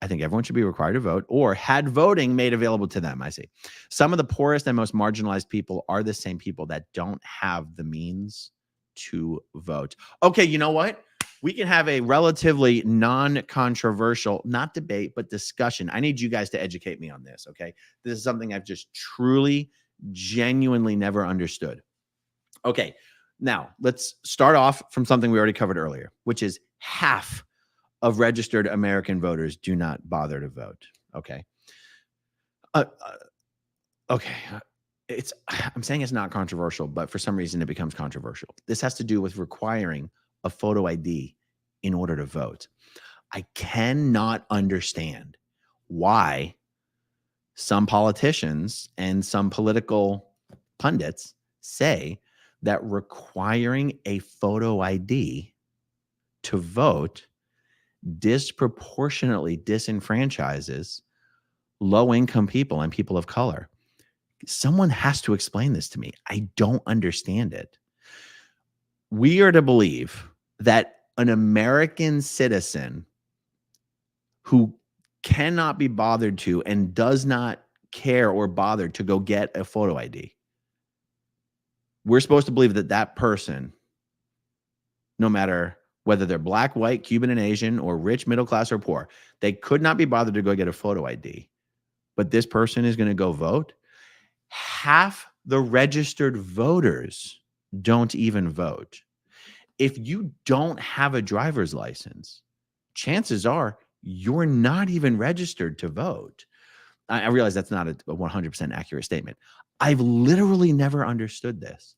think everyone should be required to vote or had voting made available to them. I see. Some of the poorest and most marginalized people are the same people that don't have the means to vote. Okay, you know what? We can have a relatively non-controversial, not debate, but discussion. I need you guys to educate me on this, okay? This is something I've just truly, genuinely never understood. Okay, now let's start off from something we already covered earlier, which is half of registered American voters do not bother to vote. Okay. Okay. I'm saying it's not controversial, but for some reason it becomes controversial. This has to do with requiring a photo ID in order to vote. I cannot understand why some politicians and some political pundits say that requiring a photo ID to vote disproportionately disenfranchises low-income people and people of color. Someone has to explain this to me. I don't understand it. We are to believe that an American citizen who cannot be bothered to and does not care or bother to go get a photo ID, we're supposed to believe that that person, no matter whether they're black, white, Cuban, and Asian, or rich, middle class, or poor, they could not be bothered to go get a photo ID. But this person is going to go vote. Half the registered voters don't even vote. If you don't have a driver's license, chances are you're not even registered to vote. I realize that's not a 100% accurate statement. I've literally never understood this.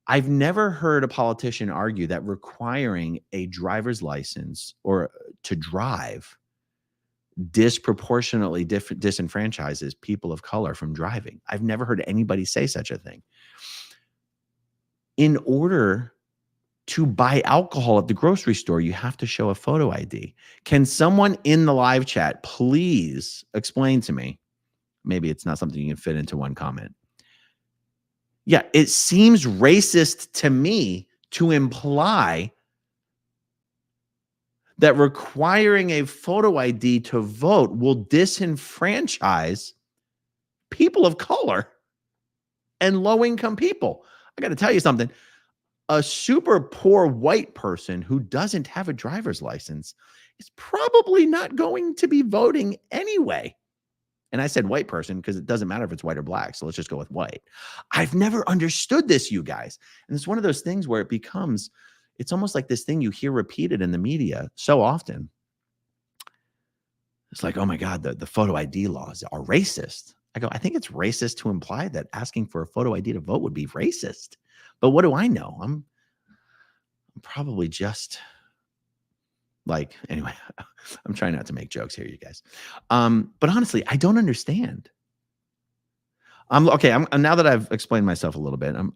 I've never heard a politician argue that requiring a driver's license or to drive disproportionately disenfranchises people of color from driving. I've never heard anybody say such a thing. In order To buy alcohol at the grocery store, you have to show a photo ID. Can someone in the live chat please explain to me? Maybe it's not something you can fit into one comment. Yeah, it seems racist to me to imply that requiring a photo ID to vote will disenfranchise people of color and low-income people. I got to tell you something. A super poor white person who doesn't have a driver's license is probably not going to be voting anyway. And I said white person because it doesn't matter if it's white or black. So let's just go with white. I've never understood this, you guys. And it's one of those things where it's almost like this thing you hear repeated in the media so often. It's like, oh my God, the photo ID laws are racist. I go, I think it's racist to imply that asking for a photo ID to vote would be racist. But what do I know? I'm probably just like, anyway, I'm trying not to make jokes here, you guys. But honestly, I don't understand. Okay. Now that I've explained myself a little bit, I'm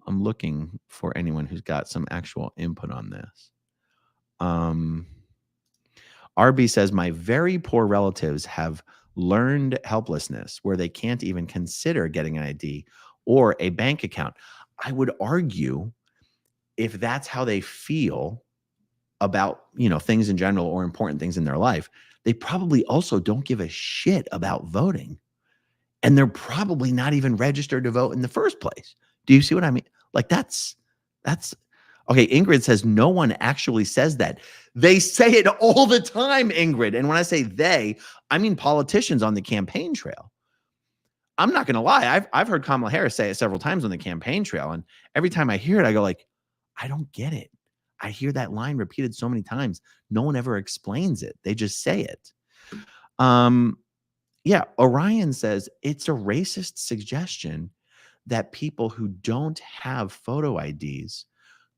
looking for anyone who's got some actual input on this. RB says, my very poor relatives have learned helplessness where they can't even consider getting an ID or a bank account. I would argue if that's how they feel about, things in general or important things in their life, they probably also don't give a shit about voting. And they're probably not even registered to vote in the first place. Do you see what I mean? Like that's okay. Ingrid says no one actually says that. They say it all the time, Ingrid. And when I say they, I mean politicians on the campaign trail. I'm not going to lie. I've heard Kamala Harris say it several times on the campaign trail. And every time I hear it, I go like, I don't get it. I hear that line repeated so many times. No one ever explains it. They just say it. Yeah, Orion says it's a racist suggestion that people who don't have photo IDs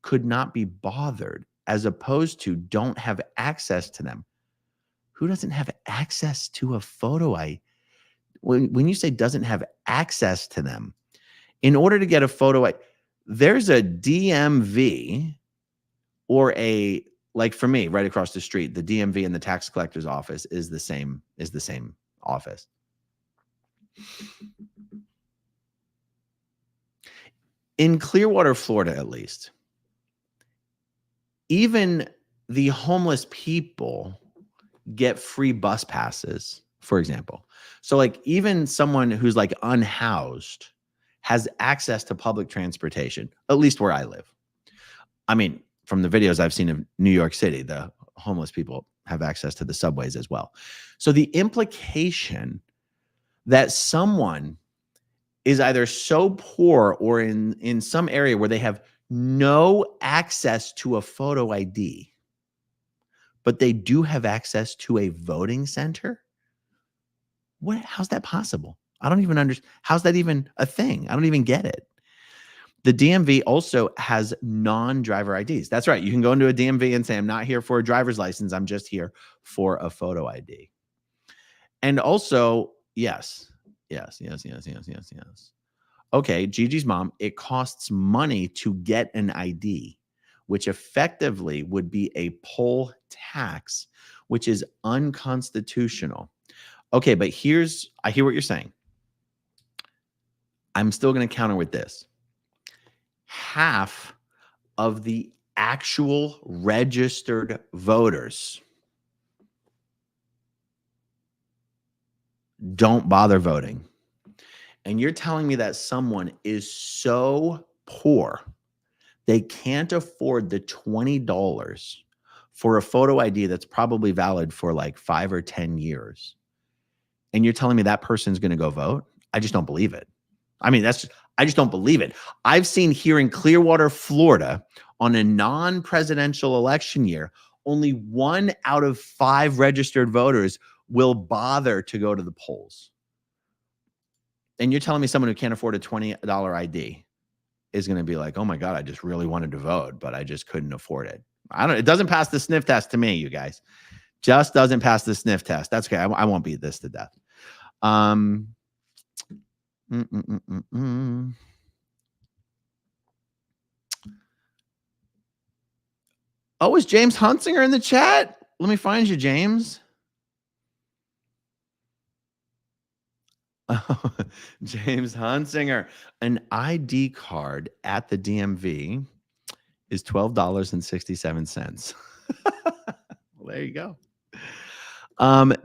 could not be bothered, as opposed to don't have access to them. Who doesn't have access to a photo ID? When you say doesn't have access to them, in order to get a photo ID, there's a DMV or like for me, right across the street, the DMV and the tax collector's office is the same office. In Clearwater, Florida, at least, even the homeless people get free bus passes, for example. So like even someone who's like unhoused has access to public transportation, at least where I live. I mean, from the videos I've seen of New York City, the homeless people have access to the subways as well. So the implication that someone is either so poor or in some area where they have no access to a photo ID, but they do have access to a voting center. How's that possible? I don't even understand. How's that even a thing? I don't even get it. The DMV also has non-driver IDs. That's right. You can go into a DMV and say, I'm not here for a driver's license. I'm just here for a photo ID. And also, yes. Okay, Gigi's mom, it costs money to get an ID, which effectively would be a poll tax, which is unconstitutional. Okay, but I hear what you're saying. I'm still going to counter with this. Half of the actual registered voters don't bother voting. And you're telling me that someone is so poor, they can't afford the $20 for a photo ID that's probably valid for like 5 or 10 years. And you're telling me that person's going to go vote? I just don't believe it. I mean, I just don't believe it. I've seen here in Clearwater, Florida, on a non-presidential election year, only 1 out of 5 registered voters will bother to go to the polls. And you're telling me someone who can't afford a $20 ID is going to be like, oh my God, I just really wanted to vote, but I just couldn't afford it. It doesn't pass the sniff test to me, you guys. Just doesn't pass the sniff test. That's okay. I won't beat this to death. Oh, is James Hunsinger in the chat? Let me find you, James. Oh, James Hunsinger. An ID card at the DMV is $12.67. Well, there you go.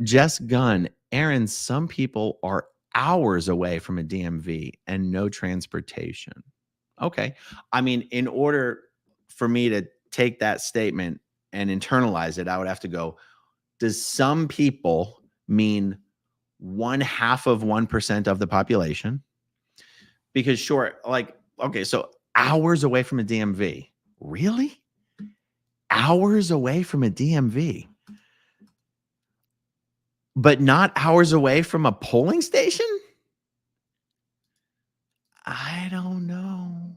Jess Gunn. Aaron, some people are hours away from a DMV and no transportation. Okay. I mean, in order for me to take that statement and internalize it, I would have to go, does some people mean 0.5% of the population? Because sure, like, okay, so hours away from a DMV. Really? Hours away from a DMV. But not hours away from a polling station? I don't know.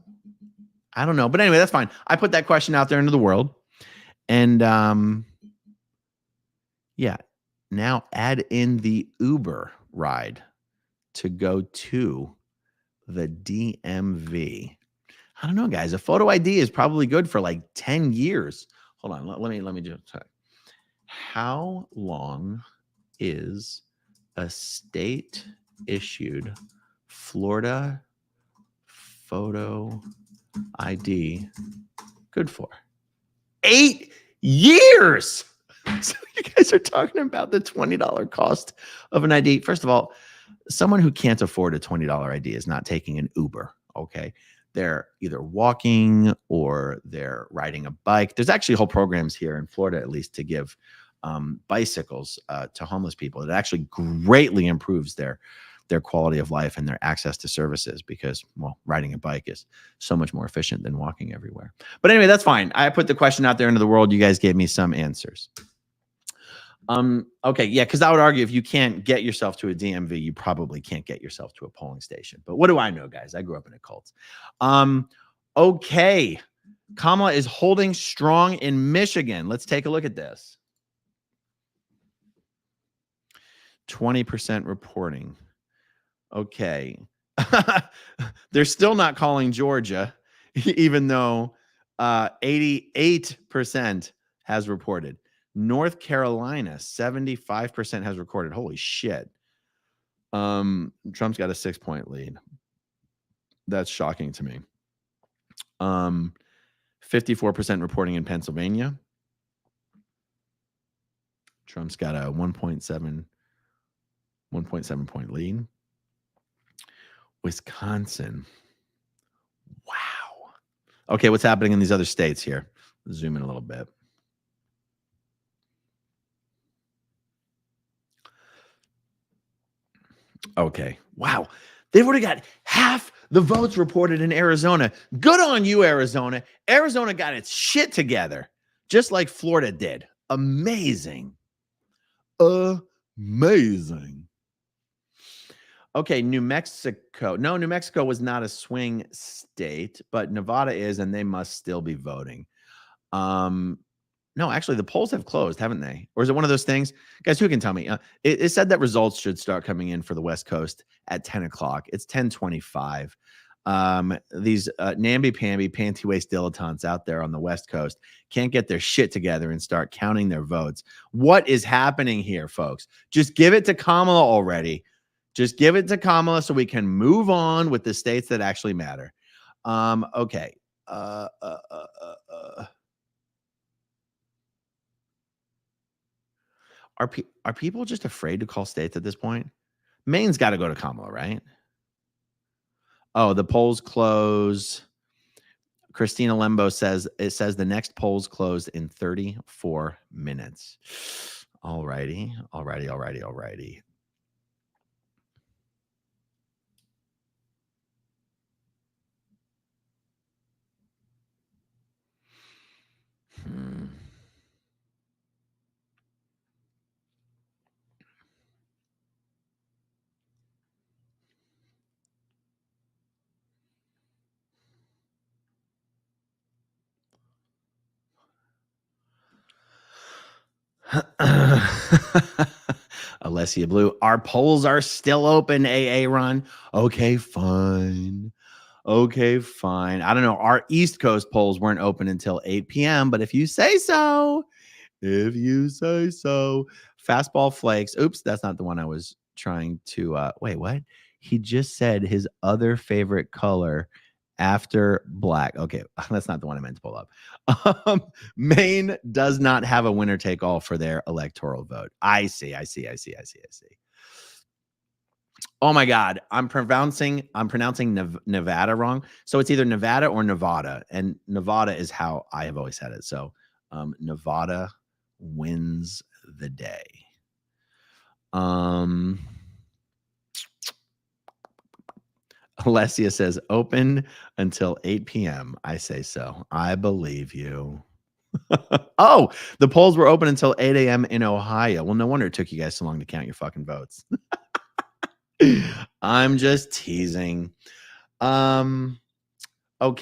But anyway, that's fine. I put that question out there into the world. And yeah, now add in the Uber ride to go to the DMV. I don't know, guys. A photo ID is probably good for like 10 years. Hold on. Let me just check. How long is a state issued Florida photo ID good for? 8 years. So you guys are talking about the $20 cost of an ID. First of all, someone who can't afford a $20 ID is not taking an Uber. Okay. They're either walking or they're riding a bike. There's actually whole programs here in Florida, at least, to give bicycles to homeless people. It actually greatly improves their quality of life and their access to services because, well, riding a bike is so much more efficient than walking everywhere. But anyway, that's fine. I put the question out there into the world. You guys gave me some answers. Okay, yeah, because I would argue if you can't get yourself to a DMV, you probably can't get yourself to a polling station. But what do I know, guys? I grew up in a cult. Okay, Kamala is holding strong in Michigan. Let's take a look at this. 20% reporting. Okay. They're still not calling Georgia, even though 88% has reported. North Carolina, 75% has recorded. Holy shit. Trump's got a 6-point lead. That's shocking to me. 54% reporting in Pennsylvania. Trump's got a 1.7 point lead. Wisconsin. Wow. Okay, what's happening in these other states here? Zoom in a little bit. Okay. Wow. They've already got half the votes reported in Arizona. Good on you, Arizona. Arizona got its shit together, just like Florida did. Amazing. Amazing. Okay, New Mexico. No, New Mexico was not a swing state, but Nevada is, and they must still be voting. No, actually, the polls have closed, haven't they? Or is it one of those things? Guys, who can tell me? It said that results should start coming in for the West Coast at 10 o'clock. It's 10:25. These namby-pamby, panty-waist dilettantes out there on the West Coast can't get their shit together and start counting their votes. What is happening here, folks? Just give it to Kamala already. Just give it to Kamala so we can move on with the states that actually matter. Okay. Are people just afraid to call states at this point? Maine's got to go to Kamala, right? Oh, the polls close. Christina Lembo says the next polls closed in 34 minutes. All righty. Alessia Blue, our polls are still open, AA Run. Okay, fine. Okay, fine. I don't know. Our East Coast polls weren't open until 8 p.m., but if you say so, Fastball Flakes. Oops, that's not the one I was trying to wait, what? He just said his other favorite color after black. Okay, that's not the one I meant to pull up. Maine does not have a winner take all for their electoral vote. I see. Oh my God, I'm pronouncing Nevada wrong. So it's either Nevada or Nevada, and Nevada is how I have always had it. So Nevada wins the day. Alessia says open until 8 p.m. I say so. I believe you. Oh, the polls were open until 8 a.m. in Ohio. Well, no wonder it took you guys so long to count your fucking votes. I'm just teasing. Okay. All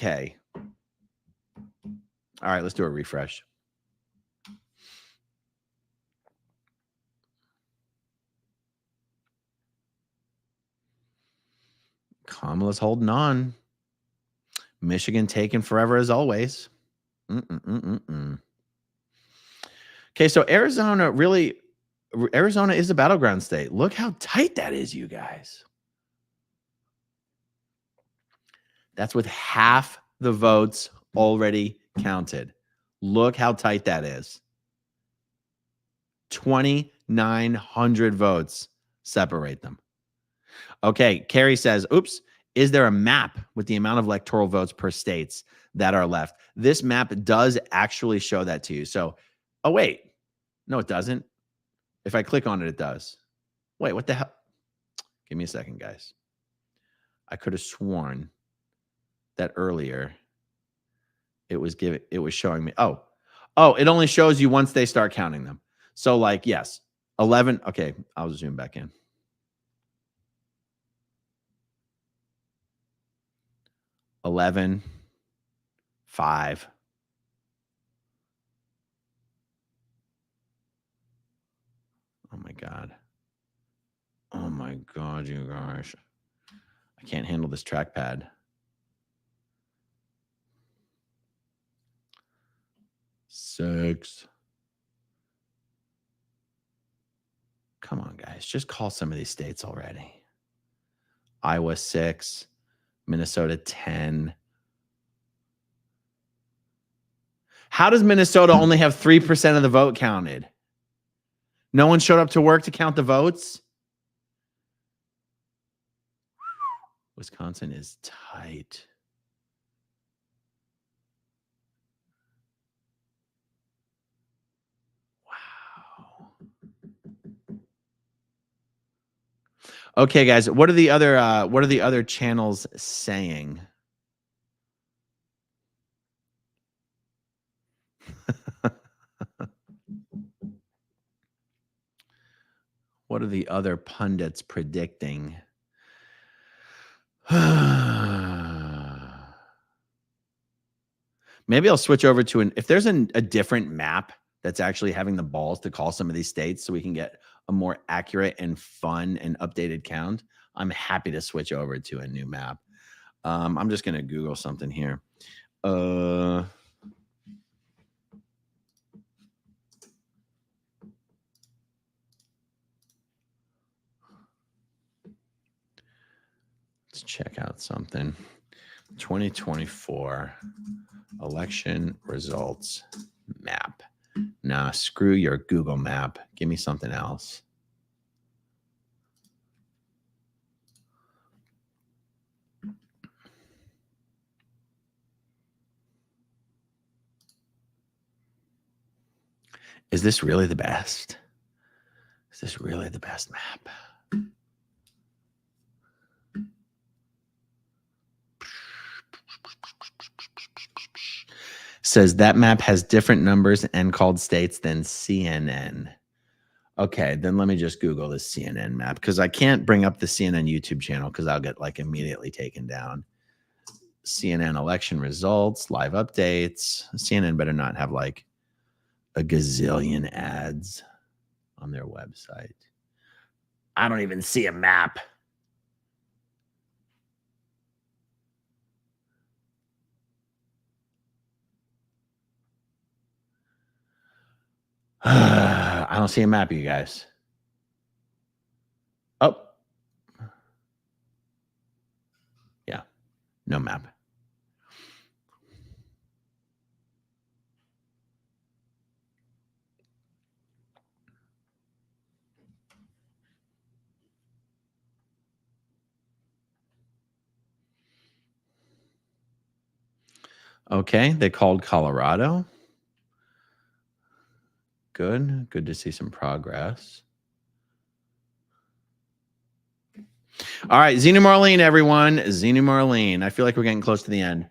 right, let's do a refresh. Kamala's holding on. Michigan taking forever as always. Okay, so Arizona is a battleground state. Look how tight that is, you guys. That's with half the votes already counted. Look how tight that is. 2,900 votes separate them. Okay, Carrie says, oops, is there a map with the amount of electoral votes per states that are left? This map does actually show that to you. So, oh, wait. No, it doesn't. If I click on it, it does. Wait, what the hell? Give me a second, guys. I could have sworn that earlier it was showing me. Oh, it only shows you once they start counting them. So, like, yes, 11. Okay, I'll zoom back in. 11, 5. Oh my God. Oh my God, you guys. I can't handle this trackpad. 6. Come on, guys. Just call some of these states already. Iowa 6, Minnesota 10. How does Minnesota only have 3% of the vote counted? No one showed up to work to count the votes? Wisconsin is tight. Wow. Okay, guys, what are the other channels saying? What are the other pundits predicting? Maybe I'll switch over to if there's a different map that's actually having the balls to call some of these states so we can get a more accurate and fun and updated count. I'm happy to switch over to a new map. I'm just going to Google something here. Let's check out something. 2024 election results map. Nah, screw your Google map. Give me something else. Is this really the best? Is this really the best map? Says that map has different numbers and called states than CNN. Okay, then let me just Google this CNN map because I can't bring up the CNN YouTube channel because I'll get like immediately taken down. CNN election results, live updates. CNN better not have like a gazillion ads on their website. I don't even see a map. I don't see a map, you guys. Oh. Yeah, no map. Okay, they called Colorado. Good. Good to see some progress. All right, Xena Marlene, everyone. Xena Marlene. I feel like we're getting close to the end.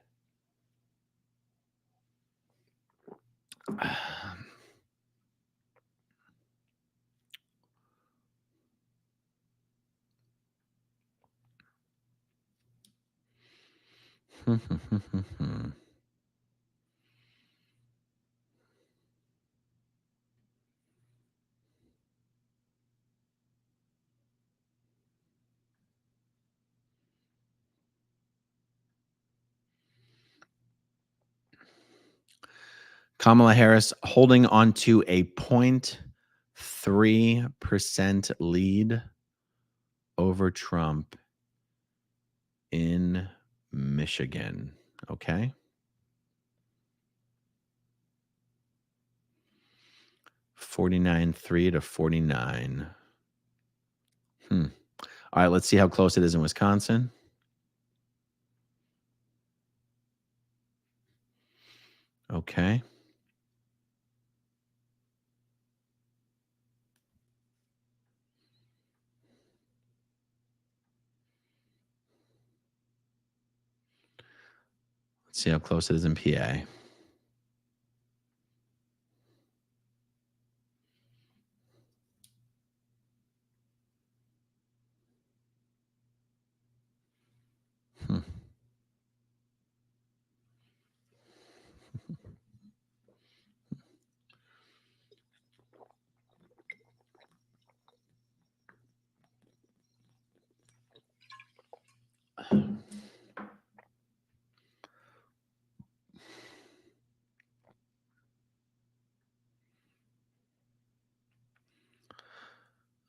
Kamala Harris holding on to a 0.3% lead over Trump in Michigan. Okay. 49.3 to 49. All right, let's see how close it is in Wisconsin. Okay. Let's see how close it is in PA.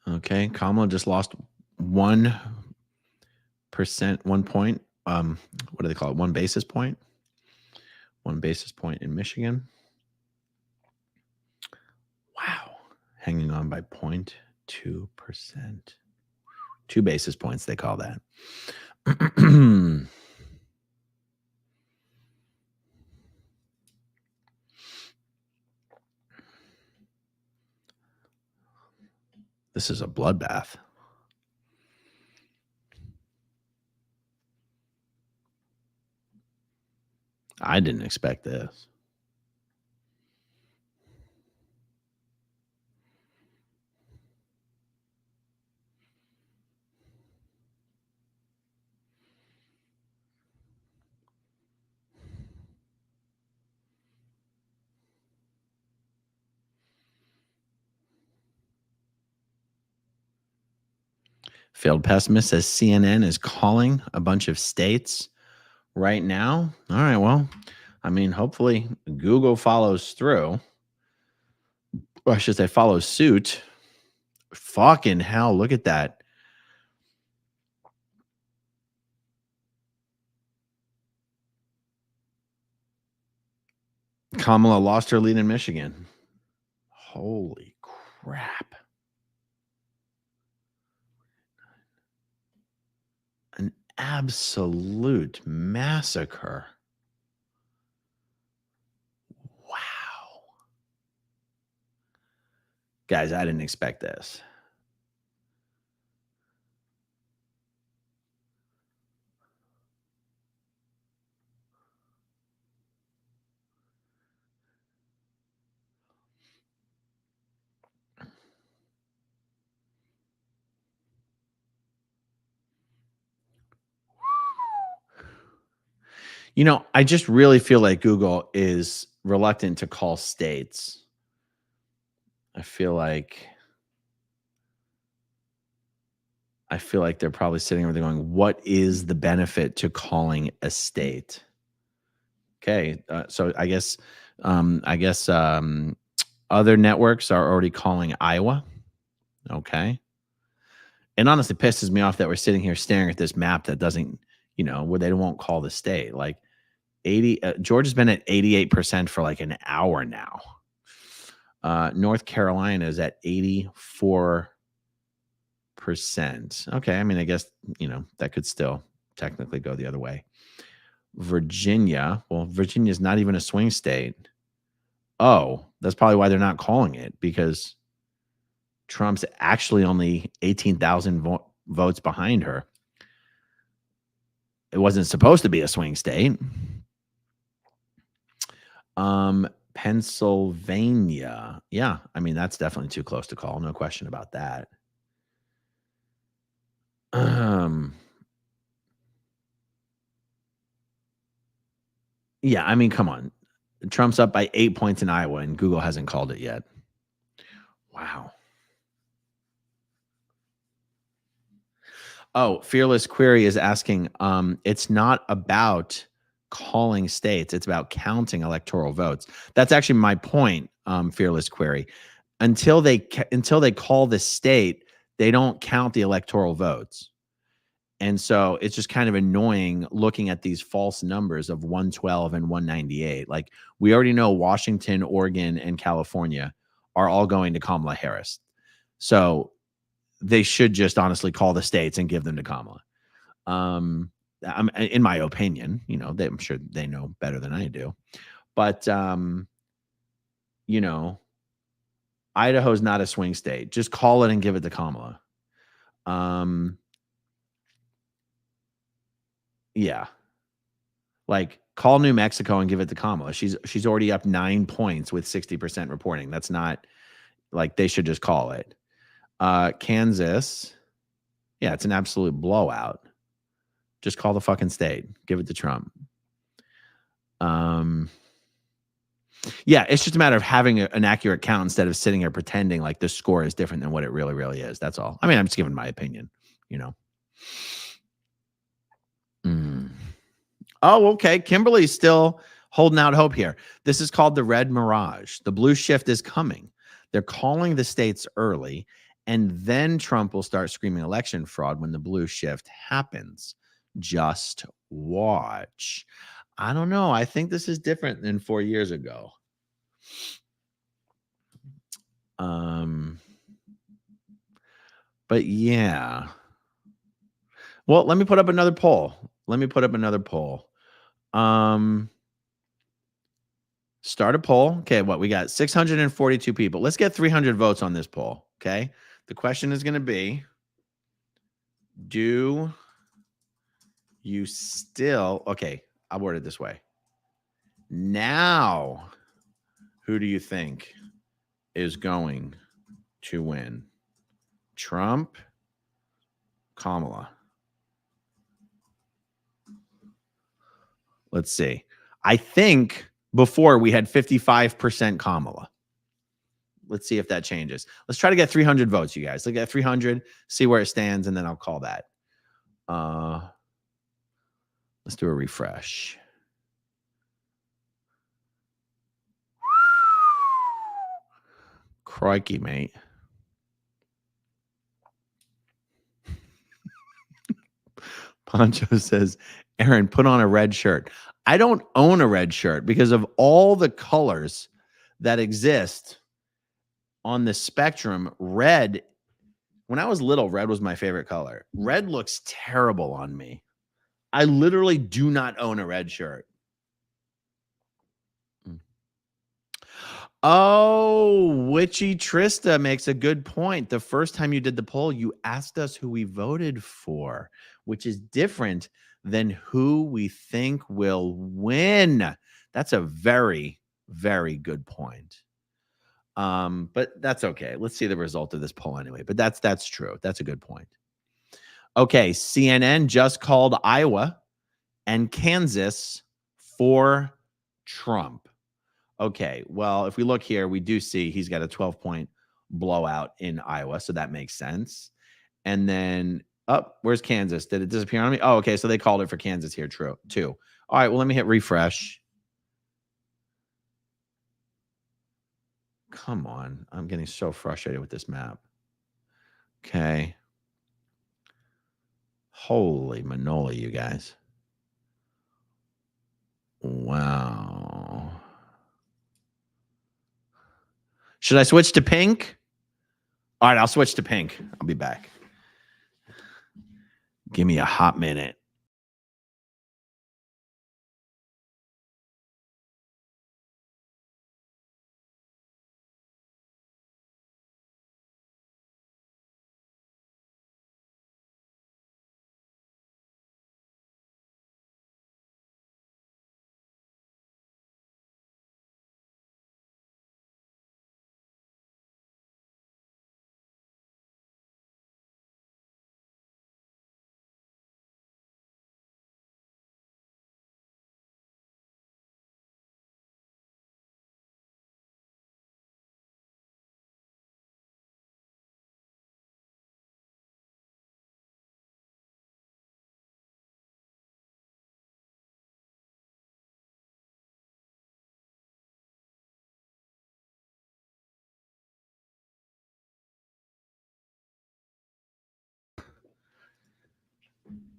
Okay, Kamala just lost 1%, 1 point. What do they call it? 1 basis point. 1 basis point in Michigan. Wow, hanging on by 0.2%. 2 basis points, they call that. This is a bloodbath. I didn't expect this. Failed pessimist says CNN is calling a bunch of states right now. All right, well, I mean, hopefully Google follows through. Or I should say follows suit. Fucking hell, look at that. Kamala lost her lead in Michigan. Holy crap. An absolute massacre. Wow. Guys, I didn't expect this. You know, I just really feel like Google is reluctant to call states. I feel like they're probably sitting over there going, what is the benefit to calling a state? Okay. So I guess Other networks are already calling Iowa. Okay. It honestly pisses me off that we're sitting here staring at this map that doesn't, where they won't call the state. Like 80, Georgia's been at 88% for like an hour now. North Carolina is at 84%. Okay. I mean, I guess, that could still technically go the other way. Virginia. Well, Virginia's not even a swing state. Oh, that's probably why they're not calling it, because Trump's actually only 18,000 votes behind her. It wasn't supposed to be a swing state. Pennsylvania. Yeah, I mean, that's definitely too close to call. No question about that. Yeah, I mean, come on. Trump's up by 8 points in Iowa, and Google hasn't called it yet. Wow. Oh, Fearless Query is asking, it's not about calling states, it's about counting electoral votes. That's actually my point, Fearless Query. Until they call the state, they don't count the electoral votes. And so it's just kind of annoying looking at these false numbers of 112 and 198. Like, we already know Washington, Oregon, and California are all going to Kamala Harris. So they should just honestly call the states and give them to Kamala. In my opinion, I'm sure they know better than I do. But, Idaho's not a swing state. Just call it and give it to Kamala. Yeah. Like, call New Mexico and give it to Kamala. She's already up 9 points with 60% reporting. That's not, like, they should just call it. Kansas. Yeah, it's an absolute blowout. Just call the fucking state. Give it to Trump. Yeah, it's just a matter of having an accurate count instead of sitting here pretending like the score is different than what it really, really is. That's all. I mean, I'm just giving my opinion, Oh, okay. Kimberly's still holding out hope here. This is called the red mirage. The blue shift is coming. They're calling the states early, and then Trump will start screaming election fraud when the blue shift happens. Just watch. I don't know. I think this is different than 4 years ago. But yeah. Well, let me put up another poll. Start a poll. Okay, what we got? 642 people. Let's get 300 votes on this poll. Okay. The question is going to be, do you still, okay, I'll word it this way. Now, who do you think is going to win? Trump, Kamala? Let's see. I think before we had 55% Kamala. Let's see if that changes. Let's try to get 300 votes, you guys. Let's get 300, see where it stands, and then I'll call that. Let's do a refresh. Crikey, mate. Poncho says, Aaron, put on a red shirt. I don't own a red shirt because of all the colors that exist on the spectrum. Red, when I was little, red was my favorite color. Red looks terrible on me. I literally do not own a red shirt. Oh, Witchy Trista makes a good point. The first time you did the poll, you asked us who we voted for, which is different than who we think will win. That's a very, very good point. But that's okay. Let's see the result of this poll anyway. But that's true. That's a good point. Okay, CNN just called Iowa and Kansas for Trump. Okay, well, if we look here, we do see he's got a 12-point blowout in Iowa, so that makes sense. And then, where's Kansas? Did it disappear on me? Oh, okay, so they called it for Kansas here, true, too. All right, well, let me hit refresh. Come on. I'm getting so frustrated with this map. Okay. Holy manoli, you guys. Wow. Should I switch to pink? All right, I'll switch to pink. I'll be back. Give me a hot minute.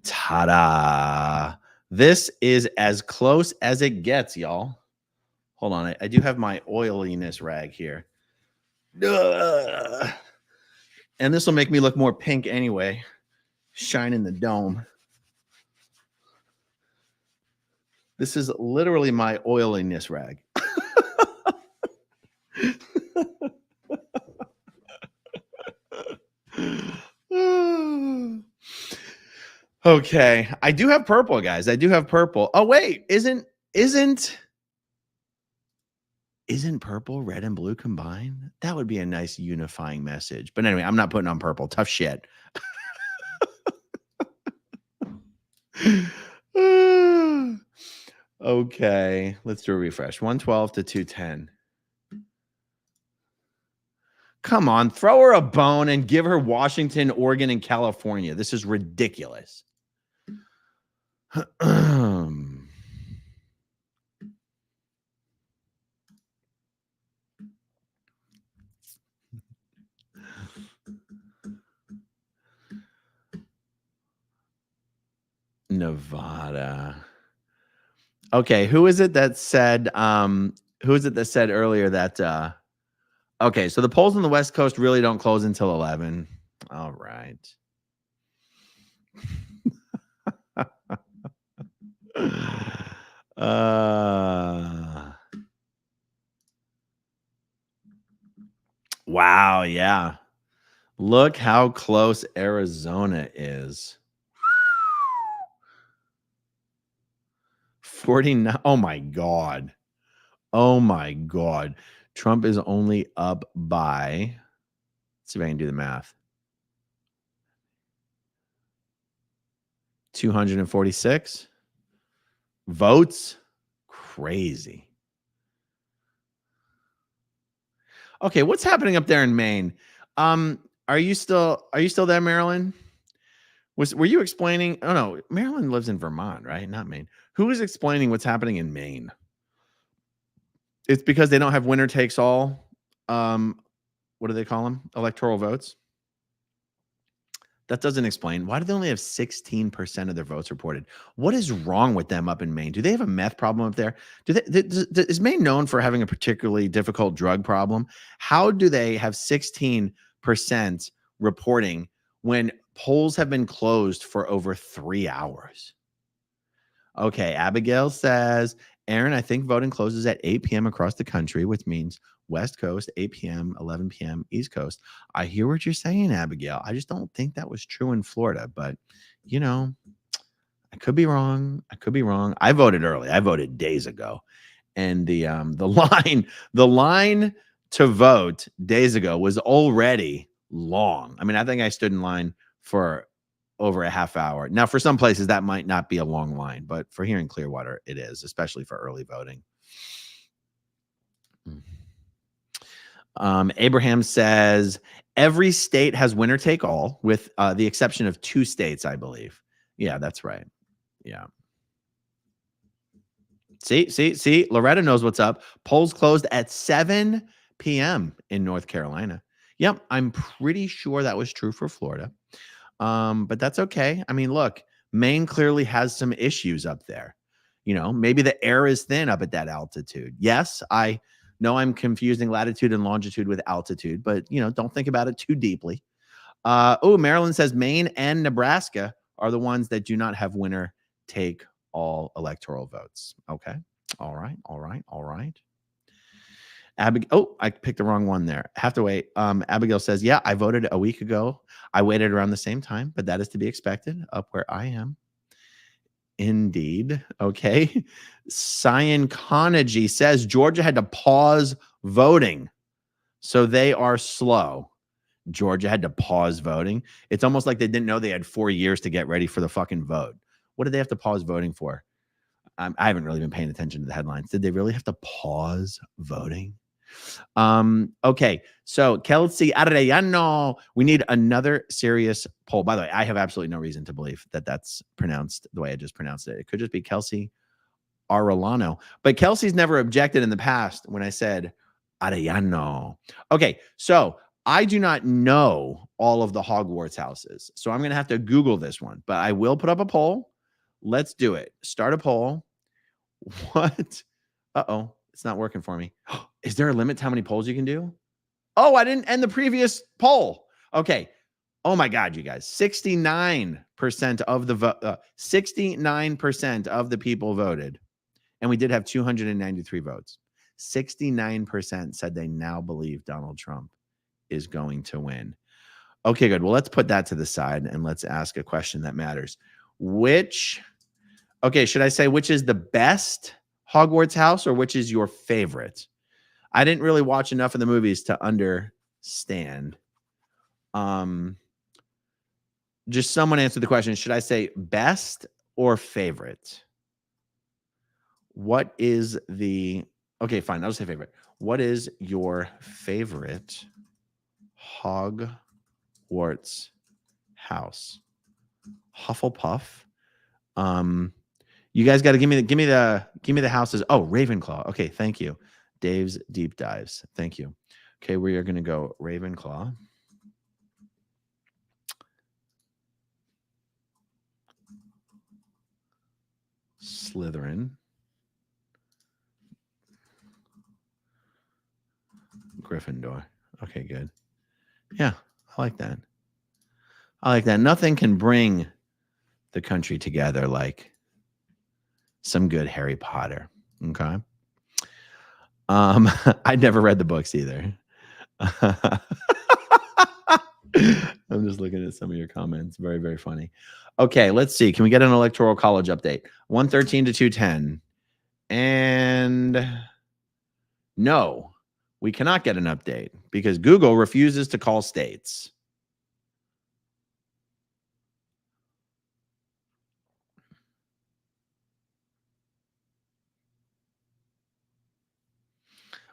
Ta-da. This is as close as it gets, y'all. Hold on. I do have my oiliness rag here. Ugh. And this will make me look more pink anyway. Shine in the dome. This is literally my oiliness rag. Okay. I do have purple, guys. I do have purple. Oh, wait. Isn't purple, red, and blue combined? That would be a nice unifying message. But anyway, I'm not putting on purple. Tough shit. Okay. Let's do a refresh. 112 to 210. Come on. Throw her a bone and give her Washington, Oregon, and California. This is ridiculous. Nevada. Okay, who is it that said earlier that okay, so the polls on the West Coast really don't close until 11. All right. Wow, yeah. Look how close Arizona is. 49. Oh my God. Oh my God. Trump is only up by, let's see if I can do the math. 246 votes. Crazy. Okay, what's happening up there in Maine? Are you still there, Maryland? Were you explaining? Oh no, Maryland lives in Vermont, right? Not Maine. Who is explaining what's happening in Maine? It's because they don't have winner takes all. What do they call them? Electoral votes. That doesn't explain. Why do they only have 16% of their votes reported? What is wrong with them up in Maine? Do they have a meth problem up there? Is Maine known for having a particularly difficult drug problem? How do they have 16% reporting when polls have been closed for over 3 hours? Okay, Abigail says, Aaron, I think voting closes at 8 p.m. across the country, which means West Coast, 8 p.m., 11 p.m., East Coast. I hear what you're saying, Abigail. I just don't think that was true in Florida. But, you know, I could be wrong. I voted early. I voted days ago. And the line to vote days ago was already long. I mean, I think I stood in line for over a half hour. Now, for some places, that might not be a long line, but for here in Clearwater, it is, especially for early voting. Abraham says, every state has winner take all, with the exception of 2 states, I believe. Yeah, that's right. Yeah. See, Loretta knows what's up. Polls closed at 7 p.m. in North Carolina. Yep, I'm pretty sure that was true for Florida. But that's okay. I mean, look, Maine clearly has some issues up there. You know, maybe the air is thin up at that altitude. Yes, I know I'm confusing latitude and longitude with altitude, but you know, don't think about it too deeply. Maryland says Maine and Nebraska are the ones that do not have winner take all electoral votes. Okay. All right. I picked the wrong one there. Have to wait. Abigail says, yeah, I voted a week ago. I waited around the same time, but that is to be expected up where I am. Indeed. Okay. Scientology says Georgia had to pause voting. So they are slow. Georgia had to pause voting. It's almost like they didn't know they had 4 years to get ready for the fucking vote. What did they have to pause voting for? I haven't really been paying attention to the headlines. Did they really have to pause voting? Okay. So Kelsey Arellano, we need another serious poll. By the way, I have absolutely no reason to believe that that's pronounced the way I just pronounced it. It could just be Kelsey Arellano, but Kelsey's never objected in the past when I said Arellano. Okay. So I do not know all of the Hogwarts houses. So I'm going to have to Google this one, but I will put up a poll. Let's do it. Start a poll. What? Uh-oh. It's not working for me. Is there a limit to how many polls you can do? Oh, I didn't end the previous poll. Okay. Oh my God, you guys. 69% of the 69% of the people voted. And we did have 293 votes. 69% said they now believe Donald Trump is going to win. Okay, good. Well, let's put that to the side and let's ask a question that matters. Should I say which is the best Hogwarts house or which is your favorite? I didn't really watch enough of the movies to understand. Just someone answer the question. Should I say best or favorite? What is the... Okay, fine. I'll just say favorite. What is your favorite Hogwarts house? Hufflepuff. You guys got to give me the houses. Oh, Ravenclaw. Okay, thank you. Dave's deep dives. Thank you. Okay, we are going to go Ravenclaw. Slytherin. Gryffindor. Okay, good. Yeah, I like that. Nothing can bring the country together like some good Harry Potter. Okay. I never read the books either. I'm just looking at some of your comments. Very, very funny. Okay, let's see. Can we get an electoral college update? 113 to 210. And no, we cannot get an update because Google refuses to call states.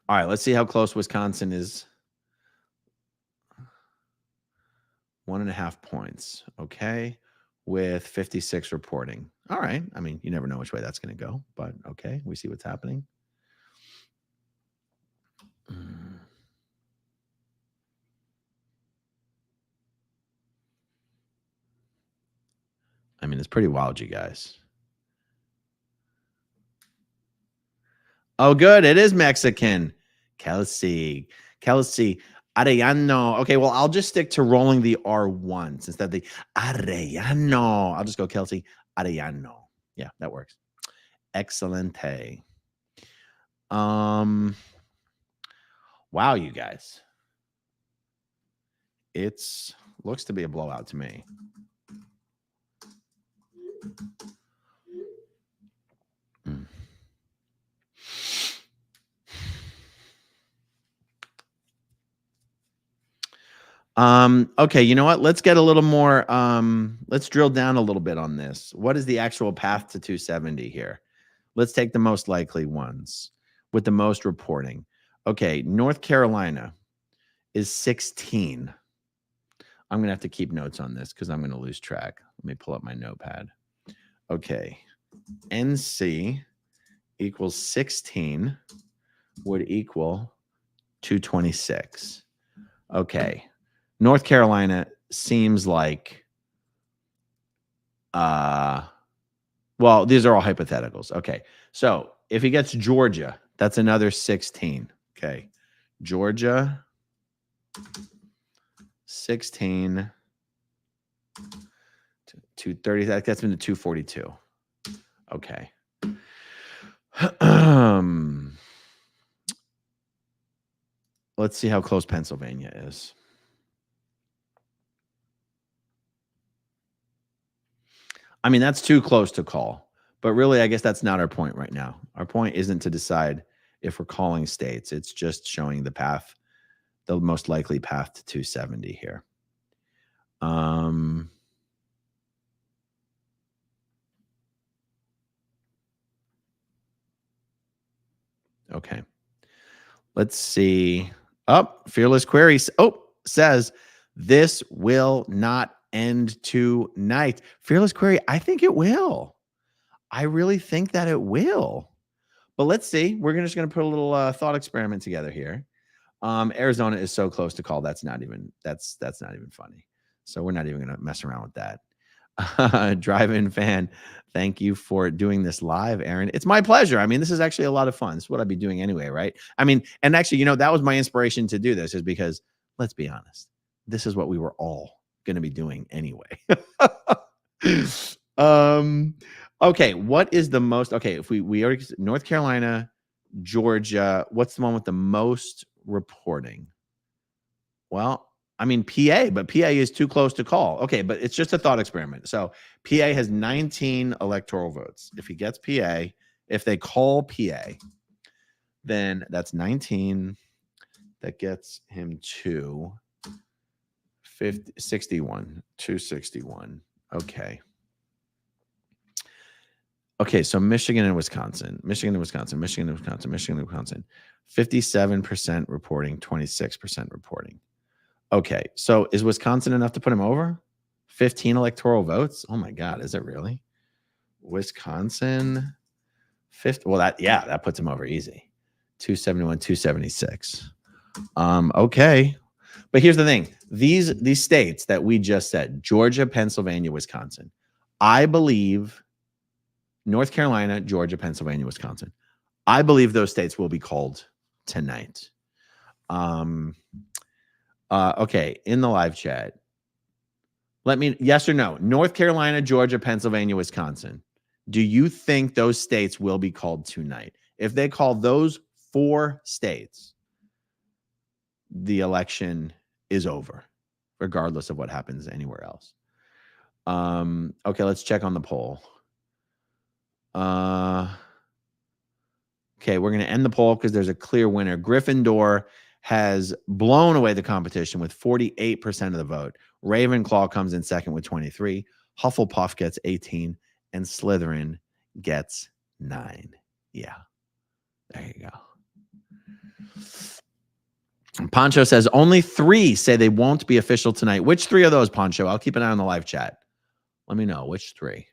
All right, let's see how close Wisconsin is. 1.5 points. Okay. With 56 reporting. All right. I mean, you never know which way that's going to go, but okay. We see what's happening. I mean, it's pretty wild, you guys. Oh, good. It is Mexican. Kelsey Arellano. Okay, well, I'll just stick to rolling the R once instead of the Arellano. I'll just go Kelsey Arellano. Yeah, that works. Excelente. Wow, you guys. It's looks to be a blowout to me. Okay, you know what? Let's get a little more, let's drill down a little bit on this. What is the actual path to 270 here? Let's take the most likely ones with the most reporting. Okay, North Carolina is 16. I'm going to have to keep notes on this because I'm going to lose track. Let me pull up my notepad. Okay, NC equals 16 would equal 226. Okay. North Carolina seems like, well, these are all hypotheticals. Okay. So if he gets Georgia, that's another 16. Okay. Georgia, 16, 230. That gets him to 242. Okay. Let's see how close Pennsylvania is. I mean, that's too close to call. But really, I guess that's not our point right now. Our point isn't to decide if we're calling states. It's just showing the path, the most likely path to 270 here. Okay. Let's see. Fearless Queries. Says this will not end tonight. Fearless Query, I think it will. I really think that it will. But let's see. We're just going to put a little thought experiment together here. Arizona is so close to call. That's not even funny. So we're not even going to mess around with that. Drive-in fan, thank you for doing this live, Aaron. It's my pleasure. I mean, this is actually a lot of fun. This is what I'd be doing anyway, right? I mean, and actually, that was my inspiration to do this, is because, let's be honest, this is what we were all going to be doing anyway. Okay, what is the most? Okay, if we already, North Carolina, Georgia, what's the one with the most reporting? Well, I mean, PA, but PA is too close to call. Okay, but it's just a thought experiment. So PA has 19 electoral votes. If he gets PA, if they call PA, then that's 19. That gets him to 61, 261. Okay. Okay, so Michigan and Wisconsin, 57% reporting, 26% reporting. Okay, so is Wisconsin enough to put him over? 15 electoral votes? Oh my God, is it really? Wisconsin, 50. Well, that puts him over easy. 271, 276. Okay. But here's the thing. These states that we just said, Georgia, Pennsylvania, Wisconsin, I believe North Carolina, Georgia, Pennsylvania, Wisconsin, I believe those states will be called tonight. Okay, in the live chat, let me, yes or no, North Carolina, Georgia, Pennsylvania, Wisconsin, do you think those states will be called tonight? If they call those 4 states, the election is over, regardless of what happens anywhere else. Okay, let's check on the poll. Okay, we're going to end the poll because there's a clear winner. Gryffindor has blown away the competition with 48% of the vote. Ravenclaw comes in second with 23. Hufflepuff gets 18. And Slytherin gets 9. Yeah, there you go. Poncho says only 3 say they won't be official tonight. Which 3 of those, Poncho? I'll keep an eye on the live chat. Let me know which 3.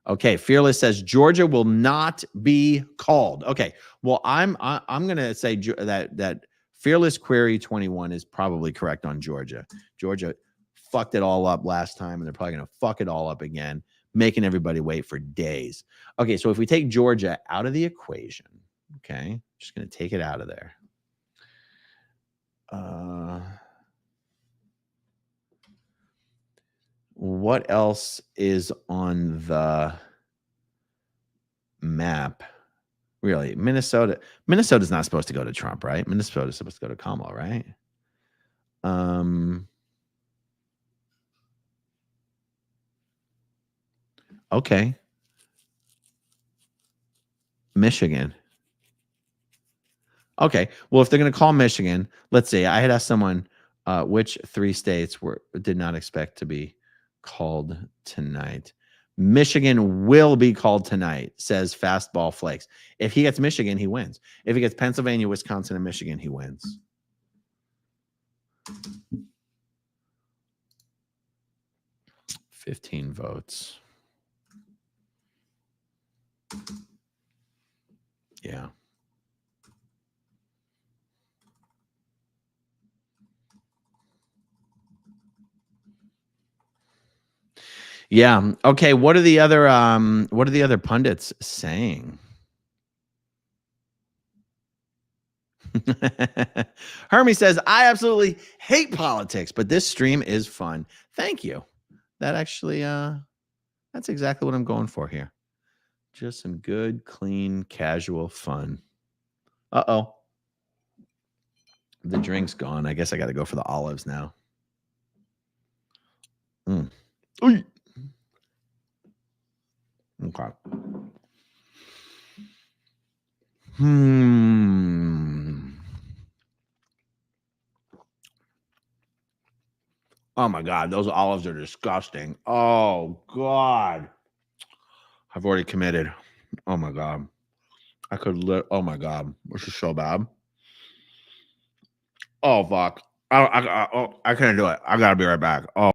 Okay, Fearless says Georgia will not be called. Okay, well, I'm going to say that Fearless Query 21 is probably correct on Georgia. Georgia fucked it all up last time, and they're probably going to fuck it all up again, making everybody wait for days. Okay, so if we take Georgia out of the equation, okay, just going to take it out of there. What else is on the map? Really, Minnesota's not supposed to go to Trump, right? Minnesota's supposed to go to Kamala, right? Okay. Michigan. Okay. Well, if they're going to call Michigan, let's see. I had asked someone which 3 states did not expect to be called tonight. Michigan will be called tonight, says Fastball Flakes. If he gets Michigan, he wins. If he gets Pennsylvania, Wisconsin, and Michigan, he wins. $15 votes. Yeah. Yeah. Okay. What are the other pundits saying? Hermie says, I absolutely hate politics, but this stream is fun. Thank you. That actually, that's exactly what I'm going for here. Just some good, clean, casual fun. Uh-oh. The drink's gone. I guess I got to go for the olives now. Oy. Okay. Oh my God, those olives are disgusting. Oh God. I've already committed. Oh my God. Oh my God. This is so bad. Oh fuck. I can't do it. I gotta be right back. Oh.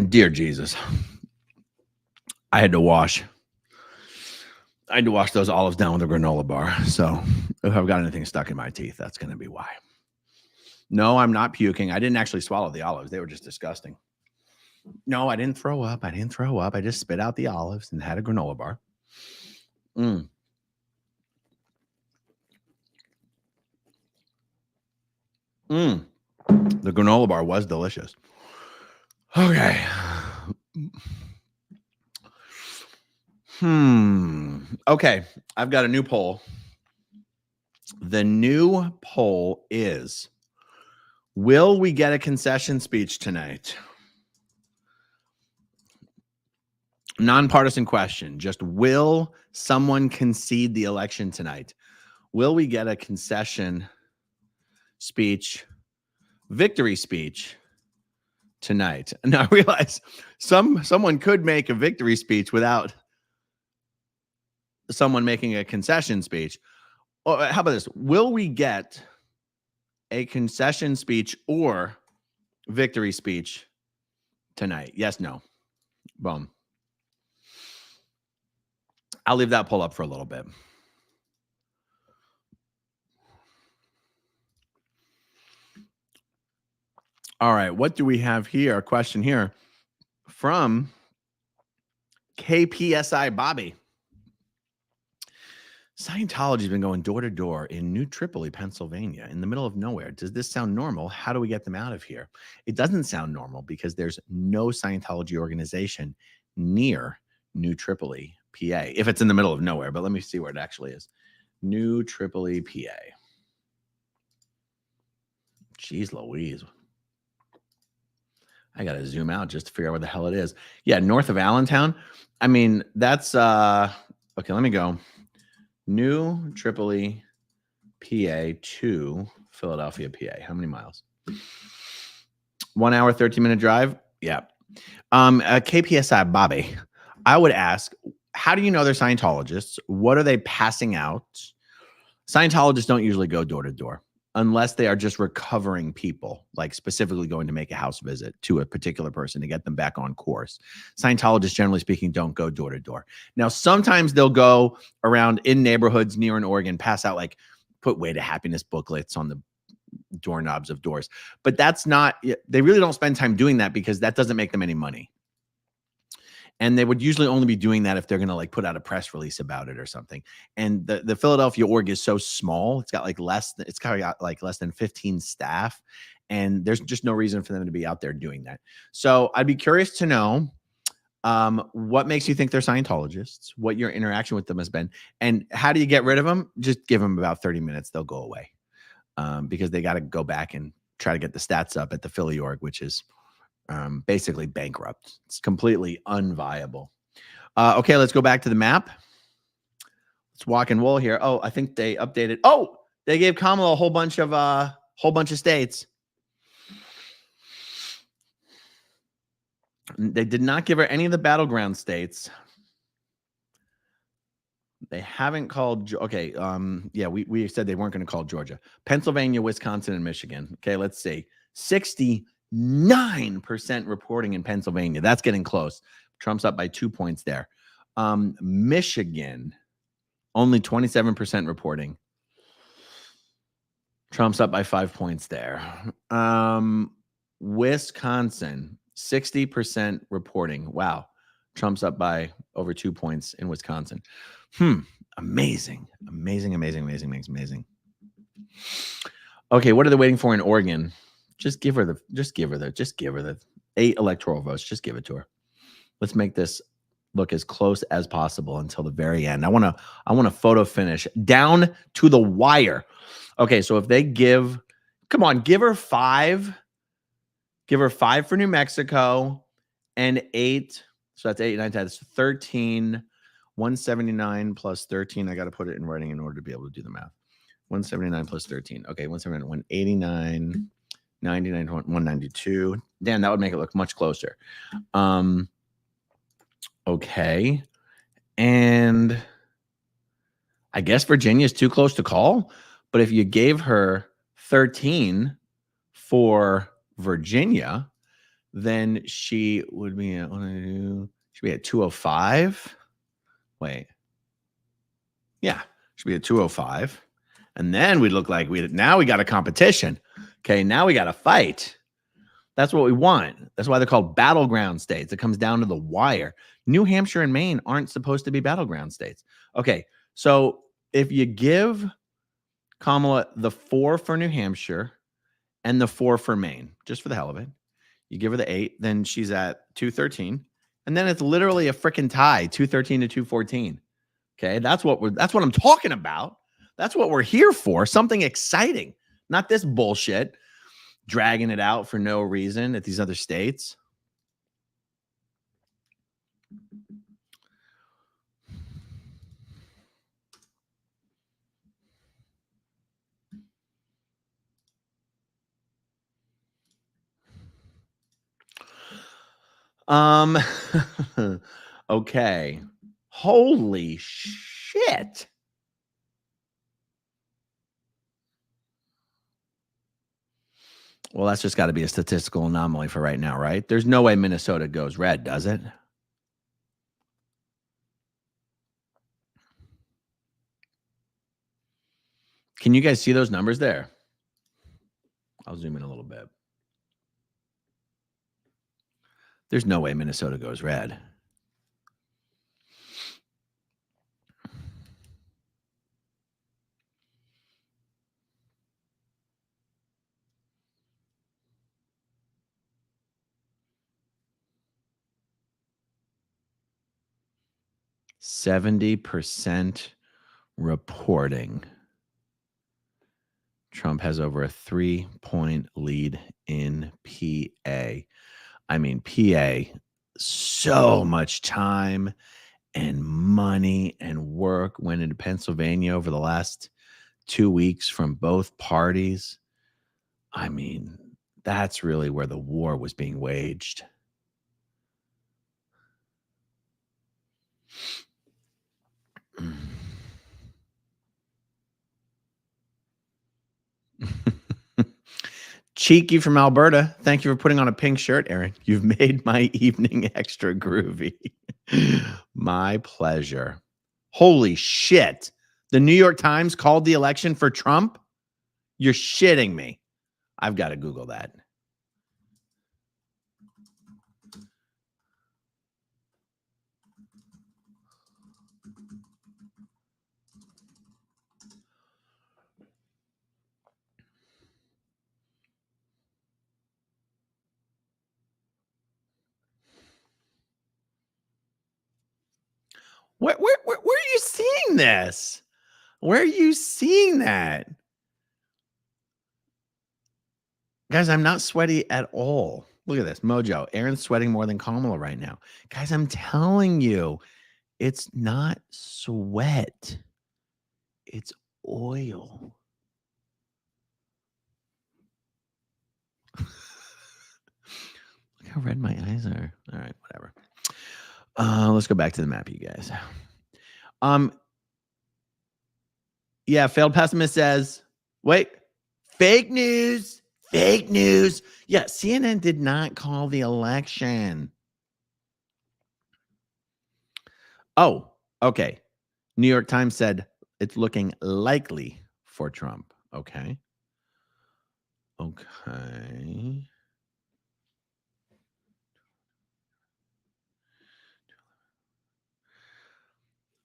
Dear Jesus. I had to wash those olives down with a granola bar. So if I've got anything stuck in my teeth, that's going to be why. No, I'm not puking. I didn't actually swallow the olives. They were just disgusting. No, I didn't throw up. I just spit out the olives and had a granola bar. The granola bar was delicious. Okay. Okay. I've got a new poll. The new poll is, will we get a concession speech tonight? Nonpartisan question. Just, will someone concede the election tonight? Will we get a concession speech, victory speech tonight? Now I realize someone could make a victory speech without someone making a concession speech. Or how about this? Will we get a concession speech or victory speech tonight? Yes, no. Boom. I'll leave that poll up for a little bit. All right. What do we have here? A question here from KPSI Bobby. Scientology has been going door to door in New Tripoli, Pennsylvania, in the middle of nowhere. Does this sound normal? How do we get them out of here? It doesn't sound normal because there's no Scientology organization near New Tripoli, PA, if it's in the middle of nowhere. But let me see where it actually is. New Tripoli, PA. Jeez Louise. I got to zoom out just to figure out where the hell it is. Yeah, north of Allentown. I mean, that's okay, let me go. New Tripoli, PA to Philadelphia, PA. How many miles? 1 hour, 13-minute drive? Yeah. KPSI Bobby, I would ask, how do you know they're Scientologists? What are they passing out? Scientologists don't usually go door to door unless they are just recovering people, like specifically going to make a house visit to a particular person to get them back on course. Scientologists, generally speaking, don't go door to door. Now, sometimes they'll go around in neighborhoods near an organ, pass out like put way to happiness booklets on the doorknobs of doors. But that's not, they really don't spend time doing that because that doesn't make them any money. And they would usually only be doing that if they're going to like put out a press release about it or something. And the Philadelphia org is so small. It's got like less than 15 staff. And there's just no reason for them to be out there doing that. So I'd be curious to know what makes you think they're Scientologists, what your interaction with them has been, and how do you get rid of them? Just give them about 30 minutes. They'll go away because they got to go back and try to get the stats up at the Philly org, which is basically bankrupt. It's completely unviable. Okay, let's go back to the map. Let's walk and roll here. Oh, I think they updated. Oh, they gave Kamala a whole bunch of states. They did not give her any of the battleground states. They haven't called. Okay, yeah, we said they weren't going to call Georgia, Pennsylvania, Wisconsin, and Michigan. Okay, let's see. 69% reporting in Pennsylvania. That's getting close. Trump's up by 2 points there. Michigan, only 27% reporting. Trump's up by 5 points there. Wisconsin, 60% reporting. Wow. Trump's up by over 2 points in Wisconsin. Amazing. Okay, what are they waiting for in Oregon? Just give her the 8 electoral votes. Just give it to her. Let's make this look as close as possible until the very end. I want to photo finish down to the wire. Okay, so if they give her 5. Give her 5 for New Mexico and 8. So that's 8, 9, 10. That's 13. 179 plus 13. I got to put it in writing in order to be able to do the math. 179 plus 13. Okay, 179, 189, 99, 192. Damn, that would make it look much closer. Okay. And I guess Virginia is too close to call. But if you gave her 13 for Virginia, then she would be at 205. Wait. Yeah, should be at 205. And then we'd look like now we got a competition. Okay, now we got a fight. That's what we want. That's why they're called battleground states. It comes down to the wire. New Hampshire and Maine aren't supposed to be battleground states. Okay, so if you give Kamala the 4 for New Hampshire and the 4 for Maine, just for the hell of it, you give her the 8, then she's at 213. And then it's literally a freaking tie, 213 to 214. Okay, that's what I'm talking about. That's what we're here for. Something exciting, not this bullshit, dragging it out for no reason at these other states. Okay. Holy shit. Well, that's just got to be a statistical anomaly for right now, right? There's no way Minnesota goes red, does it? Can you guys see those numbers there? I'll zoom in a little bit. There's no way Minnesota goes red. %70 reporting. Trump has over a 3-point lead in PA. I mean, PA, so much time and money and work went into Pennsylvania over the last 2 weeks from both parties. I mean, that's really where the war was being waged. Cheeky from Alberta. Thank you for putting on a pink shirt, Aaron. You've made my evening extra groovy. My pleasure. Holy shit. The New York Times called the election for Trump? You're shitting me. I've got to Google that. Where are you seeing this? Where are you seeing that? Guys, I'm not sweaty at all. Look at this. Mojo. Aaron's sweating more than Kamala right now. Guys, I'm telling you, it's not sweat. It's oil. Look how red my eyes are. All right, whatever. Let's go back to the map, you guys. Yeah, failed pessimist says, wait, fake news. Fake news. Yeah, CNN did not call the election. Oh, okay. New York Times said it's looking likely for Trump. Okay. Okay.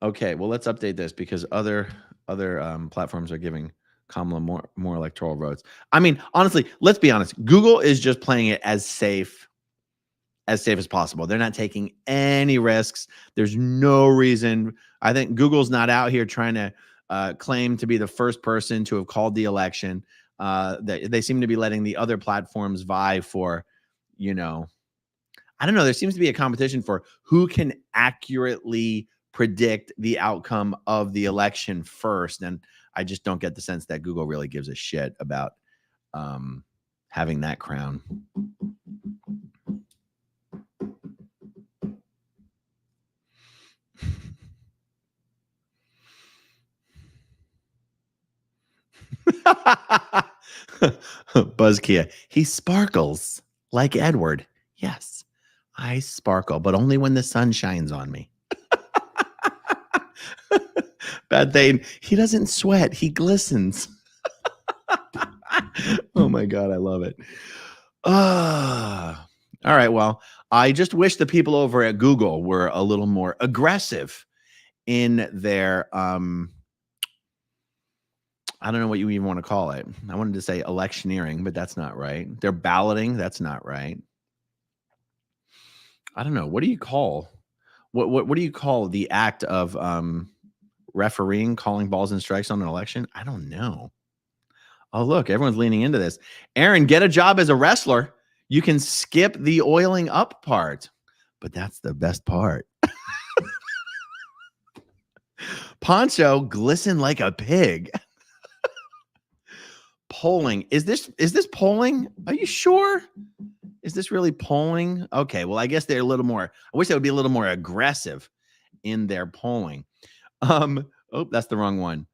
Okay, well, let's update this because other platforms are giving Kamala more electoral votes. I mean, honestly, let's be honest. Google is just playing it as safe as possible. They're not taking any risks. There's no reason. I think Google's not out here trying to claim to be the first person to have called the election. They seem to be letting the other platforms vie for, I don't know. There seems to be a competition for who can accurately predict the outcome of the election first. And I just don't get the sense that Google really gives a shit about having that crown. Buzzkia. He sparkles like Edward. Yes, I sparkle, but only when the sun shines on me. Bad Thane. He doesn't sweat. He glistens. Oh my God. I love it. All right. Well, I just wish the people over at Google were a little more aggressive in their, I don't know what you even want to call it. I wanted to say electioneering, but that's not right. They're balloting. That's not right. I don't know. What do you call what do you call the act of refereeing, calling balls and strikes on an election? I don't know. Oh, look, everyone's leaning into this. Aaron, get a job as a wrestler. You can skip the oiling up part, but that's the best part. Poncho, glisten like a pig. Polling. Is this polling? Are you sure? Is this really polling? Okay, well, I guess they're a little more. I wish they would be a little more aggressive in their polling. Oh, that's the wrong one.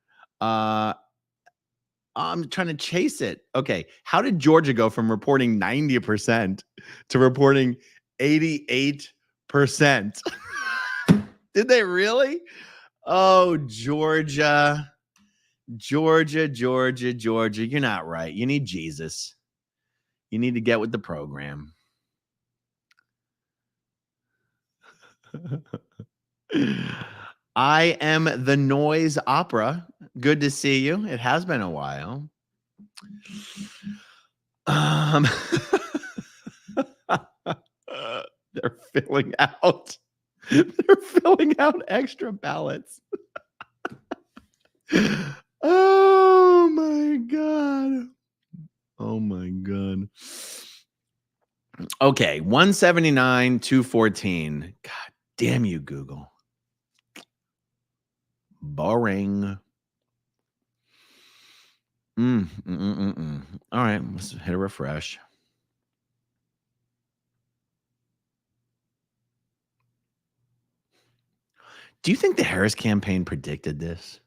I'm trying to chase it. Okay, how did Georgia go from reporting 90% to reporting 88%? Did they really? Oh, Georgia. Georgia. You're not right. You need Jesus. You need to get with the program. I am the Noise Opera. Good to see you. It has been a while. They're filling out. They're filling out extra ballots. Oh my God. Oh my God. Okay, 179, 214. God damn you, Google. Boring. All right, let's hit a refresh. Do you think the Harris campaign predicted this?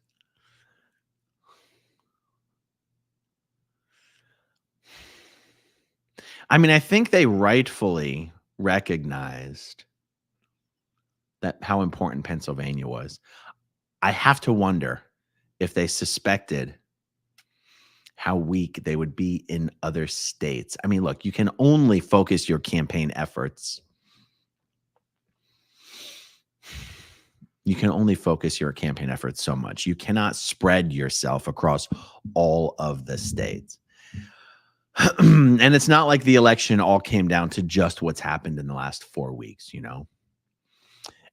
I mean, I think they rightfully recognized that how important Pennsylvania was. I have to wonder if they suspected how weak they would be in other states. I mean, look, you can only focus your campaign efforts. You can only focus your campaign efforts so much. You cannot spread yourself across all of the states. And it's not like the election all came down to just what's happened in the last 4 weeks, you know.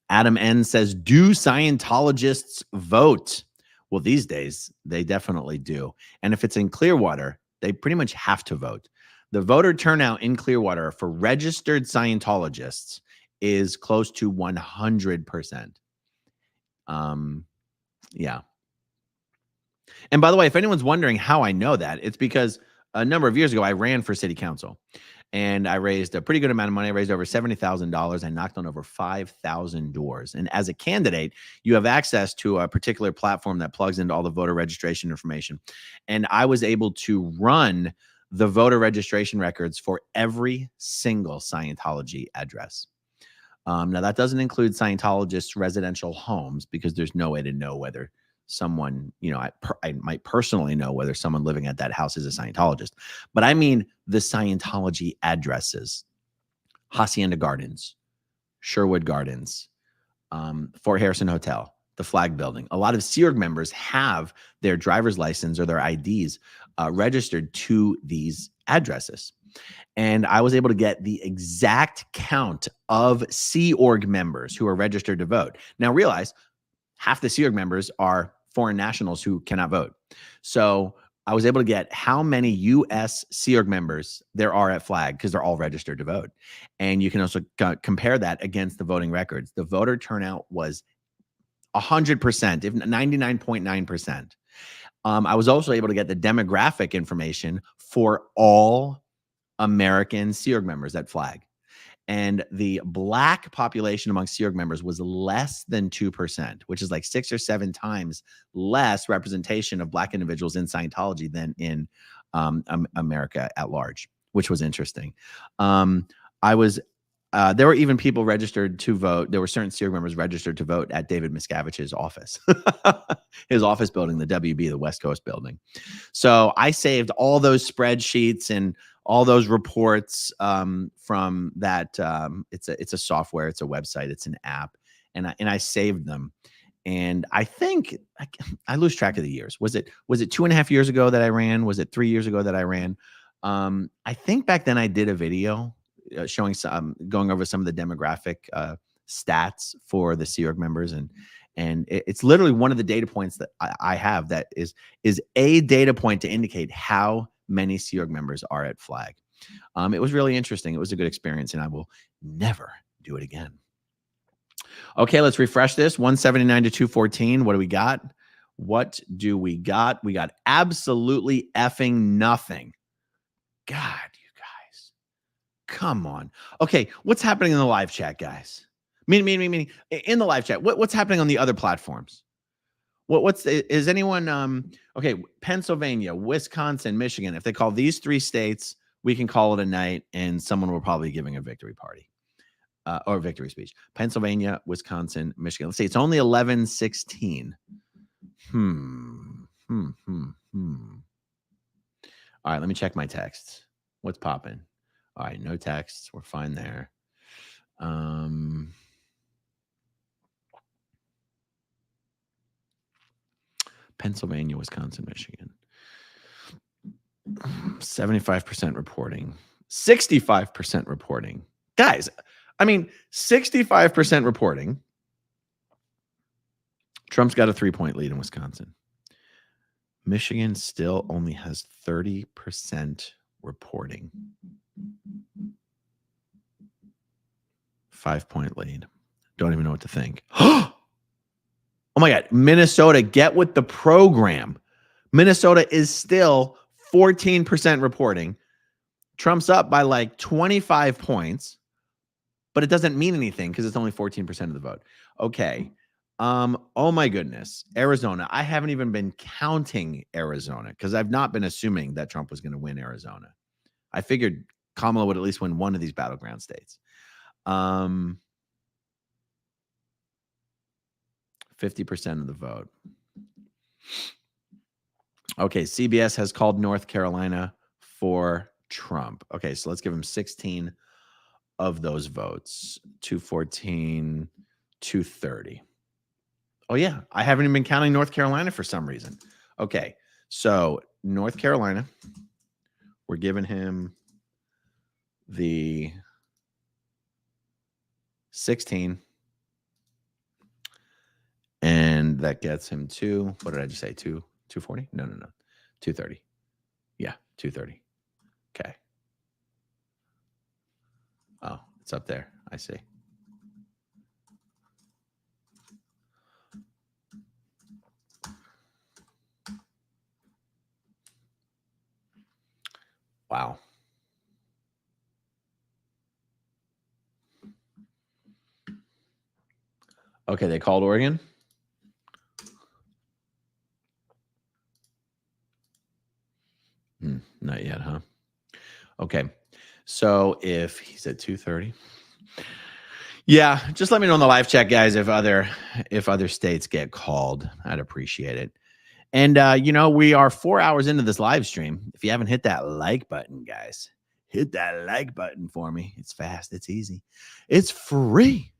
Adam N says, do Scientologists vote? Well, these days, they definitely do. And if it's in Clearwater, they pretty much have to vote. The voter turnout in Clearwater for registered Scientologists is close to 100%. Yeah. And by the way, if anyone's wondering how I know that, it's because a number of years ago, I ran for city council. And I raised a pretty good amount of money. I raised over $70,000. I knocked on over 5,000 doors. And as a candidate, you have access to a particular platform that plugs into all the voter registration information. And I was able to run the voter registration records for every single Scientology address. Now, that doesn't include Scientologists' residential homes because there's no way to know whether someone, you know, I might personally know whether someone living at that house is a Scientologist, but I mean the Scientology addresses: Hacienda Gardens, Sherwood Gardens, Fort Harrison Hotel, the Flag Building. A lot of Sea Org members have their driver's license or their IDs registered to these addresses. And I was able to get the exact count of Sea Org members who are registered to vote. Now realize half the Sea Org members are foreign nationals who cannot vote. So I was able to get how many U.S. Sea Org members there are at Flag because they're all registered to vote. And you can also compare that against the voting records. The voter turnout was 100%, if 99.9%. I was also able to get the demographic information for all American Sea Org members at Flag. And the Black population among Sea Org members was less than 2%, which is like 6 or 7 times less representation of Black individuals in Scientology than in America at large, which was interesting. There were even people registered to vote. There were certain Sea Org members registered to vote at David Miscavige's office, his office building, the WB, the West Coast building. So I saved all those spreadsheets and all those reports from that. It's a software, it's a website, it's an app, and I saved them. And I think I lose track of the years. Was it 2.5 years ago that I ran? Was it 3 years ago that I ran? I think back then I did a video showing going over some of the demographic stats for the Sea Org members, and it's literally one of the data points that I have that is a data point to indicate how many Sea Org members are at Flag. It was really interesting. It was a good experience, and I will never do it again. Okay, let's refresh this. 179 to 214. What do we got? What do we got? We got absolutely effing nothing. God, you guys. Come on. Okay, what's happening in the live chat, guys? Meaning in the live chat. What's happening on the other platforms? Is anyone okay, Pennsylvania, Wisconsin, Michigan, if they call these 3 states, we can call it a night and someone will probably be giving a victory party or a victory speech. Pennsylvania, Wisconsin, Michigan. Let's see, it's only 11:16. All right, let me check my texts. What's popping? All right, no texts. We're fine there. Pennsylvania, Wisconsin, Michigan. 75% reporting. 65% reporting. Guys, I mean, 65% reporting. Trump's got a 3-point lead in Wisconsin. Michigan still only has 30% reporting. 5-point lead. Don't even know what to think. Oh my God. Minnesota, get with the program. Minnesota is still 14% reporting. Trump's up by like 25 points, but it doesn't mean anything because it's only 14% of the vote. Okay. Oh my goodness. Arizona. I haven't even been counting Arizona because I've not been assuming that Trump was going to win Arizona. I figured Kamala would at least win one of these battleground states. 50% of the vote. Okay, CBS has called North Carolina for Trump. Okay, so let's give him 16 of those votes. 214, 230. Oh, yeah. I haven't even been counting North Carolina for some reason. Okay, so North Carolina, we're giving him the 16. And that gets him to, what did I just say? 240? No. 230. Yeah, 230. Okay. Oh, it's up there. I see. Wow. Okay, they called Oregon. Not yet, huh? Okay. So if he's at 230. Yeah, just let me know in the live chat, guys, if other states get called. I'd appreciate it. And we are 4 hours into this live stream. If you haven't hit that like button, guys, hit that like button for me. It's fast, it's easy, it's free.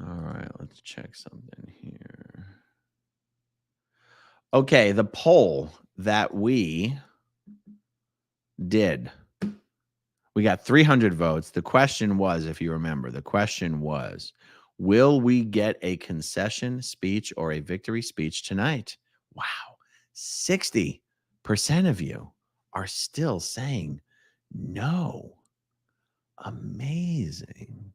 All right, let's check something here. Okay, the poll that we did, we got 300 votes. The question was, if you remember, will we get a concession speech or a victory speech tonight? Wow, 60% of you are still saying no. Amazing.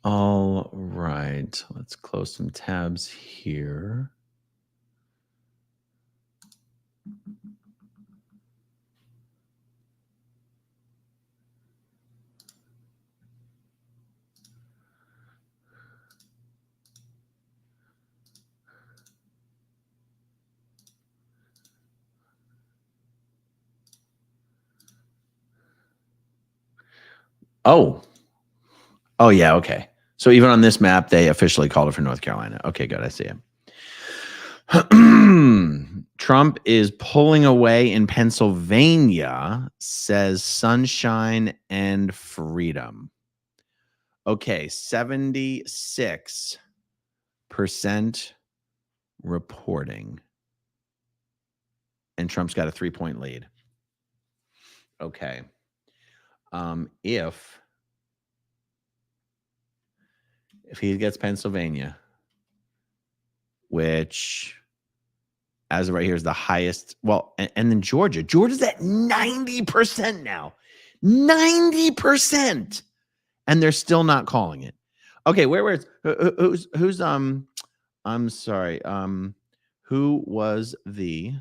All right, let's close some tabs here. Oh, yeah, okay. So even on this map, they officially called it for North Carolina. Okay, good. I see it. Trump is pulling away in Pennsylvania, says sunshine and freedom. Okay, 76% reporting. And Trump's got a 3-point lead. Okay. If he gets Pennsylvania, which as of right here is the highest, well, and then Georgia's at 90% now. 90%. And they're still not calling it. Okay, who's I'm sorry. Who was the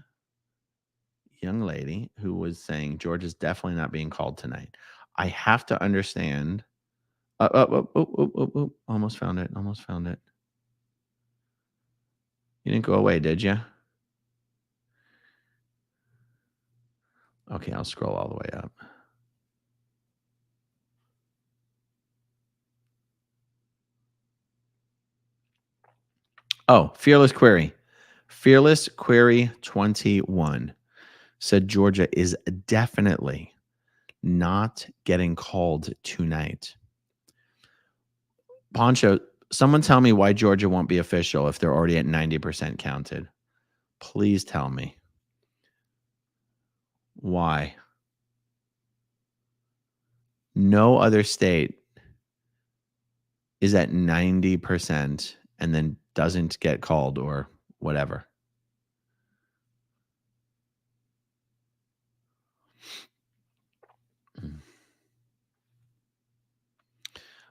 young lady who was saying Georgia's definitely not being called tonight? I have to understand. Almost found it. Almost found it. You didn't go away, did you? Okay, I'll scroll all the way up. Oh, Fearless Query. Fearless Query 21 said Georgia is definitely not getting called tonight. Poncho, someone tell me why Georgia won't be official if they're already at 90% counted. Please tell me. Why? No other state is at 90% and then doesn't get called or whatever.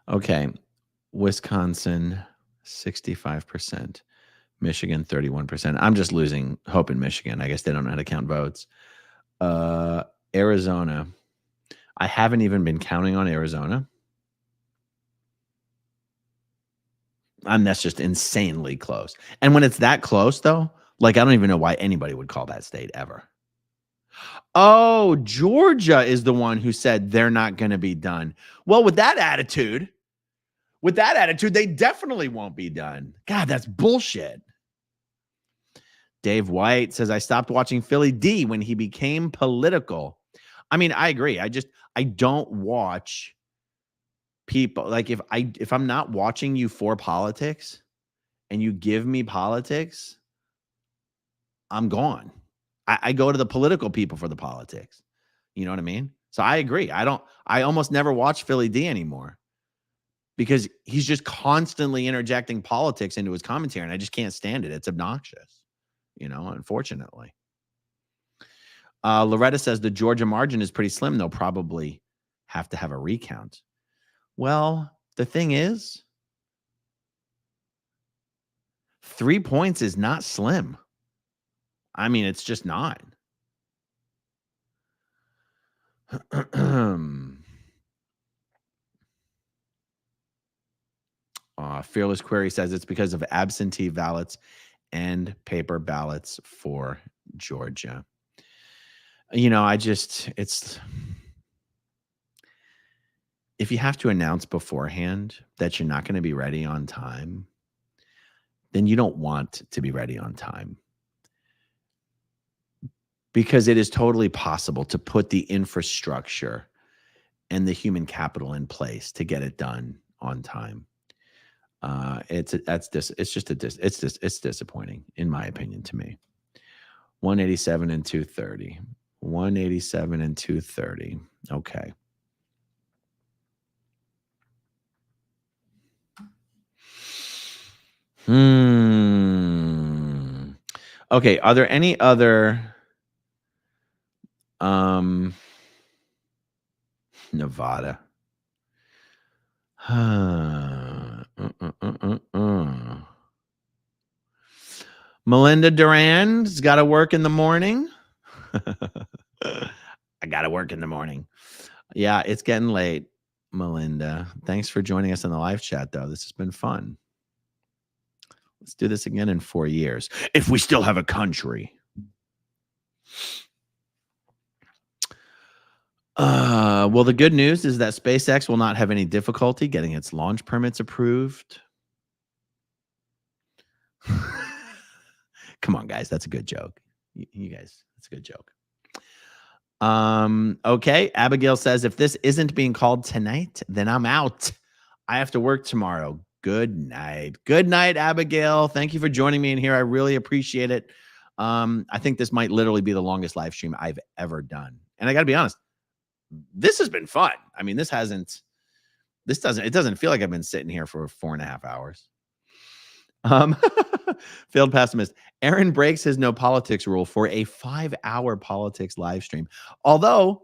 Okay. Wisconsin, 65%. Michigan, 31%. I'm just losing hope in Michigan. I guess they don't know how to count votes. Arizona. I haven't even been counting on Arizona. And that's just insanely close. And when it's that close, though, like I don't even know why anybody would call that state ever. Oh, Georgia is the one who said they're not going to be done. Well, with that attitude, they definitely won't be done. God, that's bullshit. Dave White says, I stopped watching Philly D when he became political. I mean, I agree. I don't watch people. Like if I'm not watching you for politics and you give me politics, I'm gone. I go to the political people for the politics. You know what I mean? So I agree. I almost never watch Philly D anymore because he's just constantly interjecting politics into his commentary and I just can't stand it. It's obnoxious, unfortunately. Loretta says the Georgia margin is pretty slim. They'll probably have to have a recount. Well, the thing is, 3 points is not slim. I mean, it's just not. Fearless Query says it's because of absentee ballots and paper ballots for Georgia. It's if you have to announce beforehand that you're not going to be ready on time, then you don't want to be ready on time. Because it is totally possible to put the infrastructure and the human capital in place to get it done on time. It's disappointing, in my opinion, to me. 187 and 230. 187 and 230. Okay. Okay. Are there any other Nevada? Melinda Duran's got to work in the morning. I got to work in the morning. Yeah, it's getting late, Melinda. Thanks for joining us in the live chat, though. This has been fun. Let's do this again in 4 years, if we still have a country. Well, the good news is that SpaceX will not have any difficulty getting its launch permits approved. Come on, guys. That's a good joke. You guys, that's a good joke. Okay. Abigail says, if this isn't being called tonight, then I'm out. I have to work tomorrow. Good night. Good night, Abigail. Thank you for joining me in here. I really appreciate it. I think this might literally be the longest live stream I've ever done. And I got to be honest, this has been fun. I mean, it doesn't feel like I've been sitting here for 4.5 hours. Failed pessimist. Aaron breaks his no politics rule for a 5-hour politics live stream. Although,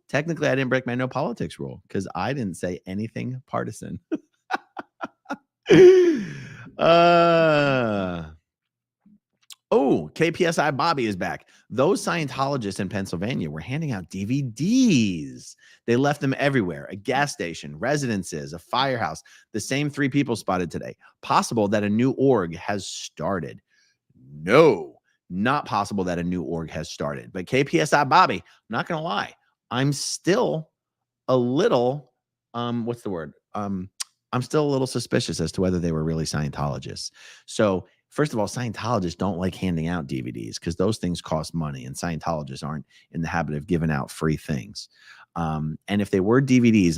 technically I didn't break my no politics rule because I didn't say anything partisan. KPSI Bobby is back. Those Scientologists in Pennsylvania were handing out DVDs. They left them everywhere: a gas station, residences, a firehouse. The same 3 people spotted today. Possible that a new org has started. No, not possible that a new org has started. But KPSI Bobby, I'm not going to lie, I'm still a little, what's the word? I'm still a little suspicious as to whether they were really Scientologists. So first of all, Scientologists don't like handing out DVDs because those things cost money, and Scientologists aren't in the habit of giving out free things. And if they were DVDs,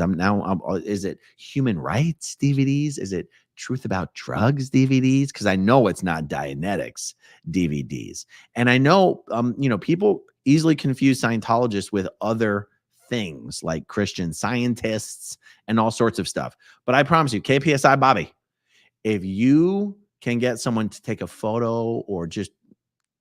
is it human rights DVDs? Is it truth about drugs DVDs? Because I know it's not Dianetics DVDs. And I know, people easily confuse Scientologists with other things like Christian Scientists and all sorts of stuff. But I promise you, KPSI Bobby, if you can get someone to take a photo or just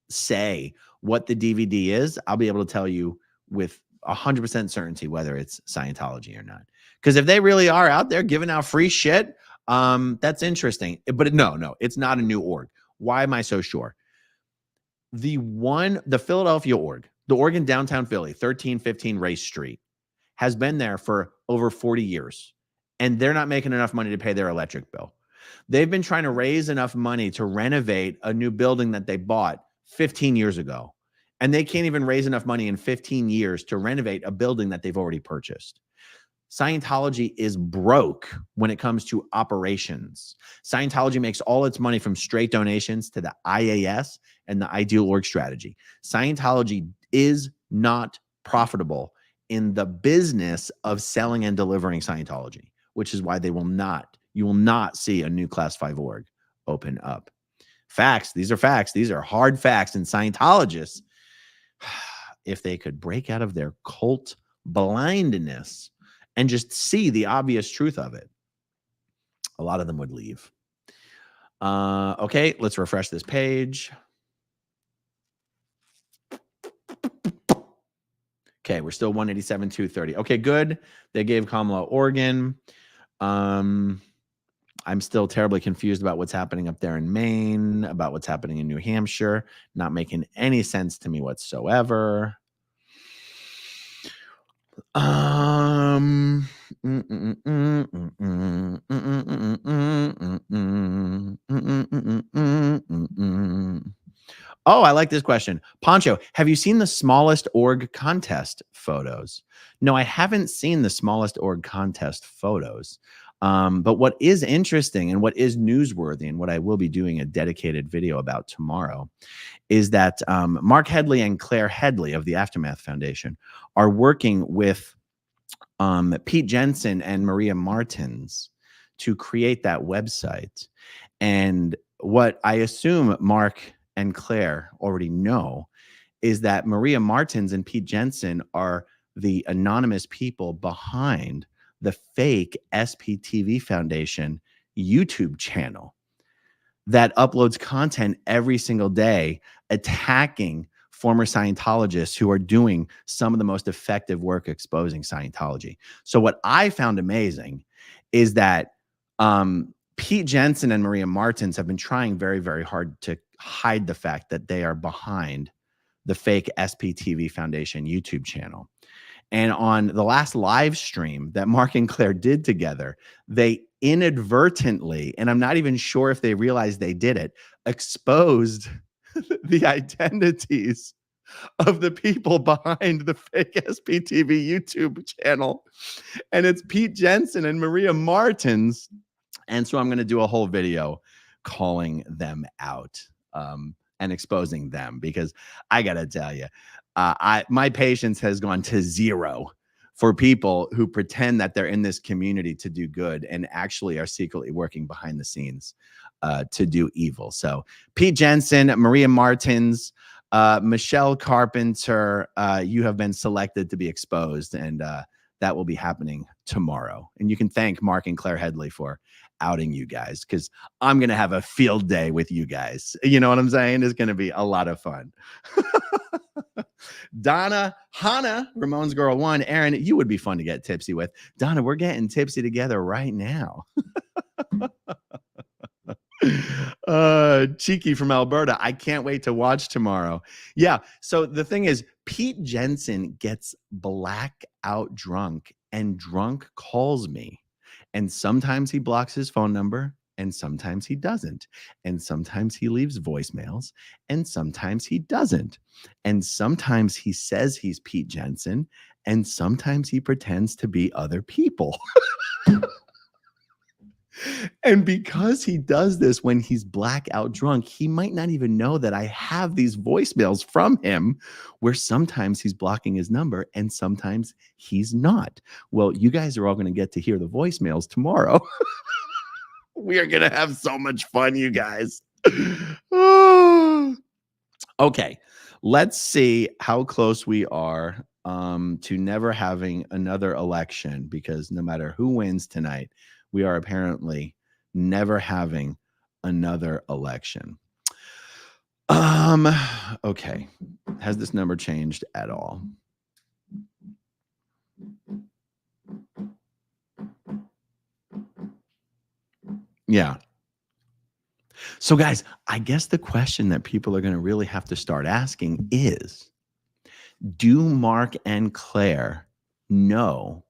say what the DVD is, I'll be able to tell you with 100% certainty whether it's Scientology or not. Because if they really are out there giving out free shit, that's interesting. But no, it's not a new org. Why am I so sure? The Philadelphia org, the org in downtown Philly, 1315 Race Street, has been there for over 40 years, and they're not making enough money to pay their electric bill. They've been trying to raise enough money to renovate a new building that they bought 15 years ago, and they can't even raise enough money in 15 years to renovate a building that they've already purchased. Scientology is broke when it comes to operations. Scientology makes all its money from straight donations to the IAS and the Ideal Org Strategy. Scientology is not profitable in the business of selling and delivering Scientology, which is why you will not see a new Class 5 org open up. Facts. These are facts. These are hard facts. And Scientologists, if they could break out of their cult blindness and just see the obvious truth of it, a lot of them would leave. Okay, let's refresh this page. Okay, we're still 187, 230. Okay, good. They gave Kamala Oregon. I'm still terribly confused about what's happening up there in Maine, about what's happening in New Hampshire. Not making any sense to me whatsoever. Oh, I like this question. Poncho, have you seen the smallest org contest photos? No, I haven't seen the smallest org contest photos. But what is interesting and what is newsworthy, and what I will be doing a dedicated video about tomorrow, is that Mark Headley and Claire Headley of the Aftermath Foundation are working with Pete Jensen and Maria Martins to create that website. And what I assume Mark and Claire already know is that Maria Martins and Pete Jensen are the anonymous people behind the fake SPTV Foundation YouTube channel that uploads content every single day attacking former Scientologists who are doing some of the most effective work exposing Scientology. So what I found amazing is that Pete Jensen and Maria Martins have been trying very, very hard to hide the fact that they are behind the fake SPTV Foundation YouTube channel. And on the last live stream that Mark and Claire did together, they inadvertently, and I'm not even sure if they realized they did it, exposed the identities of the people behind the fake SPTV YouTube channel. And it's Pete Jensen and Maria Martins. And so I'm going to do a whole video calling them out and exposing them, because I got to tell you, my patience has gone to zero for people who pretend that they're in this community to do good and actually are secretly working behind the scenes to do evil. So Pete Jensen, Maria Martins, Michelle Carpenter, you have been selected to be exposed, and that will be happening tomorrow. And you can thank Mark and Claire Headley for outing you guys because I'm going to have a field day with you guys. You know what I'm saying? It's going to be a lot of fun. Donna, Hannah, Ramon's Girl 1, Aaron, you would be fun to get tipsy with. Donna, we're getting tipsy together right now. Cheeky from Alberta, I can't wait to watch tomorrow. Yeah, so the thing is, Pete Jensen gets blackout drunk, and drunk calls me. And sometimes he blocks his phone number, and sometimes he doesn't. And sometimes he leaves voicemails, and sometimes he doesn't. And sometimes he says he's Pete Jensen, and sometimes he pretends to be other people. And because he does this when he's blackout drunk, he might not even know that I have these voicemails from him where sometimes he's blocking his number and sometimes he's not. Well, you guys are all going to get to hear the voicemails tomorrow. We are going to have so much fun, you guys. Okay, let's see how close we are to never having another election, because no matter who wins tonight, we are apparently never having another election. Okay. Has this number changed at all? Yeah. So guys, I guess the question that people are going to really have to start asking is, do Mark and Claire know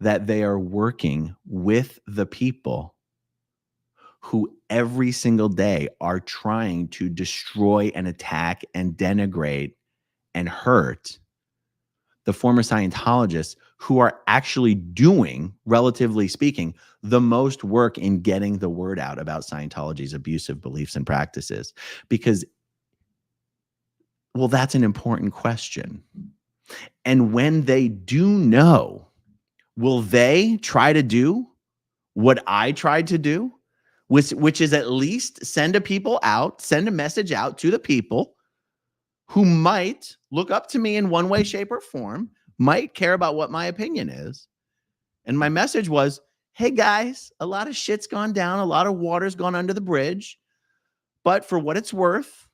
that they are working with the people who every single day are trying to destroy and attack and denigrate and hurt the former Scientologists who are actually doing, relatively speaking, the most work in getting the word out about Scientology's abusive beliefs and practices? Because, well, that's an important question. And when they do know, will they try to do what I tried to do, which is at least send a message out to the people who might look up to me in one way, shape, or form, might care about what my opinion is. And my message was, hey guys, a lot of shit's gone down, a lot of water's gone under the bridge, but for what it's worth,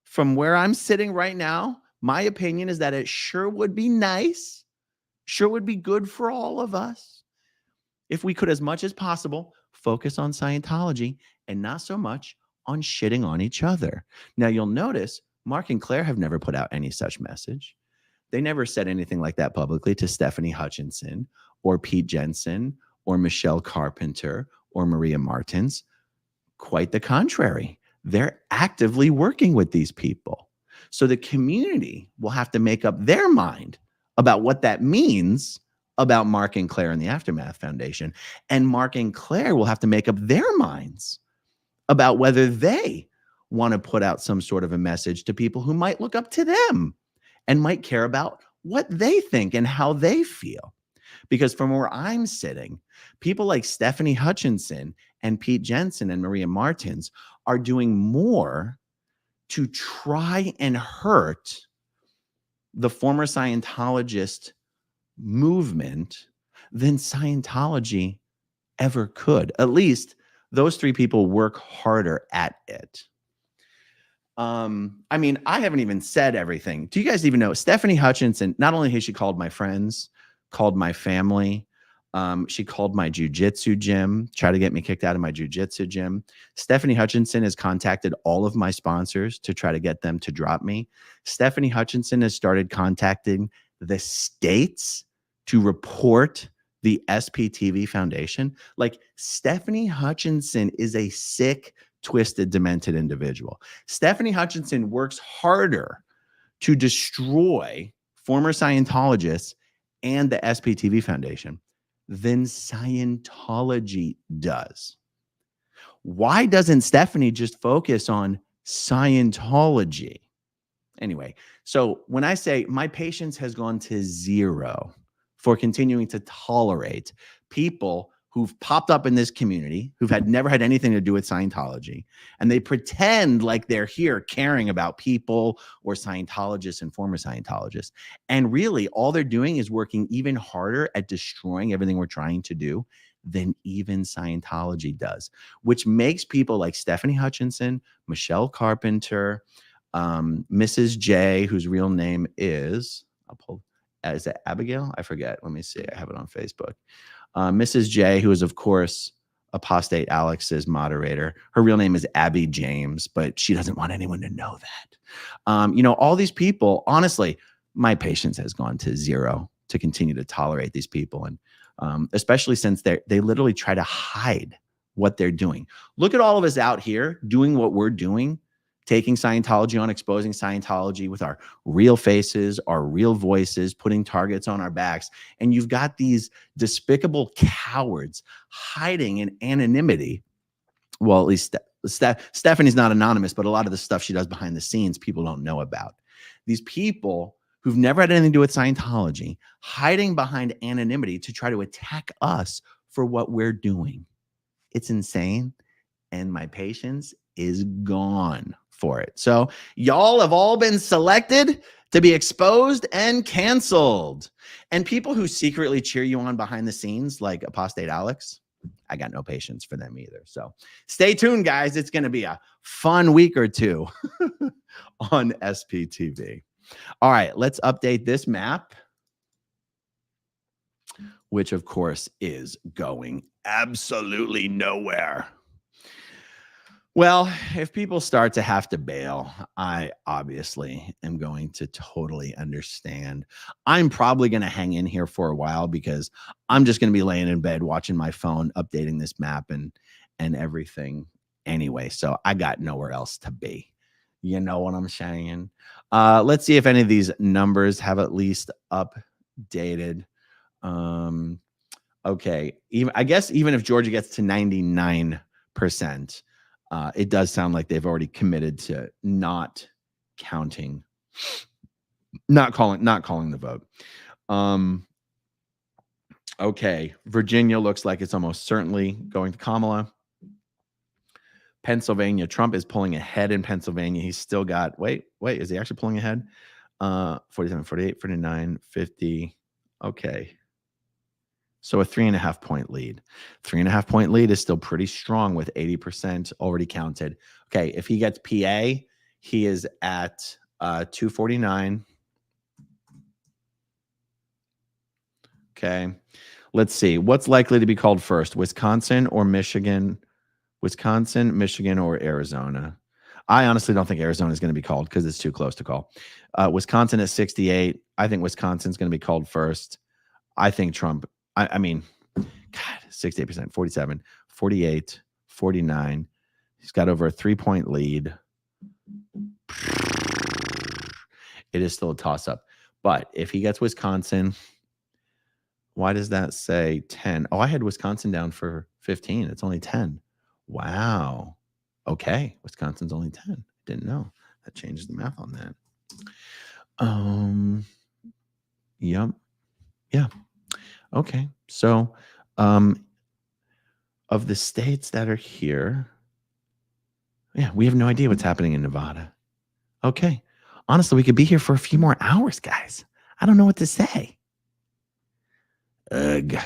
from where I'm sitting right now, my opinion is that it sure would be nice, sure would be good for all of us if we could, as much as possible, focus on Scientology and not so much on shitting on each other. Now, you'll notice Mark and Claire have never put out any such message. They never said anything like that publicly to Stephanie Hutchinson or Pete Jensen or Michelle Carpenter or Maria Martins. Quite the contrary. They're actively working with these people. So the community will have to make up their mind about what that means about Mark and Claire and the Aftermath Foundation. And Mark and Claire will have to make up their minds about whether they want to put out some sort of a message to people who might look up to them and might care about what they think and how they feel. Because from where I'm sitting, people like Stephanie Hutchinson and Pete Jensen and Maria Martins are doing more to try and hurt the former Scientologist movement than Scientology ever could. At least those three people work harder at it. I mean, I haven't even said everything. Do you guys even know Stephanie Hutchinson? Not only has she called my friends, called my family, she called my jujitsu gym, tried to get me kicked out of my jujitsu gym. Stephanie Hutchinson has contacted all of my sponsors to try to get them to drop me. Stephanie Hutchinson has started contacting the states to report the SPTV Foundation. Like, Stephanie Hutchinson is a sick, twisted, demented individual. Stephanie Hutchinson works harder to destroy former Scientologists and the SPTV Foundation than Scientology does. Why doesn't Stephanie just focus on Scientology? Anyway, so when I say my patience has gone to zero for continuing to tolerate people who've popped up in this community, who've never had anything to do with Scientology, and they pretend like they're here caring about people or Scientologists and former Scientologists. And really, all they're doing is working even harder at destroying everything we're trying to do. than even Scientology does, which makes people like Stephanie Hutchinson, Michelle Carpenter, Mrs. J, whose real name is, is it Abigail? I forget. Let me see. I have it on Facebook. Mrs. J, who is, of course, Apostate Alex's moderator. Her real name is Abbie James, but she doesn't want anyone to know that. You know, all these people, honestly, my patience has gone to zero to continue to tolerate these people. And especially since they literally try to hide what they're doing. Look at all of us out here doing what we're doing, taking Scientology on, exposing Scientology with our real faces, our real voices, putting targets on our backs. And you've got these despicable cowards hiding in anonymity. Well, at least Stephanie's not anonymous, but a lot of the stuff she does behind the scenes, people don't know about. These people who've never had anything to do with Scientology, hiding behind anonymity to try to attack us for what we're doing. It's insane. And my patience is gone for it. So y'all have all been selected to be exposed and canceled. And people who secretly cheer you on behind the scenes, like Apostate Alex, I got no patience for them either. So stay tuned, guys. It's going to be a fun week or two on SPTV. All right, let's update this map, which of course is going absolutely nowhere. Well, if people start to have to bail, I obviously am going to totally understand. I'm probably going to hang in here for a while because I'm just going to be laying in bed watching my phone, updating this map and everything anyway. So I got nowhere else to be. You know what I'm saying? Let's see if any of these numbers have at least updated. Okay. I guess even if Georgia gets to 99%, it does sound like they've already committed to not counting, not calling the vote. Okay. Virginia looks like it's almost certainly going to Kamala. Pennsylvania, Trump is pulling ahead in Pennsylvania. He's still got, wait, is he actually pulling ahead? 47, 48, 49, 50. Okay. So a 3.5 point lead. 3.5 point lead is still pretty strong with 80% already counted. Okay. If he gets PA, he is at 249. Okay. Let's see. What's likely to be called first? Wisconsin or Michigan? Wisconsin, Michigan, or Arizona? I honestly don't think Arizona is going to be called because it's too close to call. Wisconsin is 68. I think Wisconsin's going to be called first. I think Trump, I mean, God, 68%, 47, 48, 49. He's got over a 3-point lead. It is still a toss-up. But if he gets Wisconsin, why does that say 10? Oh, I had Wisconsin down for 15. It's only 10. Wow. Okay. Wisconsin's only 10. Didn't know. That changes the math on that. Yep. Yeah. Okay. So, of the states that are here, yeah, we have no idea what's happening in Nevada. Okay. Honestly, we could be here for a few more hours, guys. I don't know what to say. Ugh.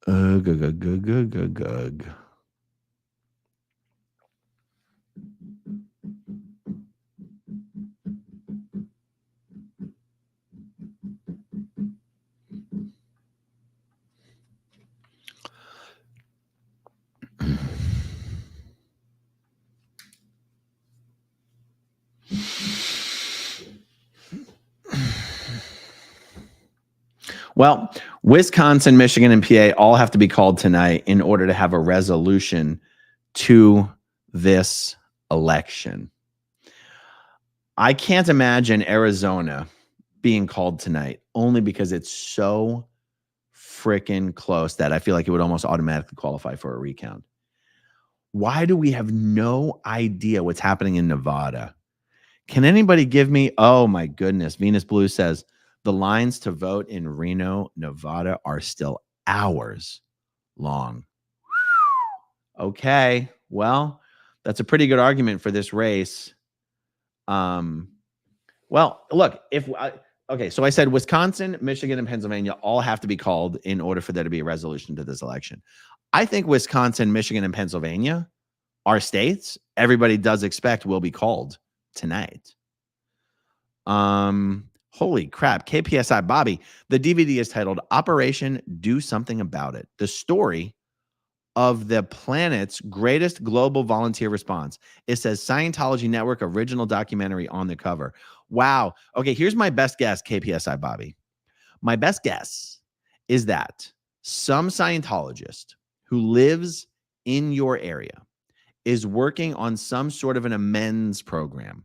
Ugh, ugh, ugh, ugh, ugh, ugh, ugh. Well, Wisconsin, Michigan, and PA all have to be called tonight in order to have a resolution to this election. I can't imagine Arizona being called tonight only because it's so freaking close that I feel like it would almost automatically qualify for a recount. Why do we have no idea what's happening in Nevada? Can anybody give me? Oh my goodness. Venus Blue says the lines to vote in Reno, Nevada are still hours long. Okay. Well, that's a pretty good argument for this race. Well, look, if Okay, so I said Wisconsin, Michigan, and Pennsylvania all have to be called in order for there to be a resolution to this election. I think Wisconsin, Michigan, and Pennsylvania are states everybody does expect will be called tonight. Holy crap. KPSI Bobby, the DVD is titled Operation Do Something About It. The story of the planet's greatest global volunteer response. It says Scientology Network original documentary on the cover. Wow. Okay, here's my best guess, KPSI Bobby. My best guess is that some Scientologist who lives in your area is working on some sort of an amends program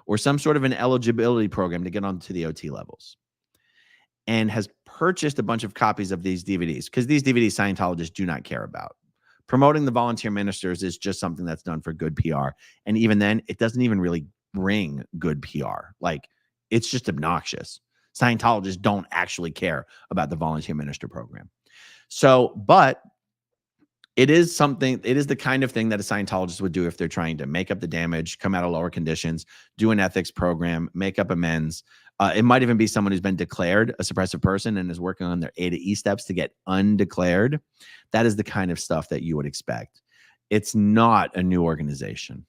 or some sort of an eligibility program to get onto the OT levels and has purchased a bunch of copies of these DVDs because these DVDs Scientologists do not care about. Promoting the volunteer ministers is just something that's done for good PR. And even then, it doesn't even really bring good PR. Like, it's just obnoxious. Scientologists don't actually care about the volunteer minister program. So, but it is the kind of thing that a Scientologist would do if they're trying to make up the damage, come out of lower conditions, do an ethics program, make up amends. It might even be someone who's been declared a suppressive person and is working on their A to E steps to get undeclared. That is the kind of stuff that you would expect. It's not a new organization.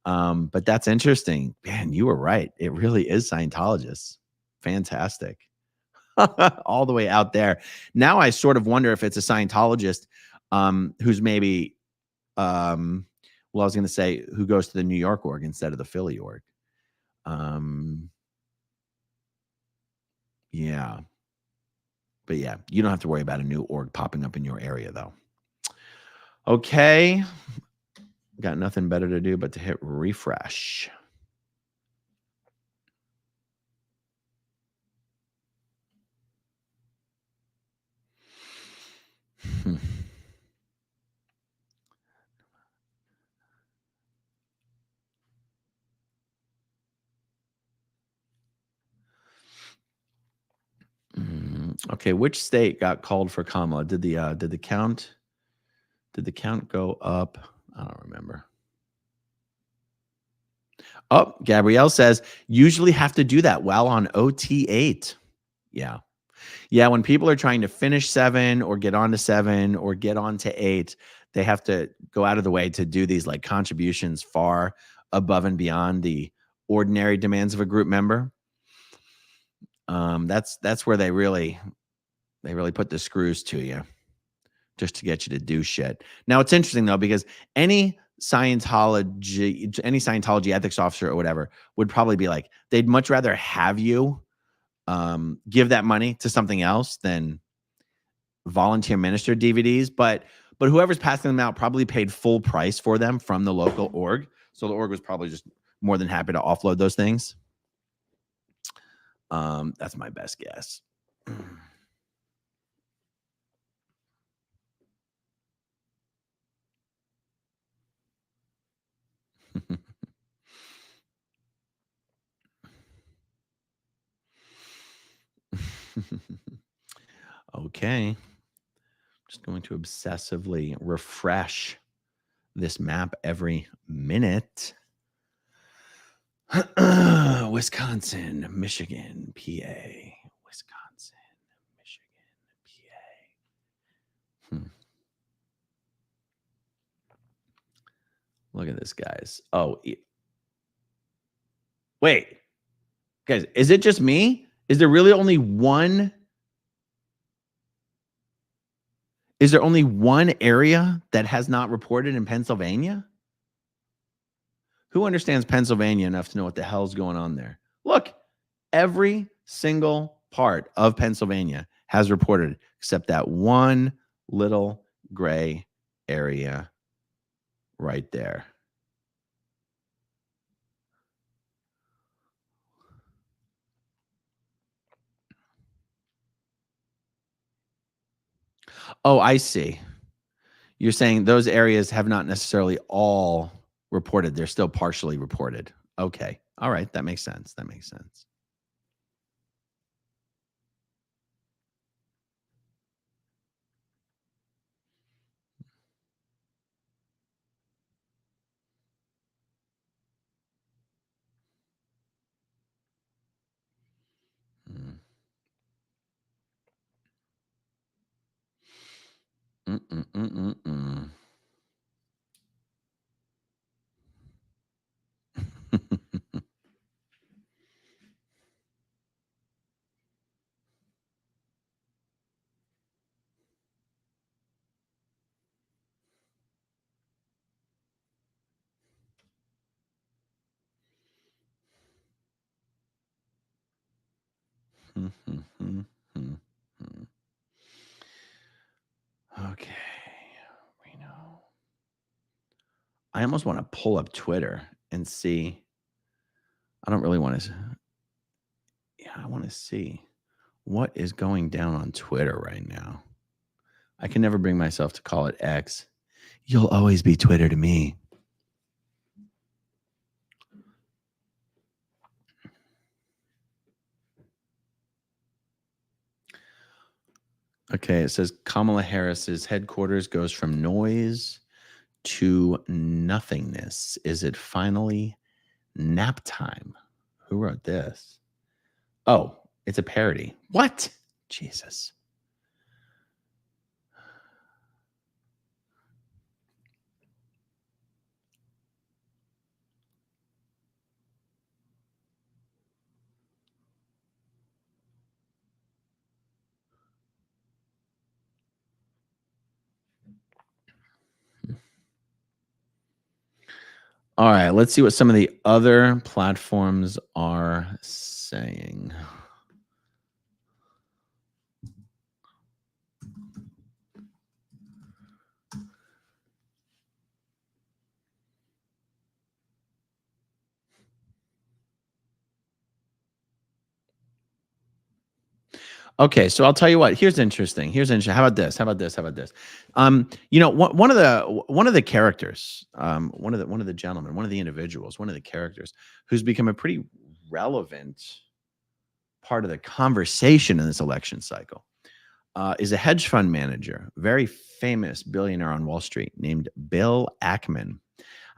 But that's interesting. Man, you were right. It really is Scientologists. Fantastic. All the way out there. Now I sort of wonder if it's a Scientologist who's maybe, I was going to say who goes to the New York org instead of the Philly org. Yeah. But yeah, you don't have to worry about a new org popping up in your area, though. Okay. Got nothing better to do but to hit refresh. Okay, which state got called for Kamala? Did the count go up? I don't remember. Oh, Gabrielle says usually have to do that while on OT8. Yeah. Yeah, when people are trying to finish 7 or get on to 7 or get on to 8, they have to go out of the way to do these like contributions far above and beyond the ordinary demands of a group member. That's where they really put the screws to you just to get you to do shit. Now it's interesting though, because any Scientology ethics officer or whatever would probably be like, they'd much rather have you give that money to something else than volunteer minister DVDs. But whoever's passing them out probably paid full price for them from the local org. So the org was probably just more than happy to offload those things. That's my best guess. Okay. Just going to obsessively refresh this map every minute. Wisconsin, Michigan, PA. Wisconsin, Michigan, PA. Look at this, guys. Oh, wait. Guys, is it just me? Is there really only one? Is there only one area that has not reported in Pennsylvania? Who understands Pennsylvania enough to know what the hell's going on there? Look, every single part of Pennsylvania has reported except that one little gray area right there. Oh, I see. You're saying those areas have not necessarily all reported. They're still partially reported. Okay. All right. That makes sense. That makes sense. Okay. Reno. I almost want to pull up Twitter and see. I don't really want to. Yeah, I want to see what is going down on Twitter right now. I can never bring myself to call it X. You'll always be Twitter to me. Okay, it says Kamala Harris's headquarters goes from noise to nothingness. Is it finally nap time? Who wrote this? Oh, it's a parody. What? Jesus. All right, let's see what some of the other platforms are saying. Okay, so I'll tell you what. Here's interesting. How about this? One of the characters, one of the gentlemen, one of the individuals, one of the characters who's become a pretty relevant part of the conversation in this election cycle is a hedge fund manager, very famous billionaire on Wall Street named Bill Ackman.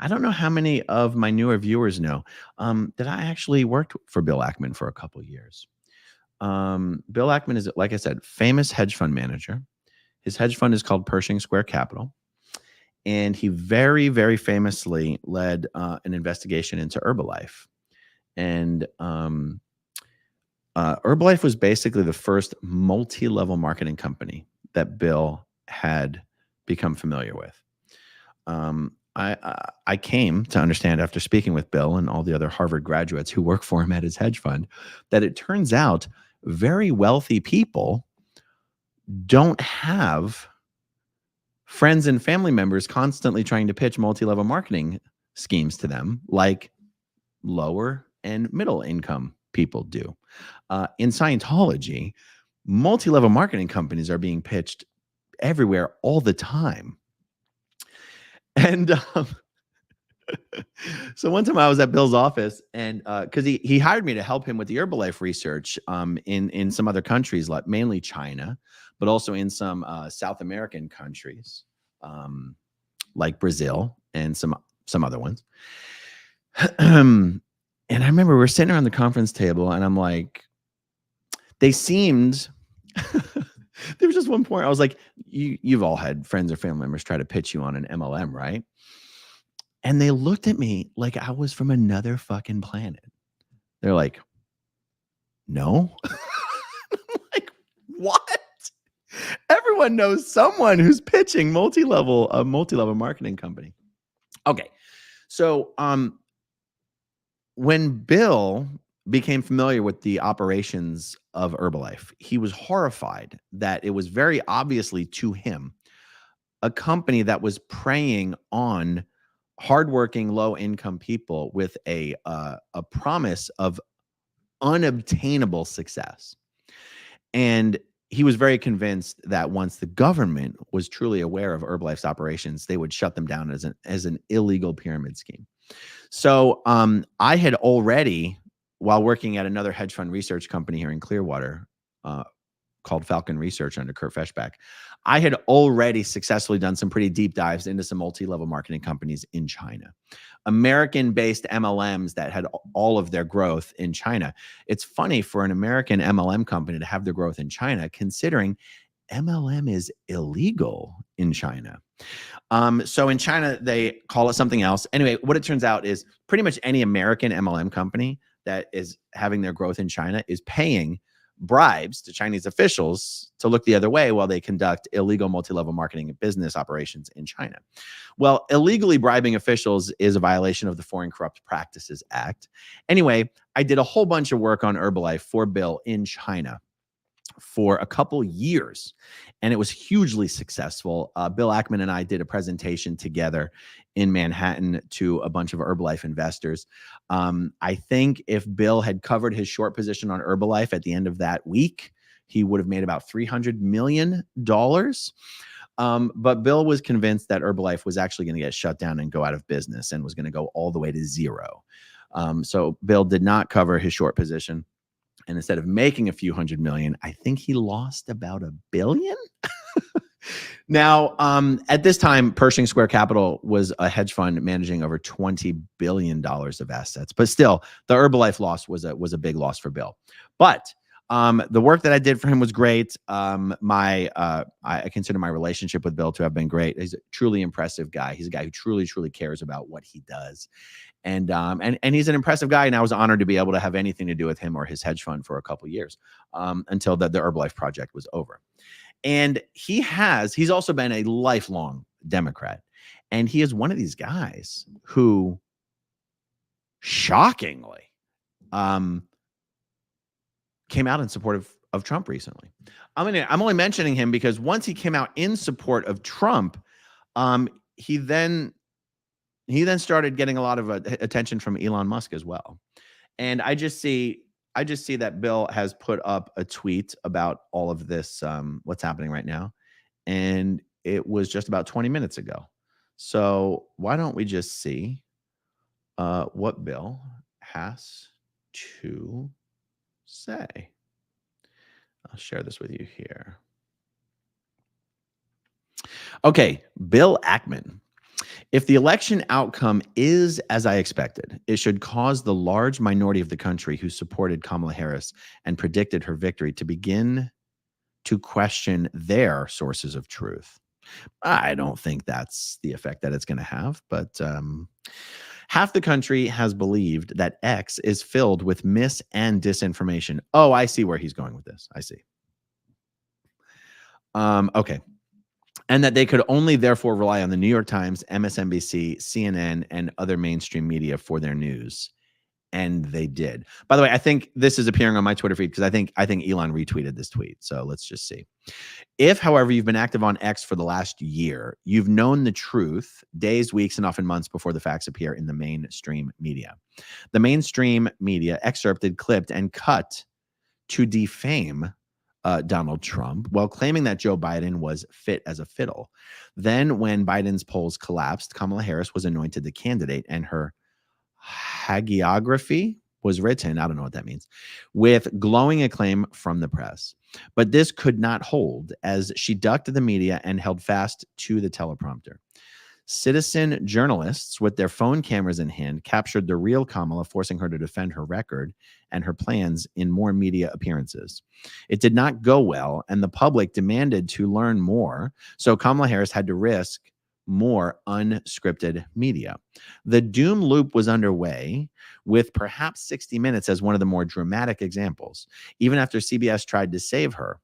I don't know how many of my newer viewers know that I actually worked for Bill Ackman for a couple of years. Bill Ackman is, like I said, famous hedge fund manager. His hedge fund is called Pershing Square Capital. And he very, very famously led an investigation into Herbalife. And Herbalife was basically the first multi-level marketing company that Bill had become familiar with. I came to understand after speaking with Bill and all the other Harvard graduates who work for him at his hedge fund that it turns out very wealthy people don't have friends and family members constantly trying to pitch multi-level marketing schemes to them like lower and middle income people do. In Scientology, multi-level marketing companies are being pitched everywhere all the time. And so one time I was at Bill's office, and because he hired me to help him with the Herbalife research in some other countries, like mainly China, but also in some South American countries like Brazil and some other ones. And I remember we're sitting around the conference table, and I'm like, they seemed. There was just one point I was like, you've all had friends or family members try to pitch you on an MLM, right? And they looked at me like I was from another fucking planet. They're like, no. I'm like, what? Everyone knows someone who's pitching a multi-level marketing company. Okay. So when Bill became familiar with the operations of Herbalife, he was horrified that it was very obviously to him a company that was preying on hardworking, low-income people with a promise of unobtainable success. And he was very convinced that once the government was truly aware of Herbalife's operations, they would shut them down as an illegal pyramid scheme. So I had already, while working at another hedge fund research company here in Clearwater, called Falcon Research under Kurt Feshbach, I had already successfully done some pretty deep dives into some multi-level marketing companies in China, American-based MLMs that had all of their growth in China. It's funny for an American MLM company to have their growth in China, considering MLM is illegal in China. So in China, they call it something else. Anyway, what it turns out is pretty much any American MLM company that is having their growth in China is paying bribes to Chinese officials to look the other way while they conduct illegal multi-level marketing and business operations in China. Well, illegally bribing officials is a violation of the Foreign Corrupt Practices Act. Anyway, I did a whole bunch of work on Herbalife for Bill in China for a couple years, and it was hugely successful. Bill Ackman and I did a presentation together in Manhattan to a bunch of Herbalife investors. I think if Bill had covered his short position on Herbalife at the end of that week, he would have made about $300 million. But Bill was convinced that Herbalife was actually going to get shut down and go out of business and was going to go all the way to zero. So Bill did not cover his short position. And instead of making a few $100 million, I think he lost about $1 billion. Now, at this time, Pershing Square Capital was a hedge fund managing over $20 billion of assets. But still, the Herbalife loss was a big loss for Bill. But the work that I did for him was great. I consider my relationship with Bill to have been great. He's a truly impressive guy. He's a guy who truly, truly cares about what he does. And he's an impressive guy, and I was honored to be able to have anything to do with him or his hedge fund for a couple of years until the Herbalife project was over. And he's also been a lifelong Democrat, and he is one of these guys who, shockingly, came out in support of Trump recently. I'm only mentioning him because once he came out in support of Trump, he then started getting a lot of attention from Elon Musk as well. And I just see that Bill has put up a tweet about all of this, what's happening right now. And it was just about 20 minutes ago. So why don't we just see what Bill has to say? I'll share this with you here. Okay, Bill Ackman. If the election outcome is as I expected, it should cause the large minority of the country who supported Kamala Harris and predicted her victory to begin to question their sources of truth. I don't think that's the effect that it's going to have, but half the country has believed that X is filled with mis and disinformation. Oh, I see where he's going with this. I see. Okay. And that they could only therefore rely on the New York Times, MSNBC, CNN, and other mainstream media for their news. And they did. By the way, I think this is appearing on my Twitter feed because I think Elon retweeted this tweet. So let's just see. If, however, you've been active on X for the last year, you've known the truth days, weeks, and often months before the facts appear in the mainstream media. The mainstream media excerpted, clipped, and cut to defame Donald Trump while claiming that Joe Biden was fit as a fiddle. Then when Biden's polls collapsed, Kamala Harris was anointed the candidate and her hagiography was written, I don't know what that means, with glowing acclaim from the press. But this could not hold as she ducked the media and held fast to the teleprompter. Citizen journalists with their phone cameras in hand captured the real Kamala, forcing her to defend her record and her plans in more media appearances. It did not go well, and the public demanded to learn more, so Kamala Harris had to risk more unscripted media. The doom loop was underway, with perhaps 60 Minutes as one of the more dramatic examples, even after CBS tried to save her,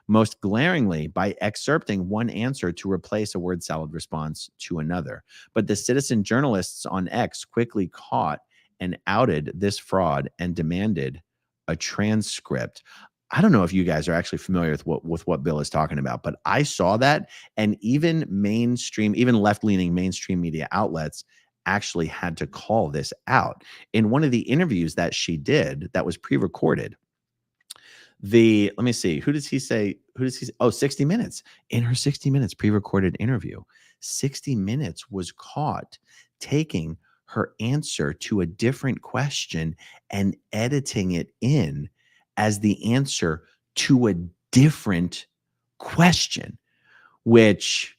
most glaringly by excerpting one answer to replace a word salad response to another. But the citizen journalists on X quickly caught and outed this fraud and demanded a transcript. I don't know if you guys are actually familiar with what Bill is talking about, but I saw that, and even left-leaning mainstream media outlets actually had to call this out. In one of the interviews that she did that was pre-recorded, let me see, who does he say? Oh, 60 Minutes. In her 60 Minutes pre-recorded interview, 60 Minutes was caught taking her answer to a different question and editing it in as the answer to a different question, which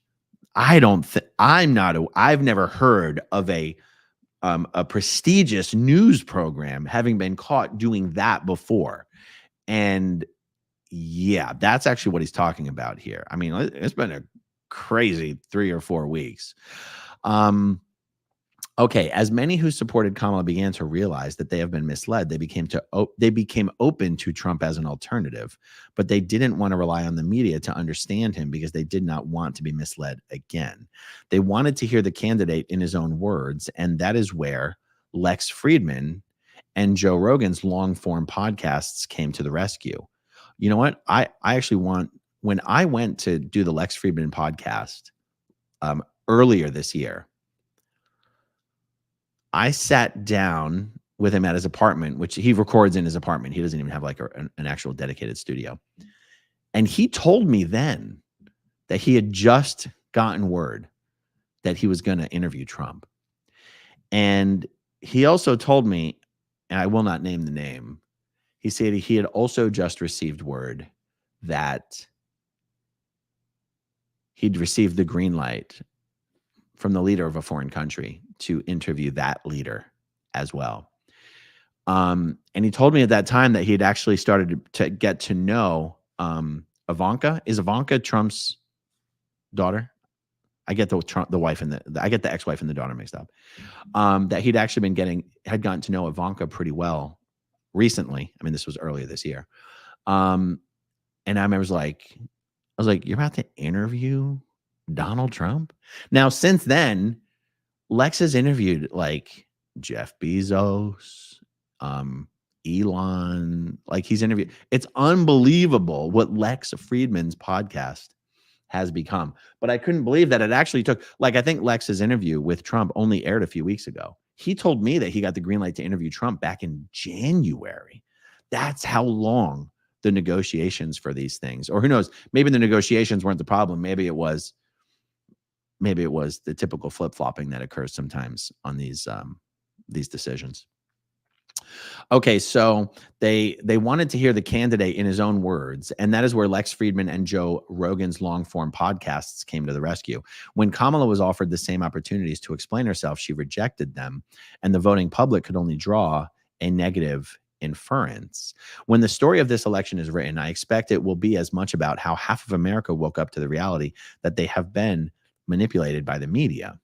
I've never heard of a prestigious news program having been caught doing that before. And Yeah, that's actually what he's talking about here. I mean, it's been a crazy 3 or 4 weeks. Okay, as many who supported Kamala began to realize that they have been misled, they became open to Trump as an alternative, but they didn't want to rely on the media to understand him because they did not want to be misled again. They wanted to hear the candidate in his own words, and that is where Lex Friedman and Joe Rogan's long form podcasts came to the rescue. You know what? I actually want, when I went to do the Lex Friedman podcast earlier this year, I sat down with him at his apartment, which he records in his apartment. He doesn't even have like an actual dedicated studio. And he told me then that he had just gotten word that he was going to interview Trump. And he also told me, and I will not name the name, he said he had also just received word that he'd received the green light from the leader of a foreign country to interview that leader as well. And he told me at that time that he had actually started to get to know Ivanka. Is Ivanka Trump's daughter? I get the wife and I get the ex-wife and the daughter mixed up. That he'd actually had gotten to know Ivanka pretty well recently. I mean, this was earlier this year. And I was like, you're about to interview Donald Trump? Now, since then, Lex has interviewed like Jeff Bezos, Elon, like he's interviewed. It's unbelievable what Lex Friedman's podcast has become. But I couldn't believe that it actually took, like, I think Lex's interview with Trump only aired a few weeks ago. He told me that he got the green light to interview Trump back in January. That's how long the negotiations for these things, or who knows, maybe the negotiations weren't the problem. Maybe it was the typical flip-flopping that occurs sometimes on these decisions. Okay, so they wanted to hear the candidate in his own words, and that is where Lex Friedman and Joe Rogan's long-form podcasts came to the rescue. When Kamala was offered the same opportunities to explain herself, she rejected them, and the voting public could only draw a negative inference. When the story of this election is written, I expect it will be as much about how half of America woke up to the reality that they have been manipulated by the media.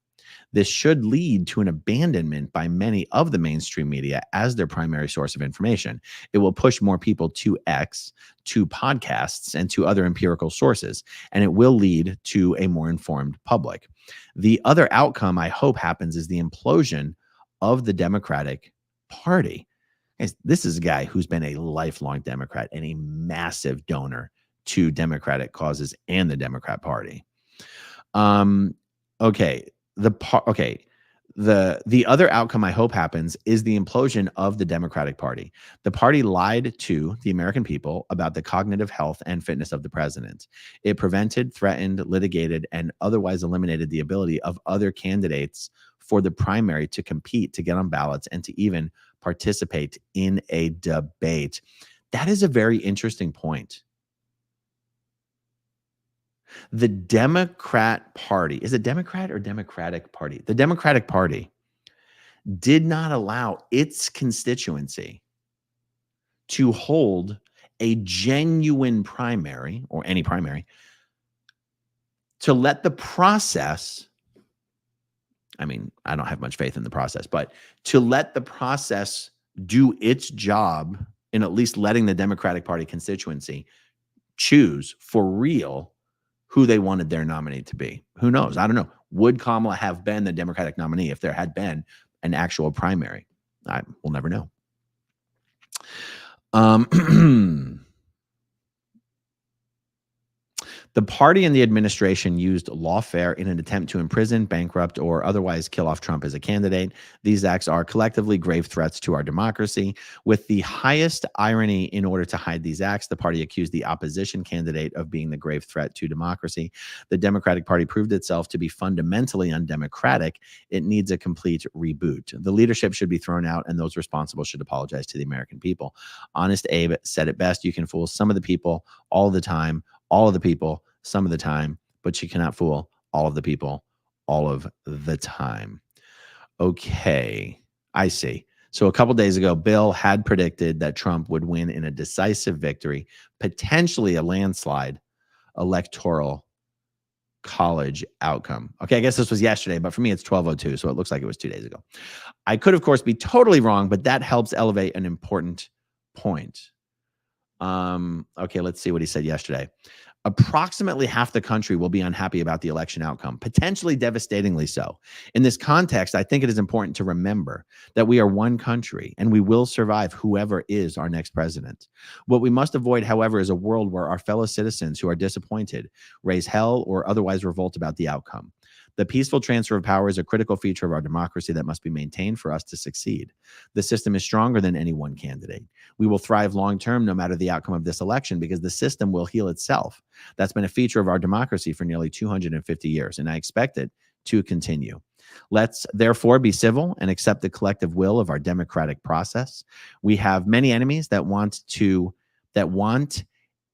This should lead to an abandonment by many of the mainstream media as their primary source of information. It will push more people to X, to podcasts, and to other empirical sources, and it will lead to a more informed public. The other outcome I hope happens is the implosion of the Democratic Party. This is a guy who's been a lifelong Democrat and a massive donor to Democratic causes and the Democrat Party. Okay. The other outcome I hope happens is the implosion of the Democratic Party. The party lied to the American people about the cognitive health and fitness of the president. It prevented, threatened, litigated, and otherwise eliminated the ability of other candidates for the primary to compete, to get on ballots, and to even participate in a debate. That is a very interesting point. The Democrat Party, is it Democrat or Democratic Party? The Democratic Party did not allow its constituency to hold a genuine primary or any primary, to let the process, I mean, I don't have much faith in the process, but to let the process do its job in at least letting the Democratic Party constituency choose for real who they wanted their nominee to be. Who knows? I don't know. Would Kamala have been the Democratic nominee if there had been an actual primary? We'll never know. The party and the administration used lawfare in an attempt to imprison, bankrupt, or otherwise kill off Trump as a candidate. These acts are collectively grave threats to our democracy. With the highest irony, in order to hide these acts, the party accused the opposition candidate of being the grave threat to democracy. The Democratic Party proved itself to be fundamentally undemocratic. It needs a complete reboot. The leadership should be thrown out, and those responsible should apologize to the American people. Honest Abe said it best: you can fool some of the people all the time, all of the people some of the time, but you cannot fool all of the people all of the time. Okay, I see. So a couple days ago, Bill had predicted that Trump would win in a decisive victory, potentially a landslide electoral college outcome. Okay, I guess this was yesterday, but for me, it's 12:02, so it looks like it was 2 days ago. I could, of course, be totally wrong, but that helps elevate an important point. Okay, let's see what he said yesterday. Approximately half the country will be unhappy about the election outcome, potentially devastatingly so. In this context, I think it is important to remember that we are one country and we will survive whoever is our next president. What we must avoid, however, is a world where our fellow citizens who are disappointed raise hell or otherwise revolt about the outcome. The peaceful transfer of power is a critical feature of our democracy that must be maintained for us to succeed. The system is stronger than any one candidate. We will thrive long-term no matter the outcome of this election because the system will heal itself. That's been a feature of our democracy for nearly 250 years, and I expect it to continue. Let's therefore be civil and accept the collective will of our democratic process. We have many enemies that want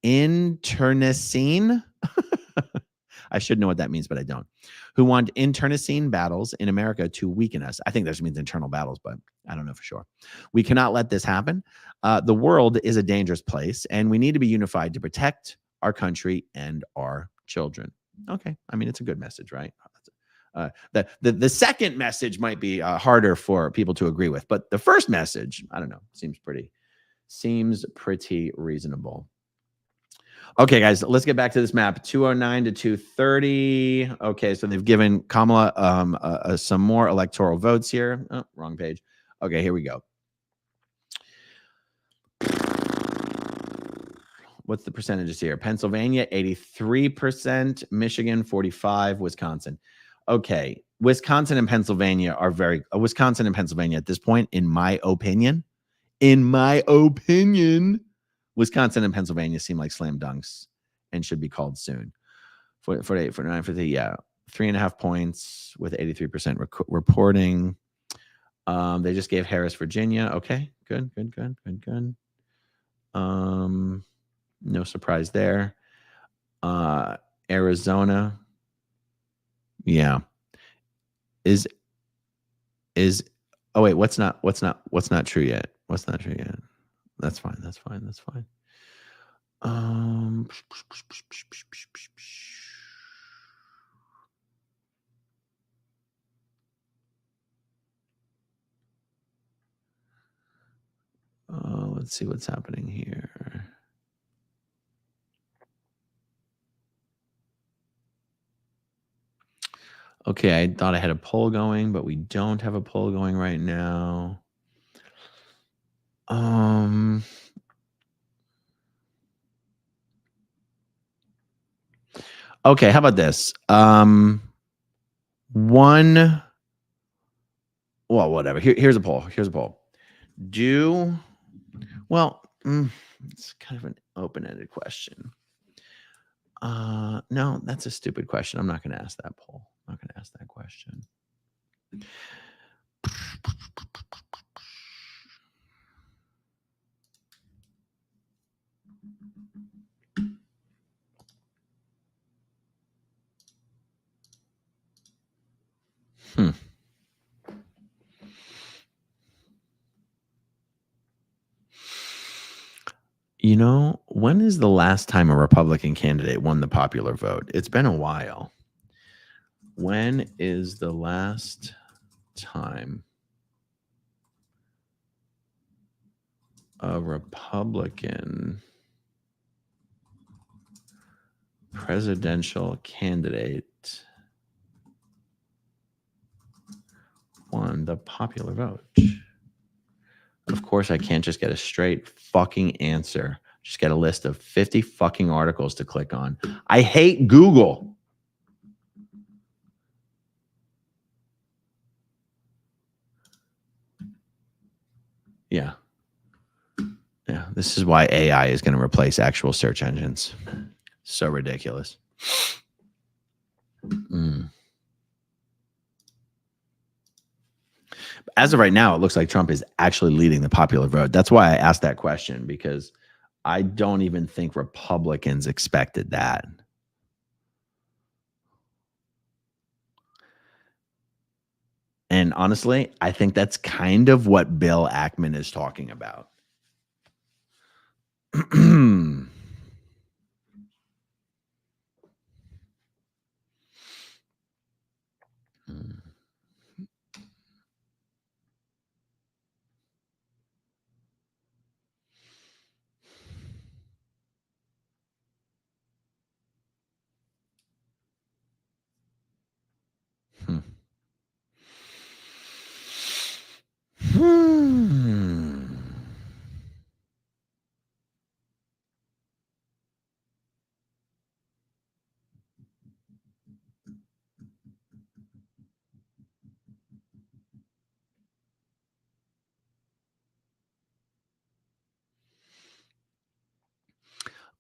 internecine. I should know what that means, but I don't. Who want internecine battles in America to weaken us. I think that just means internal battles, but I don't know for sure. We cannot let this happen. The world is a dangerous place, and we need to be unified to protect our country and our children. Okay, I mean, it's a good message, right? The second message might be harder for people to agree with, but the first message, I don't know, seems pretty reasonable. Okay, guys, let's get back to this map. 209 to 230. Okay, so they've given Kamala some more electoral votes here. Oh, wrong page. Okay, here we go. What's the percentages here? Pennsylvania, 83%. Michigan, 45%. Wisconsin. Okay, Wisconsin and Pennsylvania are Wisconsin and Pennsylvania at this point, in my opinion, Wisconsin and Pennsylvania seem like slam dunks and should be called soon. 48, 49, 50, yeah. 3.5 points with 83% reporting. They just gave Harris, Virginia. Okay, good. No surprise there. Arizona. Yeah. Is oh wait, what's not true yet? What's not true yet? That's fine. Let's see what's happening here. Okay, I thought I had a poll going, but we don't have a poll going right now. Okay, how about this? Well, whatever. Here's a poll. It's kind of an open-ended question. No, that's a stupid question. I'm not going to ask that poll. I'm not going to ask that question. You know, when is the last time a Republican candidate won the popular vote? It's been a while. When is the last time a Republican presidential candidate won the popular vote? Of course, I can't just get a straight fucking answer. Just get a list of 50 fucking articles to click on. I hate Google. Yeah. This is why AI is going to replace actual search engines. So ridiculous. As of right now, it looks like Trump is actually leading the popular vote. That's why I asked that question, because I don't even think Republicans expected that. And And honestly, I think that's kind of what Bill Ackman is talking about.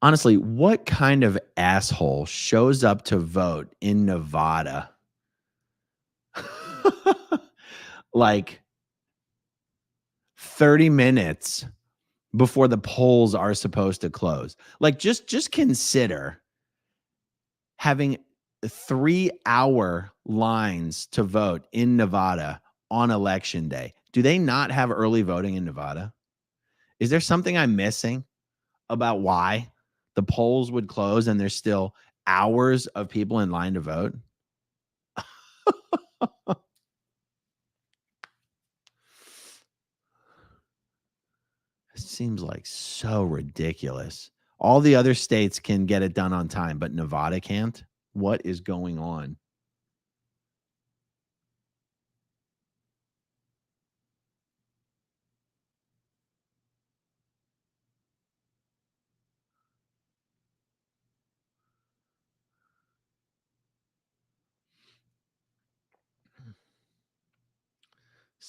Honestly, what kind of asshole shows up to vote in Nevada like 30 minutes before the polls are supposed to close? Like just consider having 3-hour lines to vote in Nevada on election day. Do they not have early voting in Nevada? Is there something I'm missing about why the polls would close and there's still hours of people in line to vote? It seems like so ridiculous. All the other states can get it done on time, but Nevada can't. What is going on?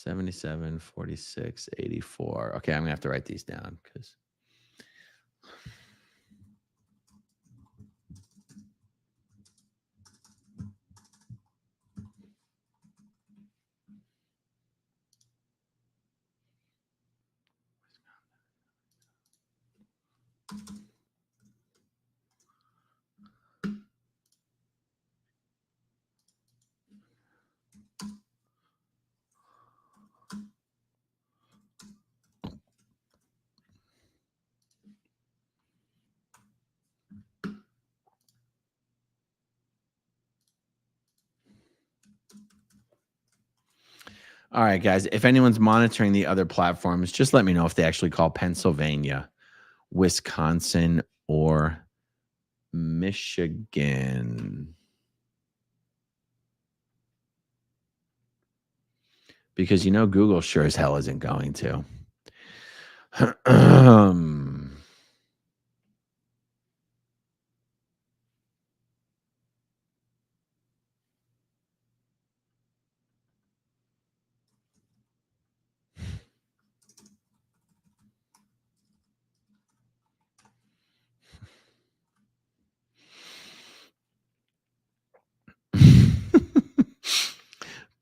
$77, $46, $84. Okay, I'm gonna have to write these down because all right, guys. If anyone's monitoring the other platforms, just let me know if they actually call Pennsylvania, Wisconsin, or Michigan. Because Google sure as hell isn't going to.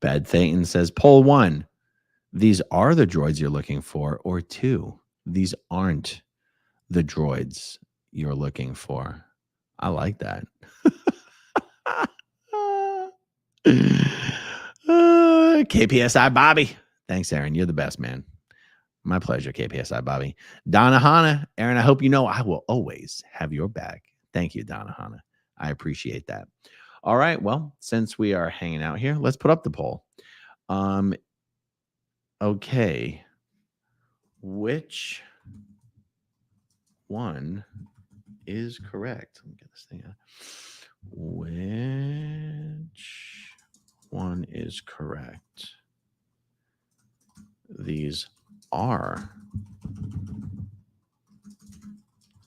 Bad Thetan says, poll 1, these are the droids you're looking for, or 2, these aren't the droids you're looking for. I like that. KPSI Bobby. Thanks, Aaron. You're the best, man. My pleasure, KPSI Bobby. Donna Hanna. Aaron, I hope you know I will always have your back. Thank you, Donna Hanna. I appreciate that. All right. Well, since we are hanging out here, let's put up the poll. Okay. Which one is correct? Let me get this thing out. Which one is correct? These are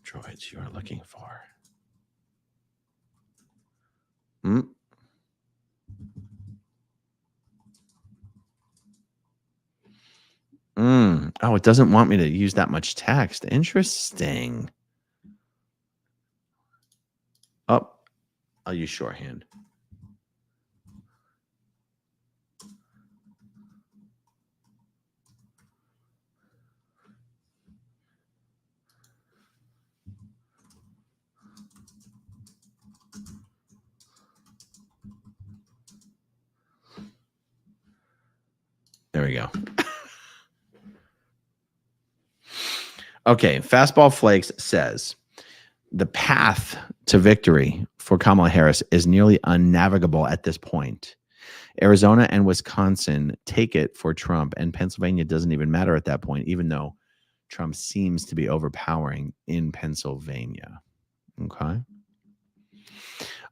droids you are looking for. Oh, it doesn't want me to use that much text. Interesting. Oh, I'll use shorthand. There we go. Okay, Fastball Flakes says the path to victory for Kamala Harris is nearly unnavigable at this point. Arizona and Wisconsin take it for Trump, and Pennsylvania doesn't even matter at that point, even though Trump seems to be overpowering in Pennsylvania. Okay.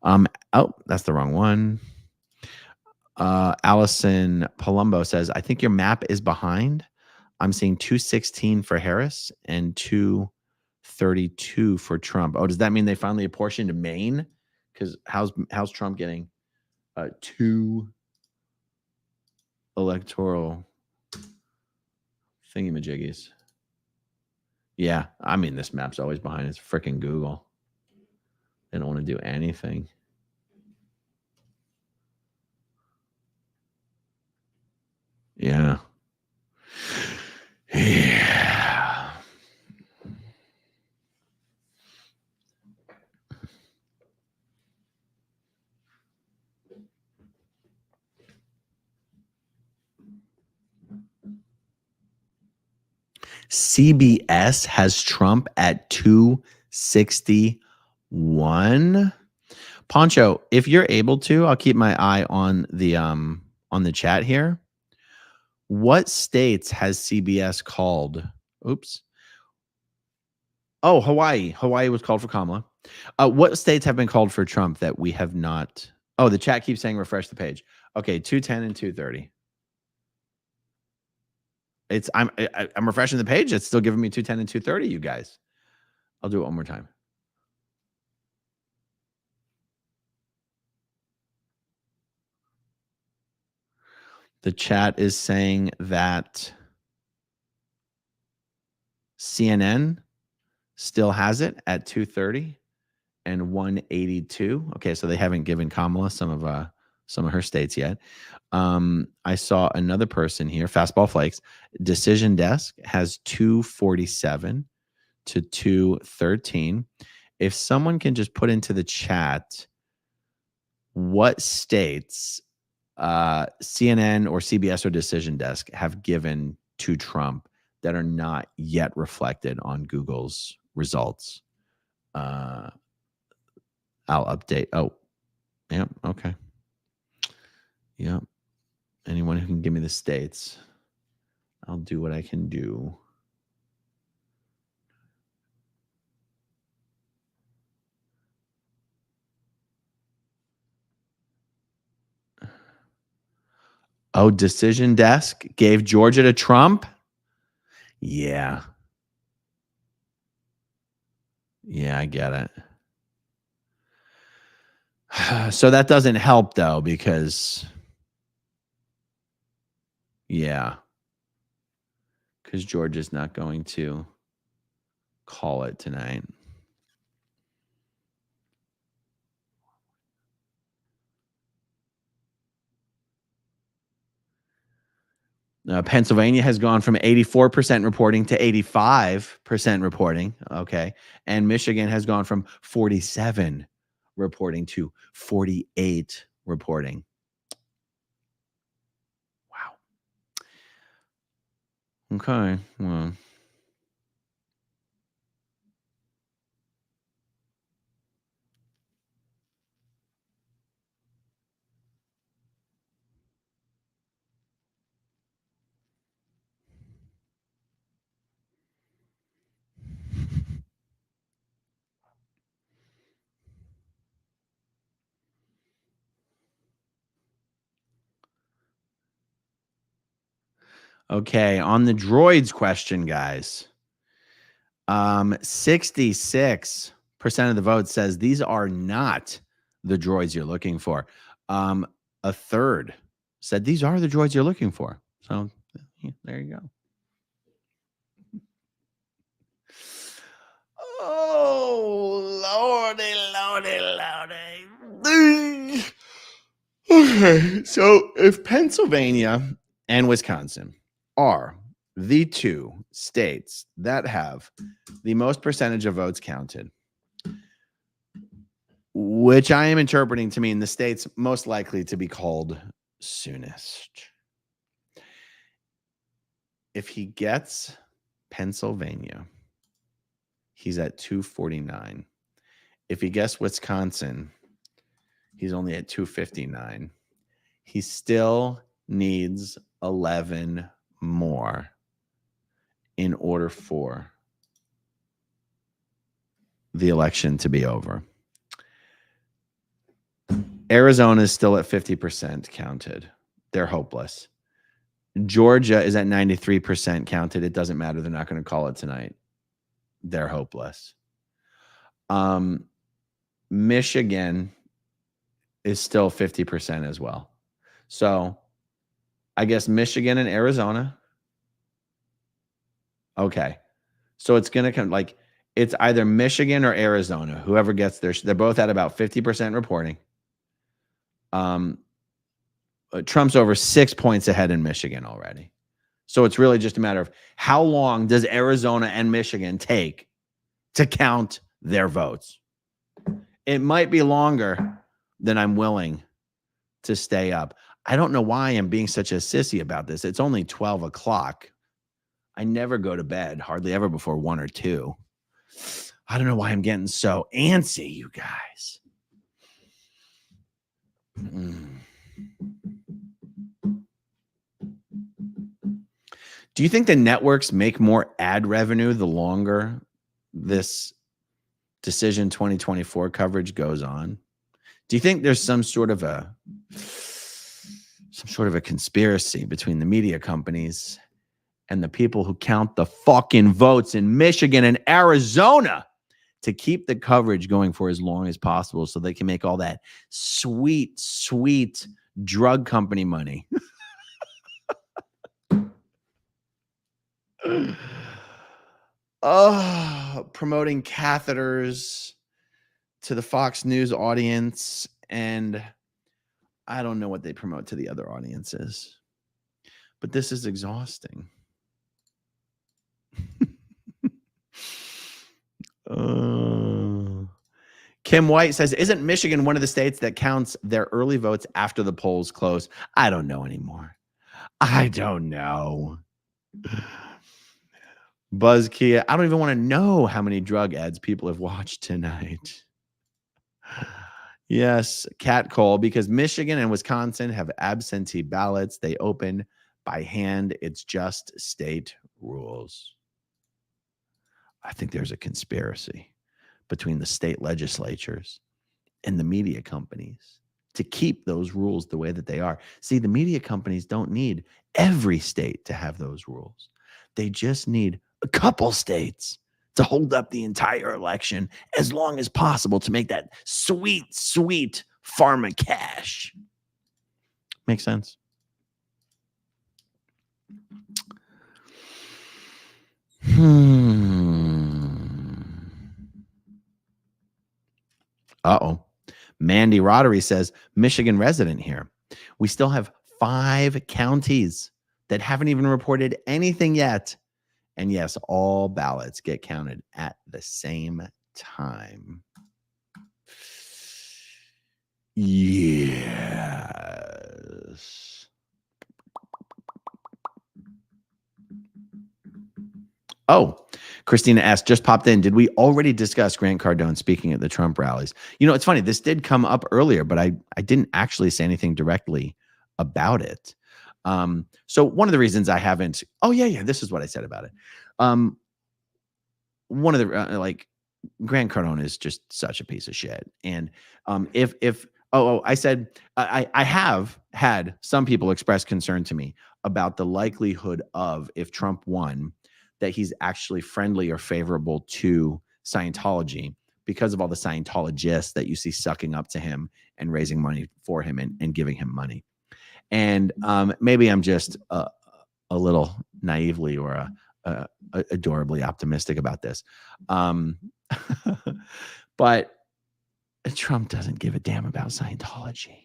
Oh, that's the wrong one. Allison Palumbo says, I think your map is behind. I'm seeing 216 for Harris and 232 for Trump. Oh, does that mean they finally apportioned Maine? Because how's Trump getting 2 electoral thingamajiggies? Yeah, I mean, this map's always behind. It's freaking Google. They don't want to do anything. Yeah. Yeah. CBS has Trump at 261. Poncho, if you're able to, I'll keep my eye on the chat here. What states has CBS called? Oops. Oh, Hawaii. Hawaii was called for Kamala. What states have been called for Trump that we have not? Oh, the chat keeps saying refresh the page. Okay, 210 and 230. I'm refreshing the page. It's still giving me 210 and 230, you guys. I'll do it one more time. The chat is saying that CNN still has it at 230 and 182. Okay, so they haven't given Kamala some of her states yet. I saw another person here, Fastball Flakes. Decision Desk has 247 to 213. If someone can just put into the chat what states CNN or CBS or Decision Desk have given to Trump that are not yet reflected on Google's results. I'll update. Oh, yeah. Okay. Yeah. Anyone who can give me the states, I'll do what I can do. Oh, Decision Desk gave Georgia to Trump? Yeah. Yeah, I get it. So that doesn't help, though, because, yeah, because Georgia's not going to call it tonight. Pennsylvania has gone from 84% reporting to 85% reporting. Okay. And Michigan has gone from 47 reporting to 48 reporting. Wow. Okay. Well. Okay, on the droids question, guys. 66% of the vote says these are not the droids you're looking for. A third said these are the droids you're looking for. So yeah, there you go. Oh, lordy. Okay, so if Pennsylvania and Wisconsin are the 2 states that have the most percentage of votes counted, which I am interpreting to mean the states most likely to be called soonest, if he gets Pennsylvania, he's at 249. If he gets Wisconsin, he's only at 259. He still needs 11 more in order for the election to be over. Arizona is still at 50% counted. They're hopeless. Georgia is at 93% counted. It doesn't matter. They're not going to call it tonight. They're hopeless. Michigan is still 50% as well. So I guess Michigan and Arizona. Okay. So it's going to come like it's either Michigan or Arizona. Whoever gets there, they're both at about 50% reporting. Trump's over 6 points ahead in Michigan already. So it's really just a matter of how long does Arizona and Michigan take to count their votes? It might be longer than I'm willing to stay up. I don't know why I'm being such a sissy about this. It's only 12 o'clock. I never go to bed, hardly ever before 1 or 2. I don't know why I'm getting so antsy, you guys. Do you think the networks make more ad revenue the longer this Decision 2024 coverage goes on? Do you think there's some sort of a conspiracy between the media companies and the people who count the fucking votes in Michigan and Arizona to keep the coverage going for as long as possible so they can make all that sweet, sweet drug company money? Promoting catheters to the Fox News audience, and I don't know what they promote to the other audiences, but this is exhausting. Kim White says, isn't Michigan one of the states that counts their early votes after the polls close? I don't know anymore. I don't know. Buzz Kia, I don't even want to know how many drug ads people have watched tonight. Yes, Cat Cole, because Michigan and Wisconsin have absentee ballots. They open by hand. It's just state rules. I think there's a conspiracy between the state legislatures and the media companies to keep those rules the way that they are. See, the media companies don't need every state to have those rules. They just need a couple states to hold up the entire election as long as possible to make that sweet, sweet pharma cash. Makes sense? Uh-oh. Mandy Roddery says, Michigan resident here. We still have 5 counties that haven't even reported anything yet. And yes, all ballots get counted at the same time. Yes. Oh, Christina asked, just popped in. Did we already discuss Grant Cardone speaking at the Trump rallies? You know, it's funny. This did come up earlier, but I didn't actually say anything directly about it. So one of the reasons I haven't, this is what I said about it. One of the, Grant Cardone is just such a piece of shit. And I said, I have had some people express concern to me about the likelihood of, if Trump won, that he's actually friendly or favorable to Scientology because of all the Scientologists that you see sucking up to him and raising money for him and giving him money. And maybe I'm just a little naively or adorably optimistic about this. But Trump doesn't give a damn about Scientology.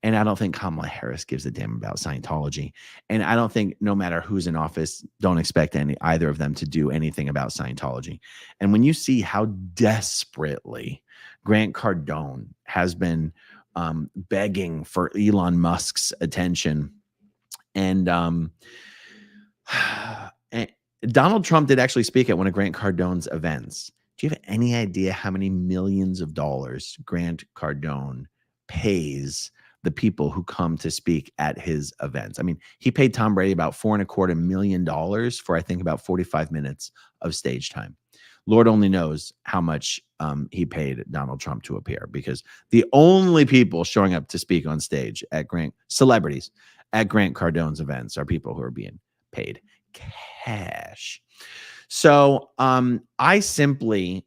And I don't think Kamala Harris gives a damn about Scientology. And I don't think, no matter who's in office, don't expect either of them to do anything about Scientology. And when you see how desperately Grant Cardone has been begging for Elon Musk's attention, and Donald Trump did actually speak at one of Grant Cardone's events. Do you have any idea how many millions of dollars Grant Cardone pays the people who come to speak at his events? I mean, he paid Tom Brady about $4.25 million for, I think, about 45 minutes of stage time. Lord only knows how much he paid Donald Trump to appear, because the only people showing up to speak on stage at celebrities at Grant Cardone's events are people who are being paid cash. So I simply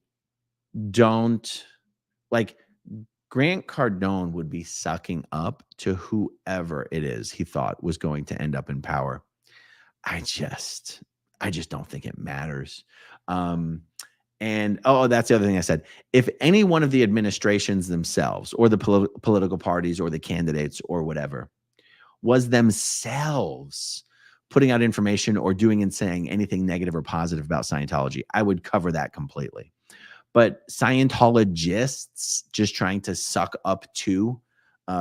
don't like, Grant Cardone would be sucking up to whoever it is he thought was going to end up in power. I just don't think it matters. And that's the other thing I said. If any one of the administrations themselves, or the political parties, or the candidates, or whatever, was themselves putting out information or doing and saying anything negative or positive about Scientology, I would cover that completely. But Scientologists just trying to suck up to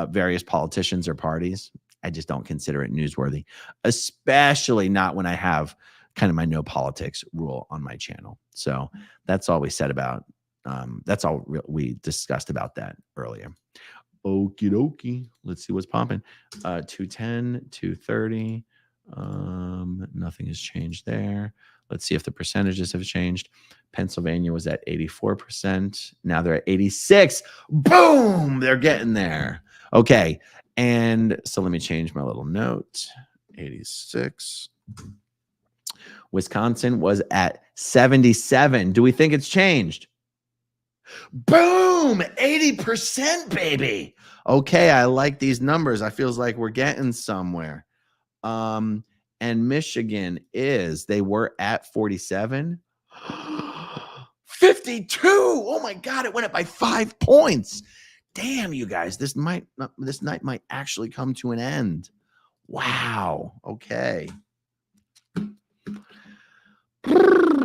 various politicians or parties, I just don't consider it newsworthy, especially not when I have kind of my no politics rule on my channel. So that's all we said about, that's all we discussed about that earlier. Okie dokie. Let's see what's popping. 210, 230. Nothing has changed there. Let's see if the percentages have changed. Pennsylvania was at 84%. Now they're at 86. Boom! They're getting there. Okay. And so let me change my little note. 86. Wisconsin was at 77. Do we think it's changed? Boom! 80%, baby. Okay, I like these numbers. I feels like we're getting somewhere. And Michigan they were at 47. 52. Oh my God, it went up by 5 points. Damn, you guys, this night might actually come to an end. Wow. Okay.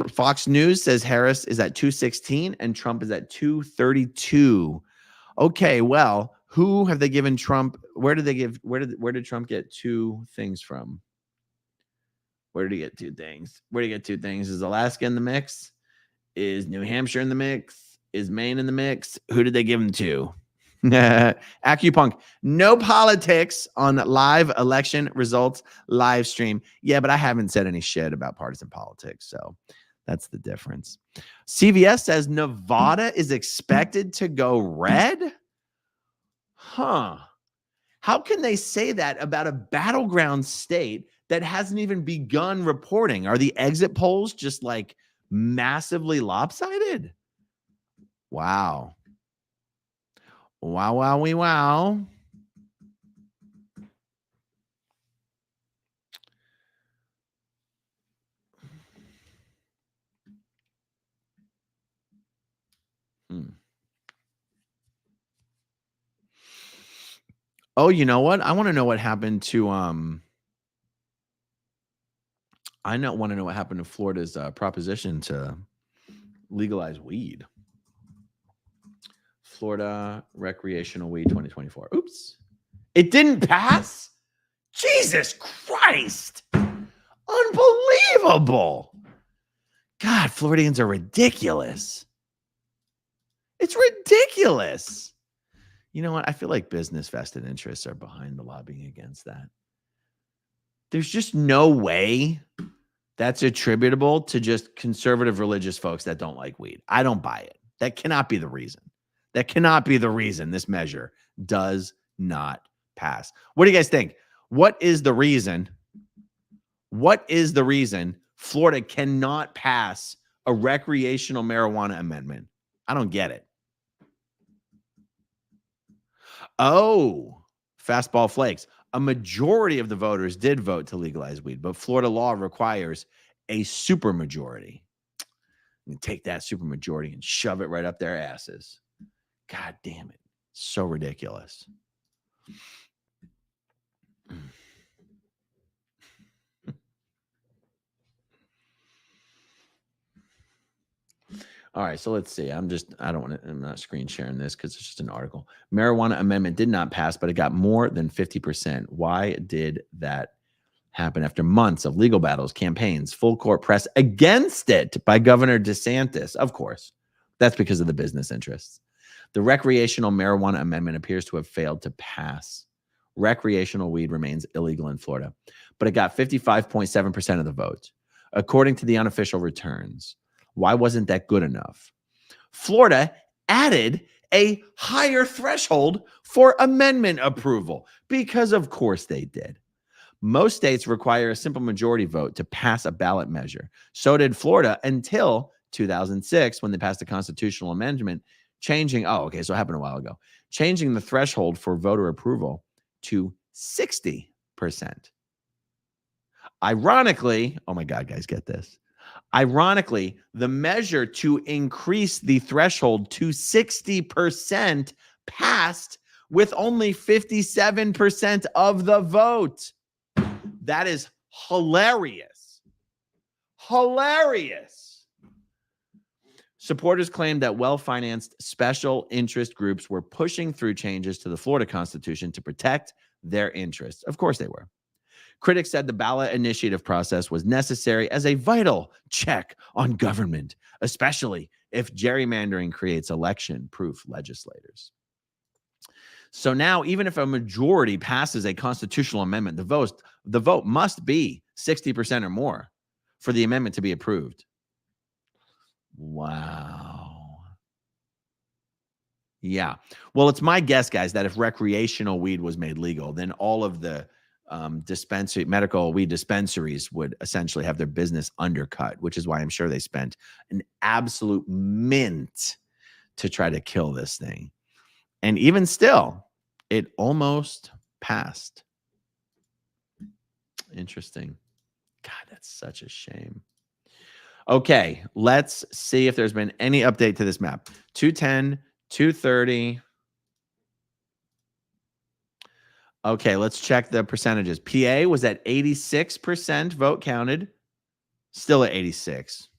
Fox News says Harris is at 216 and Trump is at 232. Okay, well, who have they given Trump? Where did Trump get 2 things from? Where did he get 2 things? Where did he get 2 things? Is Alaska in the mix? Is New Hampshire in the mix? Is Maine in the mix? Who did they give him to? Acupunk. No politics on live election results live stream. Yeah, but I haven't said any shit about partisan politics, so that's the difference. CVS says Nevada is expected to go red. Huh. How can they say that about a battleground state that hasn't even begun reporting? Are the exit polls just like massively lopsided? Wow. Wow, wowie, wow. Oh, you know what? I want to know what happened to want to know what happened to Florida's proposition to legalize weed. Florida recreational weed 2024. Oops. It didn't pass? Jesus Christ. Unbelievable. God, Floridians are ridiculous. It's ridiculous. You know what? I feel like business vested interests are behind the lobbying against that. There's just no way that's attributable to just conservative religious folks that don't like weed. I don't buy it. That cannot be the reason. That cannot be the reason this measure does not pass. What do you guys think? What is the reason? What is the reason Florida cannot pass a recreational marijuana amendment? I don't get it. Oh, fastball flakes. A majority of the voters did vote to legalize weed, but Florida law requires a supermajority. You take that supermajority and shove it right up their asses. God damn it. So ridiculous. All right, so let's see. I'm not screen sharing this because it's just an article. Marijuana amendment did not pass, but it got more than 50%. Why did that happened after months of legal battles, campaigns, full court press against it by Governor DeSantis. Of course, that's because of the business interests. The recreational marijuana amendment appears to have failed to pass. Recreational weed remains illegal in Florida, but it got 55.7% of the vote, according to the unofficial returns. Why wasn't that good enough? Florida added a higher threshold for amendment approval because, of course, they did. Most states require a simple majority vote to pass a ballot measure. So did Florida until 2006 when they passed a constitutional amendment changing, so it happened a while ago, changing the threshold for voter approval to 60%. Ironically, oh my God, guys, get this. Ironically, the measure to increase the threshold to 60% passed with only 57% of the vote. That is hilarious. Hilarious. Supporters claimed that well-financed special interest groups were pushing through changes to the Florida Constitution to protect their interests. Of course they were. Critics said the ballot initiative process was necessary as a vital check on government, especially if gerrymandering creates election-proof legislators. So now, even if a majority passes a constitutional amendment, the vote must be 60% or more for the amendment to be approved. Wow. Yeah. Well, it's my guess, guys, that if recreational weed was made legal, then all of the medical weed dispensaries would essentially have their business undercut, which is why I'm sure they spent an absolute mint to try to kill this thing. And even still, it almost passed. Interesting. God, that's such a shame. Okay, let's see if there's been any update to this map. 210, 230. Okay, let's check the percentages. PA was at 86% vote counted, still at 86.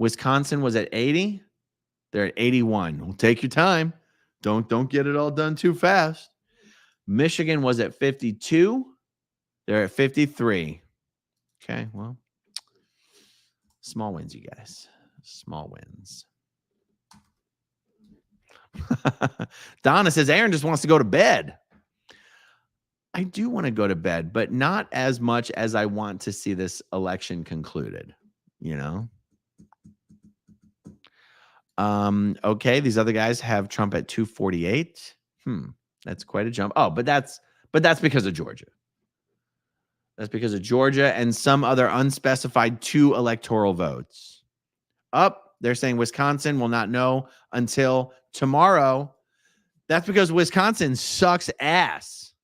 Wisconsin was at 80. They're at 81. Well, take your time. Don't get it all done too fast. Michigan was at 52. They're at 53. Okay, well, small wins, you guys. Small wins. Donna says Aaron just wants to go to bed. I do want to go to bed, but not as much as I want to see this election concluded, you know? Okay, these other guys have Trump at 248. That's quite a jump. Oh, but that's because of Georgia. That's because of Georgia and some other unspecified 2 electoral votes. They're saying Wisconsin will not know until tomorrow. That's because Wisconsin sucks ass.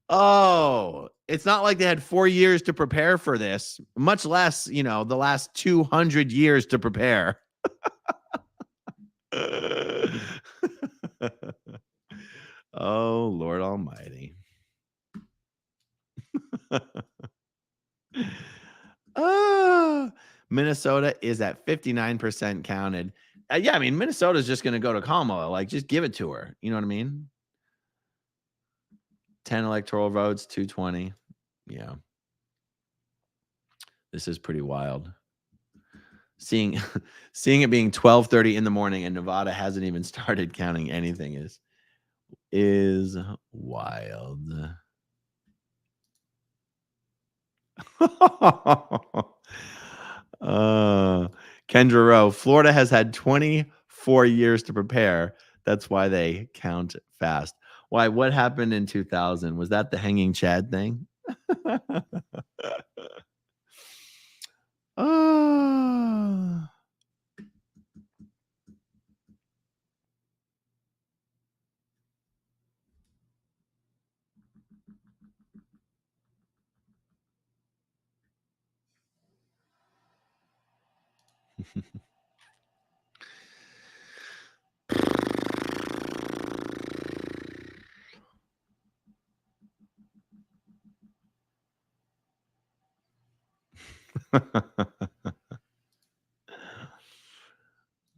Oh, it's not like they had 4 years to prepare for this, much less, the last 200 years to prepare. Oh, Lord Almighty. Minnesota is at 59% counted. Yeah, I mean, Minnesota's just going to go to Kamala. Like, just give it to her. You know what I mean? 10 electoral votes, 220. Yeah. This is pretty wild. Seeing it being 12:30 in the morning and Nevada hasn't even started counting anything is wild. Kendra Rowe, Florida has had 24 years to prepare. That's why they count fast. Why? What happened in 2000? Was that the hanging Chad thing?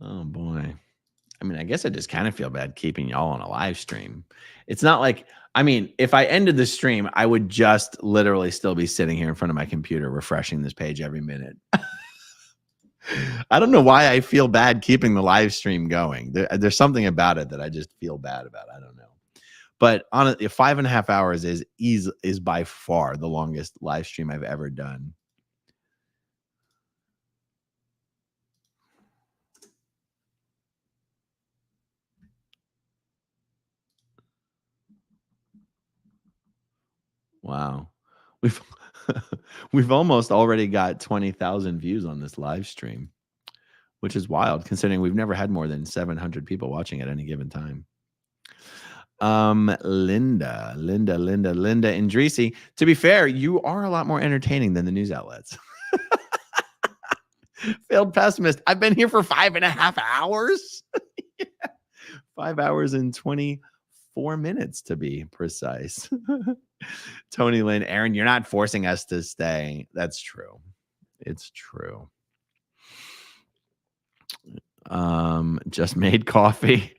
Oh boy. I mean, I guess I just kind of feel bad keeping y'all on a live stream. It's not like, I mean, if I ended the stream, I would just literally still be sitting here in front of my computer refreshing this page every minute. I don't know why I feel bad keeping the live stream going. There's something about it that I just feel bad about. I don't know. But on 5.5 hours is by far the longest live stream I've ever done. Wow. We've almost already got 20,000 views on this live stream, which is wild considering we've never had more than 700 people watching at any given time. Linda, and Dreesy. To be fair, you are a lot more entertaining than the news outlets. Failed pessimist. I've been here for 5.5 hours. Yeah. 5 hours and 24 minutes to be precise. Tony Lynn, Aaron, you're not forcing us to stay. That's true. It's true. Just made coffee.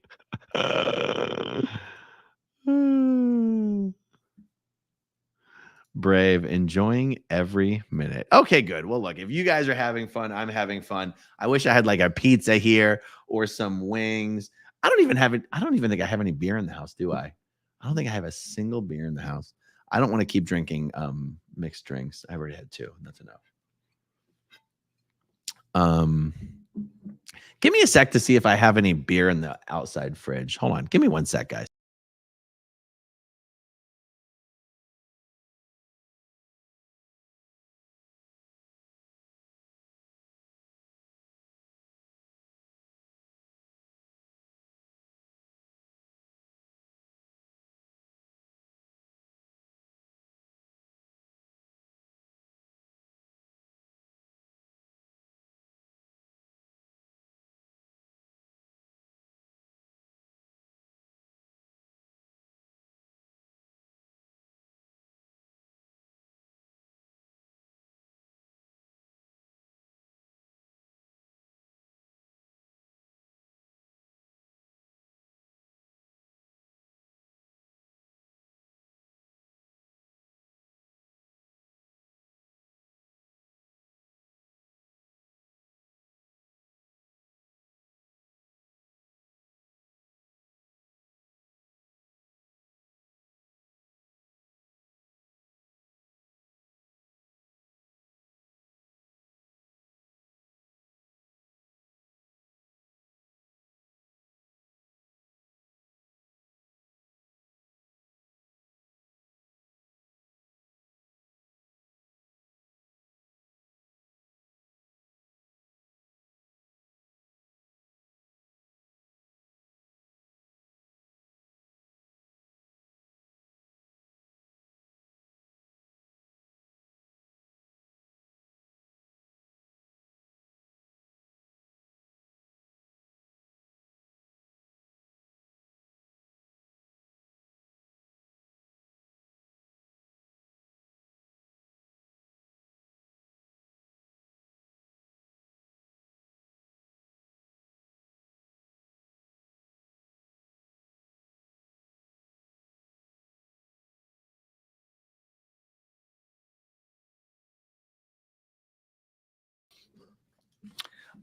Brave, enjoying every minute. Okay, good. Well, look, if you guys are having fun, I'm having fun. I wish I had like a pizza here or some wings. I don't even think I have any beer in the house, do I? I don't think I have a single beer in the house. I don't want to keep drinking mixed drinks. I already had 2. That's enough. Give me a sec to see if I have any beer in the outside fridge. Hold on. Give me 1 sec, guys.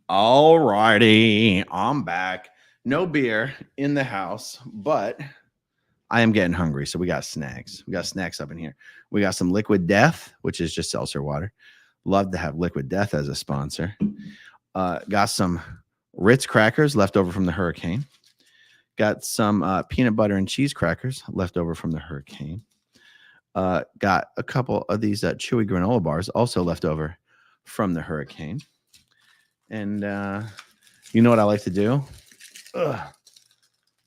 All righty. I'm back. No beer in the house, but I am getting hungry. So we got snacks. We got snacks up in here. We got some Liquid Death, which is just seltzer water. Love to have Liquid Death as a sponsor. Got some Ritz crackers left over from the hurricane. Got some peanut butter and cheese crackers left over from the hurricane. Got a couple of these chewy granola bars also left over from the hurricane. And you know what I like to do? I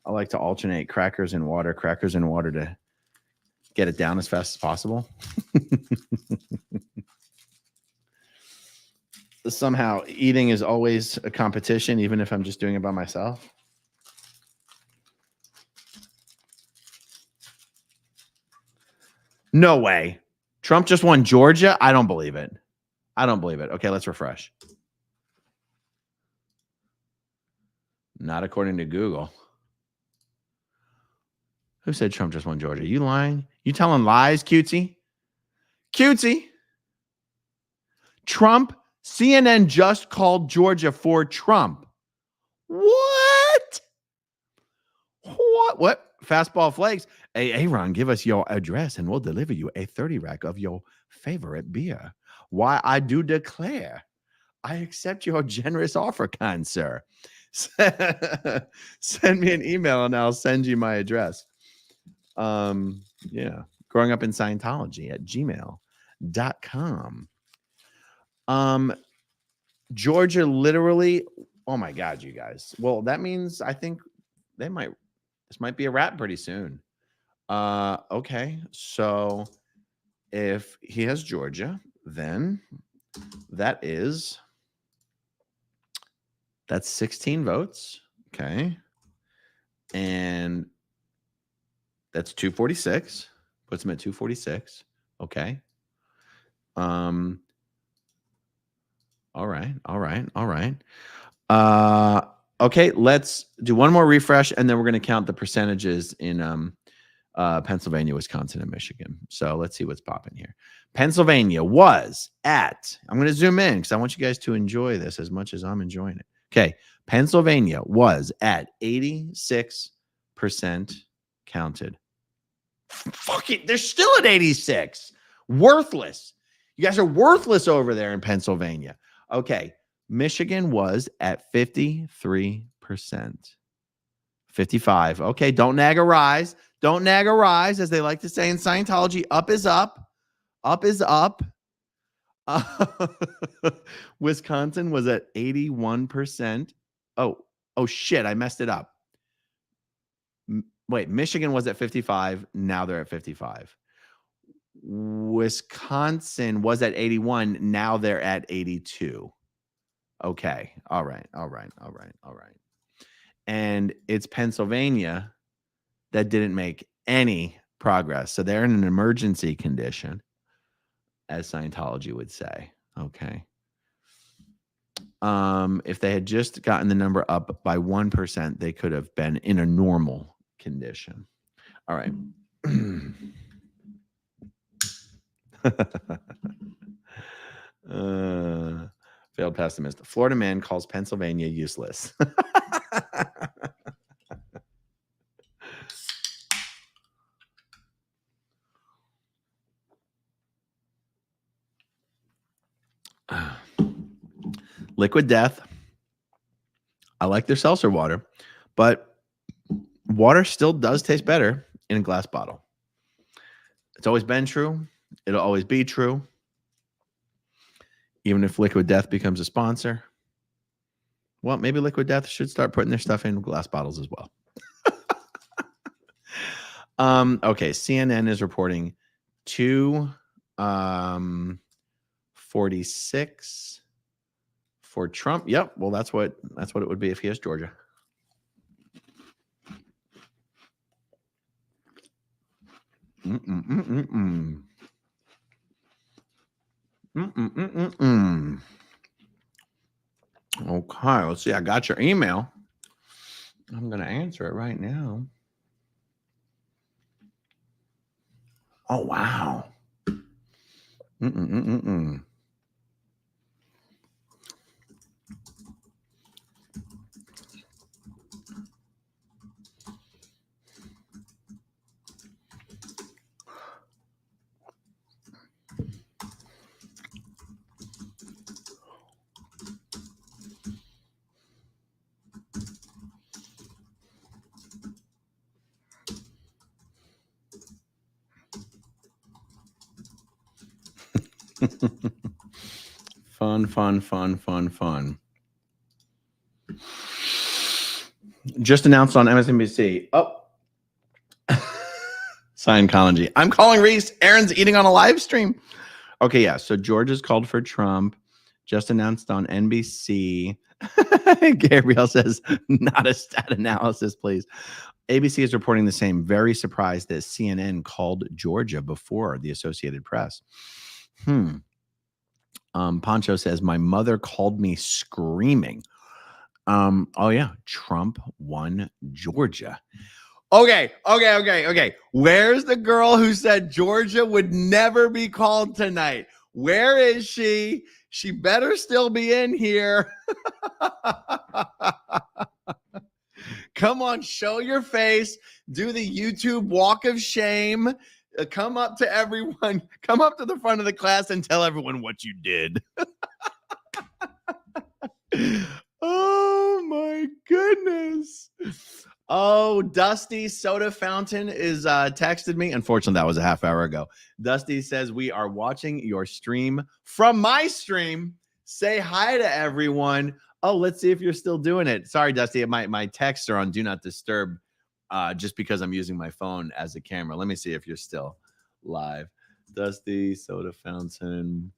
like to alternate crackers and water to get it down as fast as possible. Somehow eating is always a competition, even if I'm just doing it by myself. No way. Trump just won Georgia? I don't believe it. Okay, let's refresh. Not according to Google. Who said Trump just won Georgia? You lying? You telling lies, cutesy? Cutesy. Trump, CNN just called Georgia for Trump. What? What? Fastball Flakes. Hey, Aaron, give us your address and we'll deliver you a 30 rack of your favorite beer. Why, I do declare, I accept your generous offer, kind sir. Send me an email and I'll send you my address. Yeah. Growing up in Scientology at gmail.com. Georgia literally, oh my God, you guys. Well, that means I think this might be a wrap pretty soon. Okay. So if he has Georgia, then that's 16 votes. Okay. And that's 246. Puts him at 246. Okay. All right. Okay, let's do one more refresh, and then we're going to count the percentages in Pennsylvania, Wisconsin, and Michigan. So let's see what's popping here. Pennsylvania was at, I'm going to zoom in because I want you guys to enjoy this as much as I'm enjoying it. Okay, Pennsylvania was at 86% counted. Fuck it, they're still at 86. Worthless. You guys are worthless over there in Pennsylvania. Okay, Michigan was at 53%. 55. Okay, don't nag a rise. Don't nag a rise, as they like to say in Scientology. Up is up. Up is up. Wisconsin was at 81%. Oh, shit, I messed it up. Wait, Michigan was at 55. Now they're at 55. Wisconsin was at 81. Now they're at 82. Okay. All right. And it's Pennsylvania that didn't make any progress. So they're in an emergency condition, as Scientology would say. Okay. If they had just gotten the number up by 1%, they could have been in a normal condition. All right. Failed pessimist. Florida man calls Pennsylvania useless. Liquid Death. I like their seltzer water, but water still does taste better in a glass bottle. It's always been true. It'll always be true. Even if Liquid Death becomes a sponsor. Well, maybe Liquid Death should start putting their stuff in glass bottles as well. Okay, CNN is reporting 246 for Trump. Yep. Well, that's what it would be if he has Georgia. Okay, let's see. I got your email. I'm going to answer it right now. Oh, wow. Fun. Just announced on MSNBC. Oh, Scientology. I'm calling Reese. Aaron's eating on a live stream. Okay, yeah. So Georgia's called for Trump. Just announced on NBC. Gabriel says, not a stat analysis, please. ABC is reporting the same. Very surprised that CNN called Georgia before the Associated Press. Poncho says, my mother called me screaming. Oh yeah, Trump won Georgia. Okay. Where's the girl who said Georgia would never be called tonight? Where is she? She better still be in here. Come on, show your face. Do the YouTube walk of shame. Come up to everyone. Come up to the front of the class and tell everyone what you did. Oh my goodness. Oh, Dusty Soda Fountain is texted me. Unfortunately, that was a half hour ago. Dusty says, we are watching your stream from my stream. Say hi to everyone. Oh, let's see if you're still doing it. Sorry, Dusty. My texts are on Do Not Disturb just because I'm using my phone as a camera. Let me see if you're still live. Dusty Soda Fountain.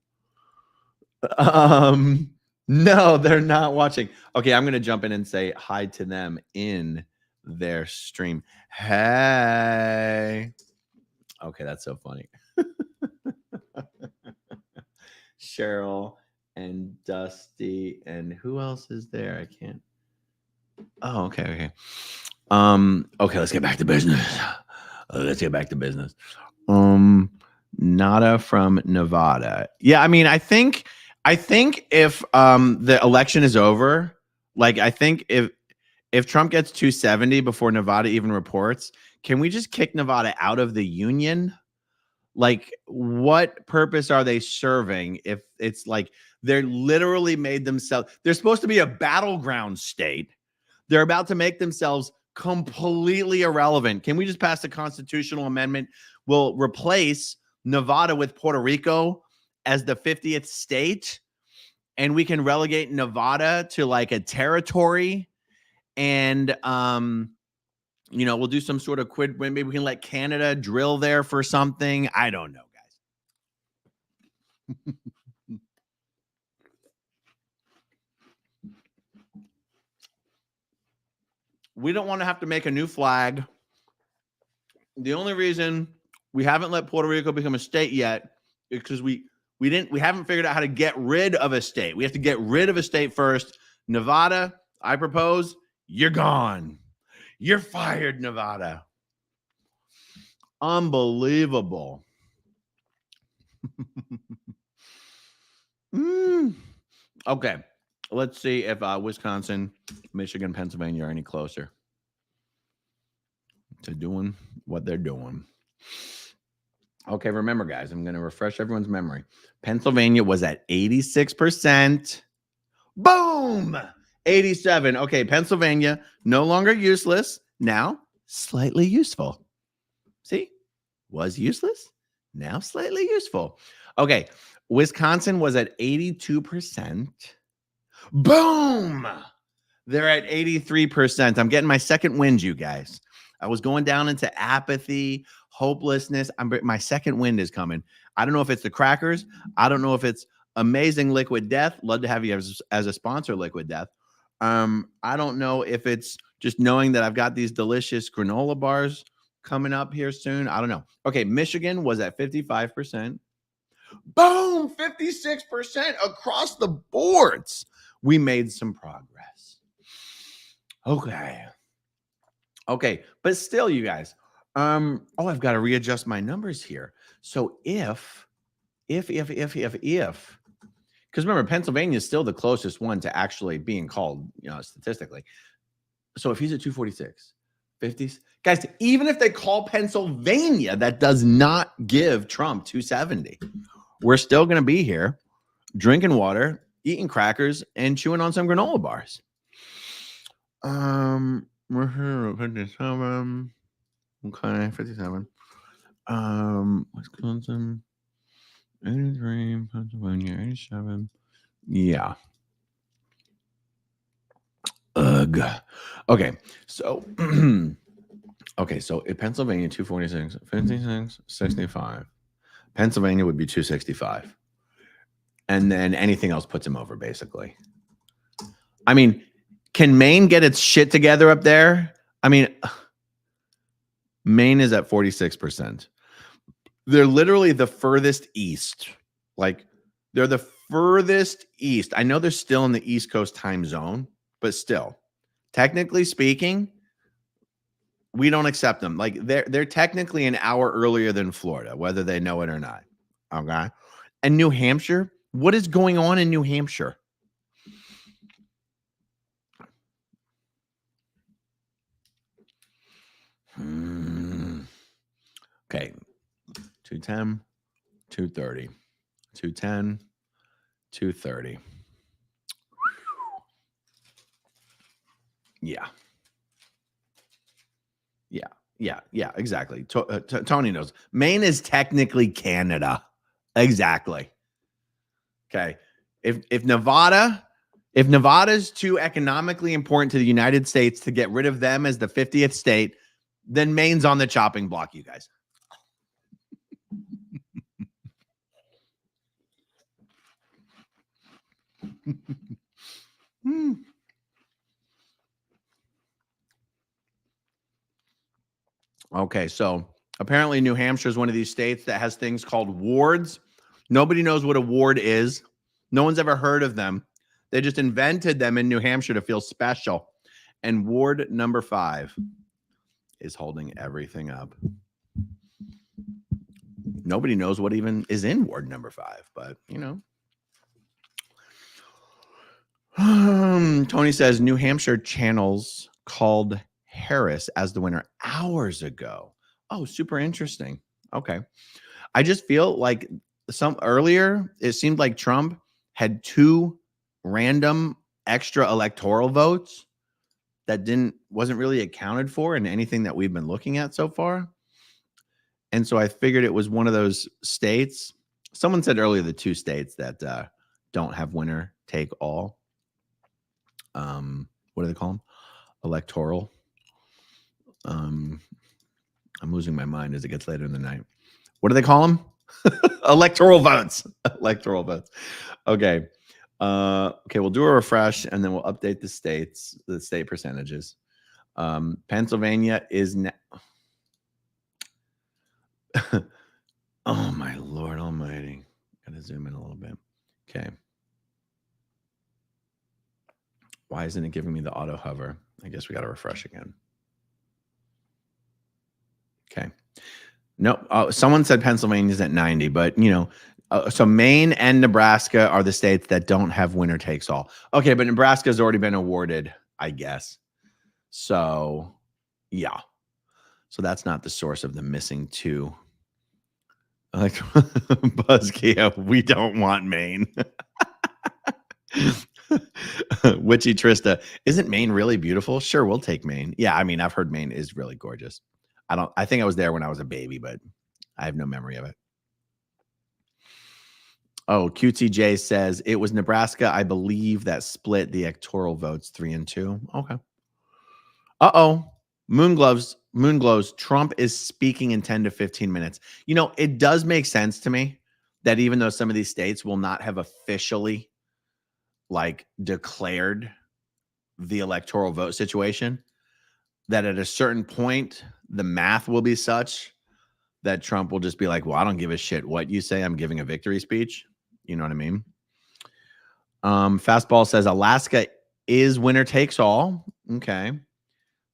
No, they're not watching. Okay, I'm going to jump in and say hi to them in their stream. Hey. Okay, that's so funny. Cheryl and Dusty and who else is there? I can't. Oh, okay. Okay, let's get back to business. Nada from Nevada. Yeah, I mean, I think if the election is over, like I think if Trump gets 270 before Nevada even reports, can we just kick Nevada out of the union? Like, what purpose are they serving if it's like they're literally made themselves, they're supposed to be a battleground state. They're about to make themselves completely irrelevant. Can we just pass a constitutional amendment? We'll replace Nevada with Puerto Rico as the 50th state, and we can relegate Nevada to like a territory. And we'll do some sort of quid. Maybe we can let Canada drill there for something. I don't know, guys. We don't want to have to make a new flag. The only reason we haven't let Puerto Rico become a state yet is because we haven't figured out how to get rid of a state. We have to get rid of a state first. Nevada, I propose, you're gone. You're fired, Nevada. Unbelievable. Okay. Let's see if Wisconsin, Michigan, Pennsylvania are any closer to doing what they're doing. Okay, remember, guys, I'm going to refresh everyone's memory. Pennsylvania was at 86%. Boom! 87. Okay, Pennsylvania, no longer useless. Now, slightly useful. See? Was useless. Now, slightly useful. Okay, Wisconsin was at 82%. Boom! They're at 83%. I'm getting my second wind, you guys. I was going down into apathy, hopelessness. My second wind is coming. I don't know if it's the crackers. I don't know if it's Amazing Liquid Death. Love to have you as a sponsor, Liquid Death. I don't know if it's just knowing that I've got these delicious granola bars coming up here soon. I don't know. Okay, Michigan was at 55%. Boom, 56% across the boards. We made some progress. Okay, but still, you guys. I've got to readjust my numbers here. So if, because remember, Pennsylvania is still the closest one to actually being called, statistically. So if he's at 246, 50s, guys, even if they call Pennsylvania, that does not give Trump 270. We're still going to be here drinking water, eating crackers, and chewing on some granola bars. We're here at 57. Okay, 57. Wisconsin, 83, Pennsylvania, 87. Yeah. Ugh. Okay, so so in Pennsylvania, 246, 56, 65. Pennsylvania would be 265. And then anything else puts him over, basically. I mean, can Maine get its shit together up there? I mean, Maine is at 46%. They're literally the furthest east. Like, they're the furthest east. I know they're still in the East Coast time zone, but still, technically speaking, we don't accept them. Like they're technically an hour earlier than Florida, whether they know it or not. Okay. And New Hampshire, what is going on in New Hampshire? Okay. 210, 230, 210, 230. Yeah. Yeah, exactly. Tony knows. Maine is technically Canada. Exactly. Okay. If Nevada is too economically important to the United States to get rid of them as the 50th state, then Maine's on the chopping block, you guys. Okay, so apparently New Hampshire is one of these states that has things called wards. Nobody knows what a ward is. No one's ever heard of them. They just invented them in New Hampshire to feel special. And ward number 5 is holding everything up. Nobody knows what even is in ward number 5, but you know. Tony says New Hampshire channels called Harris as the winner hours ago. Oh, super interesting. Okay. I just feel like some earlier, it seemed like Trump had 2 random extra electoral votes that wasn't really accounted for in anything that we've been looking at so far. And so I figured it was one of those states. Someone said earlier the 2 states that don't have winner take all. What do they call them? Electoral. I'm losing my mind as it gets later in the night. What do they call them? Electoral votes. Electoral votes. Okay. Okay, we'll do a refresh and then we'll update the state percentages. Pennsylvania is oh my Lord Almighty. Gotta zoom in a little bit. Okay. Why isn't it giving me the auto hover? I guess we got to refresh again. Okay. No, someone said Pennsylvania's at 90, but you know, so Maine and Nebraska are the states that don't have winner takes all. Okay, but Nebraska's already been awarded, I guess. So, yeah. So that's not the source of the missing 2. Like Buzzkill, we don't want Maine. Witchy Trista, isn't Maine really beautiful? Sure, we'll take Maine. Yeah, I mean, I've heard Maine is really gorgeous. I think I was there when I was a baby, but I have no memory of it. Oh, QTJ says it was Nebraska, I believe, that split the electoral votes 3 and 2. Okay. Uh-oh. Moonglows, Trump is speaking in 10 to 15 minutes. You know, it does make sense to me that even though some of these states will not have officially like declared the electoral vote situation, that at a certain point, the math will be such that Trump will just be like, well, I don't give a shit what you say. I'm giving a victory speech. You know what I mean? Fastball says Alaska is winner takes all. Okay.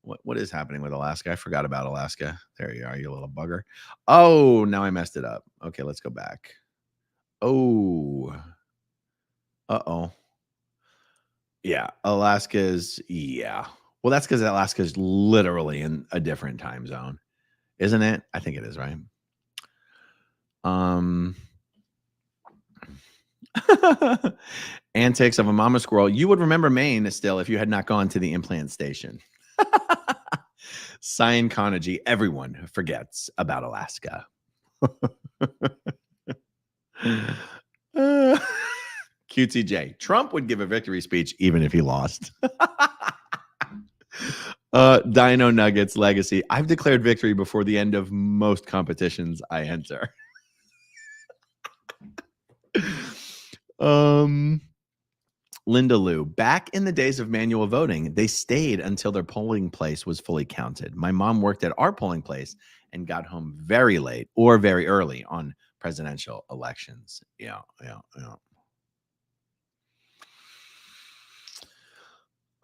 What is happening with Alaska? I forgot about Alaska. There you are, you little bugger. Oh, now I messed it up. Okay, let's go back. Oh. Uh-oh. Yeah, Alaska's, yeah. Well, that's because Alaska's literally in a different time zone, isn't it? I think it is, right? Antics of a mama squirrel. You would remember Maine still if you had not gone to the implant station. Scientology. Everyone forgets about Alaska. QTJ. Trump would give a victory speech even if he lost. Dino Nuggets legacy. I've declared victory before the end of most competitions I enter. Linda Lou. Back in the days of manual voting, they stayed until their polling place was fully counted. My mom worked at our polling place and got home very late or very early on presidential elections. Yeah.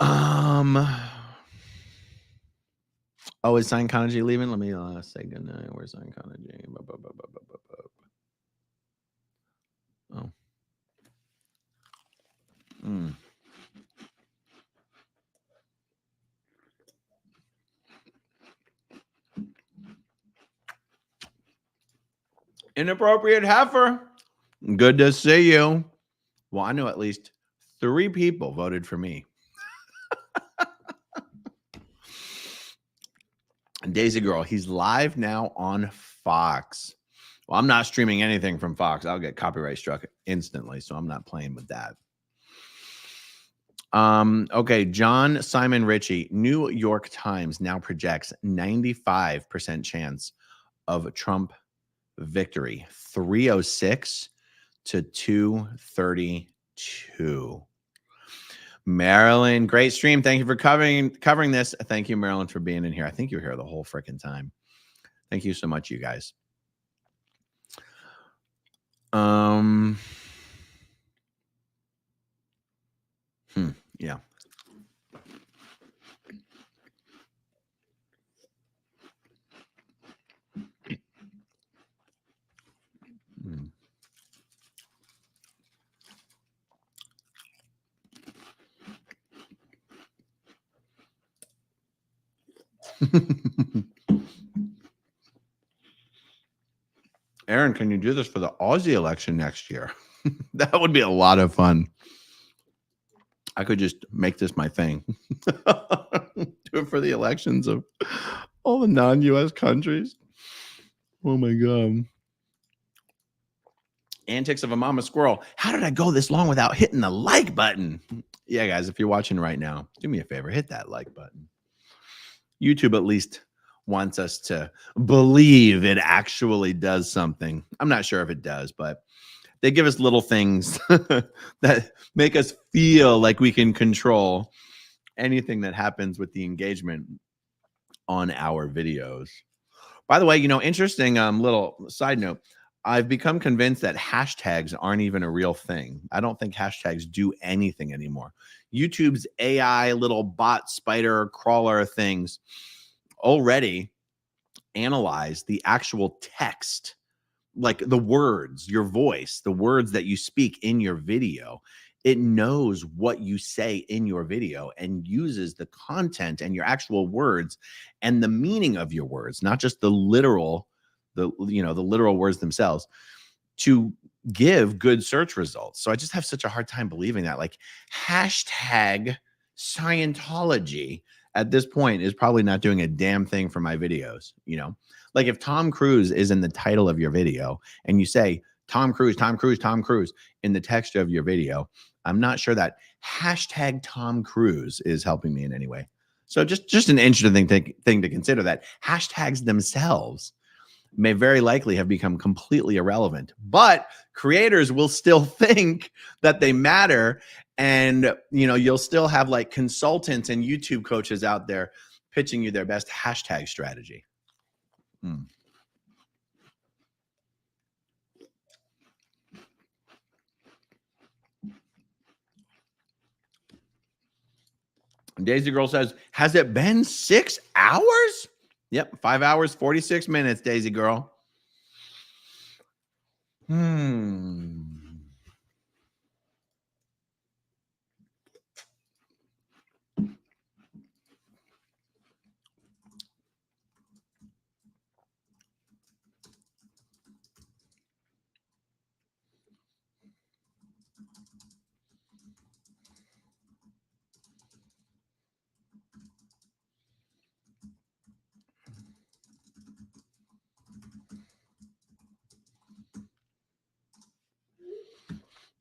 Oh, is Scientology leaving? Let me say goodnight. Where's Scientology? Oh. Inappropriate heifer. Good to see you. Well, I know at least 3 people voted for me. And Daisy Girl, he's live now on Fox. Well, I'm not streaming anything from Fox. I'll get copyright struck instantly, so I'm not playing with that. Okay, John Simon Ritchie, New York Times now projects 95% chance of Trump victory, 306 to 232. Marilyn, great stream. Thank you for covering this. Thank you, Marilyn, for being in here. I think you're here the whole freaking time. Thank you so much, you guys. Yeah. Aaron, can you do this for the Aussie election next year? That would be a lot of fun. I could just make this my thing. Do it for the elections of all the non-US countries. Oh my God. Antics of a mama squirrel. How did I go this long without hitting the like button? Yeah, guys, if you're watching right now, do me a favor, hit that like button. YouTube at least wants us to believe it actually does something. I'm not sure if it does, but they give us little things that make us feel like we can control anything that happens with the engagement on our videos. By the way, interesting little side note. I've become convinced that hashtags aren't even a real thing. I don't think hashtags do anything anymore. YouTube's AI little bot spider crawler things already analyze the actual text, like the words, your voice, the words that you speak in your video. It knows what you say in your video and uses the content and your actual words and the meaning of your words, not just the literal words themselves, to give good search results. So I just have such a hard time believing that, like, hashtag Scientology at this point is probably not doing a damn thing for my videos. Like if Tom Cruise is in the title of your video and you say Tom Cruise, Tom Cruise, Tom Cruise in the text of your video, I'm not sure that hashtag Tom Cruise is helping me in any way. So just an interesting thing to consider, that hashtags themselves may very likely have become completely irrelevant, but creators will still think that they matter. And, you'll still have like consultants and YouTube coaches out there pitching you their best hashtag strategy. Daisy Girl says, has it been 6 hours? Yep. 5 hours, 46 minutes, Daisy Girl.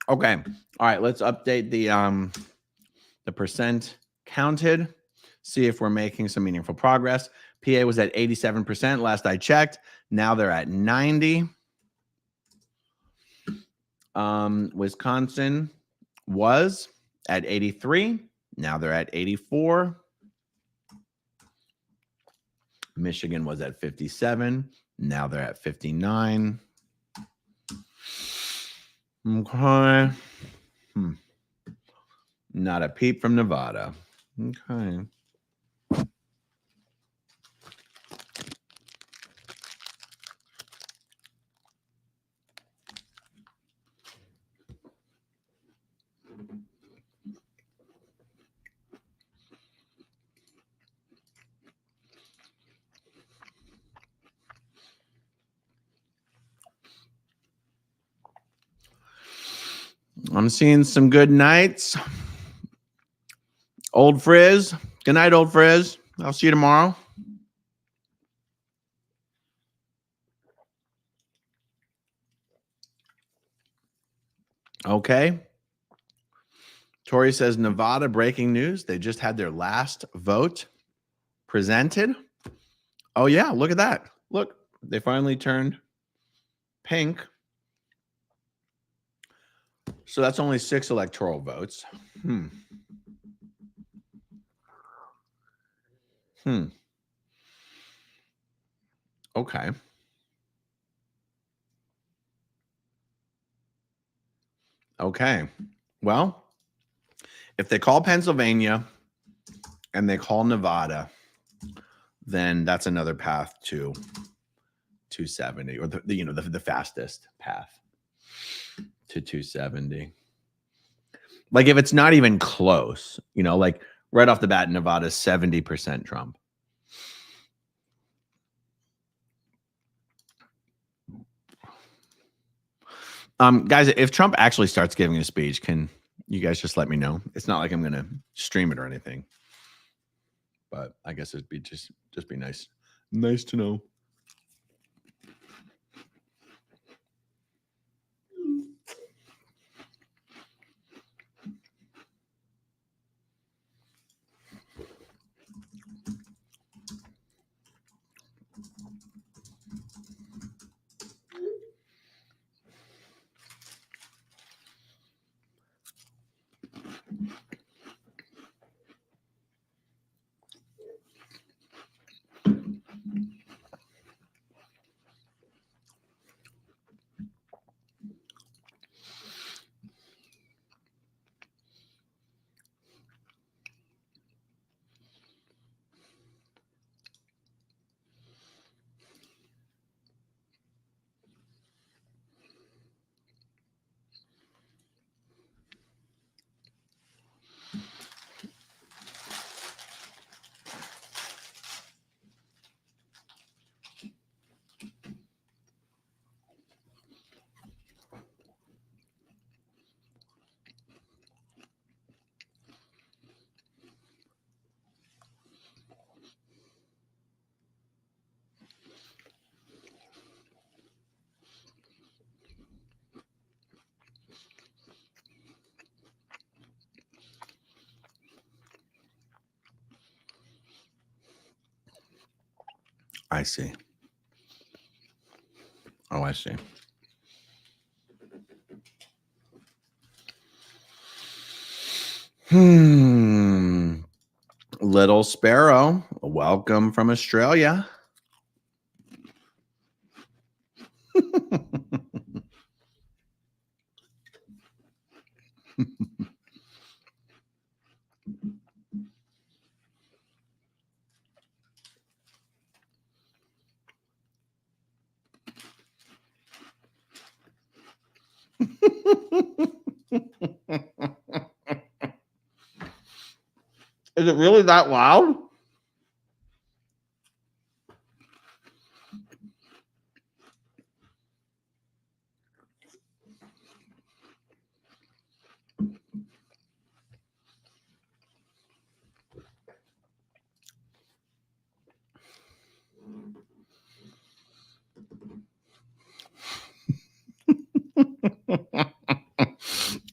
Okay. All right. Let's update the percent counted. See if we're making some meaningful progress. PA was at 87% last I checked. Now they're at 90. Wisconsin was at 83. Now they're at 84. Michigan was at 57. Now they're at 59. Okay. Not a peep from Nevada. Okay. I'm seeing some good nights. Old Frizz. Good night, Old Frizz. I'll see you tomorrow. Okay. Tori says, Nevada breaking news. They just had their last vote presented. Oh, yeah. Look at that. Look, they finally turned pink. So that's only 6 electoral votes. Okay. Okay. Well, if they call Pennsylvania and they call Nevada, then that's another path to 270, or the fastest path to 270. Like if it's not even close, like right off the bat, Nevada's 70% Trump. Guys, if Trump actually starts giving a speech, can you guys just let me know? It's not like I'm gonna stream it or anything, but I guess it'd be just be nice to know. I see. Oh, I see. Little Sparrow, welcome from Australia. Is it really that loud?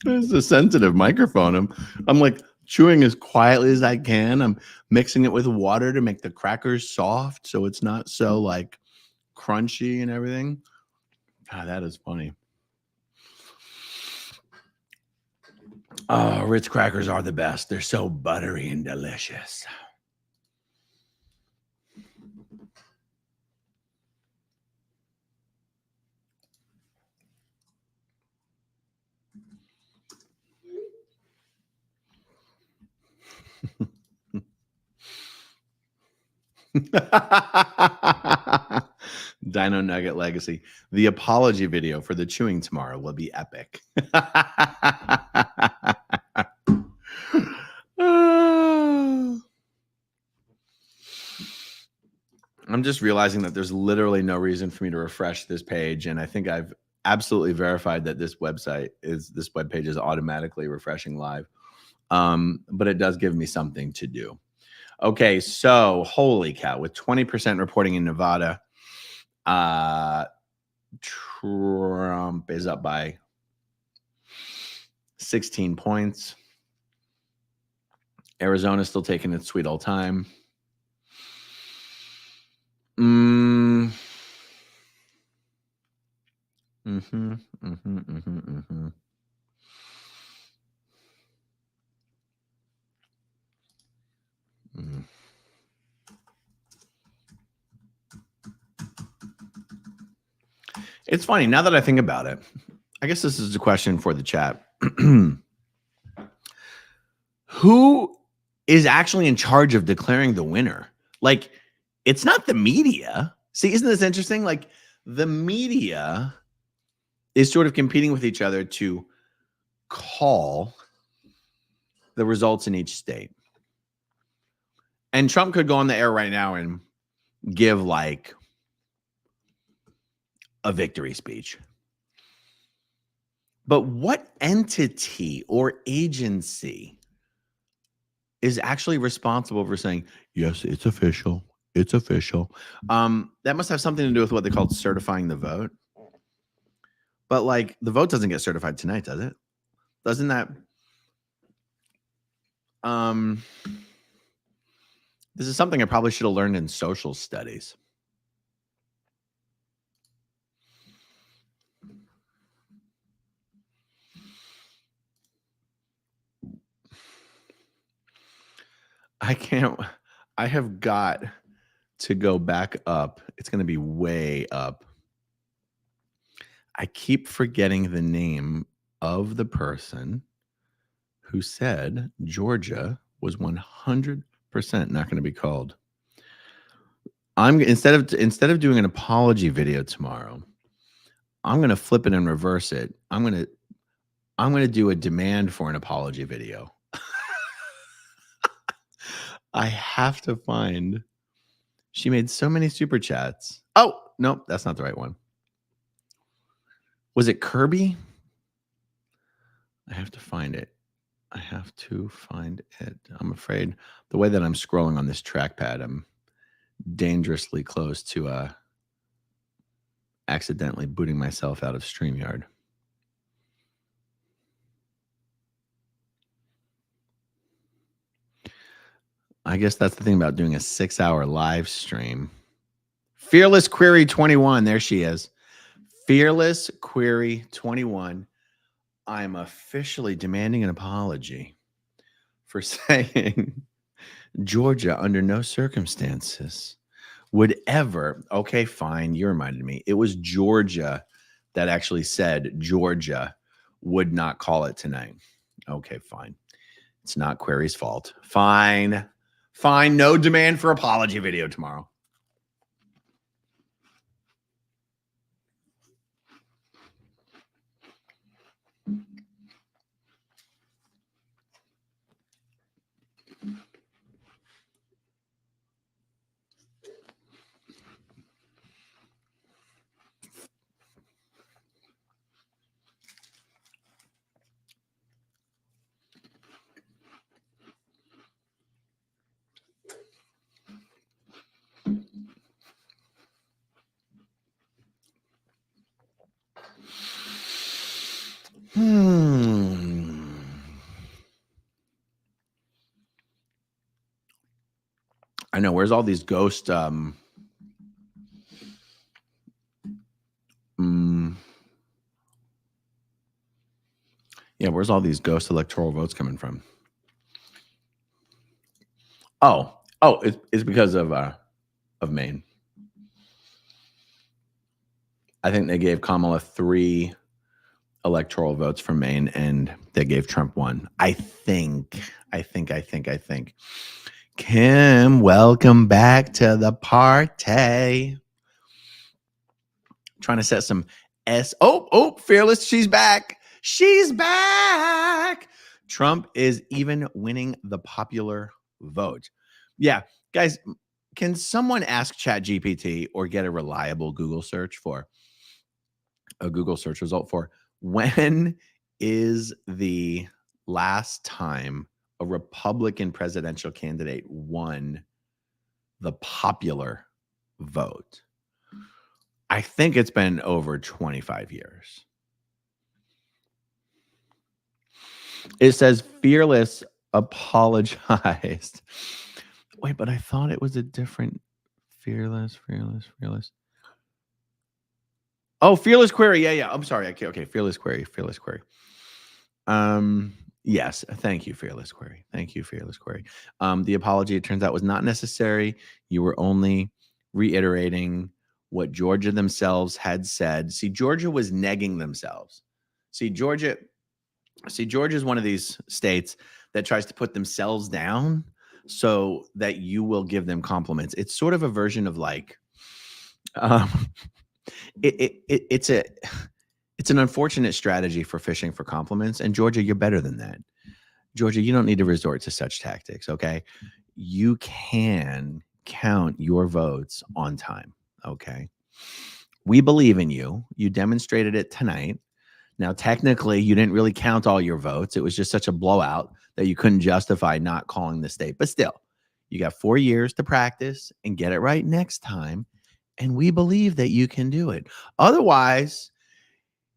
It's a sensitive microphone. I'm like chewing as quietly as I can. I'm mixing it with water to make the crackers soft so it's not so like crunchy and everything. God, that is funny. Oh, Ritz crackers are the best. They're so buttery and delicious. Dino Nugget Legacy. The apology video for the chewing tomorrow will be epic. I'm just realizing that there's literally no reason for me to refresh this page. And I think I've absolutely verified that this webpage is automatically refreshing live. But it does give me something to do. Okay, so holy cow, with 20% reporting in Nevada, Trump is up by 16 points. Arizona's still taking its sweet old time. It's funny, now that I think about it, I guess this is a question for the chat. Who is actually in charge of declaring the winner? Like, it's not the media. See, isn't this interesting? Like, the media is sort of competing with each other to call the results in each state. And Trump could go on the air right now and give like a victory speech. But what entity or agency is actually responsible for saying, yes, it's official. It's official. That must have something to do with what they call certifying the vote. But like the vote doesn't get certified tonight, does it? Doesn't that? This is something I probably should have learned in social studies. I have got to go back up. It's going to be way up. I keep forgetting the name of the person who said Georgia was 100% not going to be called. Instead of doing an apology video tomorrow, I'm going to flip it and reverse it. I'm going to do a demand for an apology video. I have to find. She made so many super chats. Oh, no, that's not the right one. Was it Kirby? I have to find it. I'm afraid the way that I'm scrolling on this trackpad, I'm dangerously close to accidentally booting myself out of StreamYard. I guess that's the thing about doing a 6-hour live stream. Fearless Query 21. There she is. Fearless Query 21. I'm officially demanding an apology for saying Georgia under no circumstances would ever. Okay, fine. You reminded me. It was Georgia that actually said Georgia would not call it tonight. Okay, fine. It's not Query's fault. Fine. Fine. No demand for apology video tomorrow. I know. Where's all these ghost yeah, where's all these ghost electoral votes coming from? Oh, it's because of Maine. I think they gave Kamala 3 electoral votes from Maine, and they gave Trump 1. I think. Kim, welcome back to the party. Trying to set some Fearless, she's back. She's back. Trump is even winning the popular vote. Yeah, guys, can someone ask ChatGPT or get a reliable Google search result for when is the last time a Republican presidential candidate won the popular vote? I think it's been over 25 years. It says Fearless apologized. Wait, but I thought it was a different Fearless. Oh, Fearless Query. Yeah. I'm sorry. Okay. Fearless Query. Yes. Thank you, Fearless Query. The apology, it turns out, was not necessary. You were only reiterating what Georgia themselves had said. See, Georgia was negging themselves. Georgia is one of these states that tries to put themselves down so that you will give them compliments. It's sort of a version of like, it's an unfortunate strategy for fishing for compliments. And Georgia, you're better than that. Georgia, you don't need to resort to such tactics, okay? You can count your votes on time, okay? We believe in you. You demonstrated it tonight. Now, technically, you didn't really count all your votes. It was just such a blowout that you couldn't justify not calling the state. But still, you got 4 years to practice and get it right next time. And we believe that you can do it. Otherwise,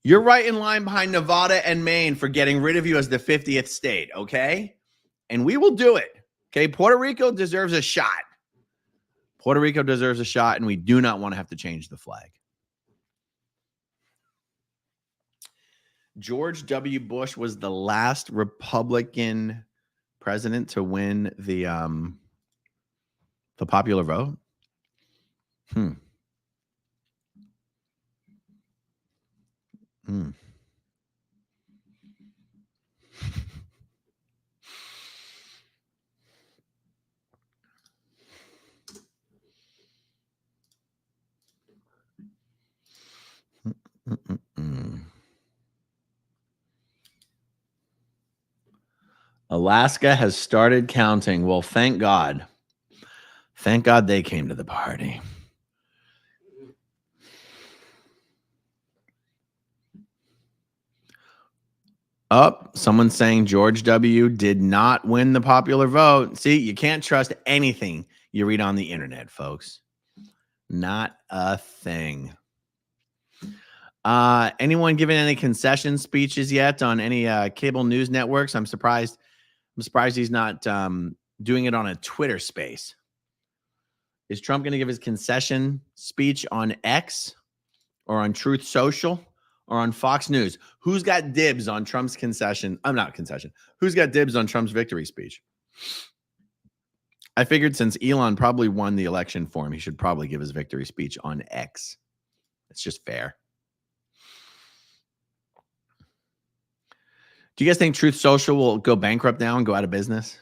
you're right in line behind Nevada and Maine for getting rid of you as the 50th state, okay? And we will do it, okay? Puerto Rico deserves a shot. And we do not want to have to change the flag. George W. Bush was the last Republican president to win the popular vote. Alaska has started counting. Well, thank God. Thank God they came to the party. Someone's saying George W. did not win the popular vote. See, you can't trust anything you read on the internet, folks. Not a thing. Anyone giving any concession speeches yet on any cable news networks? I'm surprised he's not doing it on a Twitter space. Is Trump going to give his concession speech on X or on Truth Social or on Fox News? Who's got dibs on Trump's concession? I'm not concession. Who's got dibs on Trump's victory speech? I figured since Elon probably won the election for him, he should probably give his victory speech on X. It's just fair. Do you guys think Truth Social will go bankrupt now and go out of business?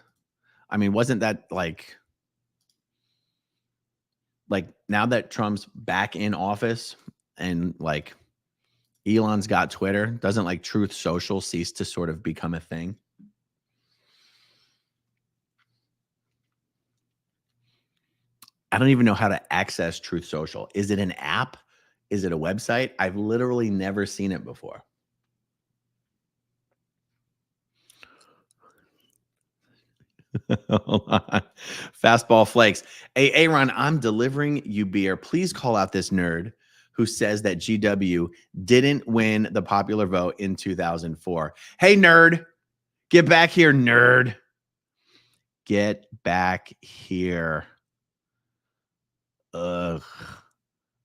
I mean, wasn't that like now that Trump's back in office and like Elon's got Twitter, doesn't like Truth Social cease to sort of become a thing? I don't even know how to access Truth Social. Is it an app? Is it a website? I've literally never seen it before. Hold on. Fastball flakes. Hey, Aaron, I'm delivering you beer. Please call out this nerd who says that GW didn't win the popular vote in 2004. Hey, nerd. Get back here, nerd. Get back here. Ugh.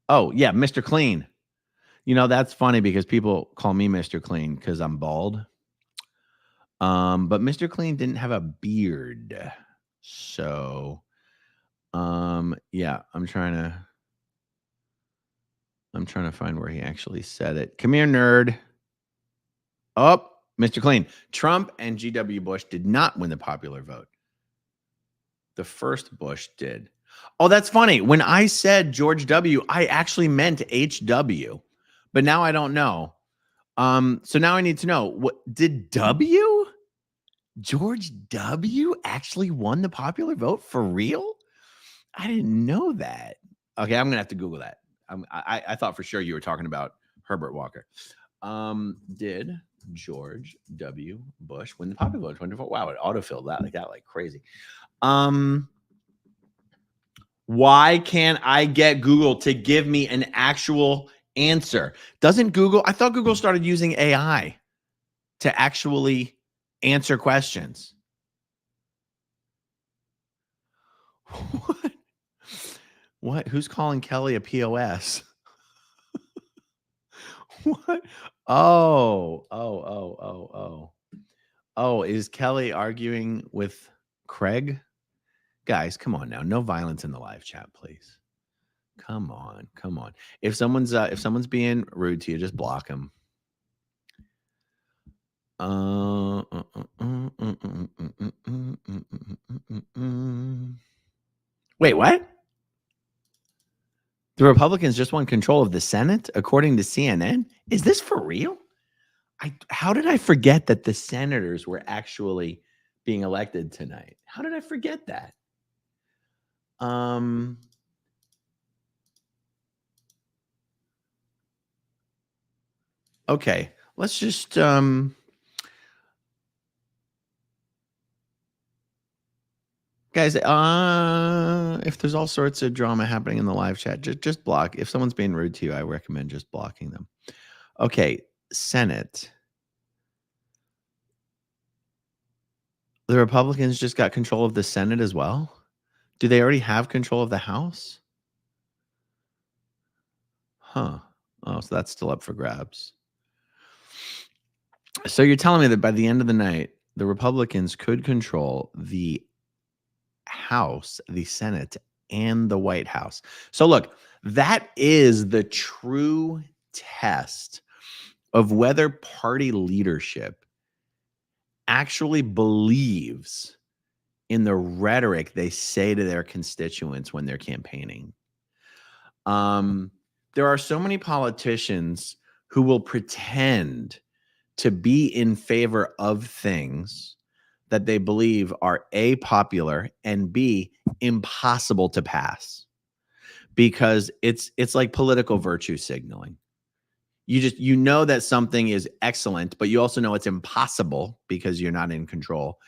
Oh, yeah, Mr. Clean. You know, that's funny because people call me Mr. Clean because I'm bald. But Mr. Clean didn't have a beard. So, yeah, I'm trying to find where he actually said it. Come here, nerd. Oh, Mr. Clean. Trump and G.W. Bush did not win the popular vote. The first Bush did. Oh, that's funny. When I said George W., I actually meant HW, but now I don't know. So now I need to know, what did George W. actually won the popular vote for real? I didn't know that. Okay, I'm gonna have to Google that. I thought for sure you were talking about Herbert Walker. Did George W. Bush win the popular vote 24? Wow, it autofilled that like crazy. Why can't I get Google to give me an actual answer? Doesn't Google? I thought Google started using AI to actually answer questions. What? What? Who's calling Kelly a POS? What? Oh, is Kelly arguing with Craig? Guys, come on now. No violence in the live chat, please. Come on. If someone's being rude to you, just block them. Wait, what? The Republicans just won control of the Senate, according to CNN. Is this for real? How did I forget that the senators were actually being elected tonight? How did I forget that? Okay, let's just guys, if there's all sorts of drama happening in the live chat, just block. If someone's being rude to you, I recommend just blocking them. Okay, Senate. The Republicans just got control of the Senate as well? Do they already have control of the House? Huh. Oh, so that's still up for grabs. So you're telling me that by the end of the night, the Republicans could control the House, the Senate, and the White House. So look, that is the true test of whether party leadership actually believes in the rhetoric they say to their constituents when they're campaigning. There are so many politicians who will pretend to be in favor of things that they believe are A, popular, and B, impossible to pass, because it's like political virtue signaling. You know that something is excellent, but you also know it's impossible because you're not in control,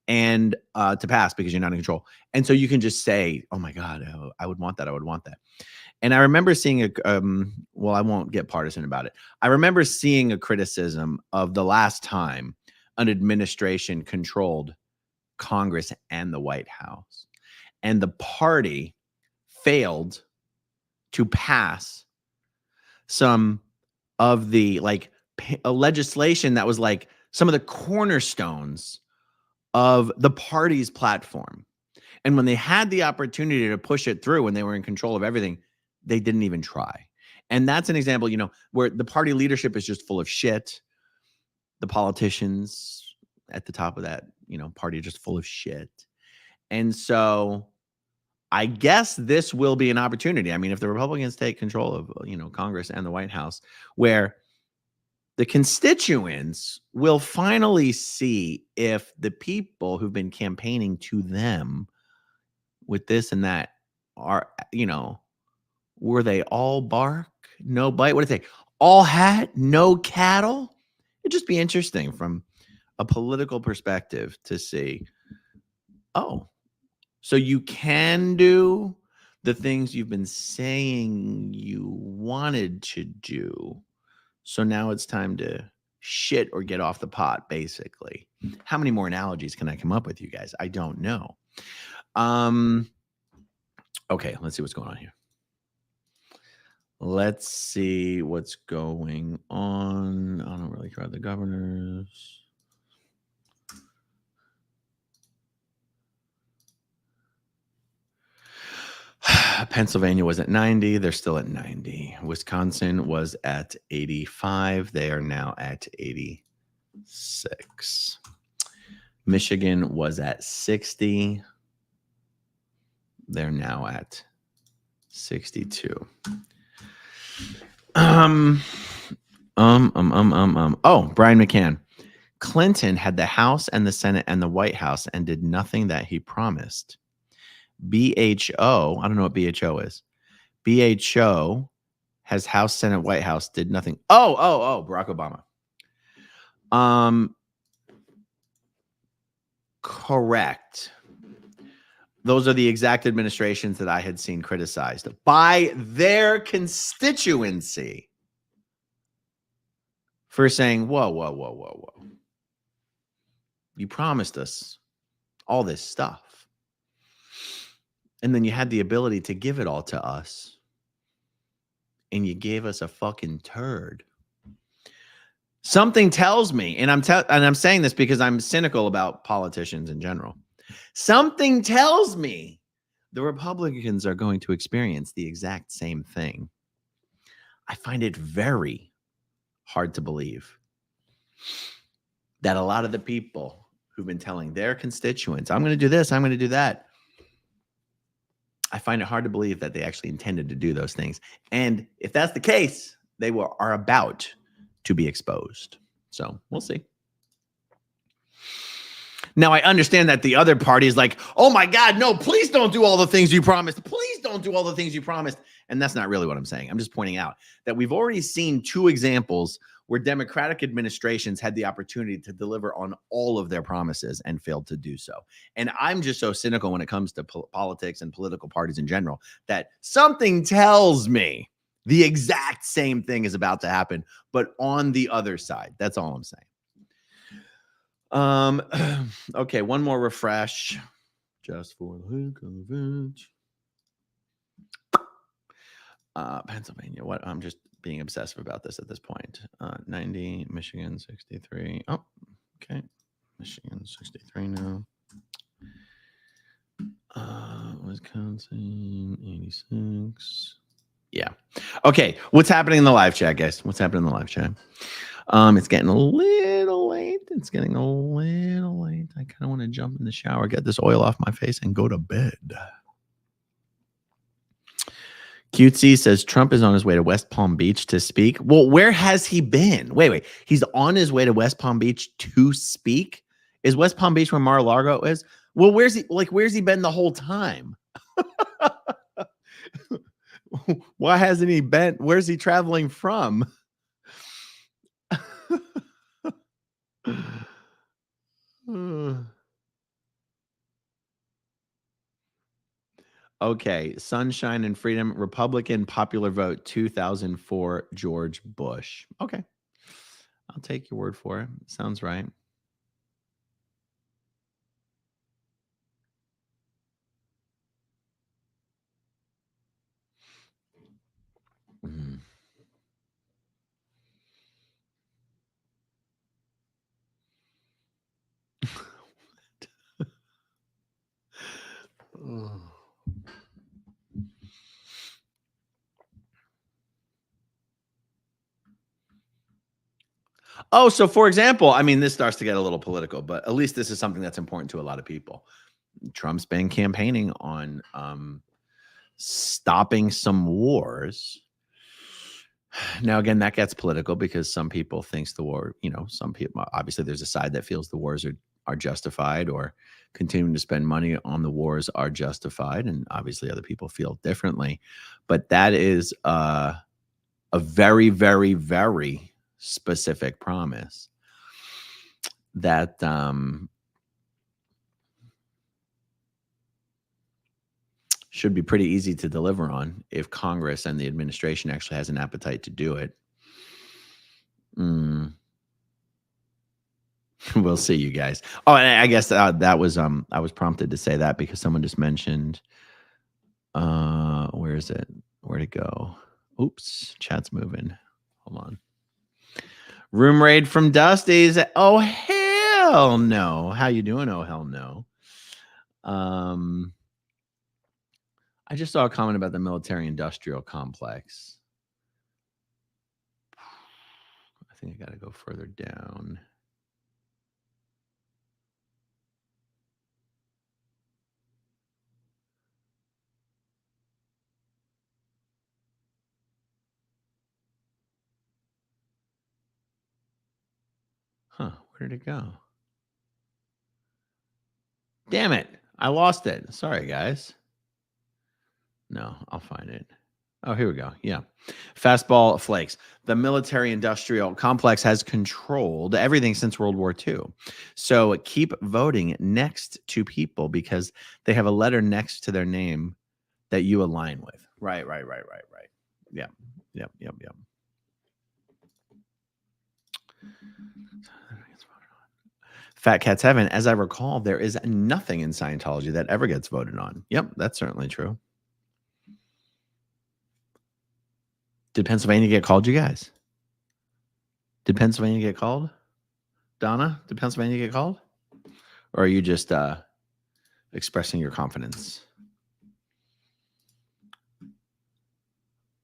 and to pass because you're not in control. And so you can just say, oh my God, I would want that. I would want that. And I remember seeing well, I won't get partisan about it. I remember seeing a criticism of the last time an administration controlled Congress and the White House, and the party failed to pass some of the legislation that was like some of the cornerstones of the party's platform. And when they had the opportunity to push it through, when they were in control of everything, they didn't even try. And that's an example, where the party leadership is just full of shit. The politicians at the top of that, party are just full of shit. And so I guess this will be an opportunity. I mean, if the Republicans take control of, Congress and the White House, where the constituents will finally see if the people who've been campaigning to them with this and that are, were they all bark, no bite? What did they say? All hat, no cattle? It'd just be interesting from a political perspective to see, oh, so you can do the things you've been saying you wanted to do. So now it's time to shit or get off the pot, basically. How many more analogies can I come up with, you guys? I don't know. Okay, let's see what's going on here. Let's see what's going on. I don't really care about the governors. Pennsylvania was at 90. They're still at 90. Wisconsin was at 85. They are now at 86. Michigan was at 60. They're now at 62. Oh, Brian McCann. Clinton had the House and the Senate and the White House and did nothing that he promised. BHO, I don't know what BHO is. BHO has House, Senate, White House, did nothing. Oh, Barack Obama. Correct. Those are the exact administrations that I had seen criticized by their constituency for saying, whoa. You promised us all this stuff. And then you had the ability to give it all to us. And you gave us a fucking turd. Something tells me, and I'm saying this because I'm cynical about politicians in general. Something tells me the Republicans are going to experience the exact same thing. I find it very hard to believe that a lot of the people who've been telling their constituents, I'm going to do this, I'm going to do that. I find it hard to believe that they actually intended to do those things. And if that's the case, they are about to be exposed. So we'll see. Now, I understand that the other party is like, oh my God, no, please don't do all the things you promised. Please don't do all the things you promised. And that's not really what I'm saying. I'm just pointing out that we've already seen two examples where Democratic administrations had the opportunity to deliver on all of their promises and failed to do so. And I'm just so cynical when it comes to politics and political parties in general that something tells me the exact same thing is about to happen, but on the other side. That's all I'm saying. Okay, one more refresh just for the heck of it. Pennsylvania. What? I'm just being obsessive about this at this point. 90, Michigan 63. Oh, okay. Michigan 63 now. Wisconsin 86. Yeah. Okay. What's happening in the live chat, guys? What's happening in the live chat? It's getting a little late. It's getting a little late. I kind of want to jump in the shower, get this oil off my face, and go to bed. Cutesy says Trump is on his way to West Palm Beach to speak. Well, where has he been? Wait. He's on his way to West Palm Beach to speak? Is West Palm Beach where Mar-a-Lago is? Well, where's he been the whole time? Why hasn't he been? Where's he traveling from? Okay, Sunshine and Freedom, Republican popular vote 2004, George Bush. Okay, I'll take your word for it. Sounds right. Mm. Oh, so for example, I mean, this starts to get a little political, but at least this is something that's important to a lot of people. Trump's been campaigning on stopping some wars. Now, again, that gets political because some people think the war, some people, obviously there's a side that feels the wars are justified, or continuing to spend money on the wars are justified. And obviously other people feel differently. But that is a very, very, very specific promise that should be pretty easy to deliver on if Congress and the administration actually has an appetite to do it. We'll see, you guys. Oh, and I guess that was I was prompted to say that because someone just mentioned where is it? Where'd it go? Oops, chat's moving. Hold on. Room raid from Dusty's. Oh hell no. How you doing? Oh hell no. I just saw a comment about the military industrial complex. I think I got to go further down. Where did it go? Damn it. I lost it. Sorry, guys. No, I'll find it. Oh, here we go. Yeah. Fastball flakes. The military industrial complex has controlled everything since World War II. So keep voting next to people because they have a letter next to their name that you align with. Right. Yeah. Yep. Fat Cat's Heaven. As I recall, there is nothing in Scientology that ever gets voted on. Yep, that's certainly true. Did Pennsylvania get called, you guys? Did Pennsylvania get called? Donna, did Pennsylvania get called? Or are you just expressing your confidence?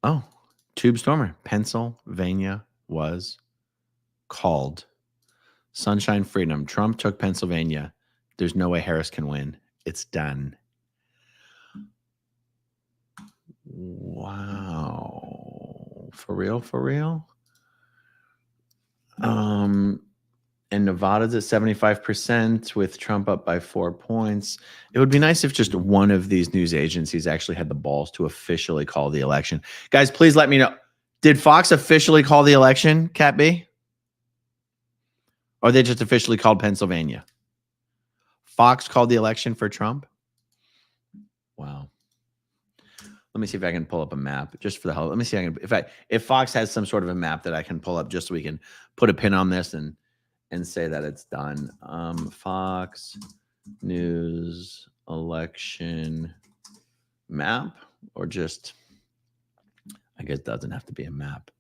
Oh, Tube Stormer. Pennsylvania was called. Sunshine Freedom. Trump took Pennsylvania. There's no way Harris can win. It's done. Wow. For real? And Nevada's at 75% with Trump up by 4 points. It would be nice if just one of these news agencies actually had the balls to officially call the election. Guys, please let me know. Did Fox officially call the election, Cat B? Or they just officially called Pennsylvania? Fox called the election for Trump? Wow. Let me see if I can pull up a map just for the hell. Let me see if Fox has some sort of a map that I can pull up just so we can put a pin on this and say that it's done. Fox News election map, or just, I guess it doesn't have to be a map.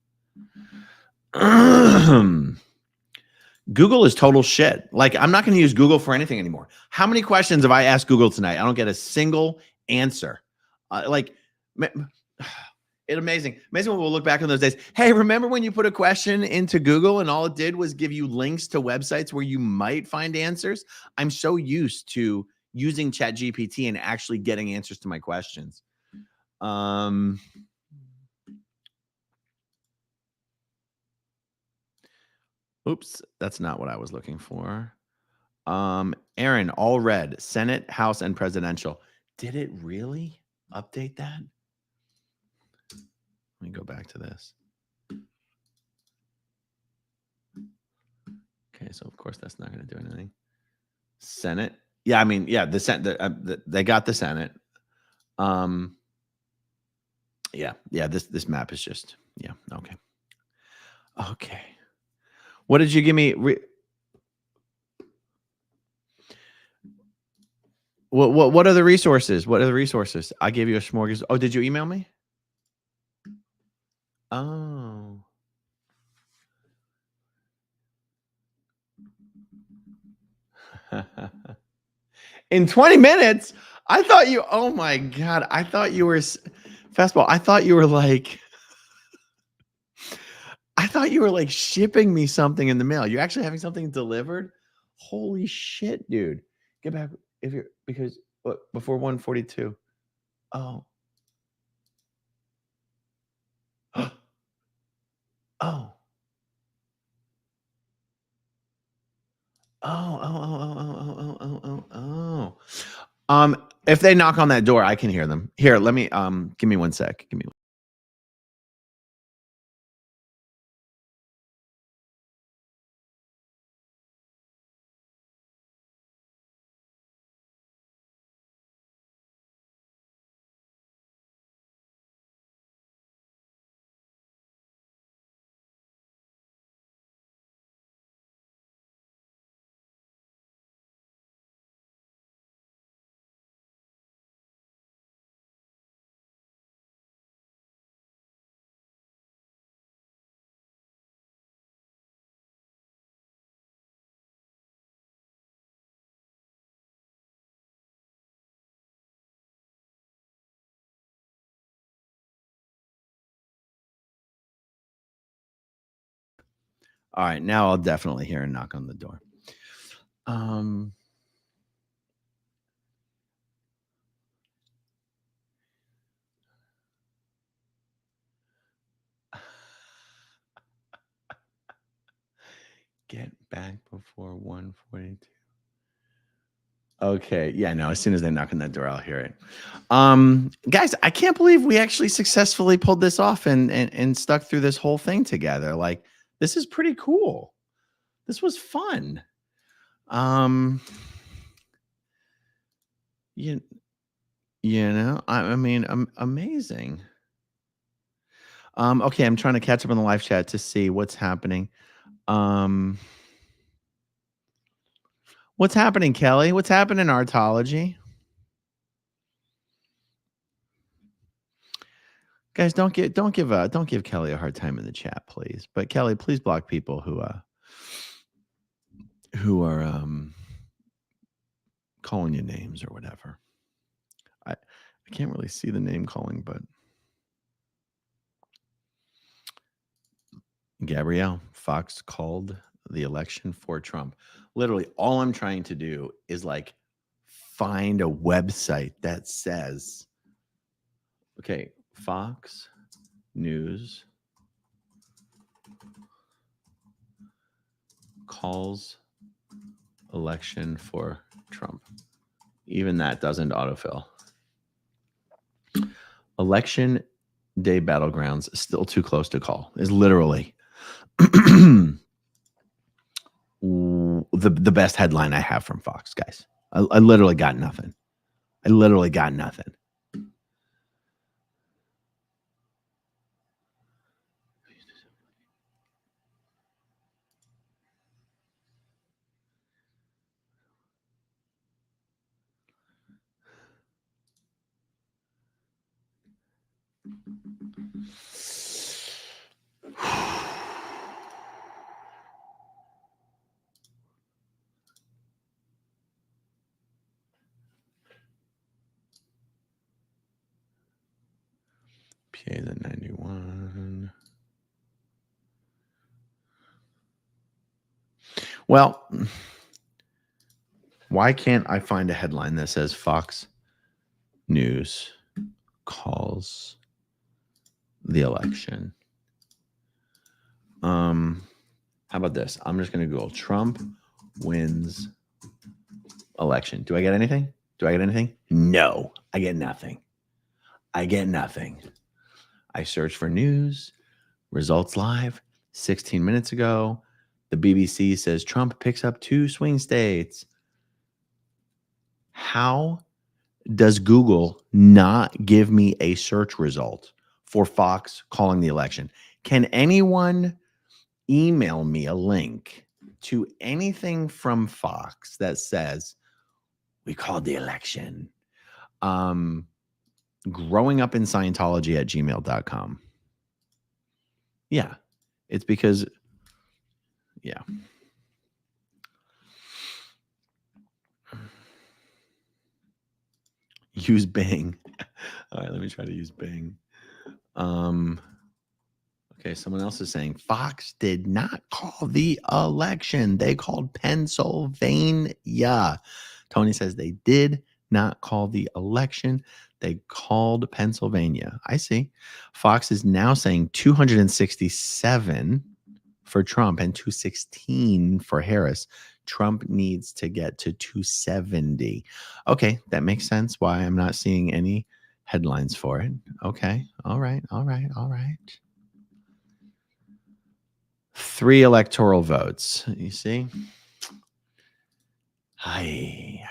Google is total shit. Like, I'm not going to use Google for anything anymore. How many questions have I asked Google tonight? I don't get a single answer. It's amazing. Amazing when we'll look back on those days. Hey, remember when you put a question into Google and all it did was give you links to websites where you might find answers? I'm so used to using ChatGPT and actually getting answers to my questions. Oops, that's not what I was looking for. Aaron, all red, Senate, House, and presidential. Did it really update that? Let me go back to this. Okay, so of course that's not going to do anything. Senate. Yeah, I mean, yeah, the Senate. They got the Senate. Yeah. This map is just, yeah. Okay. What did you give me? What are the resources? What are the resources? I gave you a smorgasbord. Oh, did you email me? Oh. In 20 minutes? I thought you, oh my God. I thought you were, Fastball, I thought you were like shipping me something in the mail. You're actually having something delivered? Holy shit, dude. Get back because before 142. Oh. Oh. If they knock on that door, I can hear them. Here, let me give me 1 sec. Give me All right, now I'll definitely hear a knock on the door. Get back before 1:42. Okay. Yeah, no, as soon as they knock on that door, I'll hear it. Guys, I can't believe we actually successfully pulled this off and stuck through this whole thing together. Like, this is pretty cool. This was fun. You, I mean, amazing. Okay, I'm trying to catch up on the live chat to see what's happening. What's happening, Kelly? What's happening, Artology? Guys, don't give Kelly a hard time in the chat, please. But Kelly, please block people who are calling you names or whatever. I can't really see the name calling, but Gabrielle, Fox called the election for Trump. Literally, all I'm trying to do is like find a website that says, okay, Fox News calls election for Trump. Even that doesn't autofill. Election day battlegrounds still too close to call is literally the best headline I have from Fox, guys. I literally got nothing. PA's at 91. Well, why can't I find a headline that says Fox News calls the election? How about this? I'm just going to Google Trump wins election. Do I get anything? No, I get nothing. I search for news, results live, 16 minutes ago. The BBC says Trump picks up 2 swing states. How does Google not give me a search result for Fox calling the election? Can anyone email me a link to anything from Fox that says we called the election? Growing up in Scientology at gmail.com. Yeah, it's because, yeah. Use Bing. All right, let me try to use Bing. Okay, someone else is saying Fox did not call the election. They called Pennsylvania. Tony says they did not call the election. They called Pennsylvania. I see. Fox is now saying 267 for Trump and 216 for Harris. Trump needs to get to 270. Okay, that makes sense why I'm not seeing any headlines for it. Okay, all right. 3 electoral votes. You see? Hi.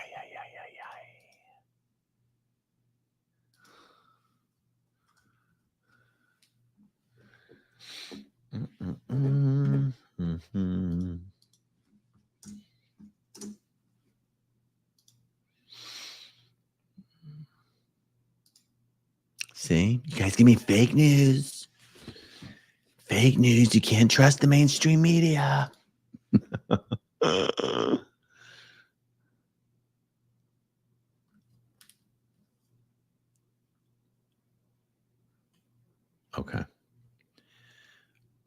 See? You guys give me fake news. Fake news. You can't trust the mainstream media.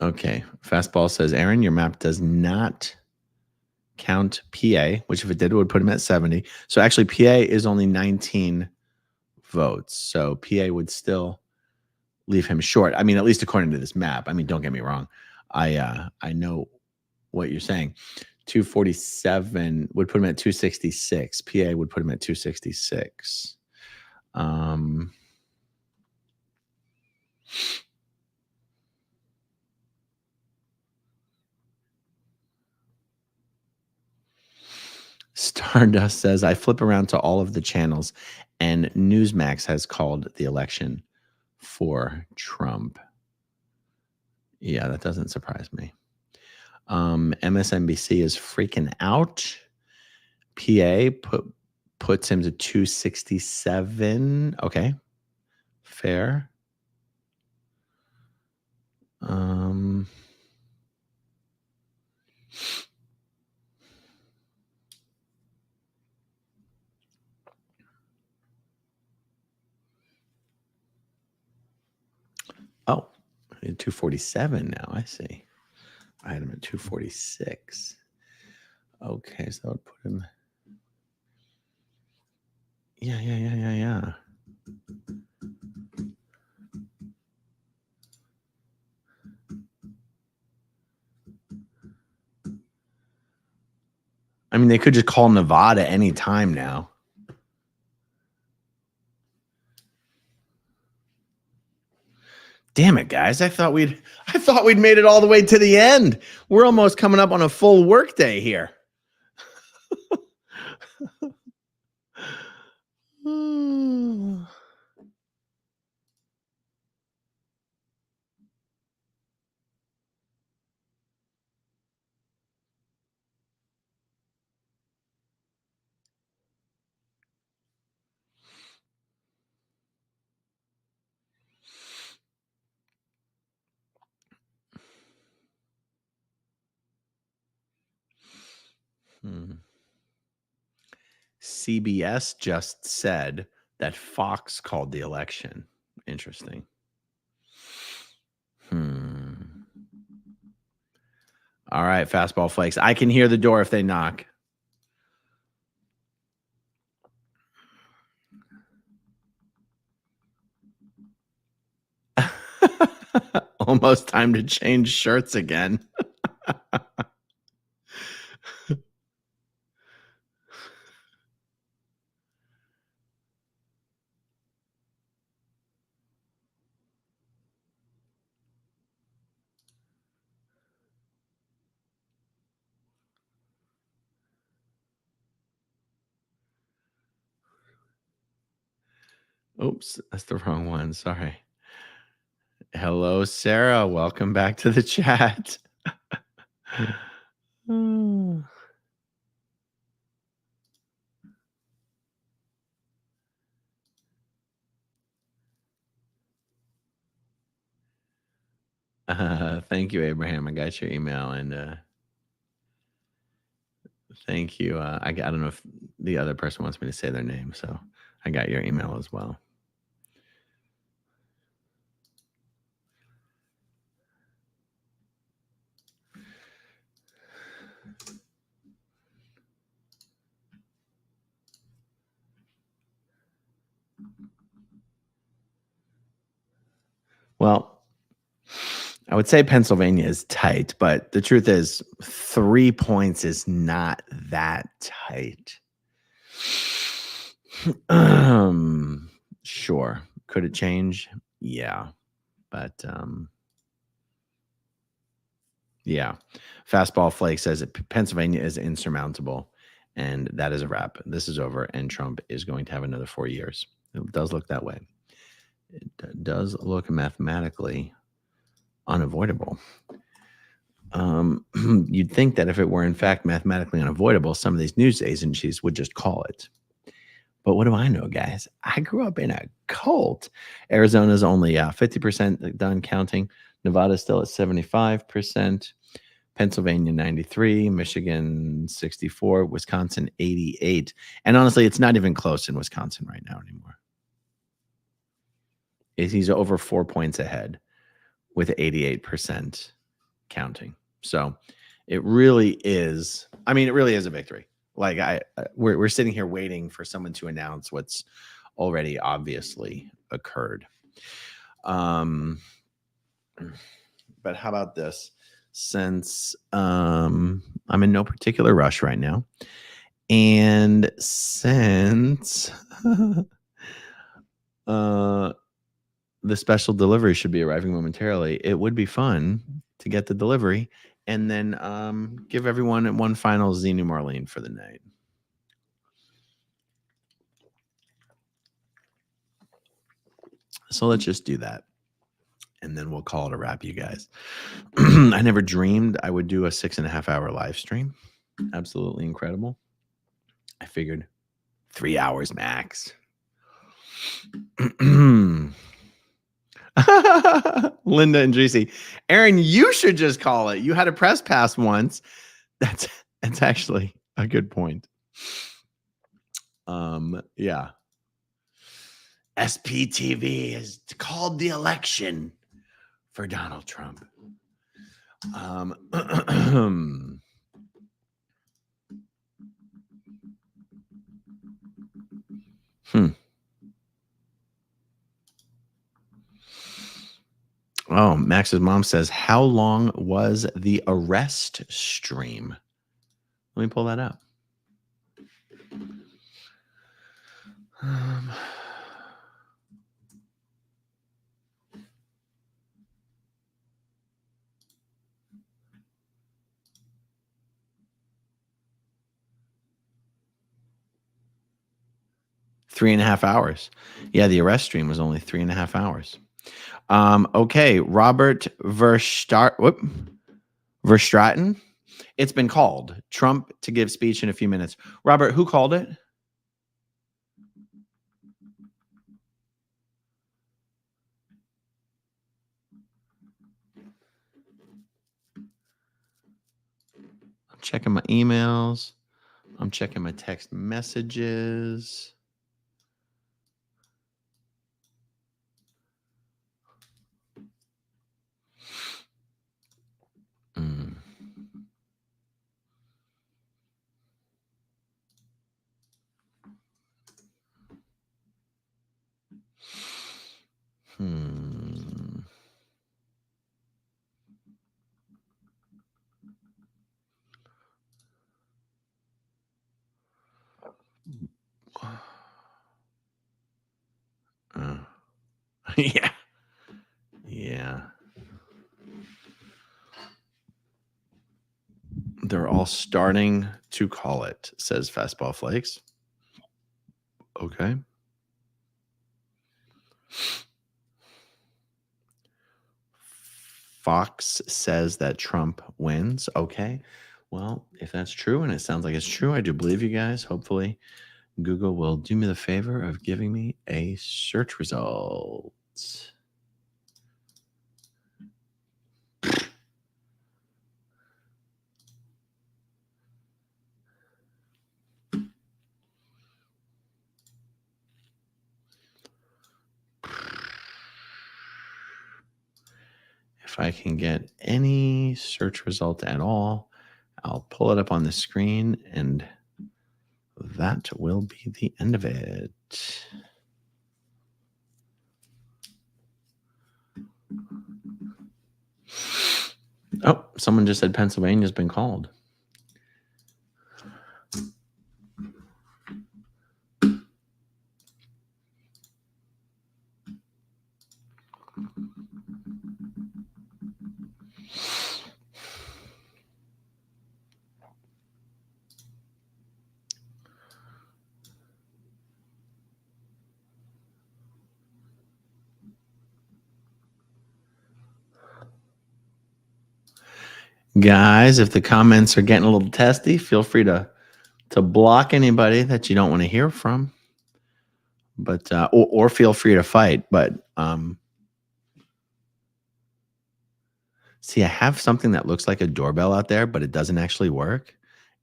Okay. Fastball says, Aaron, your map does not count PA, which if it did, it would put him at 70. So actually, PA is only 19 votes. So PA would still leave him short. I mean, at least according to this map. I mean, don't get me wrong. I know what you're saying. 247 would put him at 266. PA would put him at 266. Stardust says, I flip around to all of the channels, and Newsmax has called the election for Trump. Yeah, that doesn't surprise me. MSNBC is freaking out. PA puts him to 267. Okay, fair. Oh, 247 now. I see. I had him at 246. Okay, so that would put him. Yeah. I mean, they could just call Nevada any time now. Damn it, guys. I thought we'd made it all the way to the end. We're almost coming up on a full work day here. CBS just said that Fox called the election. Interesting. All right, fastball flakes. I can hear the door if they knock. Almost time to change shirts again. Oops, that's the wrong one. Sorry. Hello, Sarah. Welcome back to the chat. Thank you, Abraham. I got your email, and thank you. I don't know if the other person wants me to say their name, so I got your email as well. Well, I would say Pennsylvania is tight, but the truth is 3 points is not that tight. Sure. Could it change? Yeah. But yeah. Fastball Flake says that Pennsylvania is insurmountable, and that is a wrap. This is over, and Trump is going to have another 4 years. It does look that way. It does look mathematically unavoidable. You'd think that if it were in fact mathematically unavoidable, some of these news agencies would just call it. But what do I know, guys? I grew up in a cult. Arizona's only 50% done counting. Nevada's still at 75%. Pennsylvania 93, Michigan 64, Wisconsin 88. And honestly, it's not even close in Wisconsin right now anymore. He's over 4 points ahead with 88% counting. So it really is. I mean, it really is a victory. Like we're sitting here waiting for someone to announce what's already obviously occurred. But how about this? since I'm in no particular rush right now. And since the special delivery should be arriving momentarily, it would be fun to get the delivery and then give everyone one final Xenu Marlene for the night. So let's just do that. And then we'll call it a wrap, you guys. I never dreamed I would do a 6.5 hour live stream. Absolutely incredible. I figured 3 hours max. Linda and Juicy. Aaron, you should just call it. You had a press pass once. That's actually a good point. Yeah. SPTV has called the election for Donald Trump. Oh, Max's mom says, how long was the arrest stream? Let me pull that up. 3.5 hours. Yeah, the arrest stream was only 3.5 hours. Okay, Robert Verstraeten. It's been called. Trump to give speech in a few minutes. Robert, who called it? I'm checking my emails. I'm checking my text messages. Yeah. Yeah. They're all starting to call it, says Fastball Flakes. Okay. Fox says that Trump wins. Okay. Well, if that's true, and it sounds like it's true, I do believe you guys. Hopefully, Google will do me the favor of giving me a search result. If I can get any search result at all, I'll pull it up on the screen, and that will be the end of it. Oh, someone just said Pennsylvania's been called. Guys, if the comments are getting a little testy, feel free to block anybody that you don't want to hear from. But or feel free to fight. But see, I have something that looks like a doorbell out there, but it doesn't actually work.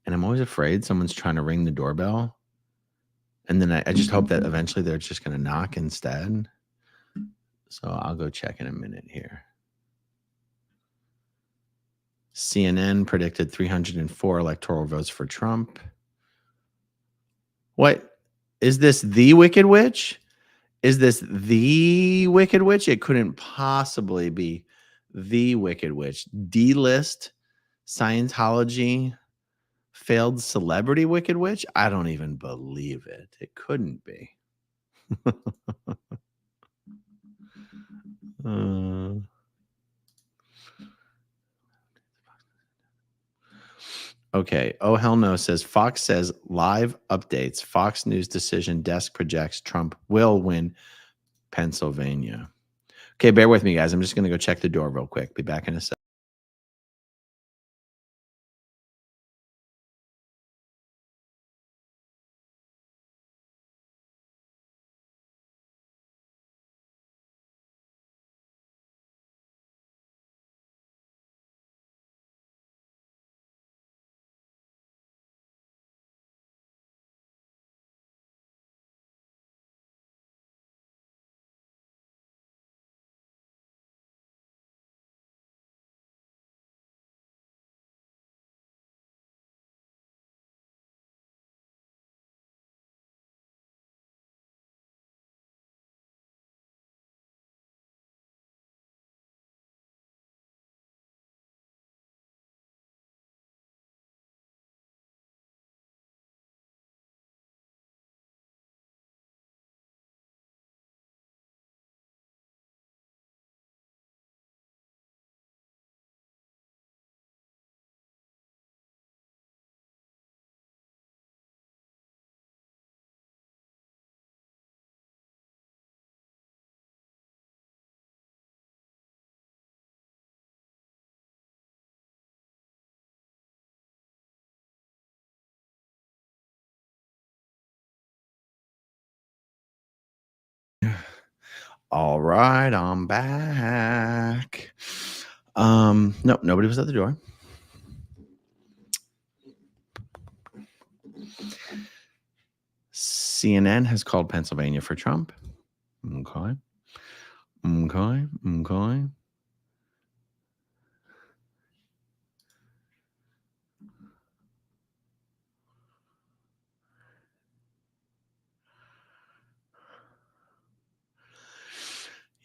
And I'm always afraid someone's trying to ring the doorbell. And then I just hope that eventually they're just going to knock instead. So I'll go check in a minute here. CNN predicted 304 electoral votes for Trump. What? Is this the Wicked Witch? Is this the Wicked Witch? It couldn't possibly be The Wicked Witch. D-list Scientology failed celebrity Wicked Witch? I don't even believe it. It couldn't be. Okay. Oh, hell no says Fox says live updates. Fox News decision desk projects Trump will win Pennsylvania. Okay, bear with me, guys. I'm just going to go check the door real quick. Be back in a sec. All right, I'm back. Nope, nobody was at the door. CNN has called Pennsylvania for Trump. Okay.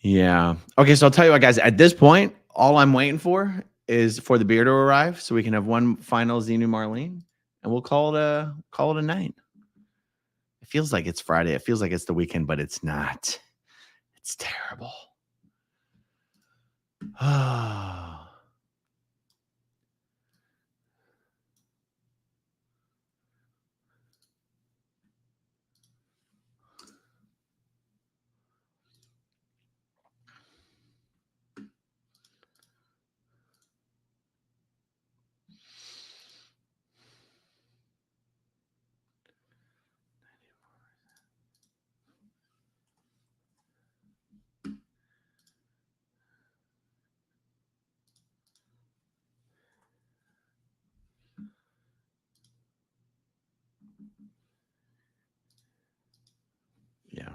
Yeah. Okay, so I'll tell you what, guys. At this point, all I'm waiting for is for the beer to arrive, so we can have one final Xenu Marlene, and we'll call it a night. It feels like it's Friday. It feels like it's the weekend, but it's not. It's terrible. Yeah.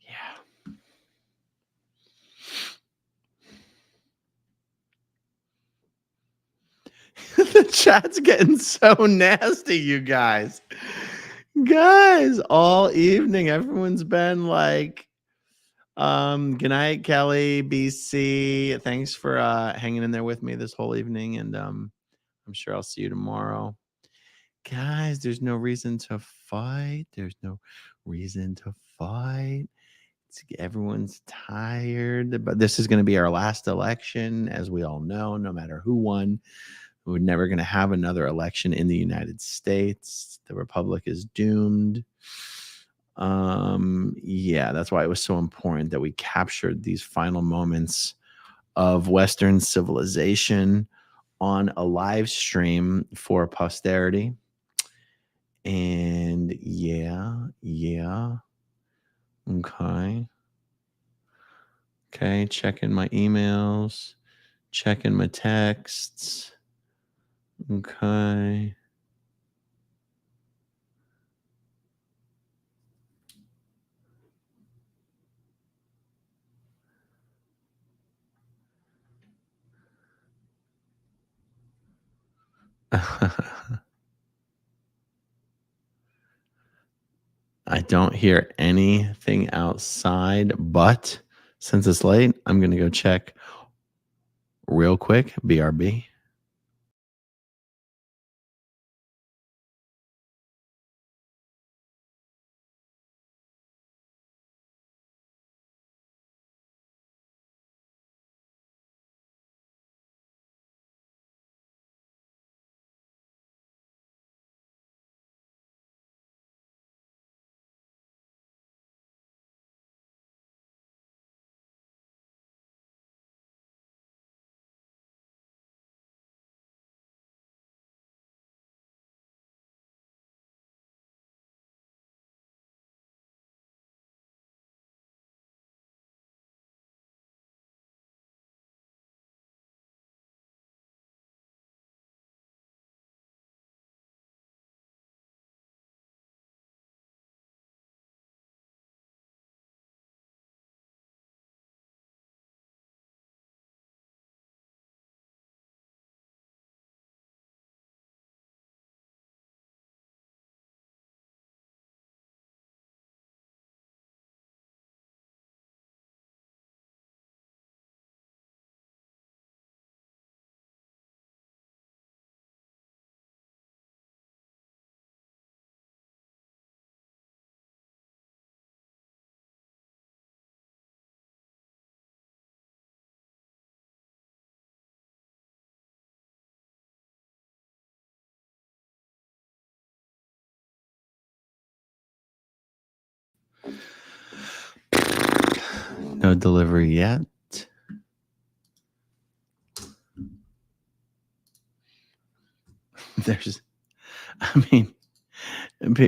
Yeah. The chat's getting so nasty, you guys. Guys, all evening, everyone's been like, good night, Kelly, BC. Thanks for hanging in there with me this whole evening, and I'm sure I'll see you tomorrow. Guys, there's no reason to fight. There's no reason to fight. Everyone's tired, but this is going to be our last election, as we all know. No matter who won, we're never going to have another election in the United States. The republic is doomed. Yeah, that's why it was so important that we captured these final moments of Western civilization on a live stream for posterity. And yeah. Okay, checking my emails, checking my texts. Okay. I don't hear anything outside, but since it's late, I'm going to go check real quick. BRB. No delivery yet. There's, I mean,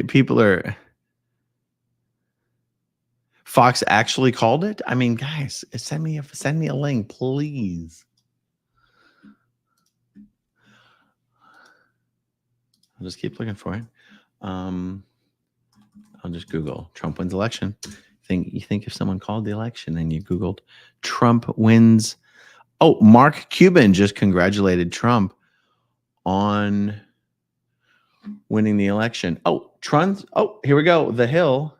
people are. Fox actually called it. I mean, guys, send me a link, please. I'll just keep looking for it. I'll just Google Trump wins election. You think if someone called the election and you Googled Trump wins. Oh, Mark Cuban just congratulated Trump on winning the election. Oh, Trump. Oh, here we go. The Hill.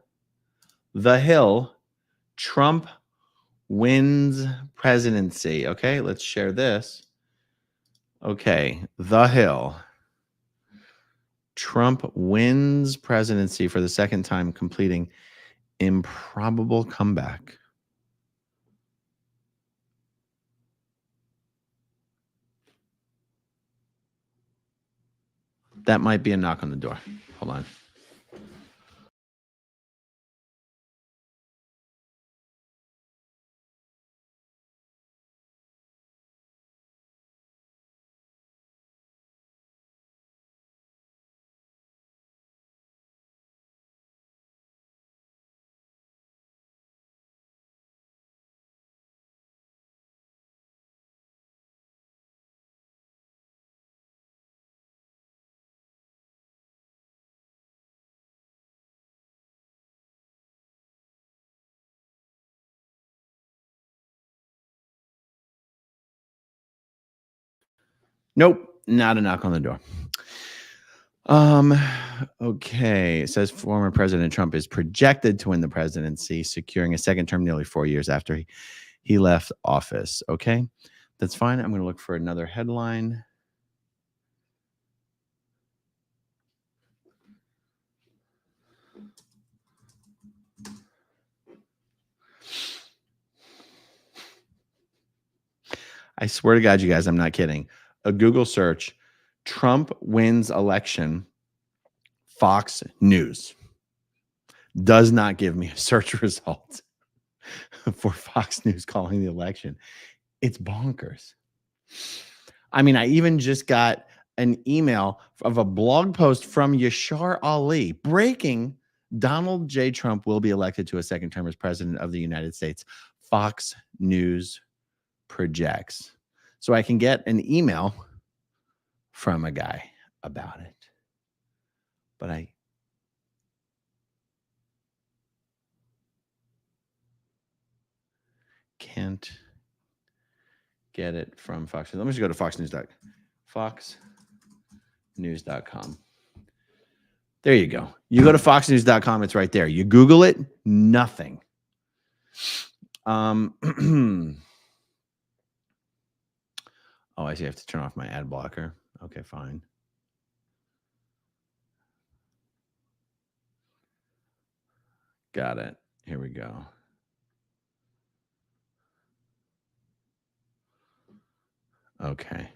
Trump wins presidency. Okay, let's share this. Okay, The Hill. Trump wins presidency for the second time, completing improbable comeback. That might be a knock on the door. Hold on. Nope, not a knock on the door. Okay. It says former President Trump is projected to win the presidency, securing a second term nearly 4 years after he left office. Okay. That's fine. I'm going to look for another headline. I swear to God, you guys, I'm not kidding. A Google search, Trump wins election, Fox News, does not give me a search result for Fox News calling the election. It's bonkers. I mean, I even just got an email of a blog post from Yashar Ali breaking Donald J. Trump will be elected to a second term as president of the United States. Fox News projects. So I can get an email from a guy about it. But I can't get it from Fox News. Let me just go to Fox News. Fox foxnews.com. There you go. You go to foxnews.com. It's right there. You Google it. Nothing. Oh, I see. I have to turn off my ad blocker. Okay, fine. Got it. Here we go. Okay.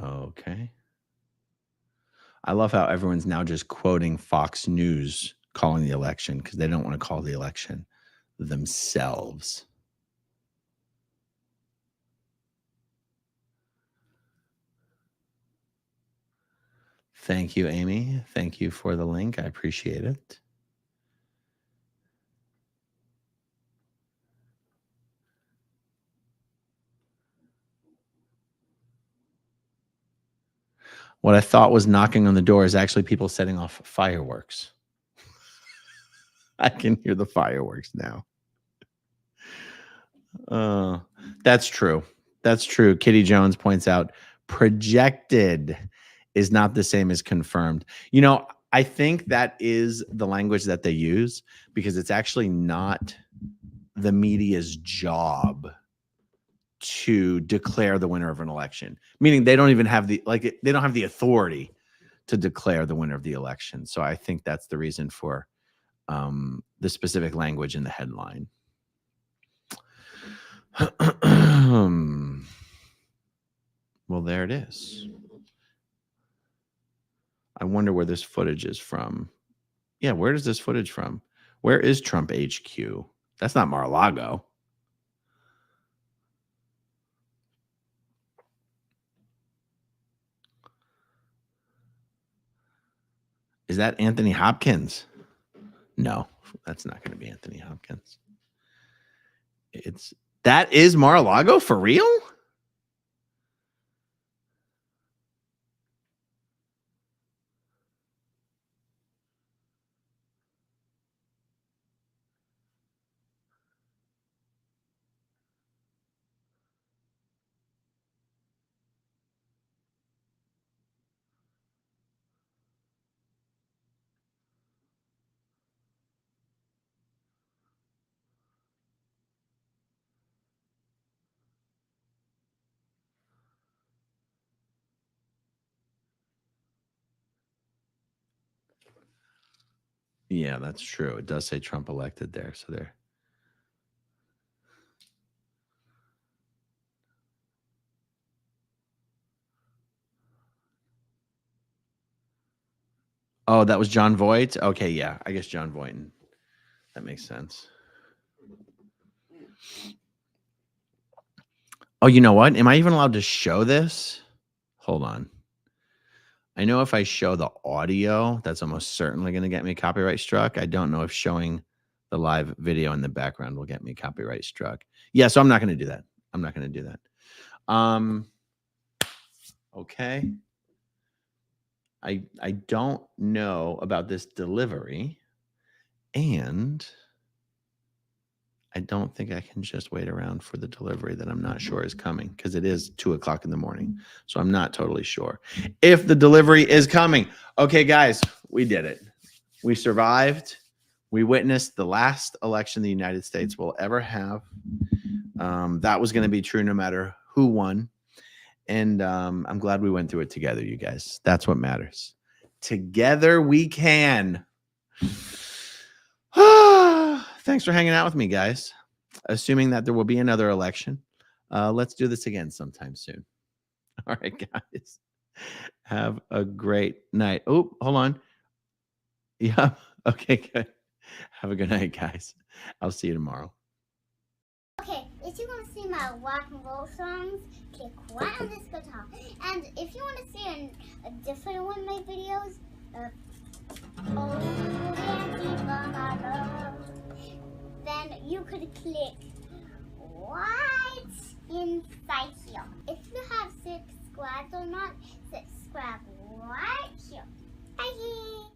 Okay. I love how everyone's now just quoting Fox News calling the election because they don't want to call the election themselves. Thank you, Amy. Thank you for the link. I appreciate it. What I thought was knocking on the door is actually people setting off fireworks. I can hear the fireworks now. That's true. That's true. Kitty Jones points out projected is not the same as confirmed. You know, I think that is the language that they use because it's actually not the media's job to declare the winner of an election, meaning they don't even have they don't have the authority to declare the winner of the election. So I think that's the reason for the specific language in the headline. Well, there it is. I wonder where this footage is from. Yeah, where is this footage from? Where is Trump HQ? That's not Mar-a-Lago. Is that Anthony Hopkins? No, that's not going to be Anthony Hopkins. That is Mar-a-Lago for real? Yeah, that's true. It does say Trump elected there. So there. Oh, that was John Voight? Okay, yeah. I guess John Voight. That makes sense. Oh, you know what? Am I even allowed to show this? Hold on. I know if I show the audio, that's almost certainly going to get me copyright struck. I don't know if showing the live video in the background will get me copyright struck. Yeah, so I'm not going to do that. I'm not going to do that. Okay. I don't know about this delivery, and I don't think I can just wait around for the delivery that I'm not sure is coming because it is 2:00 in the morning. So I'm not totally sure if the delivery is coming. Okay, guys, we did it. We survived. We witnessed the last election the United States will ever have. That was going to be true no matter who won. And I'm glad we went through it together, you guys. That's what matters. Together we can. Thanks for hanging out with me, guys. Assuming that there will be another election, let's do this again sometime soon. All right, guys. Have a great night. Oh, hold on. Yeah. Okay, good. Have a good night, guys. I'll see you tomorrow. Okay, if you want to see my rock and roll songs, click right on this guitar. And if you want to see a different one of my videos, then you could click right inside here. If you have subscribed or not, subscribe right here. Bye.